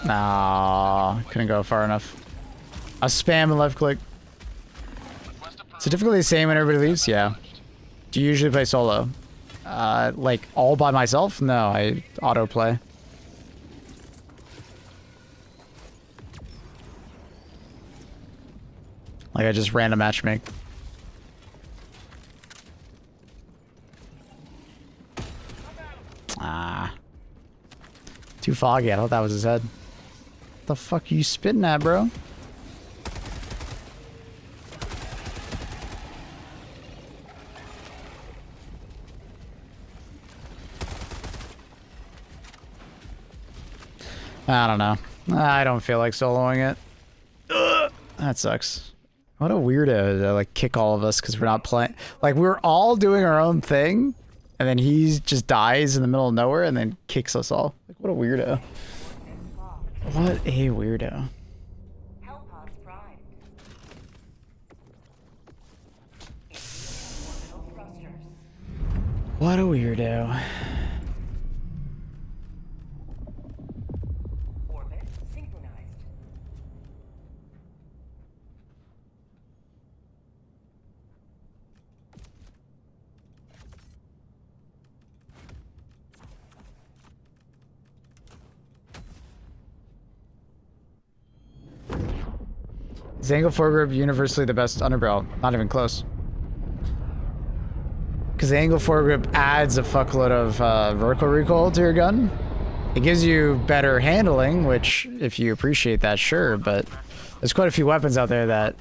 S1: Nah, couldn't go far enough. I spam and left click. Is it difficulty the same when everybody leaves? Yeah. Do you usually play solo? Like all by myself? No, I auto play. Like I just random matchmake. Ah. Too foggy. I thought that was his head. What the fuck are you spitting at, bro? I don't know. I don't feel like soloing it. Ugh, that sucks. What a weirdo to like kick all of us because we're not playing. Like we're all doing our own thing, and then he just dies in the middle of nowhere and then kicks us all. Like what a weirdo. What a weirdo.
S3: Help us pride. Thrusters.
S1: What a weirdo.
S3: Orbit synchronized.
S1: Is angle foregrip universally the best underbarrel? Not even close. Because the angle foregrip adds a fuckload of vertical recoil to your gun. It gives you better handling, which, if you appreciate that, sure, but there's quite a few weapons out there that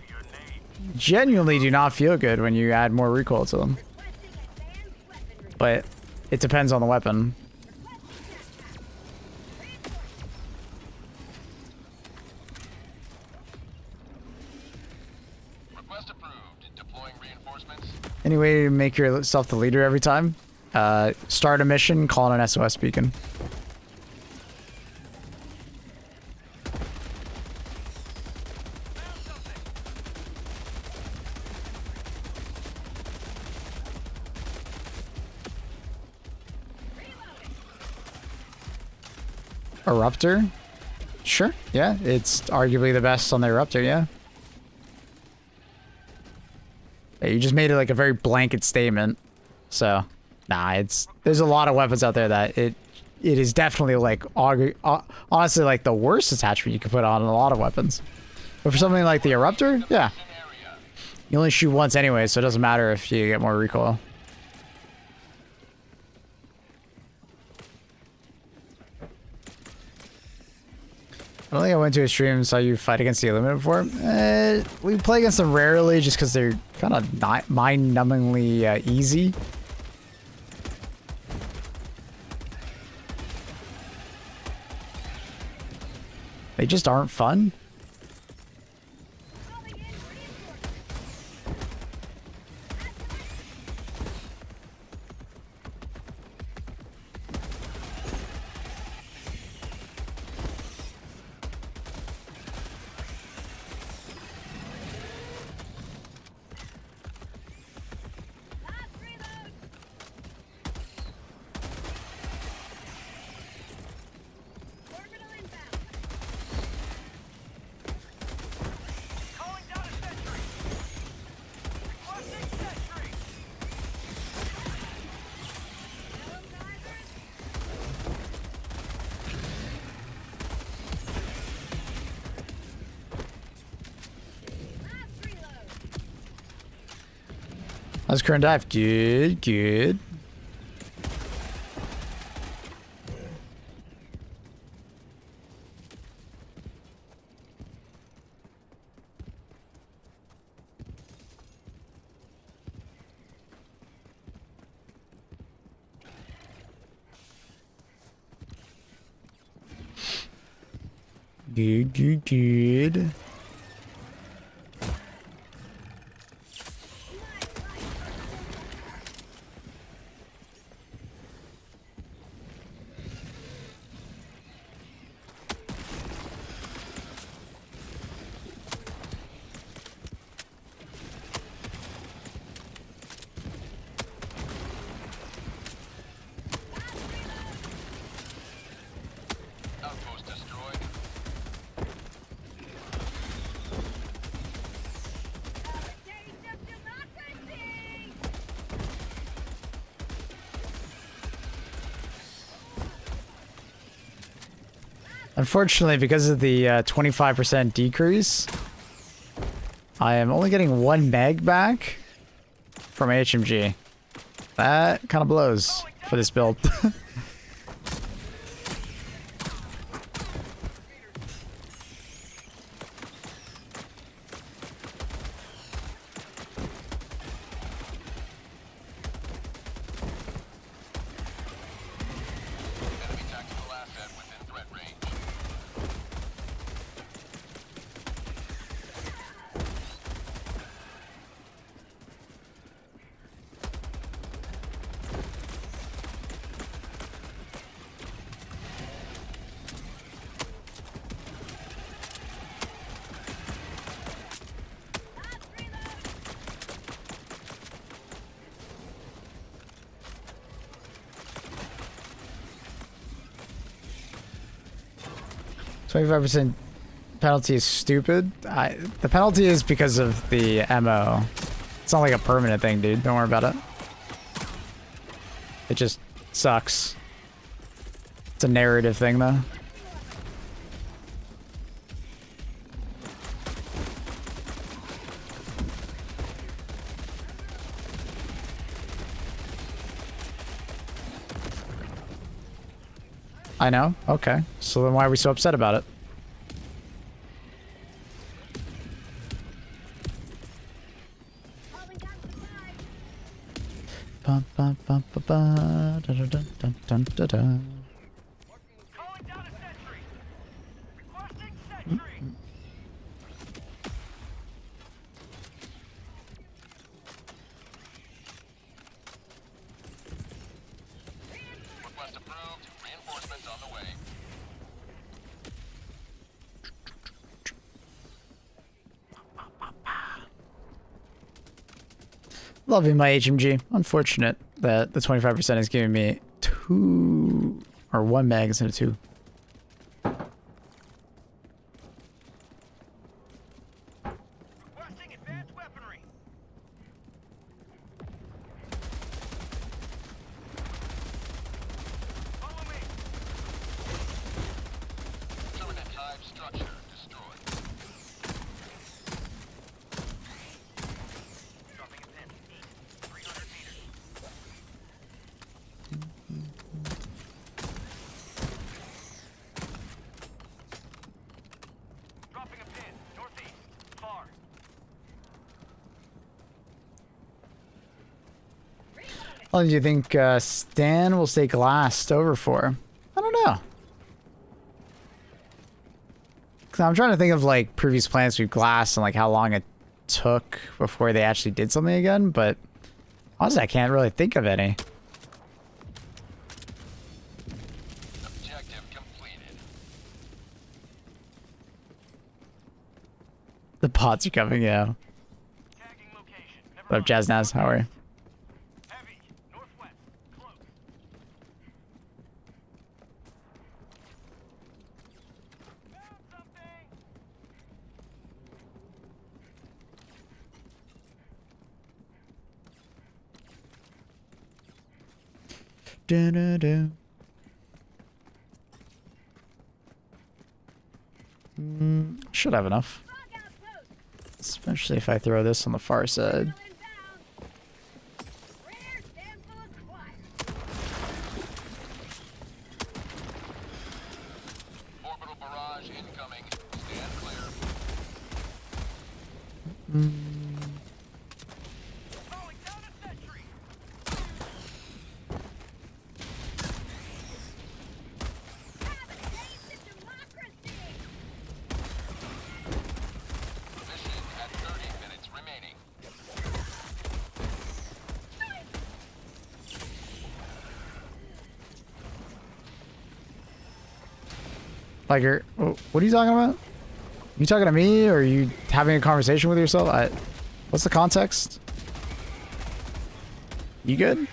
S1: genuinely do not feel good when you add more recoil to them. But it depends on the weapon.
S2: Request approved. Deploying reinforcements.
S1: Any way to make yourself the leader every time? Start a mission, call an SOS beacon. Eruptor? Sure, yeah. It's arguably the best on the Eruptor, yeah. Yeah, you just made it like a very blanket statement. So, nah, there's a lot of weapons out there that it is definitely like honestly like the worst attachment you could put on a lot of weapons. But for something like the Eruptor, yeah. You only shoot once anyway, so it doesn't matter if you get more recoil. I don't think I went to a stream and saw you fight against the Illuminate before. We play against them rarely just because they're kind of not mind-numbingly easy. They just aren't fun. How's current dive? Good, good. Good, good, good.
S2: Outpost destroyed.
S1: Unfortunately, because of the 25% decrease, I am only getting 1 meg back from HMG. That kind of blows for this build. 25% penalty is stupid. The penalty is because of the MO. It's not like a permanent thing, dude. Don't worry about it. It just sucks. It's a narrative thing, though. I know. Okay. So then why are we so upset about it? Ba, ba, ba, ba, ba, da, da, da, da, da, da, da.
S4: Calling down a sentry. Requesting sentry.
S2: Request approved. Reinforcements on the way.
S1: Loving my HMG. Unfortunate that the 25% is giving me 2 or 1 mag instead of 2.
S4: Requesting advanced weaponry. Follow me.
S2: Terminate hive structure destroyed.
S4: Dropping a pin. East. 300 meters. Dropping a pin. Northeast. Far.
S1: How long do you think Stan will stay glassed over for? I don't know. 'Cause I'm trying to think of like previous planets we've glassed and like how long it took before they actually did something again, but honestly I can't really think of any.
S2: Objective completed.
S1: The pods are coming, yeah.
S4: Tagging location. Never
S1: What up,
S4: mind.
S1: Jazznaz? How are you?
S4: Heavy. Northwest. Close. Found something.
S1: Do-do-do. Should have enough. Especially if I throw this on the far side.
S2: Orbital barrage incoming. Stand clear.
S4: Calling down a sentry.
S2: Mission at 30 minutes remaining.
S1: Tiger, what are you talking about? You talking to me, or are you having a conversation with yourself? What's the context? You good?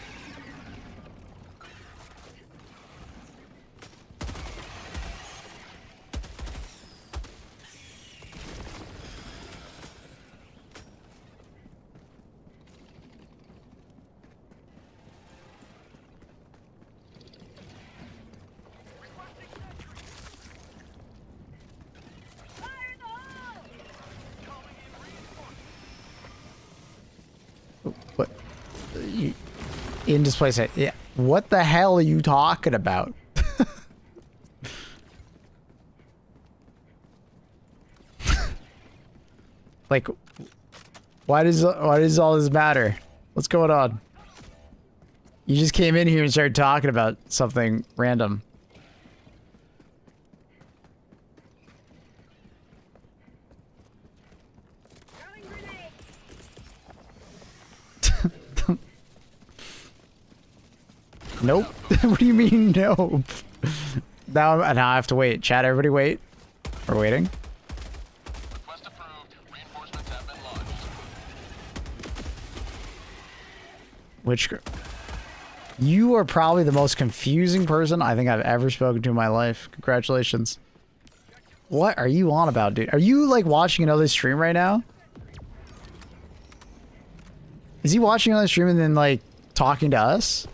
S1: What? You, in display, yeah. What the hell are you talking about? Like, why does all this matter? What's going on? You just came in here and started talking about something random. Nope. What do you mean, nope? Now I have to wait. Chat, everybody wait. We're waiting.
S2: Request approved. Reinforcements have been launched.
S1: Which... You are probably the most confusing person I think I've ever spoken to in my life. Congratulations. What are you on about, dude? Are you like watching another stream right now? Is he watching another stream and then like talking to us?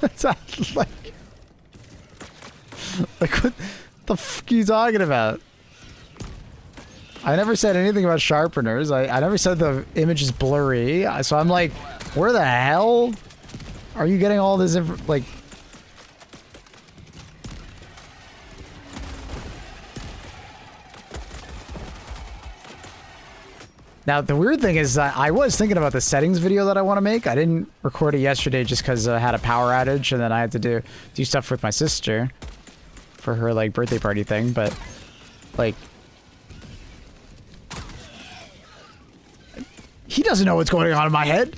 S1: It's like what the fuck are you talking about? I never said anything about sharpeners. I never said the image is blurry. So I'm like, where the hell are you getting all this like? Now, the weird thing is that I was thinking about the settings video that I want to make. I didn't record it yesterday just because I had a power outage and then I had to do stuff with my sister for her, like, birthday party thing. But, like, he doesn't know what's going on in my head.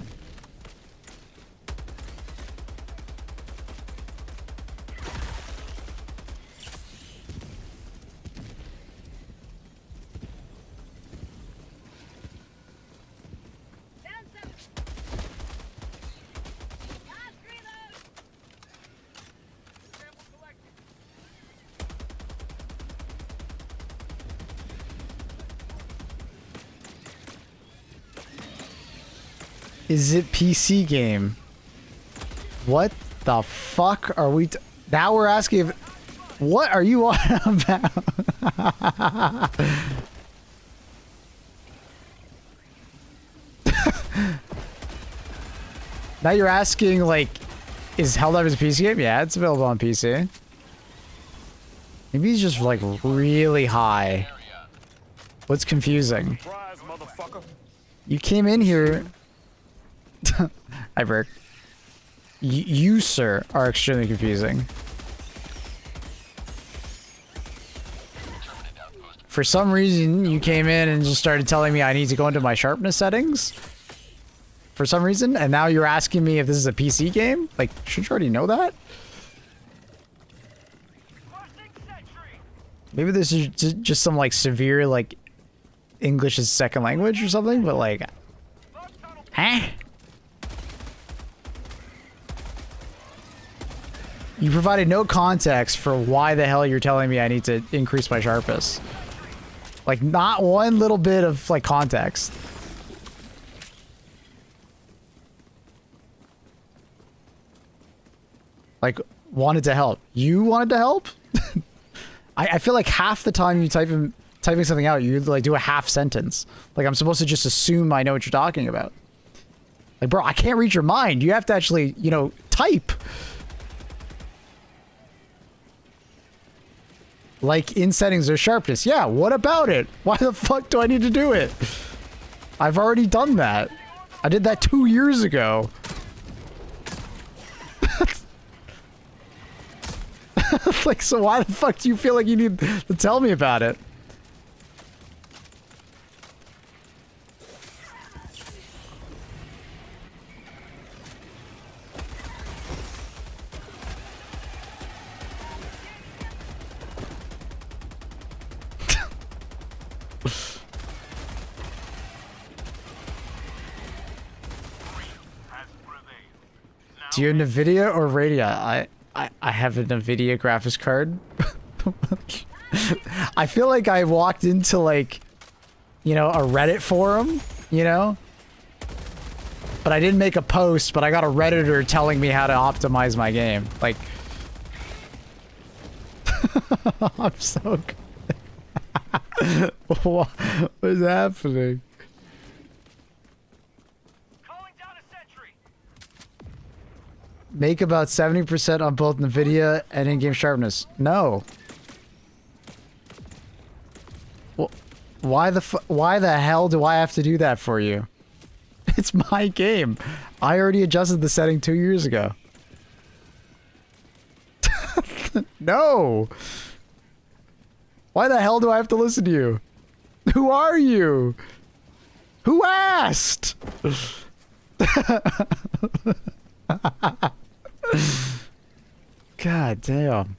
S1: Is it PC game? What the fuck are we now we're asking if what are you on about? Now you're asking like is Helldivers a PC game? Yeah, it's available on PC. Maybe he's just like really high. What's confusing?
S4: Surprise, motherfucker.
S1: You came in here. Hi, Burke. You, sir, are extremely confusing. For some reason, you came in and just started telling me I need to go into my sharpness settings. For some reason, and now you're asking me if this is a PC game? Like, shouldn't you already know that? Maybe this is just some, like, severe, like, English as second language or something, but, like... Huh? You provided no context for why the hell you're telling me I need to increase my sharpness. Like, not one little bit of, like, context. Like, wanted to help. You wanted to help? I feel like half the time you typing something out, you, like, do a half sentence. Like, I'm supposed to just assume I know what you're talking about. Like, bro, I can't read your mind. You have to actually, you know, type. Like, in settings or sharpness. Yeah, what about it? Why the fuck do I need to do it? I've already done that. I did that 2 years ago. Like, so why the fuck do you feel like you need to tell me about it? Do you have NVIDIA or Radeon? I have a NVIDIA graphics card. I feel like I walked into, like, you know, a Reddit forum, you know? But I didn't make a post, but I got a Redditor telling me how to optimize my game. Like... I'm so good. What is happening? Make about 70% on both NVIDIA and in-game sharpness. No. Well, why the hell do I have to do that for you? It's my game. I already adjusted the setting 2 years ago. No. Why the hell do I have to listen to you? Who are you? Who asked? God damn.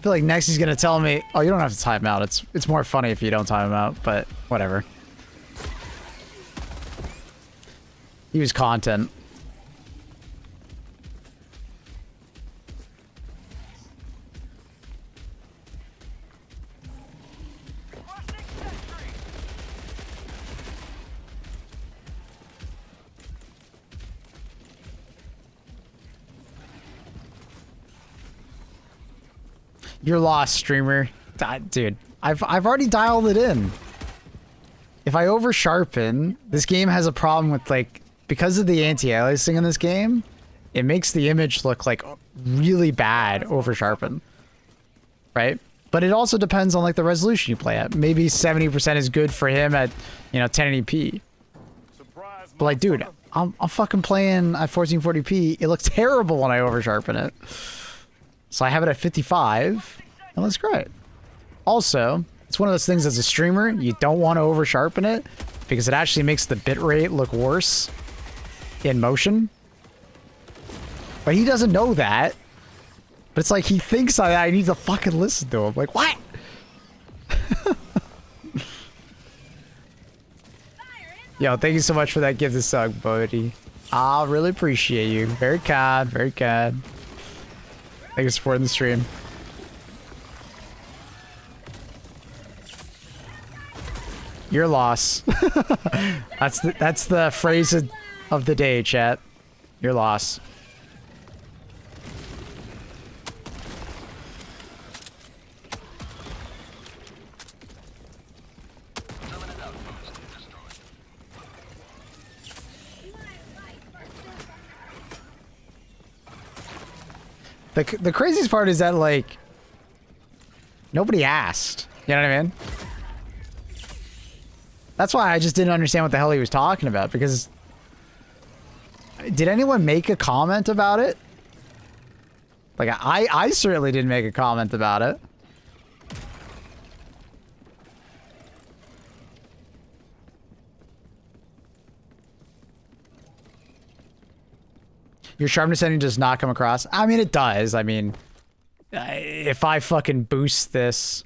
S1: I feel like next he's gonna tell me, oh, you don't have to time out. It's more funny if you don't time him out, but whatever. Use content. You're lost, streamer. Dude, I've already dialed it in. If I over sharpen, this game has a problem with like, because of the anti-aliasing in this game, it makes the image look like really bad over sharpen. Right? But it also depends on like the resolution you play at. Maybe 70% is good for him at, 1080p. But like, dude, I'm fucking playing at 1440p. It looks terrible when I over sharpen it. So I have it at 55, and looks great. Also, it's one of those things as a streamer, you don't want to over sharpen it because it actually makes the bitrate look worse in motion. But he doesn't know that. But it's like he thinks I need to fucking listen to him. Like, what? Yo, thank you so much for that gift of sub, buddy. I really appreciate you. Very kind, very kind. Thank you for supporting the stream. Your loss. that's the phrase of the day, chat. Your loss. The craziest part is that, like, nobody asked. You know what I mean? That's why I just didn't understand what the hell he was talking about, because... Did anyone make a comment about it? Like, I certainly didn't make a comment about it. Your sharpness setting does not come across. I mean, it does. I mean, if I fucking boost this,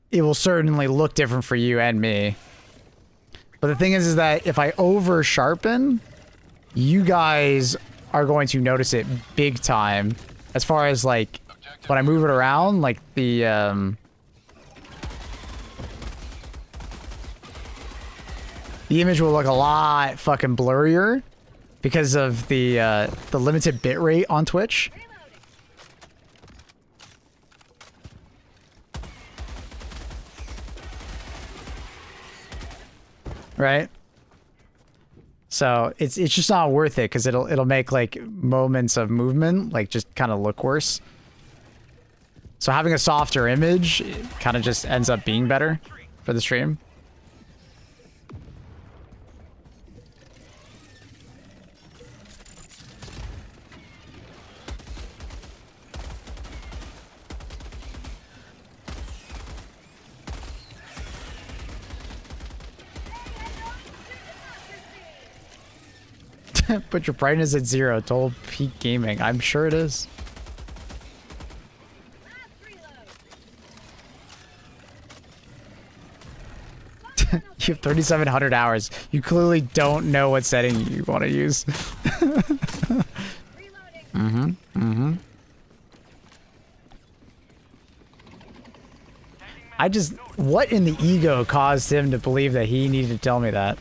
S1: it will certainly look different for you and me. But the thing is that if I over sharpen, you guys are going to notice it big time. As far as like, when I move it around, like the image will look a lot fucking blurrier. Because of the limited bitrate on Twitch. Right? So it's just not worth it because it'll make like moments of movement like just kind of look worse. So having a softer image kind of just ends up being better for the stream. Put your brightness at 0. Told peak gaming. I'm sure it is. You have 3,700 hours. You clearly don't know what setting you want to use. What in the ego caused him to believe that he needed to tell me that?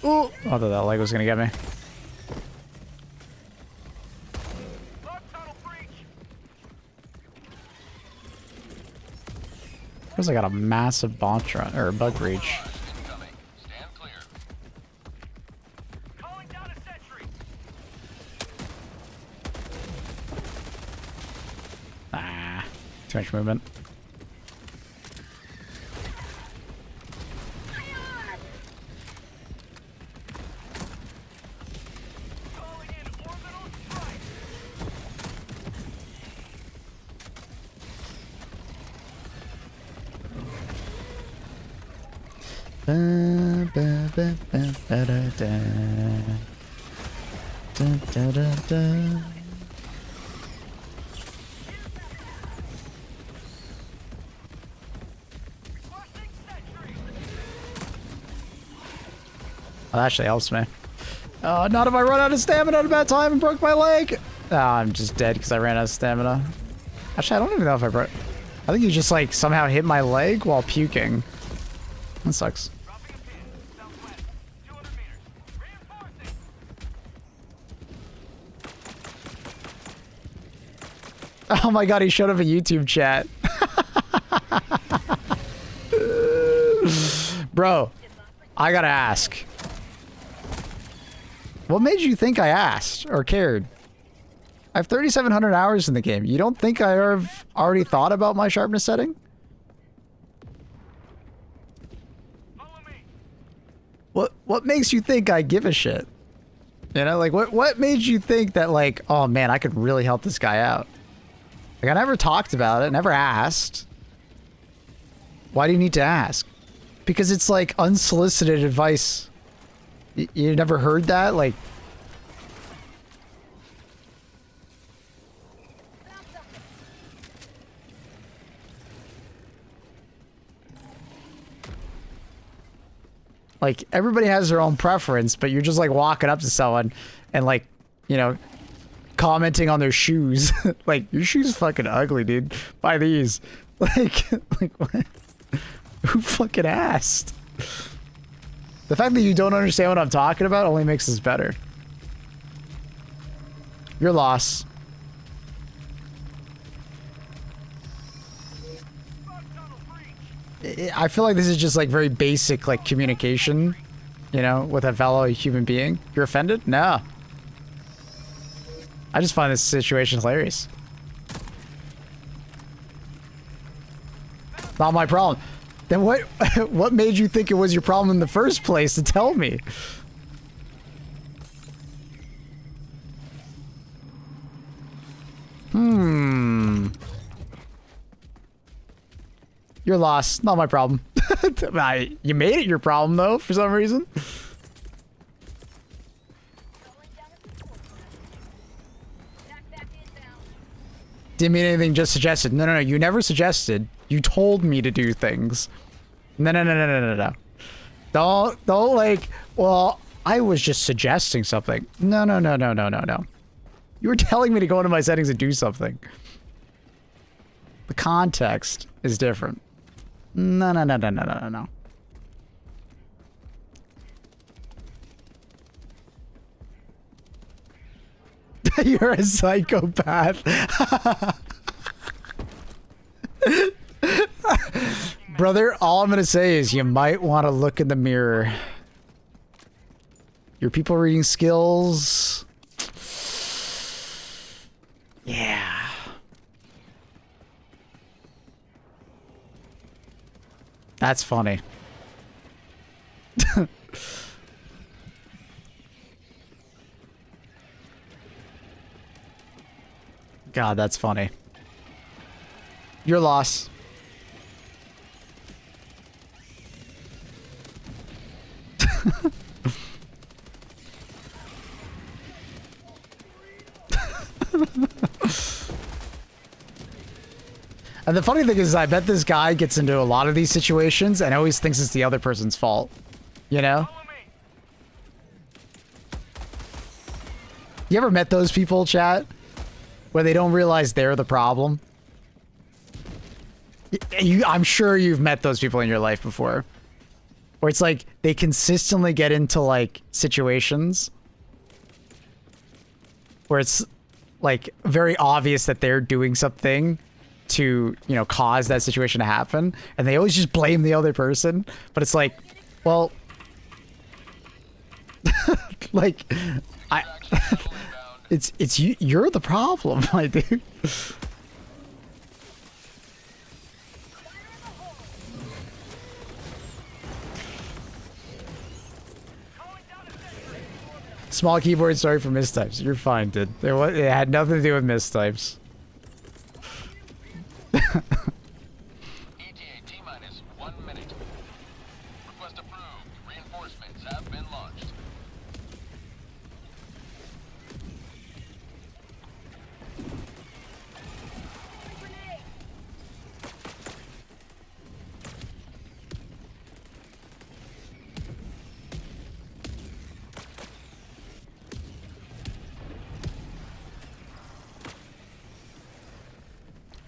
S1: Ooh. I thought that leg was gonna get me. Because I got a massive bot run or bug breach.
S2: Stand clear.
S4: Calling down a sentry.
S1: Too much movement. Ba, ba, ba, ba, ba, da, da. Da, da, da, da. Oh, that actually helps me. Not if I run out of stamina at a bad time and broke my leg. Oh, I'm just dead because I ran out of stamina. Actually, I don't even know if I broke. I think you just like somehow hit my leg while puking. That sucks. Oh my god, he showed up a YouTube chat. Bro, I gotta ask. What made you think I asked or cared? I have 3,700 hours in the game. You don't think I have already thought about my sharpness setting? What makes you think I give a shit? You know, like what made you think that like, oh man, I could really help this guy out? Like I never talked about it, never asked. Why do you need to ask? Because it's like unsolicited advice. You never heard that? Like everybody has their own preference, but you're just like walking up to someone and like, you know, commenting on their shoes. Like, your shoes fucking ugly, dude. Buy these. Like what? Who fucking asked? The fact that you don't understand what I'm talking about only makes this better. Your loss. I feel like this is just like very basic like communication, you know, with a fellow human being. You're offended? No. I just find this situation hilarious. Not my problem. Then what made you think it was your problem in the first place to tell me? Your loss, not my problem. You made it your problem though, for some reason. Didn't mean anything, just suggested. No, you never suggested. You told me to do things. No. Don't like, well, I was just suggesting something. No. You were telling me to go into my settings and do something. The context is different. No. You're a psychopath. Brother, all I'm gonna say is you might want to look in the mirror. Your people reading skills. Yeah. That's funny. God, that's funny. Your loss. And the funny thing is, I bet this guy gets into a lot of these situations and always thinks it's the other person's fault. You know? You ever met those people, chat? Where they don't realize they're the problem? I'm sure you've met those people in your life before. Where it's like, they consistently get into, like, situations where it's, like, very obvious that they're doing something to, you know, cause that situation to happen, and they always just blame the other person. But it's like, well, like, it's you, you're the problem, my dude. Small keyboard, sorry for mistypes. You're fine, dude. It had nothing to do with mistypes.
S2: ETA T-minus 1 minute. Request approved. Reinforcements have been launched.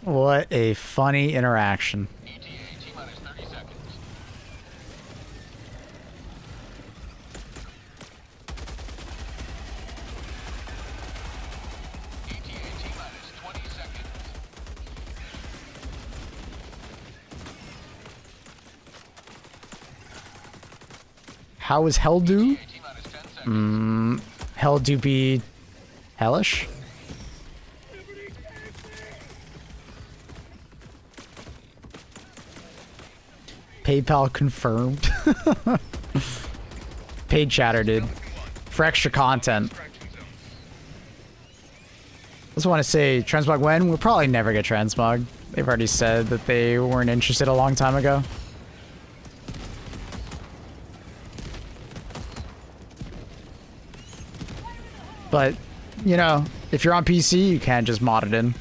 S1: What a funny interaction.
S2: ETA T-minus 30 seconds. ETA T-minus 20 seconds.
S1: How is hell do?
S2: ETA T-minus 10 seconds.
S1: Hell do be hellish? PayPal confirmed. Paid chatter, dude. For extra content. Just want to say, Transmog when? We'll probably never get Transmog. They've already said that they weren't interested a long time ago. But, you know, if you're on PC, you can just mod it in.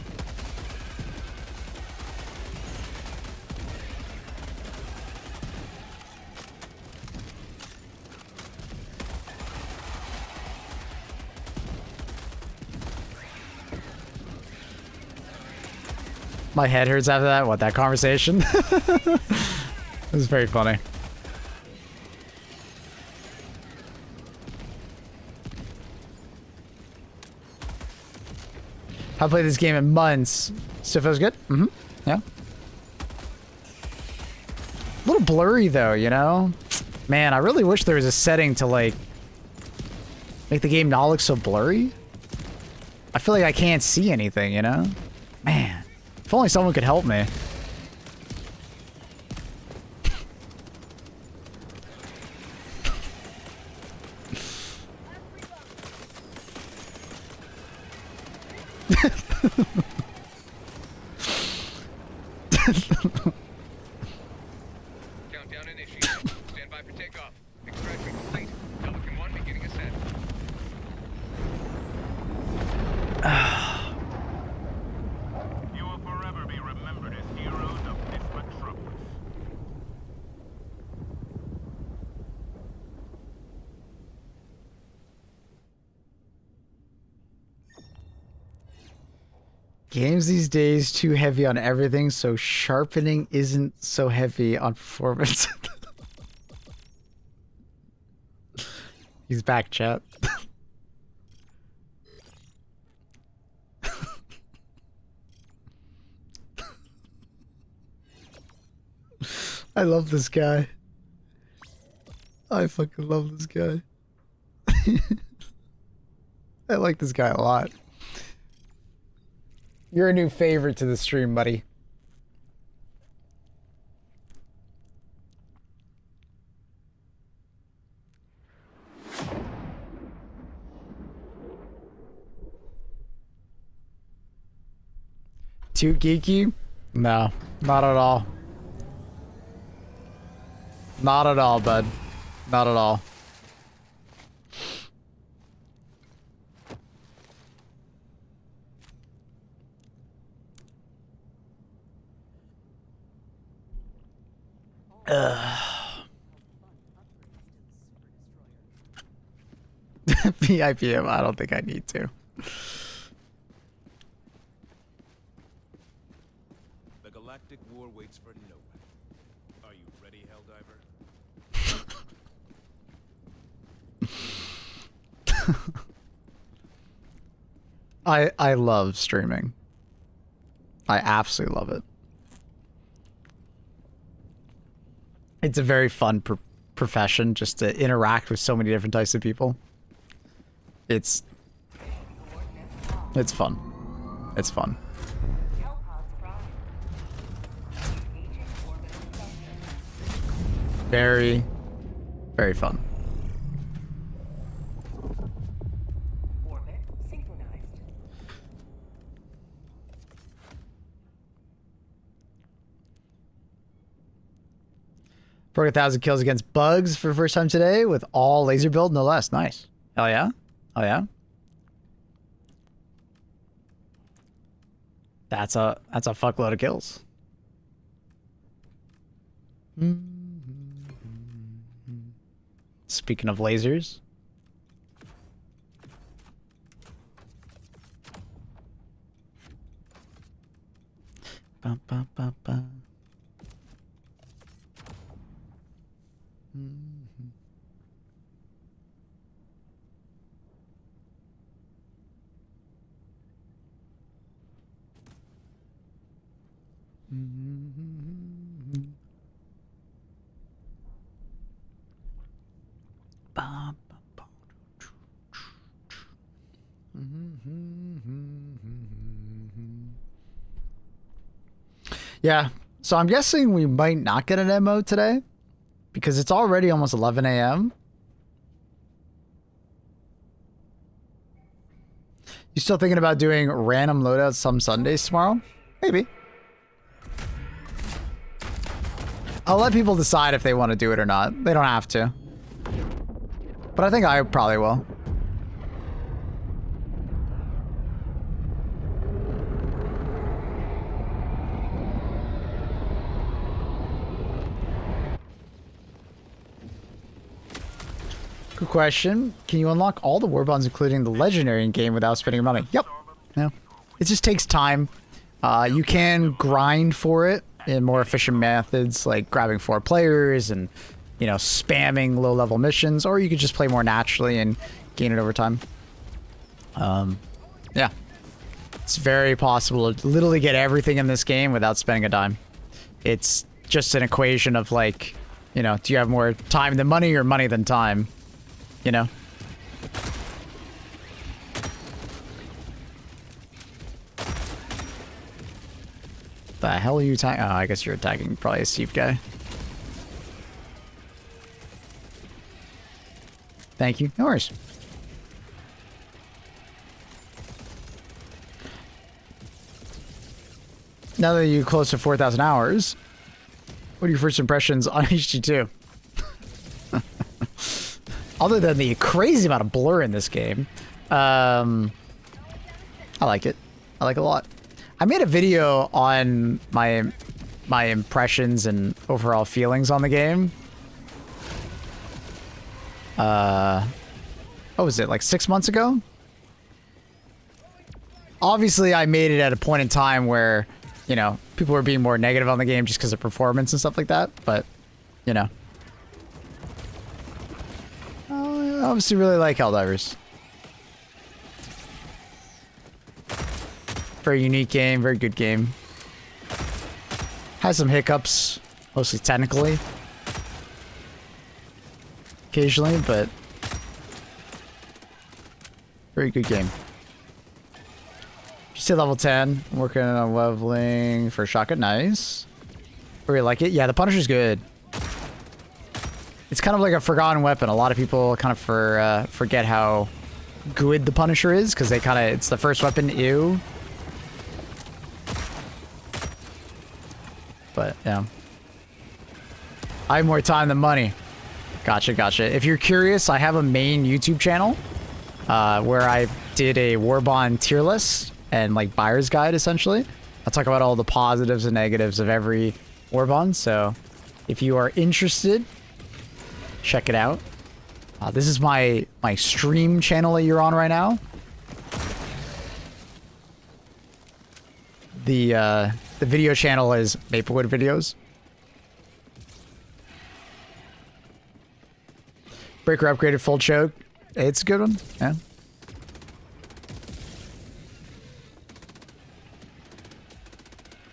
S1: My head hurts after that. What, that conversation? It was very funny. I've played this game in months. Still feels good? Mm-hmm. Yeah. A little blurry though, you know? Man, I really wish there was a setting to like make the game not look so blurry. I feel like I can't see anything, you know? Man. If only someone could help me.
S2: Countdown initiated. Stand by for takeoff. Extraction complete. Pelican 1 beginning ascent.
S4: You will forever be remembered as heroes of this metropolis.
S1: Games these days too heavy on everything, so sharpening isn't so heavy on performance. He's back, chat. I love this guy. I fucking love this guy. I like this guy a lot. You're a new favorite to the stream, buddy. Too geeky? No, not at all. Not at all, bud. Not at all. VIPM, I don't think I need to.
S5: The galactic war waits for no one. Are you ready, Helldiver?
S1: I love streaming. I absolutely love it. It's a very fun profession just to interact with so many different types of people. It's fun. It's fun. Very, very fun. Broke 1,000 kills against bugs for the first time today with all laser build, no less. Nice. Hell yeah. Oh yeah. That's a fuckload of kills. Speaking of lasers. Ba, ba, ba, ba. Yeah, so I'm guessing we might not get an MO today because it's already almost 11 a.m. You still thinking about doing random loadouts some Sundays tomorrow? Maybe. I'll let people decide if they want to do it or not. They don't have to. But I think I probably will. Good question. Can you unlock all the war bonds, including the legendary in game, without spending money? Yep. Yeah. It just takes time. You can grind for it in more efficient methods, like grabbing 4 players and, you know, spamming low-level missions, or you could just play more naturally and gain it over time. Yeah. It's very possible to literally get everything in this game without spending a dime. It's just an equation of, like, you know, do you have more time than money or money than time? You know? The hell are you attacking? Oh, I guess you're attacking probably a Steve guy. Thank you. No worries. Now that you're close to 4,000 hours, what are your first impressions on HG2? Other than the crazy amount of blur in this game, I like it. I like it a lot. I made a video on my impressions and overall feelings on the game. What was it, like 6 months ago? Obviously, I made it at a point in time where, you know, people were being more negative on the game just because of performance and stuff like that. But, you know. I obviously really like Helldivers. Very unique game, very good game. Has some hiccups, mostly technically. Occasionally, but very good game. Just hit level 10. I'm working on leveling for shotgun. Nice. Really like it. Yeah, the Punisher's good. It's kind of like a forgotten weapon. A lot of people kind of forget how good the Punisher is because they kind of, it's the first weapon, ew. But, yeah. I have more time than money. Gotcha, gotcha. If you're curious, I have a main YouTube channel where I did a Warbond tier list and like buyer's guide, essentially. I'll talk about all the positives and negatives of every Warbond. So if you are interested, check it out. This is my stream channel that you're on right now. The video channel is Maplewood Videos. Breaker upgraded full choke. It's a good one. Yeah.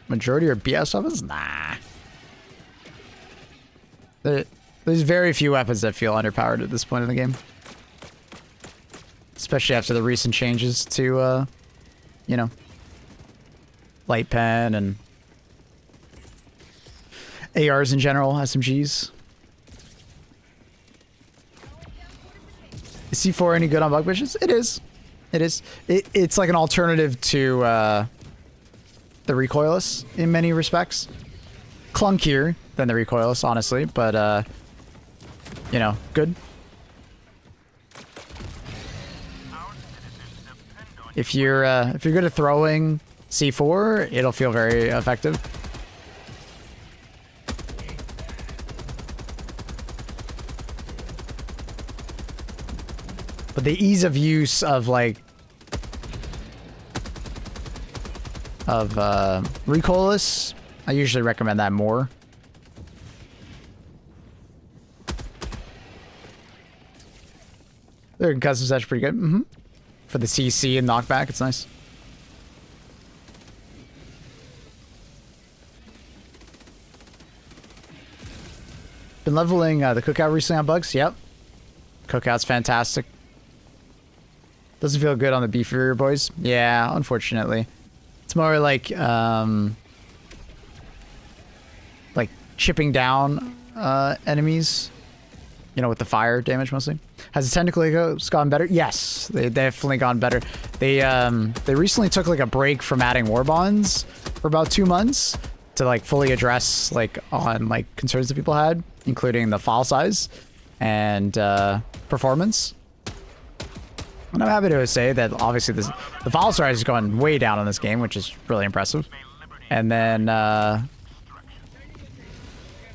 S1: Majority are BS weapons? Nah. There's very few weapons that feel underpowered at this point in the game. Especially after the recent changes to, you know, light pen and ARs in general, SMGs. Is C4 any good on bug missions? It is. It is. It's like an alternative to the recoilless in many respects. clunkier than the recoilless, honestly, but you know, good. If you're good at throwing C4, it'll feel very effective. But the ease of use of like recoilless, I usually recommend that more. Their concussion's actually pretty good. Mm-hmm. For the CC and knockback, it's nice. Been leveling the cookout recently on bugs. Yep. Cookout's fantastic. Doesn't feel good on the beefier boys. Yeah, unfortunately. It's more like chipping down enemies. You know, with the fire damage mostly. Has the technical ecos gone better? Yes, they definitely gone better. They recently took like a break from adding war bonds for about 2 months to like fully address like on like concerns that people had, including the file size and performance. And I'm happy to say that obviously the file size has gone way down on this game, which is really impressive. And then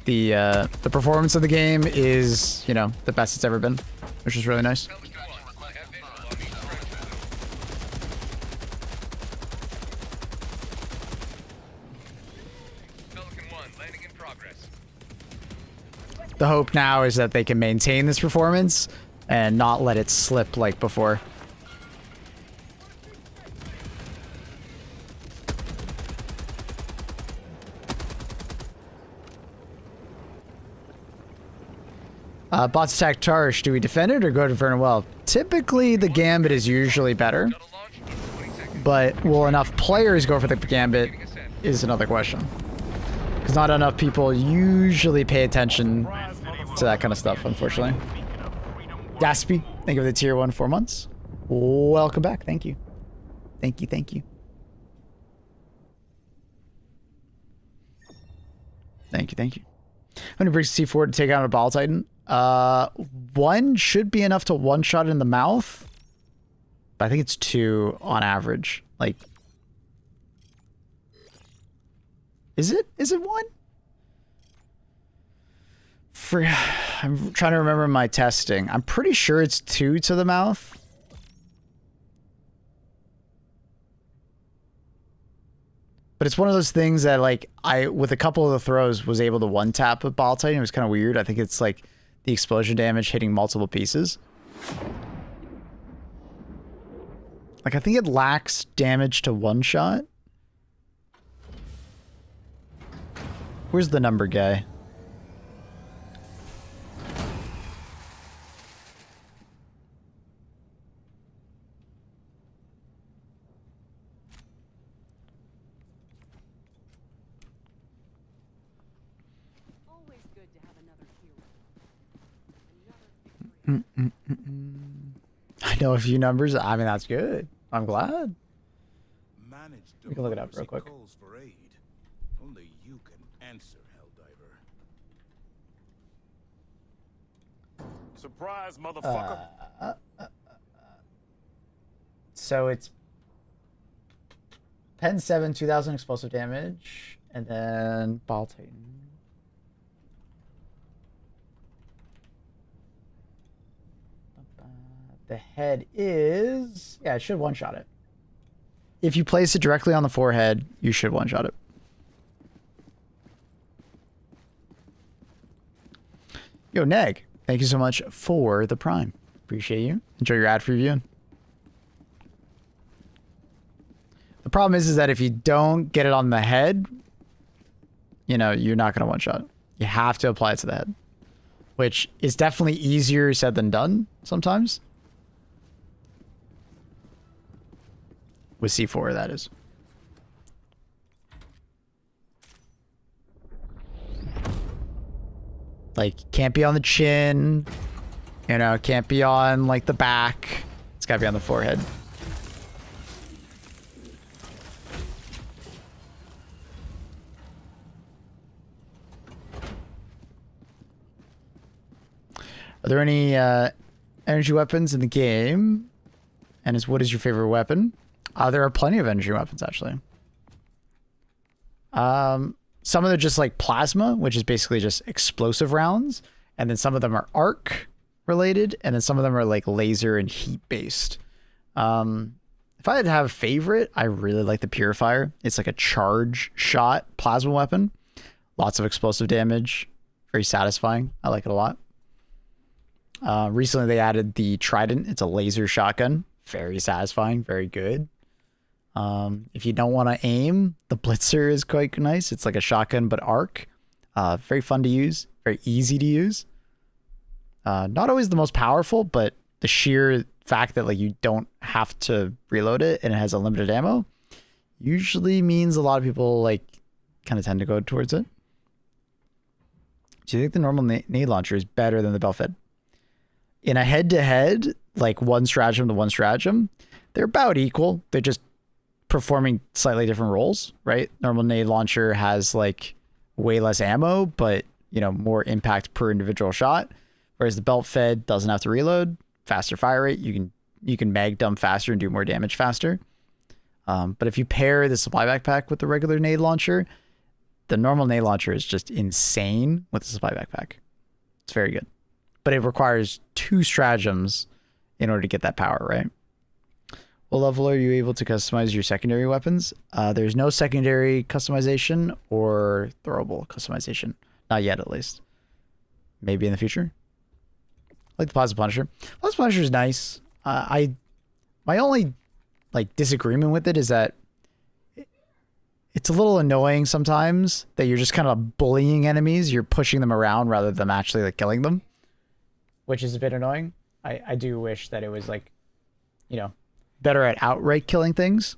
S1: the performance of the game is, you know, the best it's ever been, which is really nice. The hope now is that they can maintain this performance and not let it slip like before. Bots attack Tarsh. Do we defend it or go to Vernon Well? Typically, the Gambit is usually better. But will enough players go for the Gambit is another question. Because not enough people usually pay attention to that kind of stuff, unfortunately. Gaspy, thank you for the tier 1 4 months. Welcome back. Thank you. Thank you. Thank you. Thank you. Thank you. How many bricks C4 to take out a Ball Titan? One should be enough to one-shot in the mouth. But I think it's 2 on average. Like, is it 1? I'm trying to remember my testing. I'm pretty sure it's 2 to the mouth. But it's one of those things that, like, with a couple of the throws, was able to one-tap a Ball Titan. It was kind of weird. I think it's, like, the explosion damage hitting multiple pieces. Like, I think it lacks damage to one-shot. Where's the number guy? I know a few numbers. I mean, that's good. I'm glad. We can look it up real quick.
S5: Only you can answer, Helldiver.
S4: Surprise, motherfucker.
S1: So it's Pen 7, 2000 explosive damage, and then Ball Titan. The head is... yeah, it should one-shot it. If you place it directly on the forehead, you should one-shot it. Yo, Neg, thank you so much for the Prime. Appreciate you. Enjoy your ad-free viewing. The problem is that if you don't get it on the head, you know, you're not going to one-shot. You have to apply it to the head, which is definitely easier said than done sometimes. With C4, that is. Like, can't be on the chin. You know, can't be on, like, the back. It's gotta be on the forehead. Are there any energy weapons in the game? And what is your favorite weapon? There are plenty of energy weapons, actually. Some of them are just like plasma, which is basically just explosive rounds. And then some of them are arc related. And then some of them are like laser and heat based. If I had to have a favorite, I really like the Purifier. It's like a charge shot plasma weapon. Lots of explosive damage. Very satisfying. I like it a lot. Recently they added the Trident. It's a laser shotgun. Very satisfying. Very good. If you don't want to aim, the Blitzer is quite nice. It's like a shotgun, but arc. Very fun to use. Very easy to use. Not always the most powerful, but the sheer fact that like you don't have to reload it and it has unlimited ammo usually means a lot of people like kind of tend to go towards it. Do you think the normal nade launcher is better than the belt fed? In a head-to-head, like one stratagem to one stratagem, they're about equal. They're just performing slightly different roles, right? Normal nade launcher has like way less ammo, but you know, more impact per individual shot. Whereas the belt fed doesn't have to reload, faster fire rate. You can mag dump faster and do more damage faster. But if you pair the supply backpack with the regular nade launcher, the normal nade launcher is just insane with the supply backpack. It's very good. But it requires 2 stratagems in order to get that power, right? What level are you able to customize your secondary weapons? There's no secondary customization or throwable customization. Not yet, at least. Maybe in the future. I like the Plasma Punisher. Plasma Punisher is nice. My only like disagreement with it is that it's a little annoying sometimes that you're just kind of bullying enemies. You're pushing them around rather than actually like killing them, which is a bit annoying. I do wish that it was like, you know, better at outright killing things.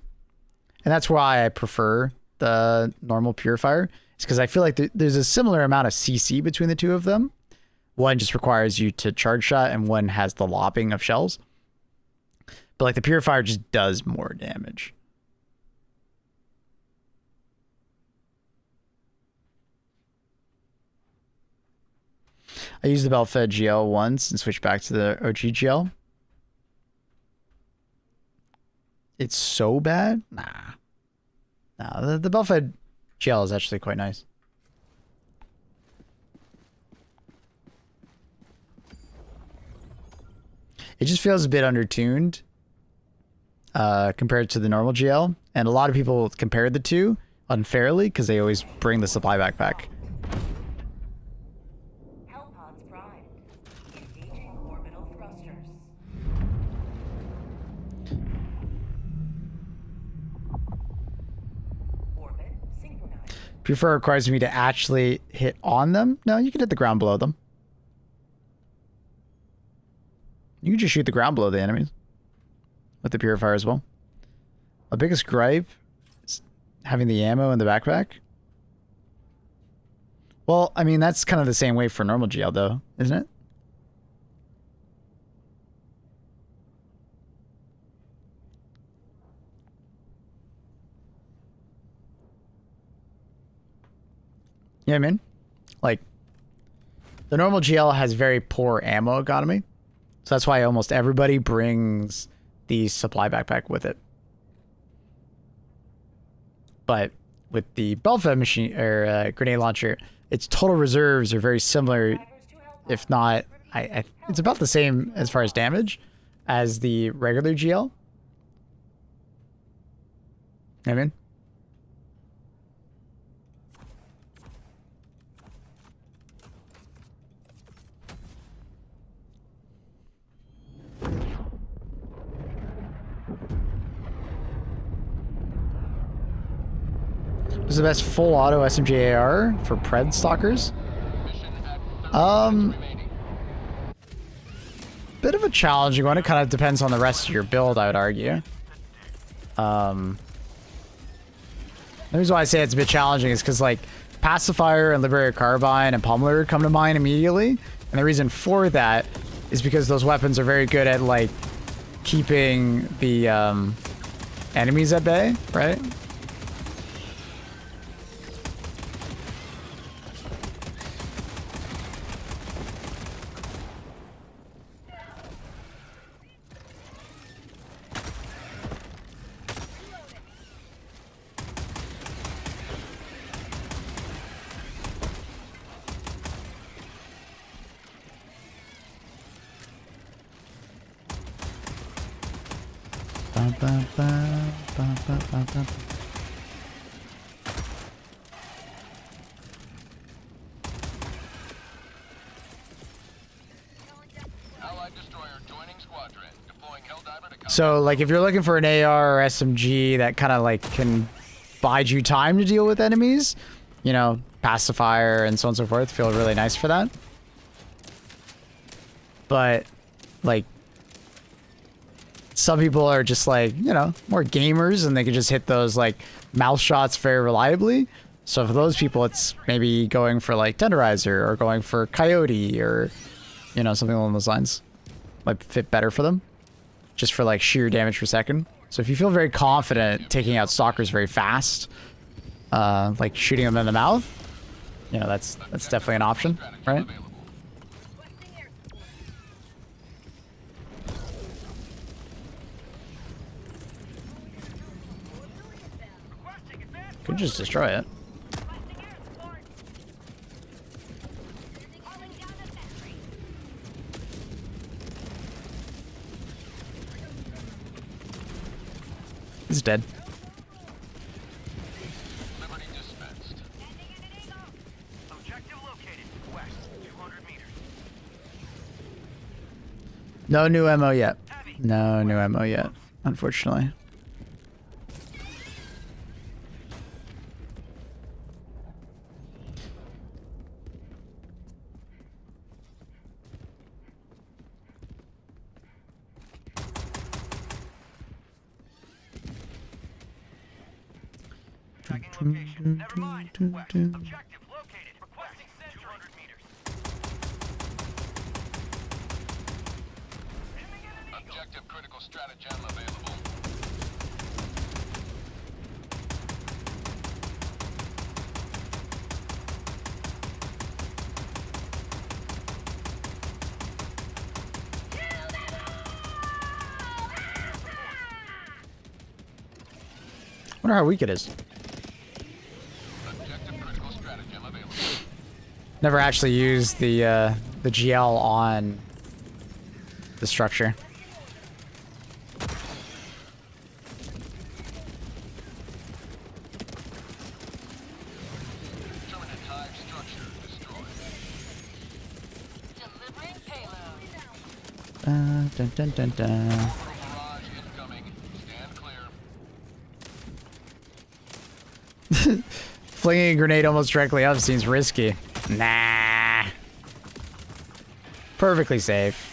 S1: And that's why I prefer the normal Purifier. It's because I feel like there's a similar amount of CC between the two of them. One just requires you to charge shot and one has the lobbing of shells. But like the Purifier just does more damage. I used the belt fed GL once and switched back to the OG GL. It's so bad? Nah, the belt fed GL is actually quite nice. It just feels a bit undertuned compared to the normal GL. And a lot of people compare the two unfairly because they always bring the supply backpack.
S8: Hellpods primed. Engaging orbital thrusters. Orbit synchronized.
S1: Purifier requires me to actually hit on them. No, you can hit the ground below them. You can just shoot the ground below the enemies with the Purifier as well. My biggest gripe is having the ammo in the backpack. Well, I mean, that's kind of the same way for normal GL though, isn't it? You know what I mean? Like, the normal GL has very poor ammo economy. So that's why almost everybody brings the supply backpack with it. But with the belt-fed machine or grenade launcher, its total reserves are very similar, if not, it's about the same as far as damage as the regular GL. You know what I mean? What's the best full auto SMG AR for Pred Stalkers? Bit of a challenging one. It kind of depends on the rest of your build, I would argue. The reason why I say it's a bit challenging is because like Pacifier and Liberator Carbine and Pummeler come to mind immediately. And the reason for that is because those weapons are very good at like keeping the enemies at bay, right? Ba, ba, ba, ba, ba, ba, ba.
S2: Allied destroyer joining squadron. Deploying Helldiver to counter.
S1: So, like, if you're looking for an AR or SMG that kind of, like, can bide you time to deal with enemies, you know, pacifier and so on and so forth, feel really nice for that. But, like, some people are just, like, you know, more gamers, and they can just hit those, like, mouth shots very reliably. So for those people, it's maybe going for, like, Tenderizer or going for Coyote or, you know, something along those lines. Might fit better for them. Just for, like, sheer damage per second. So if you feel very confident taking out stalkers very fast, like shooting them in the mouth, you know, that's definitely an option, right? Could just destroy it. He's dead.
S2: Liberty dispensed.
S4: Objective located. West, 200 meters.
S1: No new ammo yet. No new ammo yet, unfortunately.
S4: Tracking location. Never mind. West. Objective located. Requesting sentry. 200 meters.
S2: Objective critical stratagem available.
S1: Wonder how weak it is.
S2: Objective critical stratagem available.
S1: Never actually used the GL on the structure.
S2: Terminate hive structure destroyed.
S8: Delivering payload.
S1: Dun, dun, dun, dun.
S2: Barrage incoming. Stand clear.
S1: Flinging a grenade almost directly up seems risky. Nah. Perfectly safe.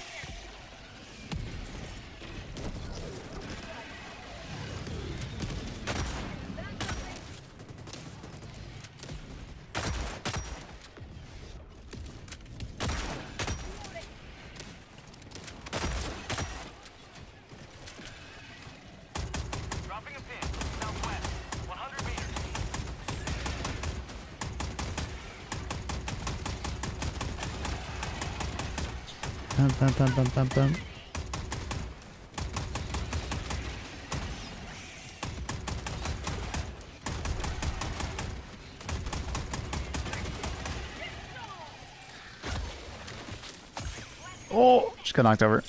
S4: Dropping a pin. Southwest. 100 meters.
S1: Bum, bum, bum, bum, bum, bum. Oh, just got knocked over.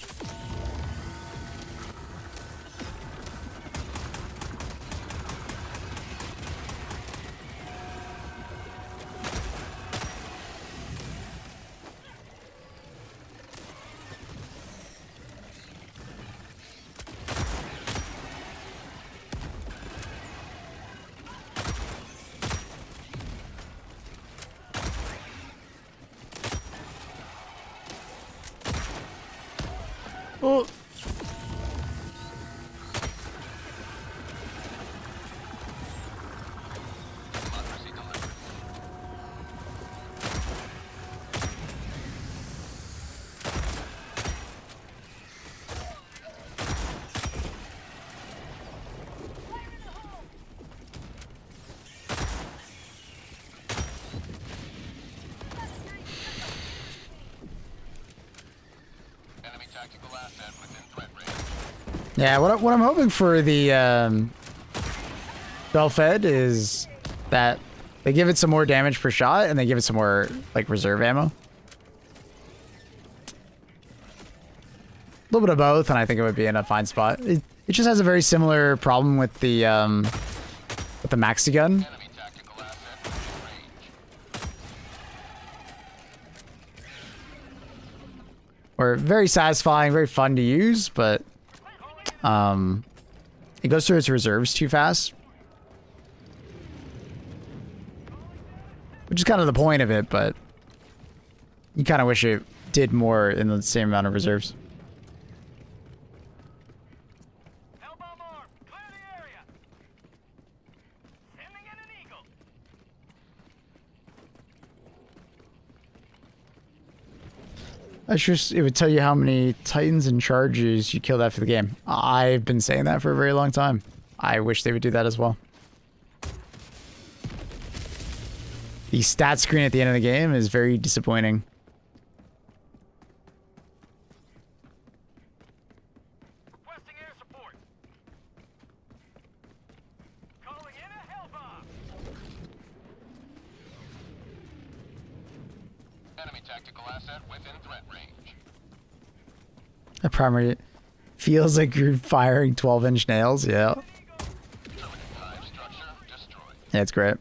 S1: Oh.
S2: Democracy delivered. Enemy tactical asset within threat range.
S1: Yeah, what I'm hoping for the Belfed is that they give it some more damage per shot and they give it some more like reserve ammo. A little bit of both, and I think it would be in a fine spot. It just has a very similar problem with the maxi gun.
S2: Enemy tactical asset within range.
S1: Or very satisfying, very fun to use, but it goes through its reserves too fast. Which is kind of the point of it, but you kind of wish it did more in the same amount of reserves.
S4: Hellbomb armed. Clear the area. Sending in an eagle.
S1: That's just, it would tell you how many Titans and charges you killed after the game. I've been saying that for a very long time. I wish they would do that as well. The stat screen at the end of the game is very disappointing.
S4: Requesting air support. Calling in a hellbomb.
S2: Enemy tactical asset within threat range.
S1: That primary feels like you're firing 12-inch nails. Yeah.
S2: Terminate hive structure destroyed.
S1: Yeah, it's great.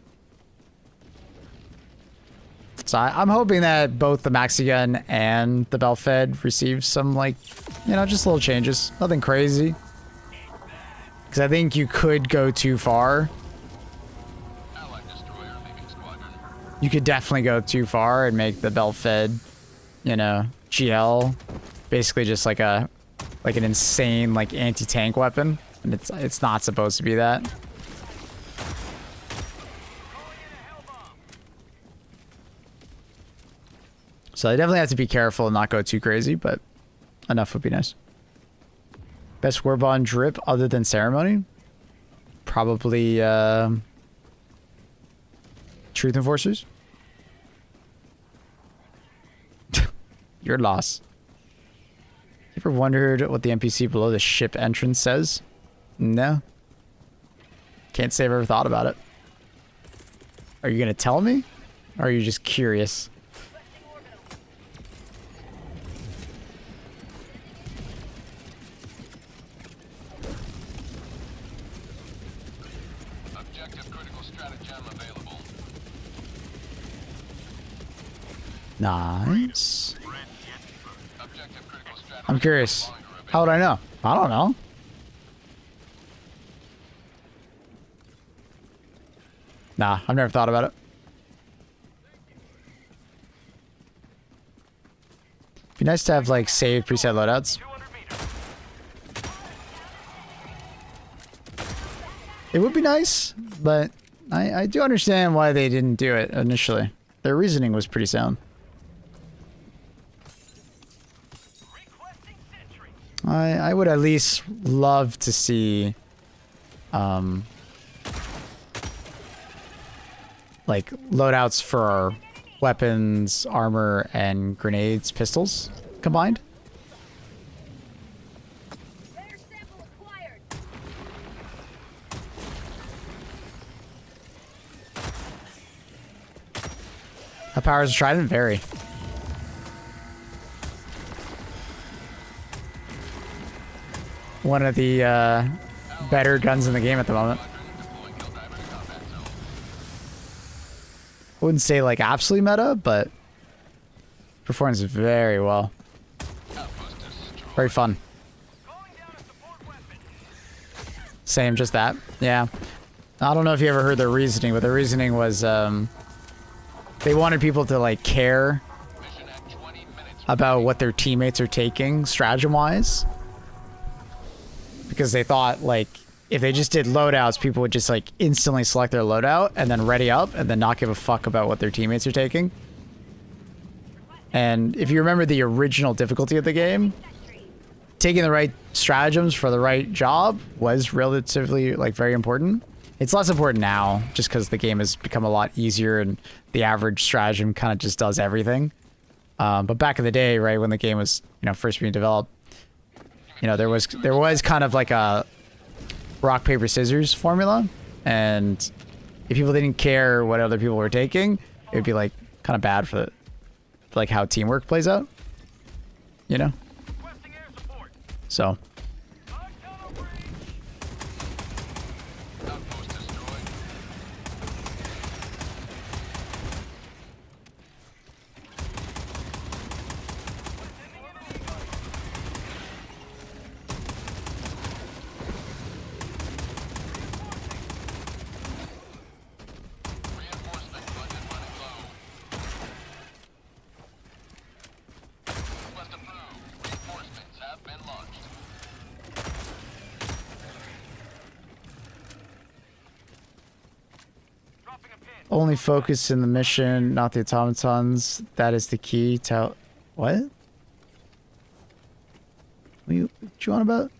S1: So I'm hoping that both the maxi gun and the belt fed receive some, like, you know, just little changes. Nothing crazy. Because I think you could go too far.
S2: Allied destroyer leaving squadron.
S1: You could definitely go too far and make the belt fed, you know, GL basically just like an insane, like, anti-tank weapon. And it's not supposed to be that. So I definitely have to be careful and not go too crazy, but enough would be nice. Best Warbond drip other than ceremony? Probably Truth Enforcers. Your loss. You ever wondered what the NPC below the ship entrance says? No. Can't say I've ever thought about it. Are you gonna tell me? Or are you just curious?
S2: Objective critical stratagem available.
S1: Nice.
S2: Objective critical stratagem.
S1: I'm curious.
S2: no longer available.
S1: How would I know? I don't know. Nah, I've never thought about it. Be nice to have like saved preset loadouts.
S4: 200 meters.
S1: It would be nice, but I do understand why they didn't do it initially. Their reasoning was pretty sound.
S4: Requesting sentry.
S1: I would at least love to see like loadouts for weapons, armor, and grenades, pistols combined.
S8: Better sample acquired.
S1: How powers of Trident vary. One of the better guns in the game at the moment.
S2: Deploying Helldiver to combat zone.
S1: I wouldn't say like absolutely meta, but performs very well.
S2: Outpost destroyed.
S1: Very fun.
S4: Calling down a support weapon.
S1: Same, just that. Yeah. I don't know if you ever heard their reasoning, but their reasoning was they wanted people to like care
S2: Mission at 20 minutes.
S1: about what their teammates are taking stratagem-wise. Because they thought like if they just did loadouts, people would just like instantly select their loadout and then ready up and then not give a fuck about what their teammates are taking. And if you remember the original difficulty of the game, taking the right stratagems for the right job was relatively like very important. It's less important now just because the game has become a lot easier and the average stratagem kind of just does everything. But back in the day, right, when the game was, you know, first being developed, you know, there was kind of like a rock, paper, scissors formula. And if people didn't care what other people were taking, it would be like kind of bad for like how teamwork plays out, you know?
S4: Requesting air support.
S1: So
S4: On tunnel breach.
S1: Only focus in the mission, not the automatons. That is the key to... What? What you on about?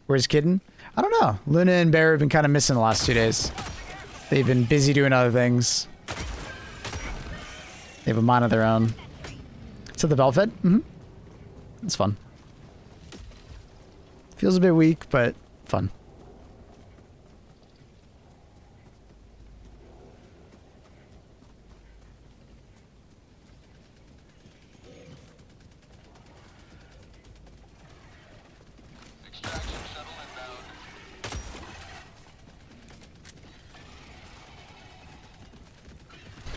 S1: Where's Kitten? I don't know. Luna and Bear have been kind of missing the last 2 days. They've been busy doing other things. They have a mind of their own. So the belt fed? Mm-hmm. It's fun. Feels a bit weak, but fun.
S2: Extraction shuttle inbound.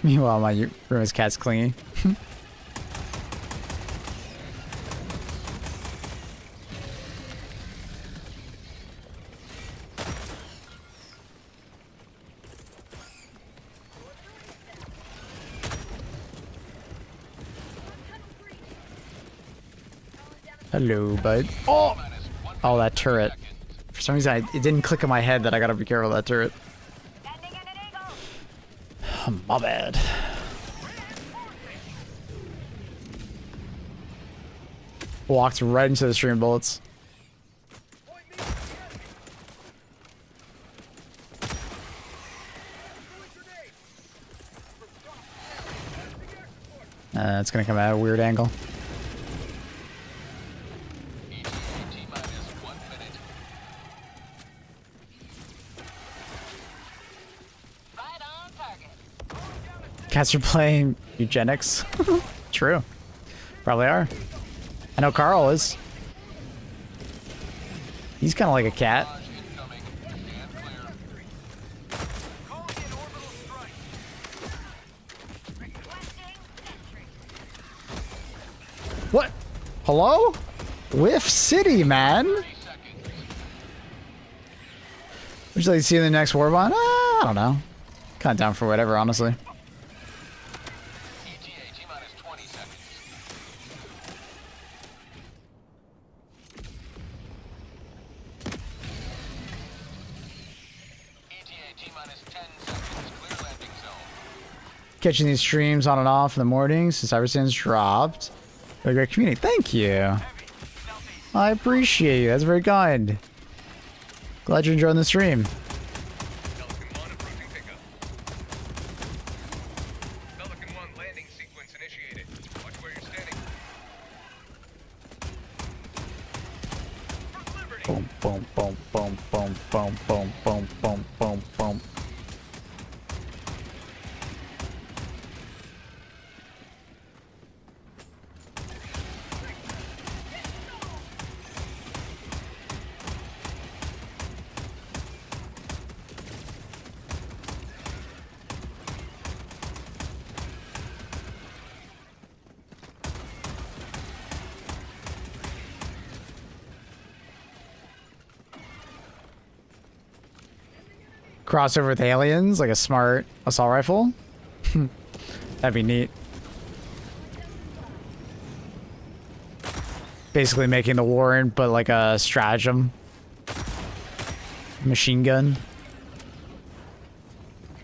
S1: Meanwhile, my room is cat's clingy. Hello, bud. Oh! Oh, that turret. For some reason, it didn't click in my head that I gotta be careful of that turret. My bad. Walked right into the stream bullets. It's gonna come at a weird angle. Cats are playing eugenics. True. Probably are. I know Carl is. He's kind of like a cat. What? Hello? Whiff City, man. Would you like to see in the next Warbond? I don't know. Kind of down for whatever, honestly. Catching these streams on and off in the mornings since Cybersands dropped. What a great community. Thank you. I appreciate you. That's very kind. Glad you're enjoying the stream.
S2: Pelican 1 approaching pickup. Pelican 1 landing sequence initiated. Watch where you're standing.
S1: Boom, boom, boom, boom, boom, boom, boom, boom, boom, boom, boom. Crossover with aliens, like a smart assault rifle. That'd be neat. Basically making the warrant, but like a stratagem. Machine gun.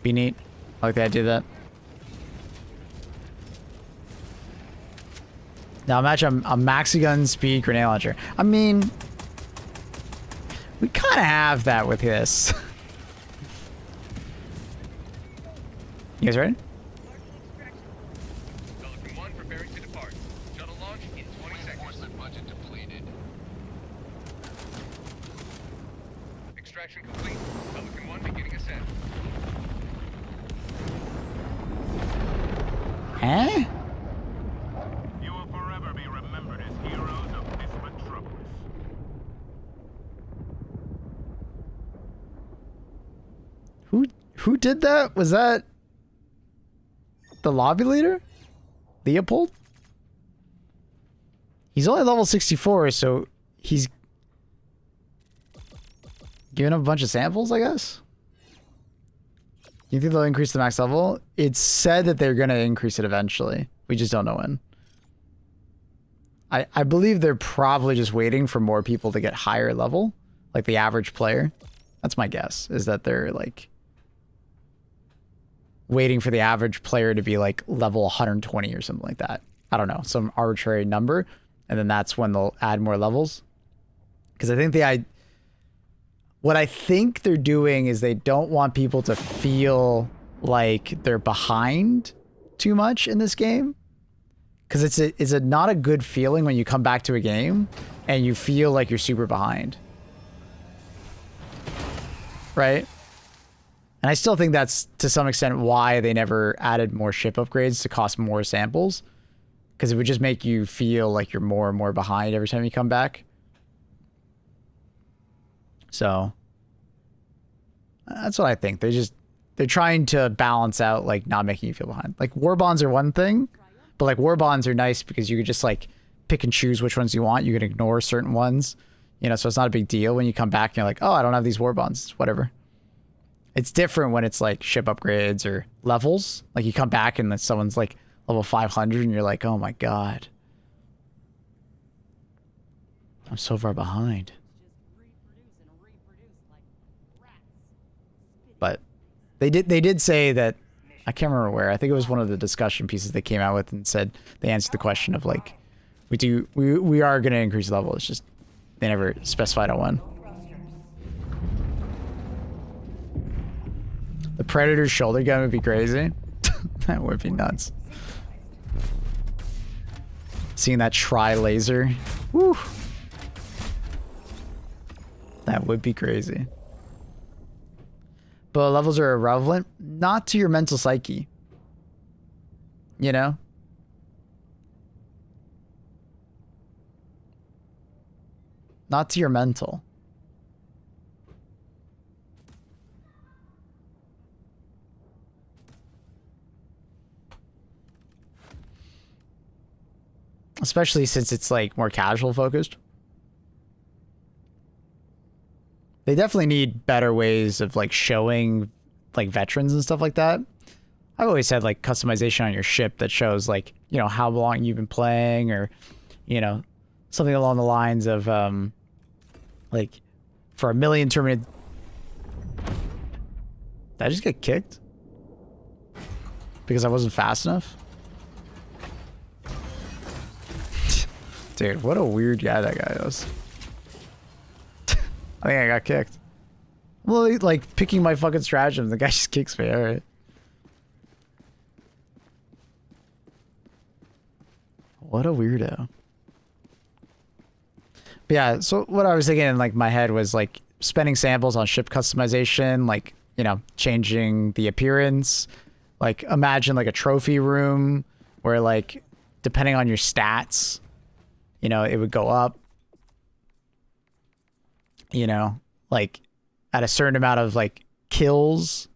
S1: Be neat. I like the idea of that. Now imagine a maxi gun speed grenade launcher. I mean, we kind of have that with this. You guys ready?
S2: Pelican 1 preparing to depart. Shuttle launch in 20 seconds. Reinforcement budget depleted. Extraction complete. Pelican 1 beginning ascent.
S1: Huh?
S4: You will forever be remembered as heroes of this metropolis.
S1: Who did that? Was that the lobby leader? Leopold? He's only level 64, so he's giving up a bunch of samples, I guess? You think they'll increase the max level? It's said that they're going to increase it eventually. We just don't know when. I believe they're probably just waiting for more people to get higher level, like the average player. That's my guess, is that they're like waiting for the average player to be like level 120 or something like that. I don't know, some arbitrary number, and then that's when they'll add more levels. Because I think what I think they're doing is they don't want people to feel like they're behind too much in this game. Because it's a not a good feeling when you come back to a game and you feel like you're super behind. Right? And I still think that's, to some extent, why they never added more ship upgrades to cost more samples. Because it would just make you feel like you're more and more behind every time you come back. So, that's what I think. They're trying to balance out, like, not making you feel behind. Like, war bonds are one thing, but, like, war bonds are nice because you could just, like, pick and choose which ones you want. You can ignore certain ones. You know, so it's not a big deal when you come back and you're like, oh, I don't have these war bonds. It's whatever. It's different when it's like ship upgrades or levels. Like you come back and then someone's like level 500 and you're like, oh my God. I'm so far behind. But they did say that, I can't remember where. I think it was one of the discussion pieces they came out with and said they answered the question of like, we are going to increase level. It's just they never specified on when. The Predator's shoulder gun would be crazy. That would be nuts. Seeing that tri-laser. Woo. That would be crazy. But levels are irrelevant. Not to your mental psyche. You know? Not to your mental. Especially since it's like more casual focused. They definitely need better ways of like showing like veterans and stuff like that. I've always said like customization on your ship that shows like, you know, how long you've been playing or, you know, something along the lines of like for a million terminated. Did I just get kicked? Because I wasn't fast enough? Dude, what a weird guy that guy was. I think I got kicked. Well, like, picking my fucking stratagem, the guy just kicks me, alright. What a weirdo. But yeah, so what I was thinking in, like, my head was, like, spending samples on ship customization, like, you know, changing the appearance. Like, imagine, like, a trophy room where, like, depending on your stats, you know, it would go up, you know, like at a certain amount of like kills,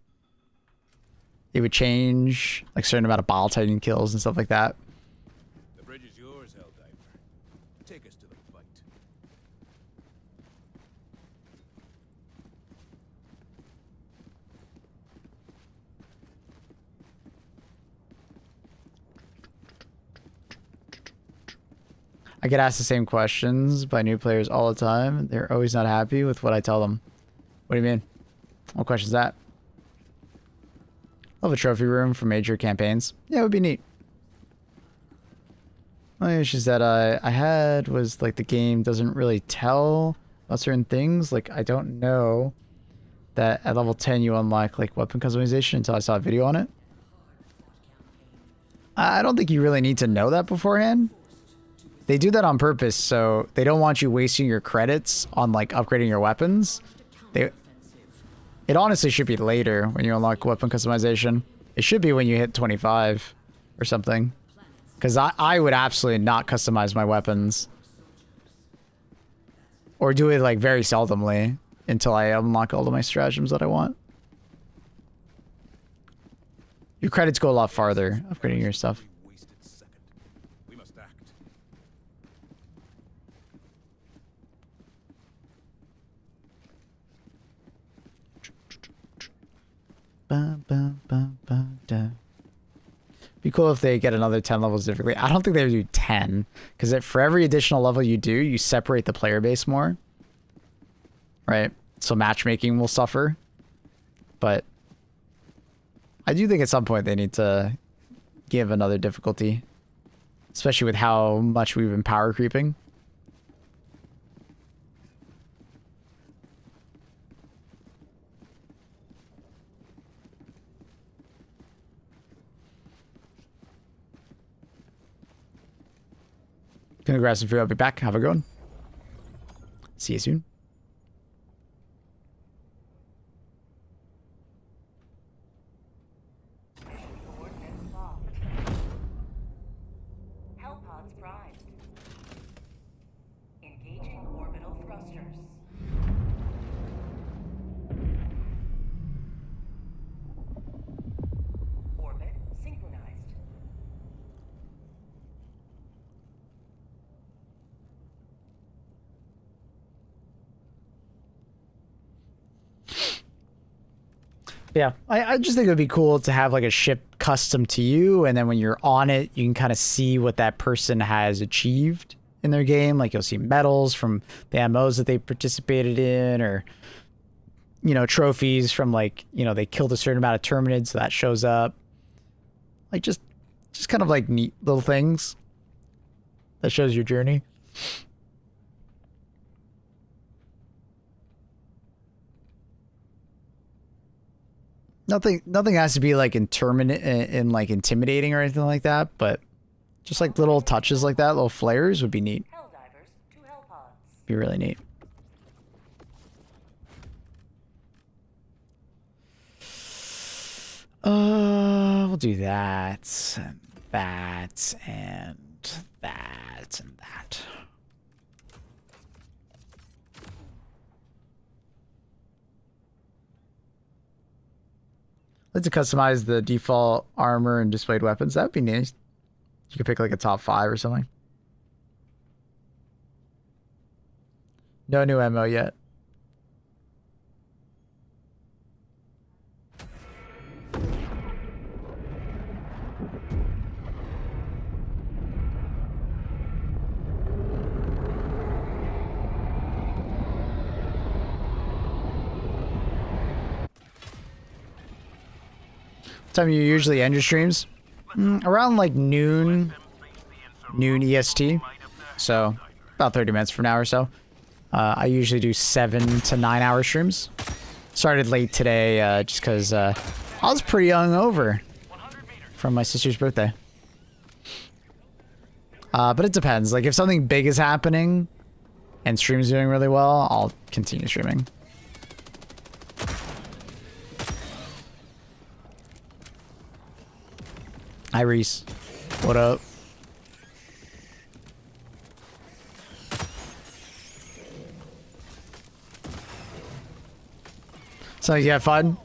S1: it would change like certain amount of ball titan kills and stuff like that.
S5: The bridge is yours, Helldiver. Take us to the fight.
S1: I get asked the same questions by new players all the time. They're always not happy with what I tell them. What do you mean? What question's that? Love a trophy room for major campaigns. Yeah, it would be neat. One issues that I had was like the game doesn't really tell about certain things. Like I don't know that at level 10 you unlock like weapon customization until I saw a video on it. I don't think you really need to know that beforehand. They do that on purpose, so they don't want you wasting your credits on like upgrading your weapons. It honestly should be later when you unlock weapon customization. It should be when you hit 25 or something. Because I would absolutely not customize my weapons. Or do it like very seldomly until I unlock all of my stratagems that I want. Your credits go a lot farther upgrading your stuff. Be cool if they get another 10 levels differently. I don't think they would do 10 because for every additional level you do, you separate the player base more, right? So matchmaking will suffer, but I do think at some point they need to give another difficulty, especially with how much we've been power creeping. Gonna grab some food. I'll be back. Have a good one. See you soon.
S3: Coordinates locked. Hellpods primed. Engaging orbital thrusters. Orbit synchronized.
S1: Yeah, I just think it would be cool to have like a ship custom to you, and then when you're on it, you can kind of see what that person has achieved in their game. Like you'll see medals from the MMOs that they participated in, or you know, trophies from like, you know, they killed a certain amount of Terminids, so that shows up. Like just kind of like neat little things that shows your journey. Nothing has to be like in like intimidating or anything like that, but just like little touches like that, little flares would be neat.
S3: Helldivers to Hellpods.
S1: Be really neat. We'll do that, and that, and that, and that. I'd like to customize the default armor and displayed weapons. That'd be nice. You could pick like a top 5 or something. No new MO yet. Time you usually end your streams? Around like noon EST, so about 30 minutes from now or so. I usually do 7 to 9 hour streams. Started late today just because I was pretty hungover from my sister's birthday. But it depends. Like if something big is happening and stream's doing really well, I'll continue streaming. Hi, Reese. What up? So you had fun?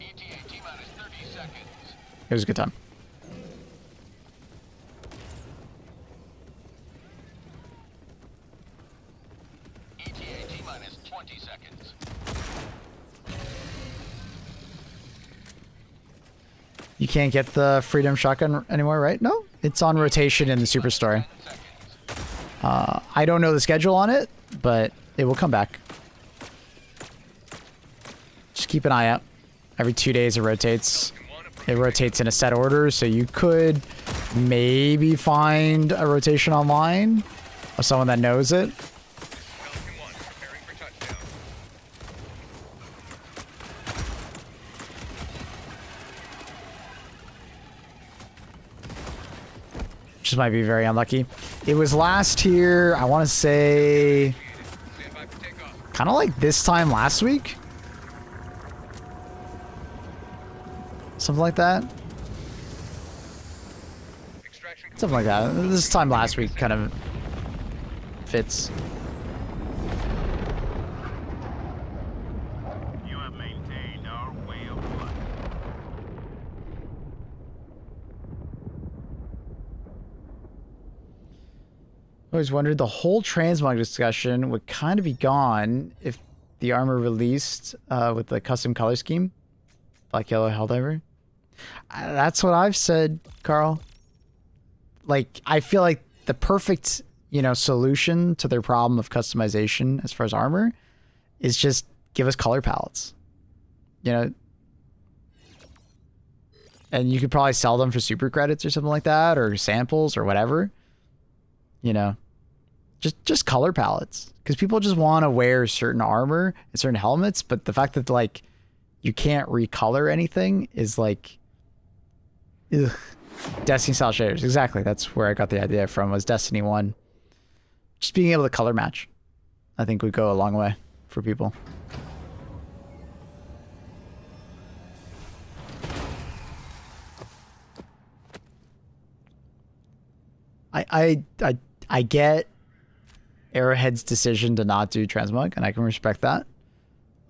S1: It was a good time.
S2: ETA T-minus 20 seconds.
S1: You can't get the Freedom Shotgun anymore, right? No, it's on rotation in the Superstore. I don't know the schedule on it, but it will come back. Just keep an eye out. Every 2 days it rotates. It rotates in a set order, so you could maybe find a rotation online of someone that knows it. Just might be very unlucky. It was last year, I want to say, kind of like this time last week. Something like that. Something like that. This time last week kind of fits.
S4: You have maintained our way of life.
S1: I always wondered the whole transmog discussion would kind of be gone if the armor released with the custom color scheme. Black, yellow, Helldiver. That's what I've said, Carl. Like, I feel like the perfect, you know, solution to their problem of customization as far as armor is just give us color palettes. You know, And you could probably sell them for super credits or something like that, or samples or whatever. You know, just color palettes, because people just want to wear certain armor and certain helmets, but the fact that like you can't recolor anything is like, ugh. Destiny style shaders, exactly. That's where I got the idea from, was Destiny 1. Just being able to color match, I think would go a long way for people. I get Arrowhead's decision to not do transmog, and I can respect that.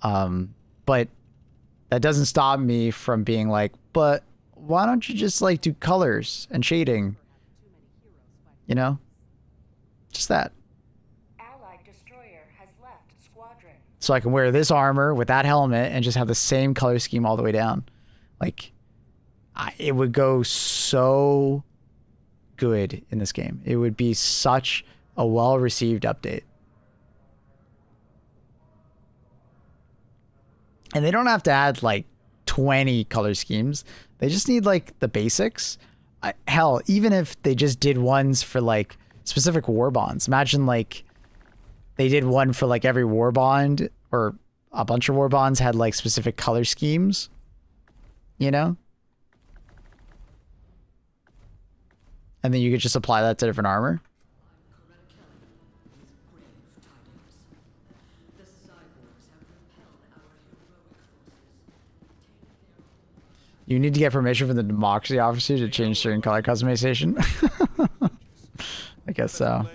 S1: But that doesn't stop me from being like, but why don't you just like do colors and shading? You know? Just that.
S8: Allied destroyer has left squadron.
S1: So I can wear this armor with that helmet and just have the same color scheme all the way down. Like, it would go so good in this game. It would be such a well-received update. And they don't have to add like 20 color schemes. They just need like the basics. Hell, even if they just did ones for like specific war bonds. Imagine like they did one for like every war bond, or a bunch of war bonds had like specific color schemes. You know? And then you could just apply that to different armor. You need to get permission from the democracy officer to change certain color customization. I guess so.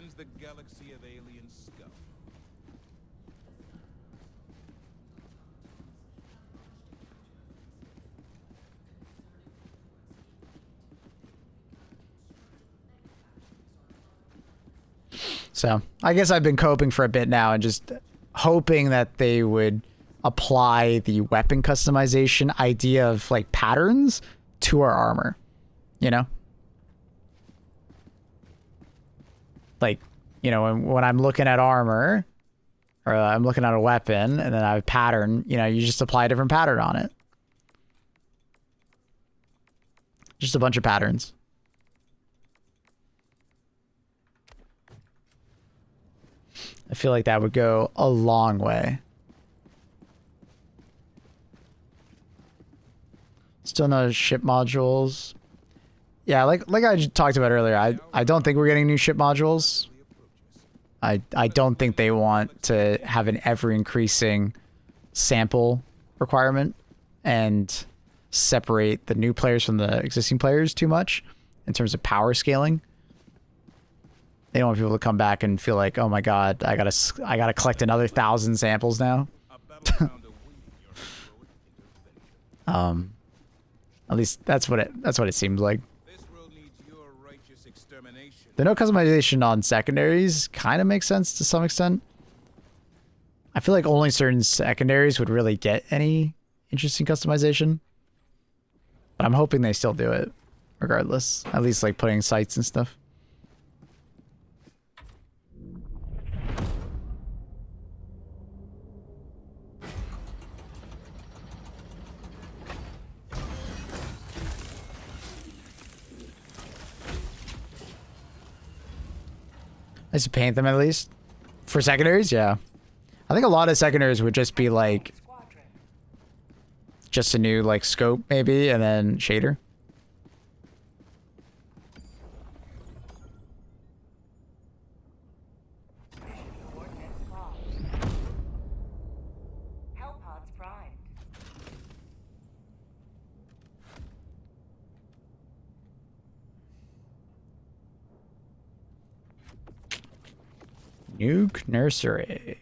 S1: So I guess I've been coping for a bit now and just hoping that they would apply the weapon customization idea of like patterns to our armor, you know? Like, you know, when I'm looking at armor, or I'm looking at a weapon and then I have a pattern, you know, you just apply a different pattern on it. Just a bunch of patterns. I feel like that would go a long way. Still no ship modules. Yeah, like I talked about earlier, I don't think we're getting new ship modules. I don't think they want to have an ever increasing sample requirement and separate the new players from the existing players too much in terms of power scaling. They don't want people to come back and feel like, oh my god, I gotta collect another 1,000 samples now. At least that's what it seems like. The no customization on secondaries kind of makes sense to some extent. I feel like only certain secondaries would really get any interesting customization. But I'm hoping they still do it, regardless. At least like putting sights and stuff. I should paint them at least. For secondaries, yeah. I think a lot of secondaries would just be like just a new like scope maybe, and then shader. Nuke Nursery.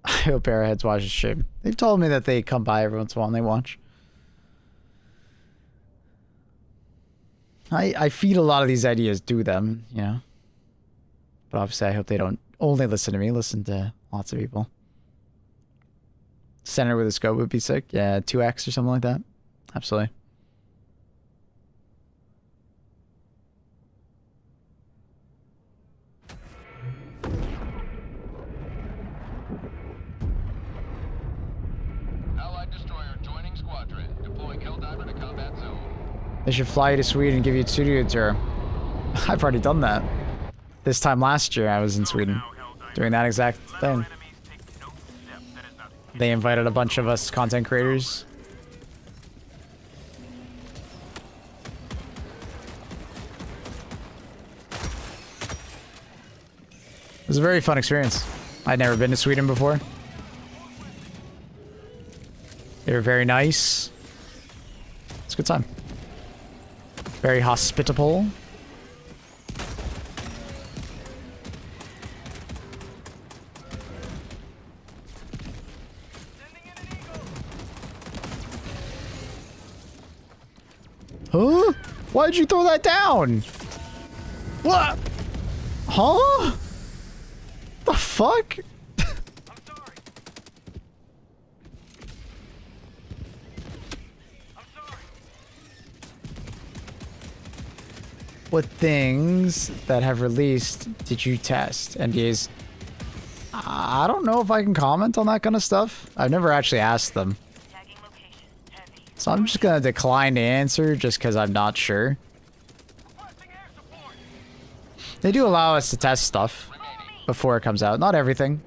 S1: I hope Arrowheads watch this stream. They've told me that they come by every once in a while and they watch. I feed a lot of these ideas to them, you know. But obviously I hope they don't only listen to me, listen to lots of people. Center with a scope would be sick. Yeah, 2x or something like that. Absolutely.
S2: Allied destroyer joining squadron. Deploying Helldiver to combat zone.
S1: They should fly you to Sweden and give you a studio tour. I've already done that. This time last year, I was in Sweden doing that exact thing. They invited a bunch of us content creators. It was a very fun experience. I'd never been to Sweden before. They were very nice. It's a good time. Very hospitable. Huh? Why'd you throw that down? What? Huh? The fuck? What things that have released did you test? NDAs? I don't know if I can comment on that kind of stuff. I've never actually asked them.
S8: Tagging location. Heavy.
S1: So I'm just gonna decline to answer just because I'm not sure. They do allow us to test stuff before it comes out. Not everything.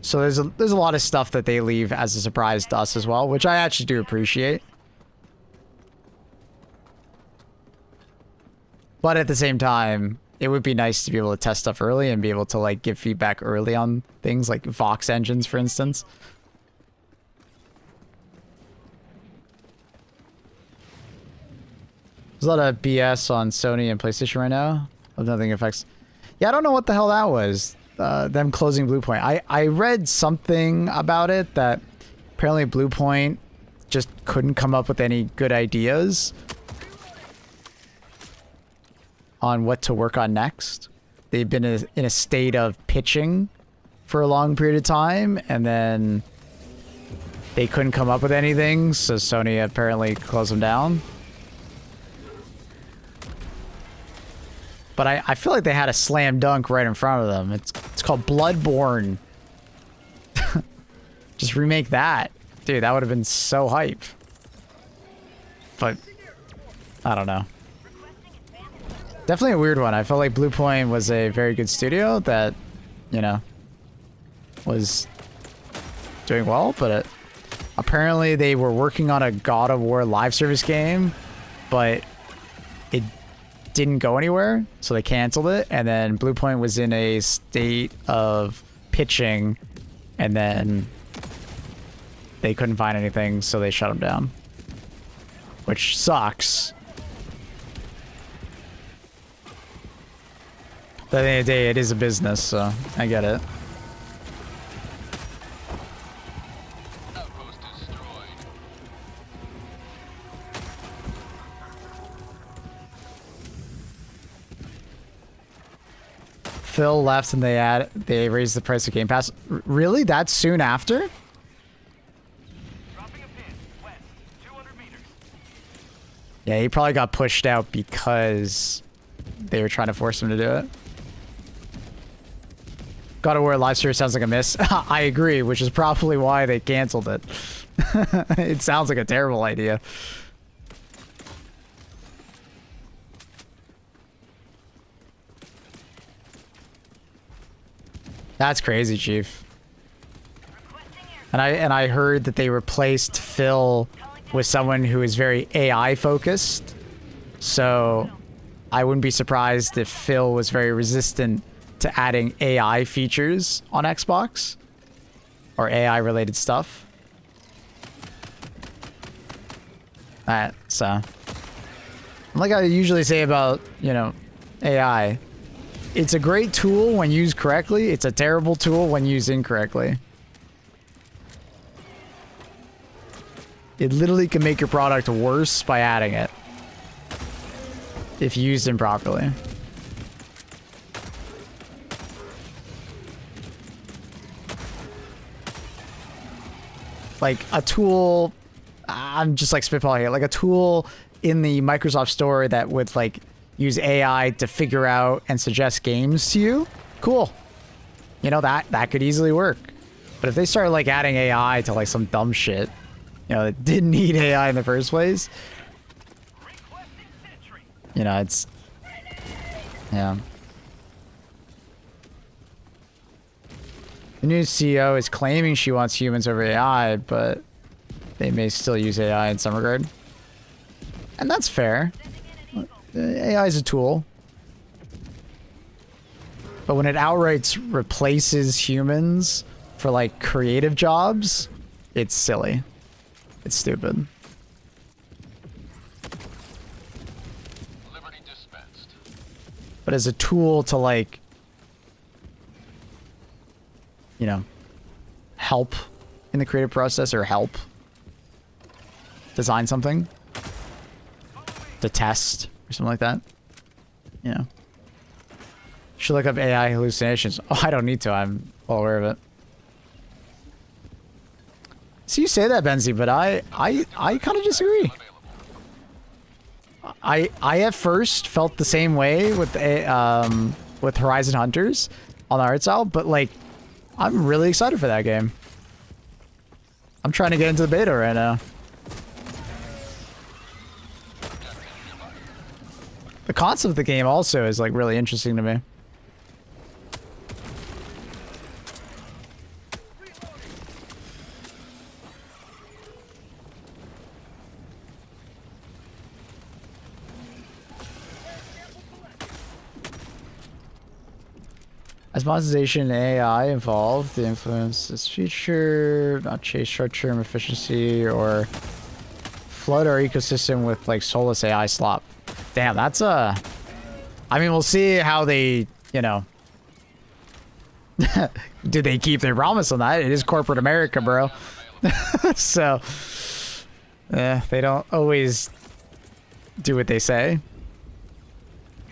S1: So there's a lot of stuff that they leave as a surprise to us as well, which I actually do appreciate. But at the same time, it would be nice to be able to test stuff early and be able to like give feedback early on things like Vox engines, for instance. There's a lot of BS on Sony and PlayStation right now. Of nothing affects. Yeah, I don't know what the hell that was. Them closing Bluepoint. I read something about it that apparently Bluepoint just couldn't come up with any good ideas on what to work on next. They've been in a state of pitching for a long period of time, and then they couldn't come up with anything, so Sony apparently closed them down. But I feel like they had a slam dunk right in front of them. It's called Bloodborne. Just remake that. Dude, that would have been so hype. But I don't know. Definitely a weird one. I felt like Bluepoint was a very good studio that, you know, was doing well, but apparently they were working on a God of War live service game, but it didn't go anywhere, so they canceled it, and then Bluepoint was in a state of pitching, and then they couldn't find anything, so they shut them down. Which sucks. But at the end of the day, it is a business, so I get it.
S2: Outpost destroyed.
S1: Phil left and they raised the price of Game Pass. Really? That soon after?
S4: Dropping a pin. West. 200 meters.
S1: Yeah, he probably got pushed out because they were trying to force him to do it. God of War live service sounds like a miss. I agree, which is probably why they canceled it. It sounds like a terrible idea. That's crazy, Chief. And I heard that they replaced Phil with someone who is very AI focused. So I wouldn't be surprised if Phil was very resistant to adding AI features on Xbox or AI related stuff. So like I usually say about, you know, AI, it's a great tool when used correctly. It's a terrible tool when used incorrectly. It literally can make your product worse by adding it if used improperly. like a tool. I'm just like spitballing here, like a tool in the Microsoft Store that would like use AI to figure out and suggest games to you. Cool. You know, that could easily work. But if they start like adding AI to like some dumb shit, you know, that didn't need AI in the first place, you know, it's, yeah. The new CEO is claiming she wants humans over AI, but they may still use AI in some regard. And that's fair. AI is a tool. But when it outright replaces humans for like creative jobs, it's silly. It's stupid.
S2: Liberty dispensed.
S1: But as a tool to like, you know, help in the creative process or help design something to test or something like that, you know. Should look up AI hallucinations. Oh, I don't need to. I'm well aware of it. So you say that, Benzie, but I kind of disagree. I at first felt the same way with Horizon Hunters on the art style, but like I'm really excited for that game. I'm trying to get into the beta right now. The concept of the game also is like really interesting to me. As monetization and AI evolve, the influence this feature, not chase short-term efficiency or flood our ecosystem with like soulless AI slop. Damn, that's a... I mean, we'll see how they, you know... do they keep their promise on that? It is corporate America, bro. So... they don't always do what they say.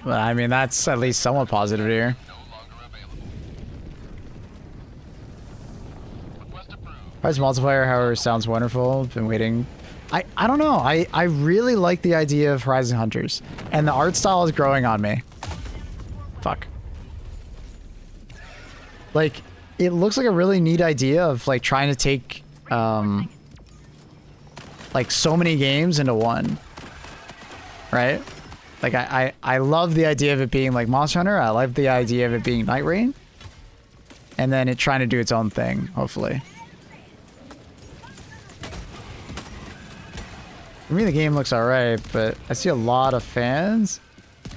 S1: But I mean, that's at least somewhat positive here. Price multiplier, however, sounds wonderful. Been waiting. I don't know. I really like the idea of Horizon Hunters. And the art style is growing on me. Fuck. Like, it looks like a really neat idea of, like, trying to take, like, so many games into one. Right? Like, I love the idea of it being, like, Monster Hunter. I love the idea of it being Night Rain. And then it trying to do its own thing, hopefully. For me, the game looks alright, but I see a lot of fans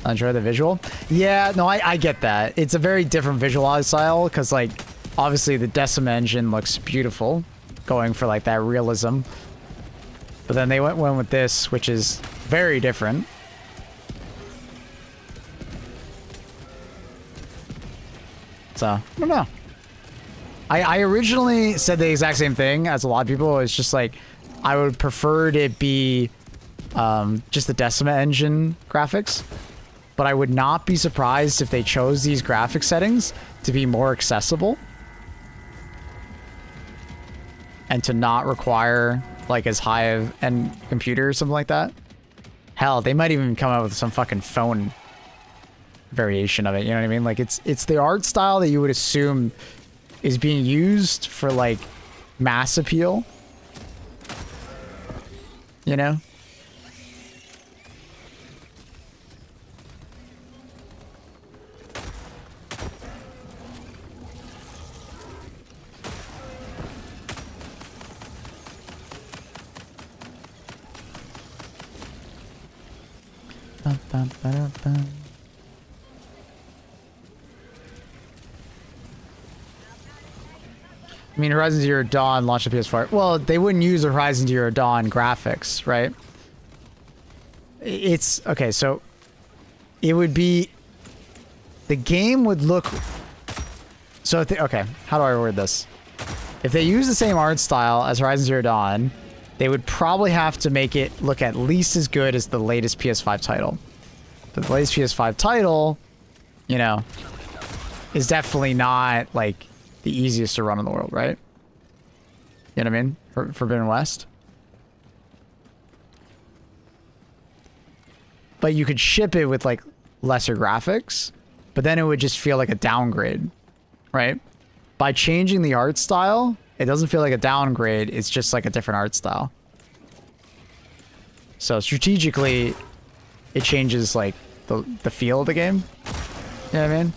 S1: enjoy the visual. Yeah, no, I get that. It's a very different visual style, because, like, obviously the Decima engine looks beautiful, going for, like, that realism. But then they went with this, which is very different. So, I don't know. I originally said the exact same thing as a lot of people. It's just like, I would prefer it be just the Decima engine graphics, but I would not be surprised if they chose these graphic settings to be more accessible and to not require like as high of end computer or something like that. Hell, they might even come out with some fucking phone variation of it. You know what I mean? Like it's the art style that you would assume is being used for like mass appeal. You know? Bum, bum, ba-dum, bum. I mean, Horizon Zero Dawn launched on PS4. Well, they wouldn't use Horizon Zero Dawn graphics, right? It's... Okay, so... It would be... The game would look... So, okay, how do I word this? If they use the same art style as Horizon Zero Dawn, they would probably have to make it look at least as good as the latest PS5 title. But the latest PS5 title, you know, is definitely not, like... the easiest to run in the world, right? You know what I mean? Forbidden West. But you could ship it with like lesser graphics, but then it would just feel like a downgrade, right? By changing the art style, it doesn't feel like a downgrade, it's just like a different art style. So strategically, it changes like the feel of the game. You know what I mean?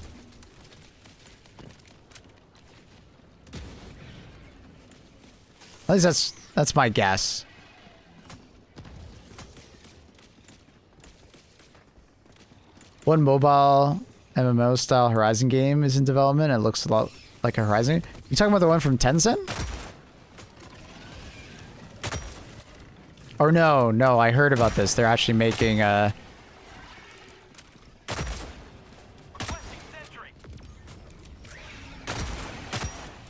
S1: At least that's my guess. One mobile MMO style Horizon game is in development. It looks a lot like a Horizon. You talking about the one from Tencent? Or no, I heard about this. They're actually making a...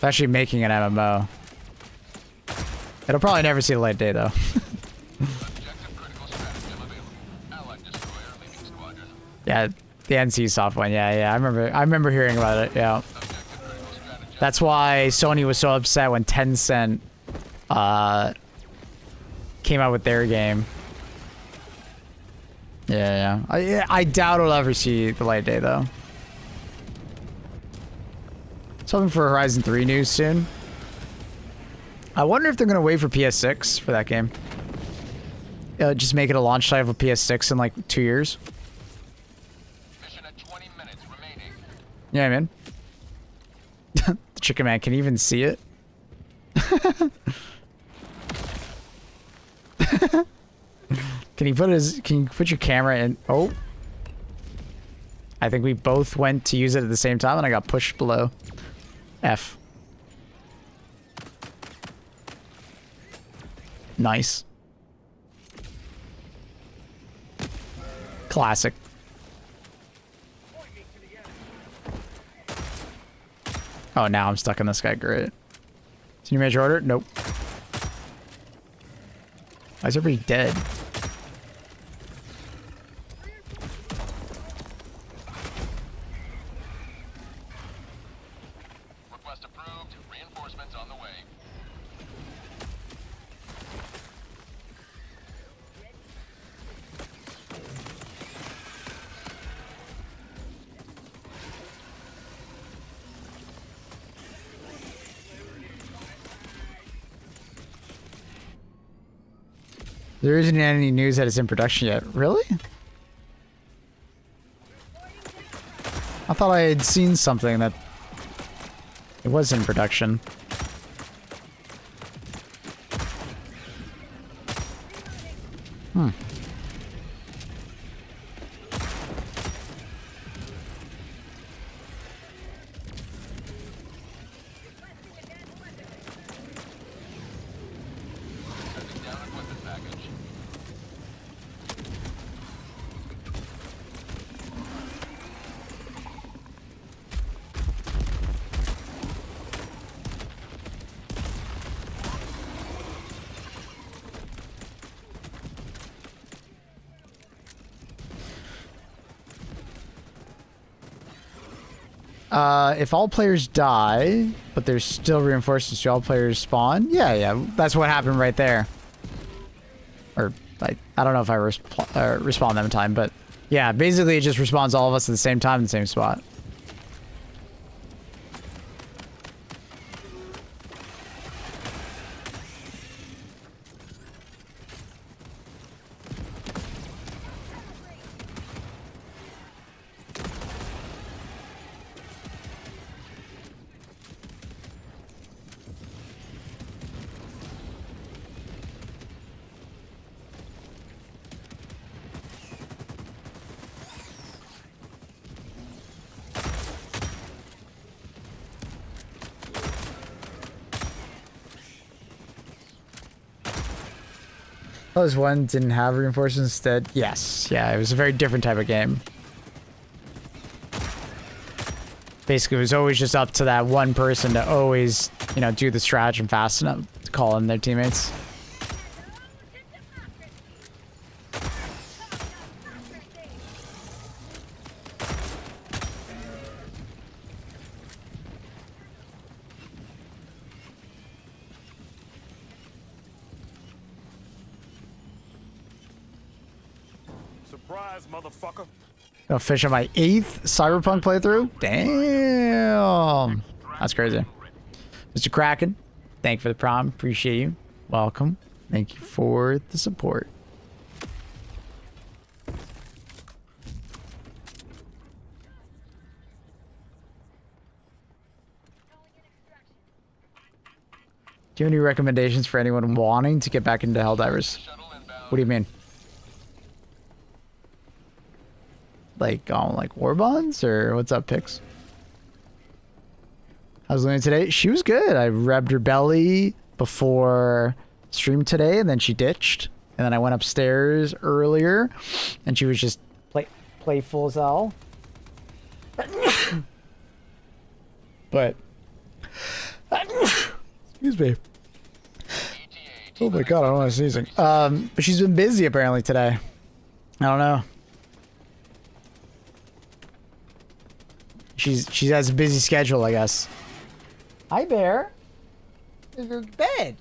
S1: They're actually making an MMO. It'll probably never see the light of day, though.
S2: Objective critical stratagem available. Allied destroyer leaving squadron.
S1: Yeah, the NCSoft one. Yeah, I remember hearing about it. Yeah.
S2: Objective critical stratagem.
S1: That's why Sony was so upset when Tencent came out with their game. Yeah. I doubt it'll ever see the light of day, though. Something for Horizon 3 news soon. I wonder if they're going to wait for PS6 for that game. Just make it a launch title for PS6 in like 2 years.
S2: Mission at 20 minutes remaining.
S1: Yeah, man. The Chicken Man can even see it. Can you put your camera in? Oh. I think we both went to use it at the same time and I got pushed below. F. Nice. Classic. Oh, now I'm stuck in this guy. Great. Senior Major Order? Nope. Why is everybody dead?
S2: Request approved. Reinforcements on the way.
S1: There isn't any news that it's in production yet. Really? I thought I had seen something that it was in production. Hmm.
S2: Sending down equipment package.
S1: If all players die, but there's still reinforcements to all players spawn, yeah, that's what happened right there. Or, I don't know if I respawn them in time, but yeah, basically it just respawns all of us at the same time in the same spot. Those one didn't have reinforcements instead. Yes, yeah, it was a very different type of game. Basically, it was always just up to that one person to always, you know, do the stratagem fast enough to call in their teammates.
S5: Surprise, motherfucker.
S1: Gonna fish on my 8th Cyberpunk playthrough? Damn. That's crazy. Mr. Kraken, thank you for the prompt. Appreciate you. Welcome. Thank you for the support. Do you have any recommendations for anyone wanting to get back into Helldivers? What do you mean? Like, like war bonds, or what's up, Pix? How's Luna today? She was good. I rubbed her belly before stream today, and then she ditched. And then I went upstairs earlier, and she was just playful as hell. But excuse me. Oh my god, I don't want to sneezing. But she's been busy apparently today. I don't know. She has a busy schedule, I guess. Hi, Bear. There's your bed.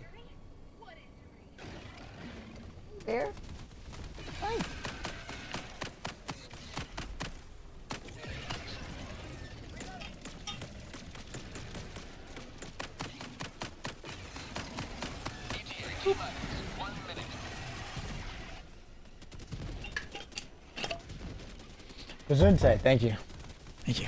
S1: Bear. Hi. Gesundheit, thank you. Thank you.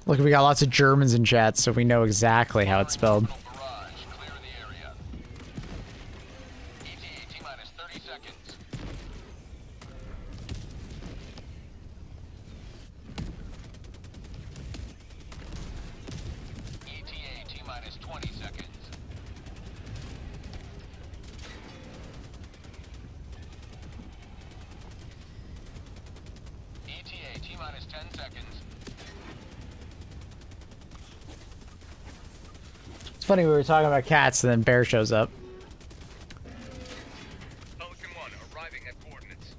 S1: Look, we got lots of Germans in chat, so we know exactly how it's spelled. It's funny, we were talking about cats and then Bear shows up.
S2: Pelican 1 arriving at coordinates.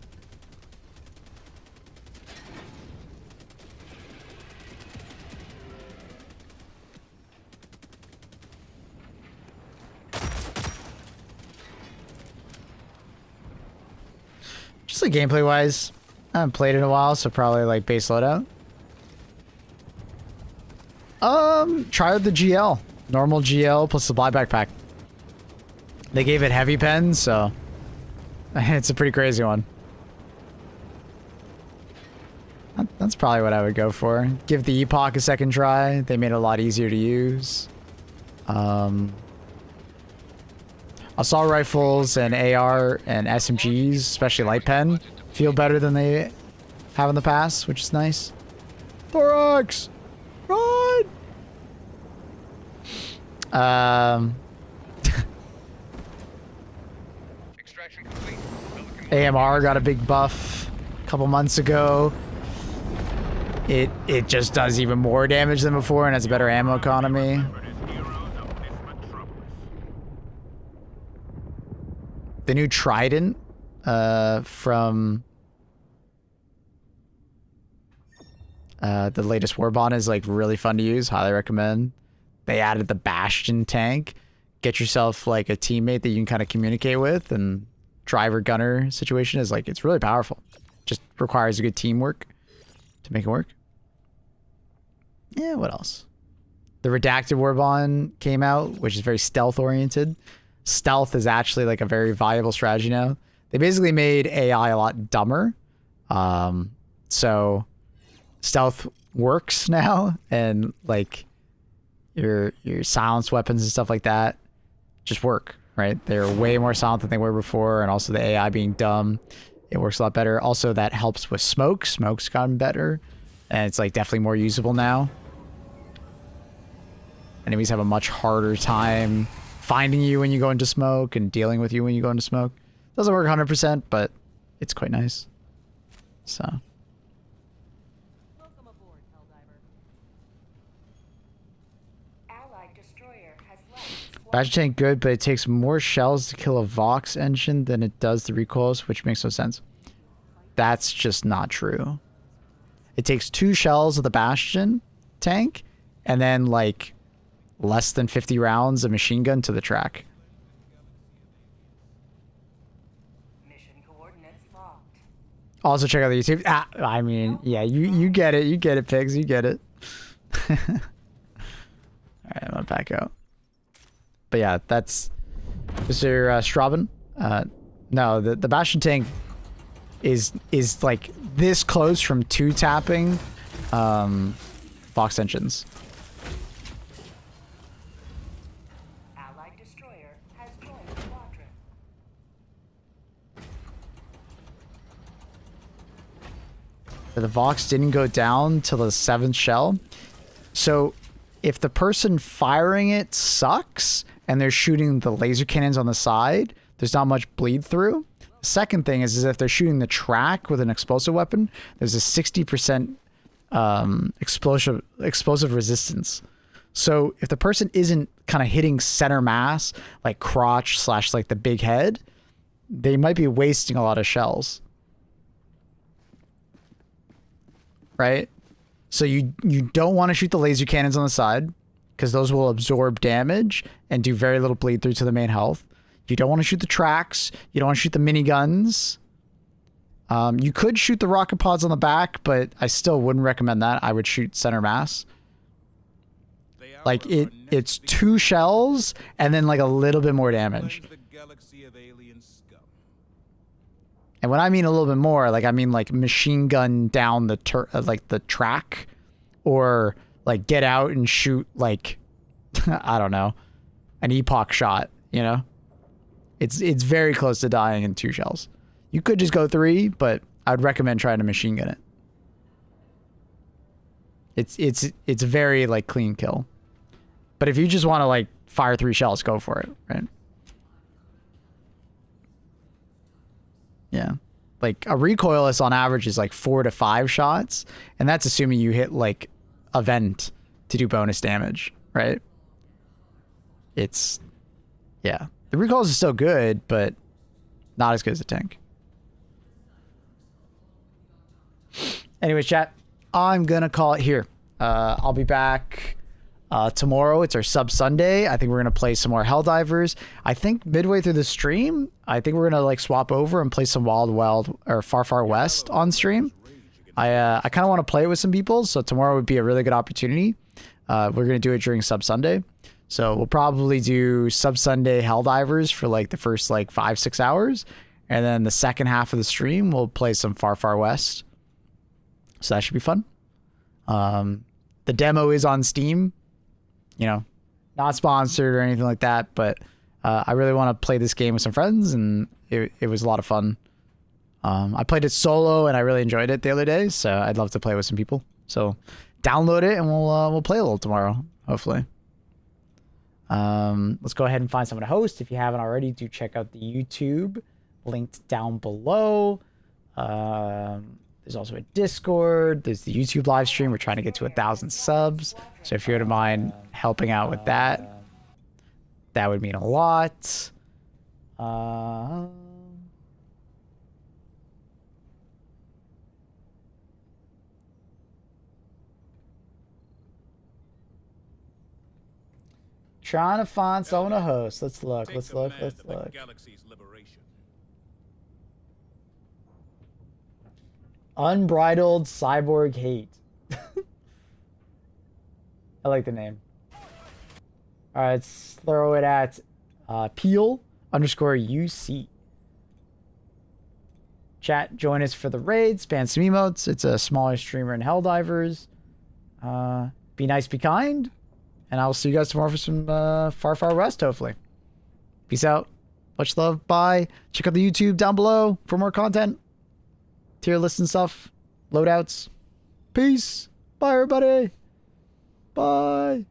S1: Just like gameplay wise, I haven't played in a while, so probably like base loadout. Try the GL. Normal GL plus supply backpack. They gave it heavy pens, so it's a pretty crazy one. That's probably what I would go for. Give the Epoch a second try. They made it a lot easier to use. Assault rifles and AR and SMGs, especially light pen, feel better than they have in the past, which is nice. Thorax! Run!
S2: Extraction complete.
S1: AMR got a big buff a couple months ago. It just does even more damage than before and has a better ammo economy. The new Trident from the latest Warbond is like really fun to use. Highly recommend. They added the Bastion tank. Get yourself like a teammate that you can kind of communicate with, and driver gunner situation is like, it's really powerful. Just requires a good teamwork to make it work. Yeah, what else? The Redacted Warbond came out, which is very stealth oriented. Stealth is actually like a very viable strategy now. They basically made AI a lot dumber. So stealth works now, and like your silenced weapons and stuff like that just work, right? They're way more silent than they were before, and also the AI being dumb, it works a lot better. Also, that helps with smoke. Smoke's gotten better, and it's like definitely more usable now. Enemies have a much harder time finding you when you go into smoke and dealing with you when you go into smoke. Doesn't work 100%, but it's quite nice. So.
S3: Welcome aboard, Helldiver.
S8: Allied destroyer has left.
S1: Badge tank good, but it takes more shells to kill a Vox engine than it does the recoils, which makes no sense. That's just not true. It takes 2 shells of the Bastion tank, and then like less than 50 rounds of machine gun to the track.
S8: Mission coordinates locked.
S1: Also check out the YouTube. I mean, yeah, you get it. You get it, pigs. You get it. All right, I'm gonna back out. But yeah, that's Mr. Straben. No, the Bastion tank is like this close from 2 tapping Vox engines.
S8: Allied destroyer has joined the squadron.
S1: The Vox didn't go down till the 7th shell. So if the person firing it sucks and they're shooting the laser cannons on the side, there's not much bleed through. The second thing is if they're shooting the track with an explosive weapon, there's a 60% explosive resistance. So if the person isn't kind of hitting center mass, like crotch / like the big head, they might be wasting a lot of shells. Right? So you don't want to shoot the laser cannons on the side because those will absorb damage and do very little bleed through to the main health. You don't want to shoot the tracks. You don't want to shoot the miniguns. You could shoot the rocket pods on the back, but I still wouldn't recommend that. I would shoot center mass. Like it's 2 shells and then like a little bit more damage. And when I mean a little bit more, like I mean like machine gun down the the track, or like get out and shoot like I don't know, an epoch shot. You know, it's very close to dying in 2 shells. You could just go 3, but I'd recommend trying to machine gun it. It's a very like clean kill. But if you just want to like fire 3 shells, go for it, right? Yeah. Like a recoilless on average is like 4 to 5 shots, and that's assuming you hit like a vent to do bonus damage, right? It's yeah. The recoilless is still good, but not as good as a tank. Anyways, chat, I'm gonna call it here. I'll be back tomorrow. It's our sub Sunday. I think we're gonna play some more Helldivers. I think midway through the stream, I think we're gonna like swap over and play some Wild or Far West on stream. I kind of want to play it with some people, so tomorrow would be a really good opportunity. We're gonna do it during sub Sunday, so we'll probably do sub Sunday Helldivers for like the first like 5-6 hours, and then the second half of the stream we'll play some Far West. So that should be fun. The demo is on Steam. You know, not sponsored or anything like that, but I really want to play this game with some friends, and it was a lot of fun. I played it solo and I really enjoyed it the other day, so I'd love to play with some people. So download it and we'll play a little tomorrow, hopefully. Let's go ahead and find someone to host. If you haven't already, do check out the YouTube linked down below. There's also a Discord. There's the YouTube live stream. We're trying to get to 1,000 subs. So if you wouldn't mind helping out with that, that would mean a lot. Trying to find someone to host. Let's look. Let's look. Unbridled Cyborg Hate. I like the name. Alright, let's throw it at Peel_UC. Chat, join us for the raid. Spam some emotes. It's a smaller streamer in Helldivers. Be nice, be kind. And I will see you guys tomorrow for some Far West, hopefully. Peace out. Much love. Bye. Check out the YouTube down below for more content. Tier lists and stuff. Loadouts. Peace. Bye, everybody. Bye.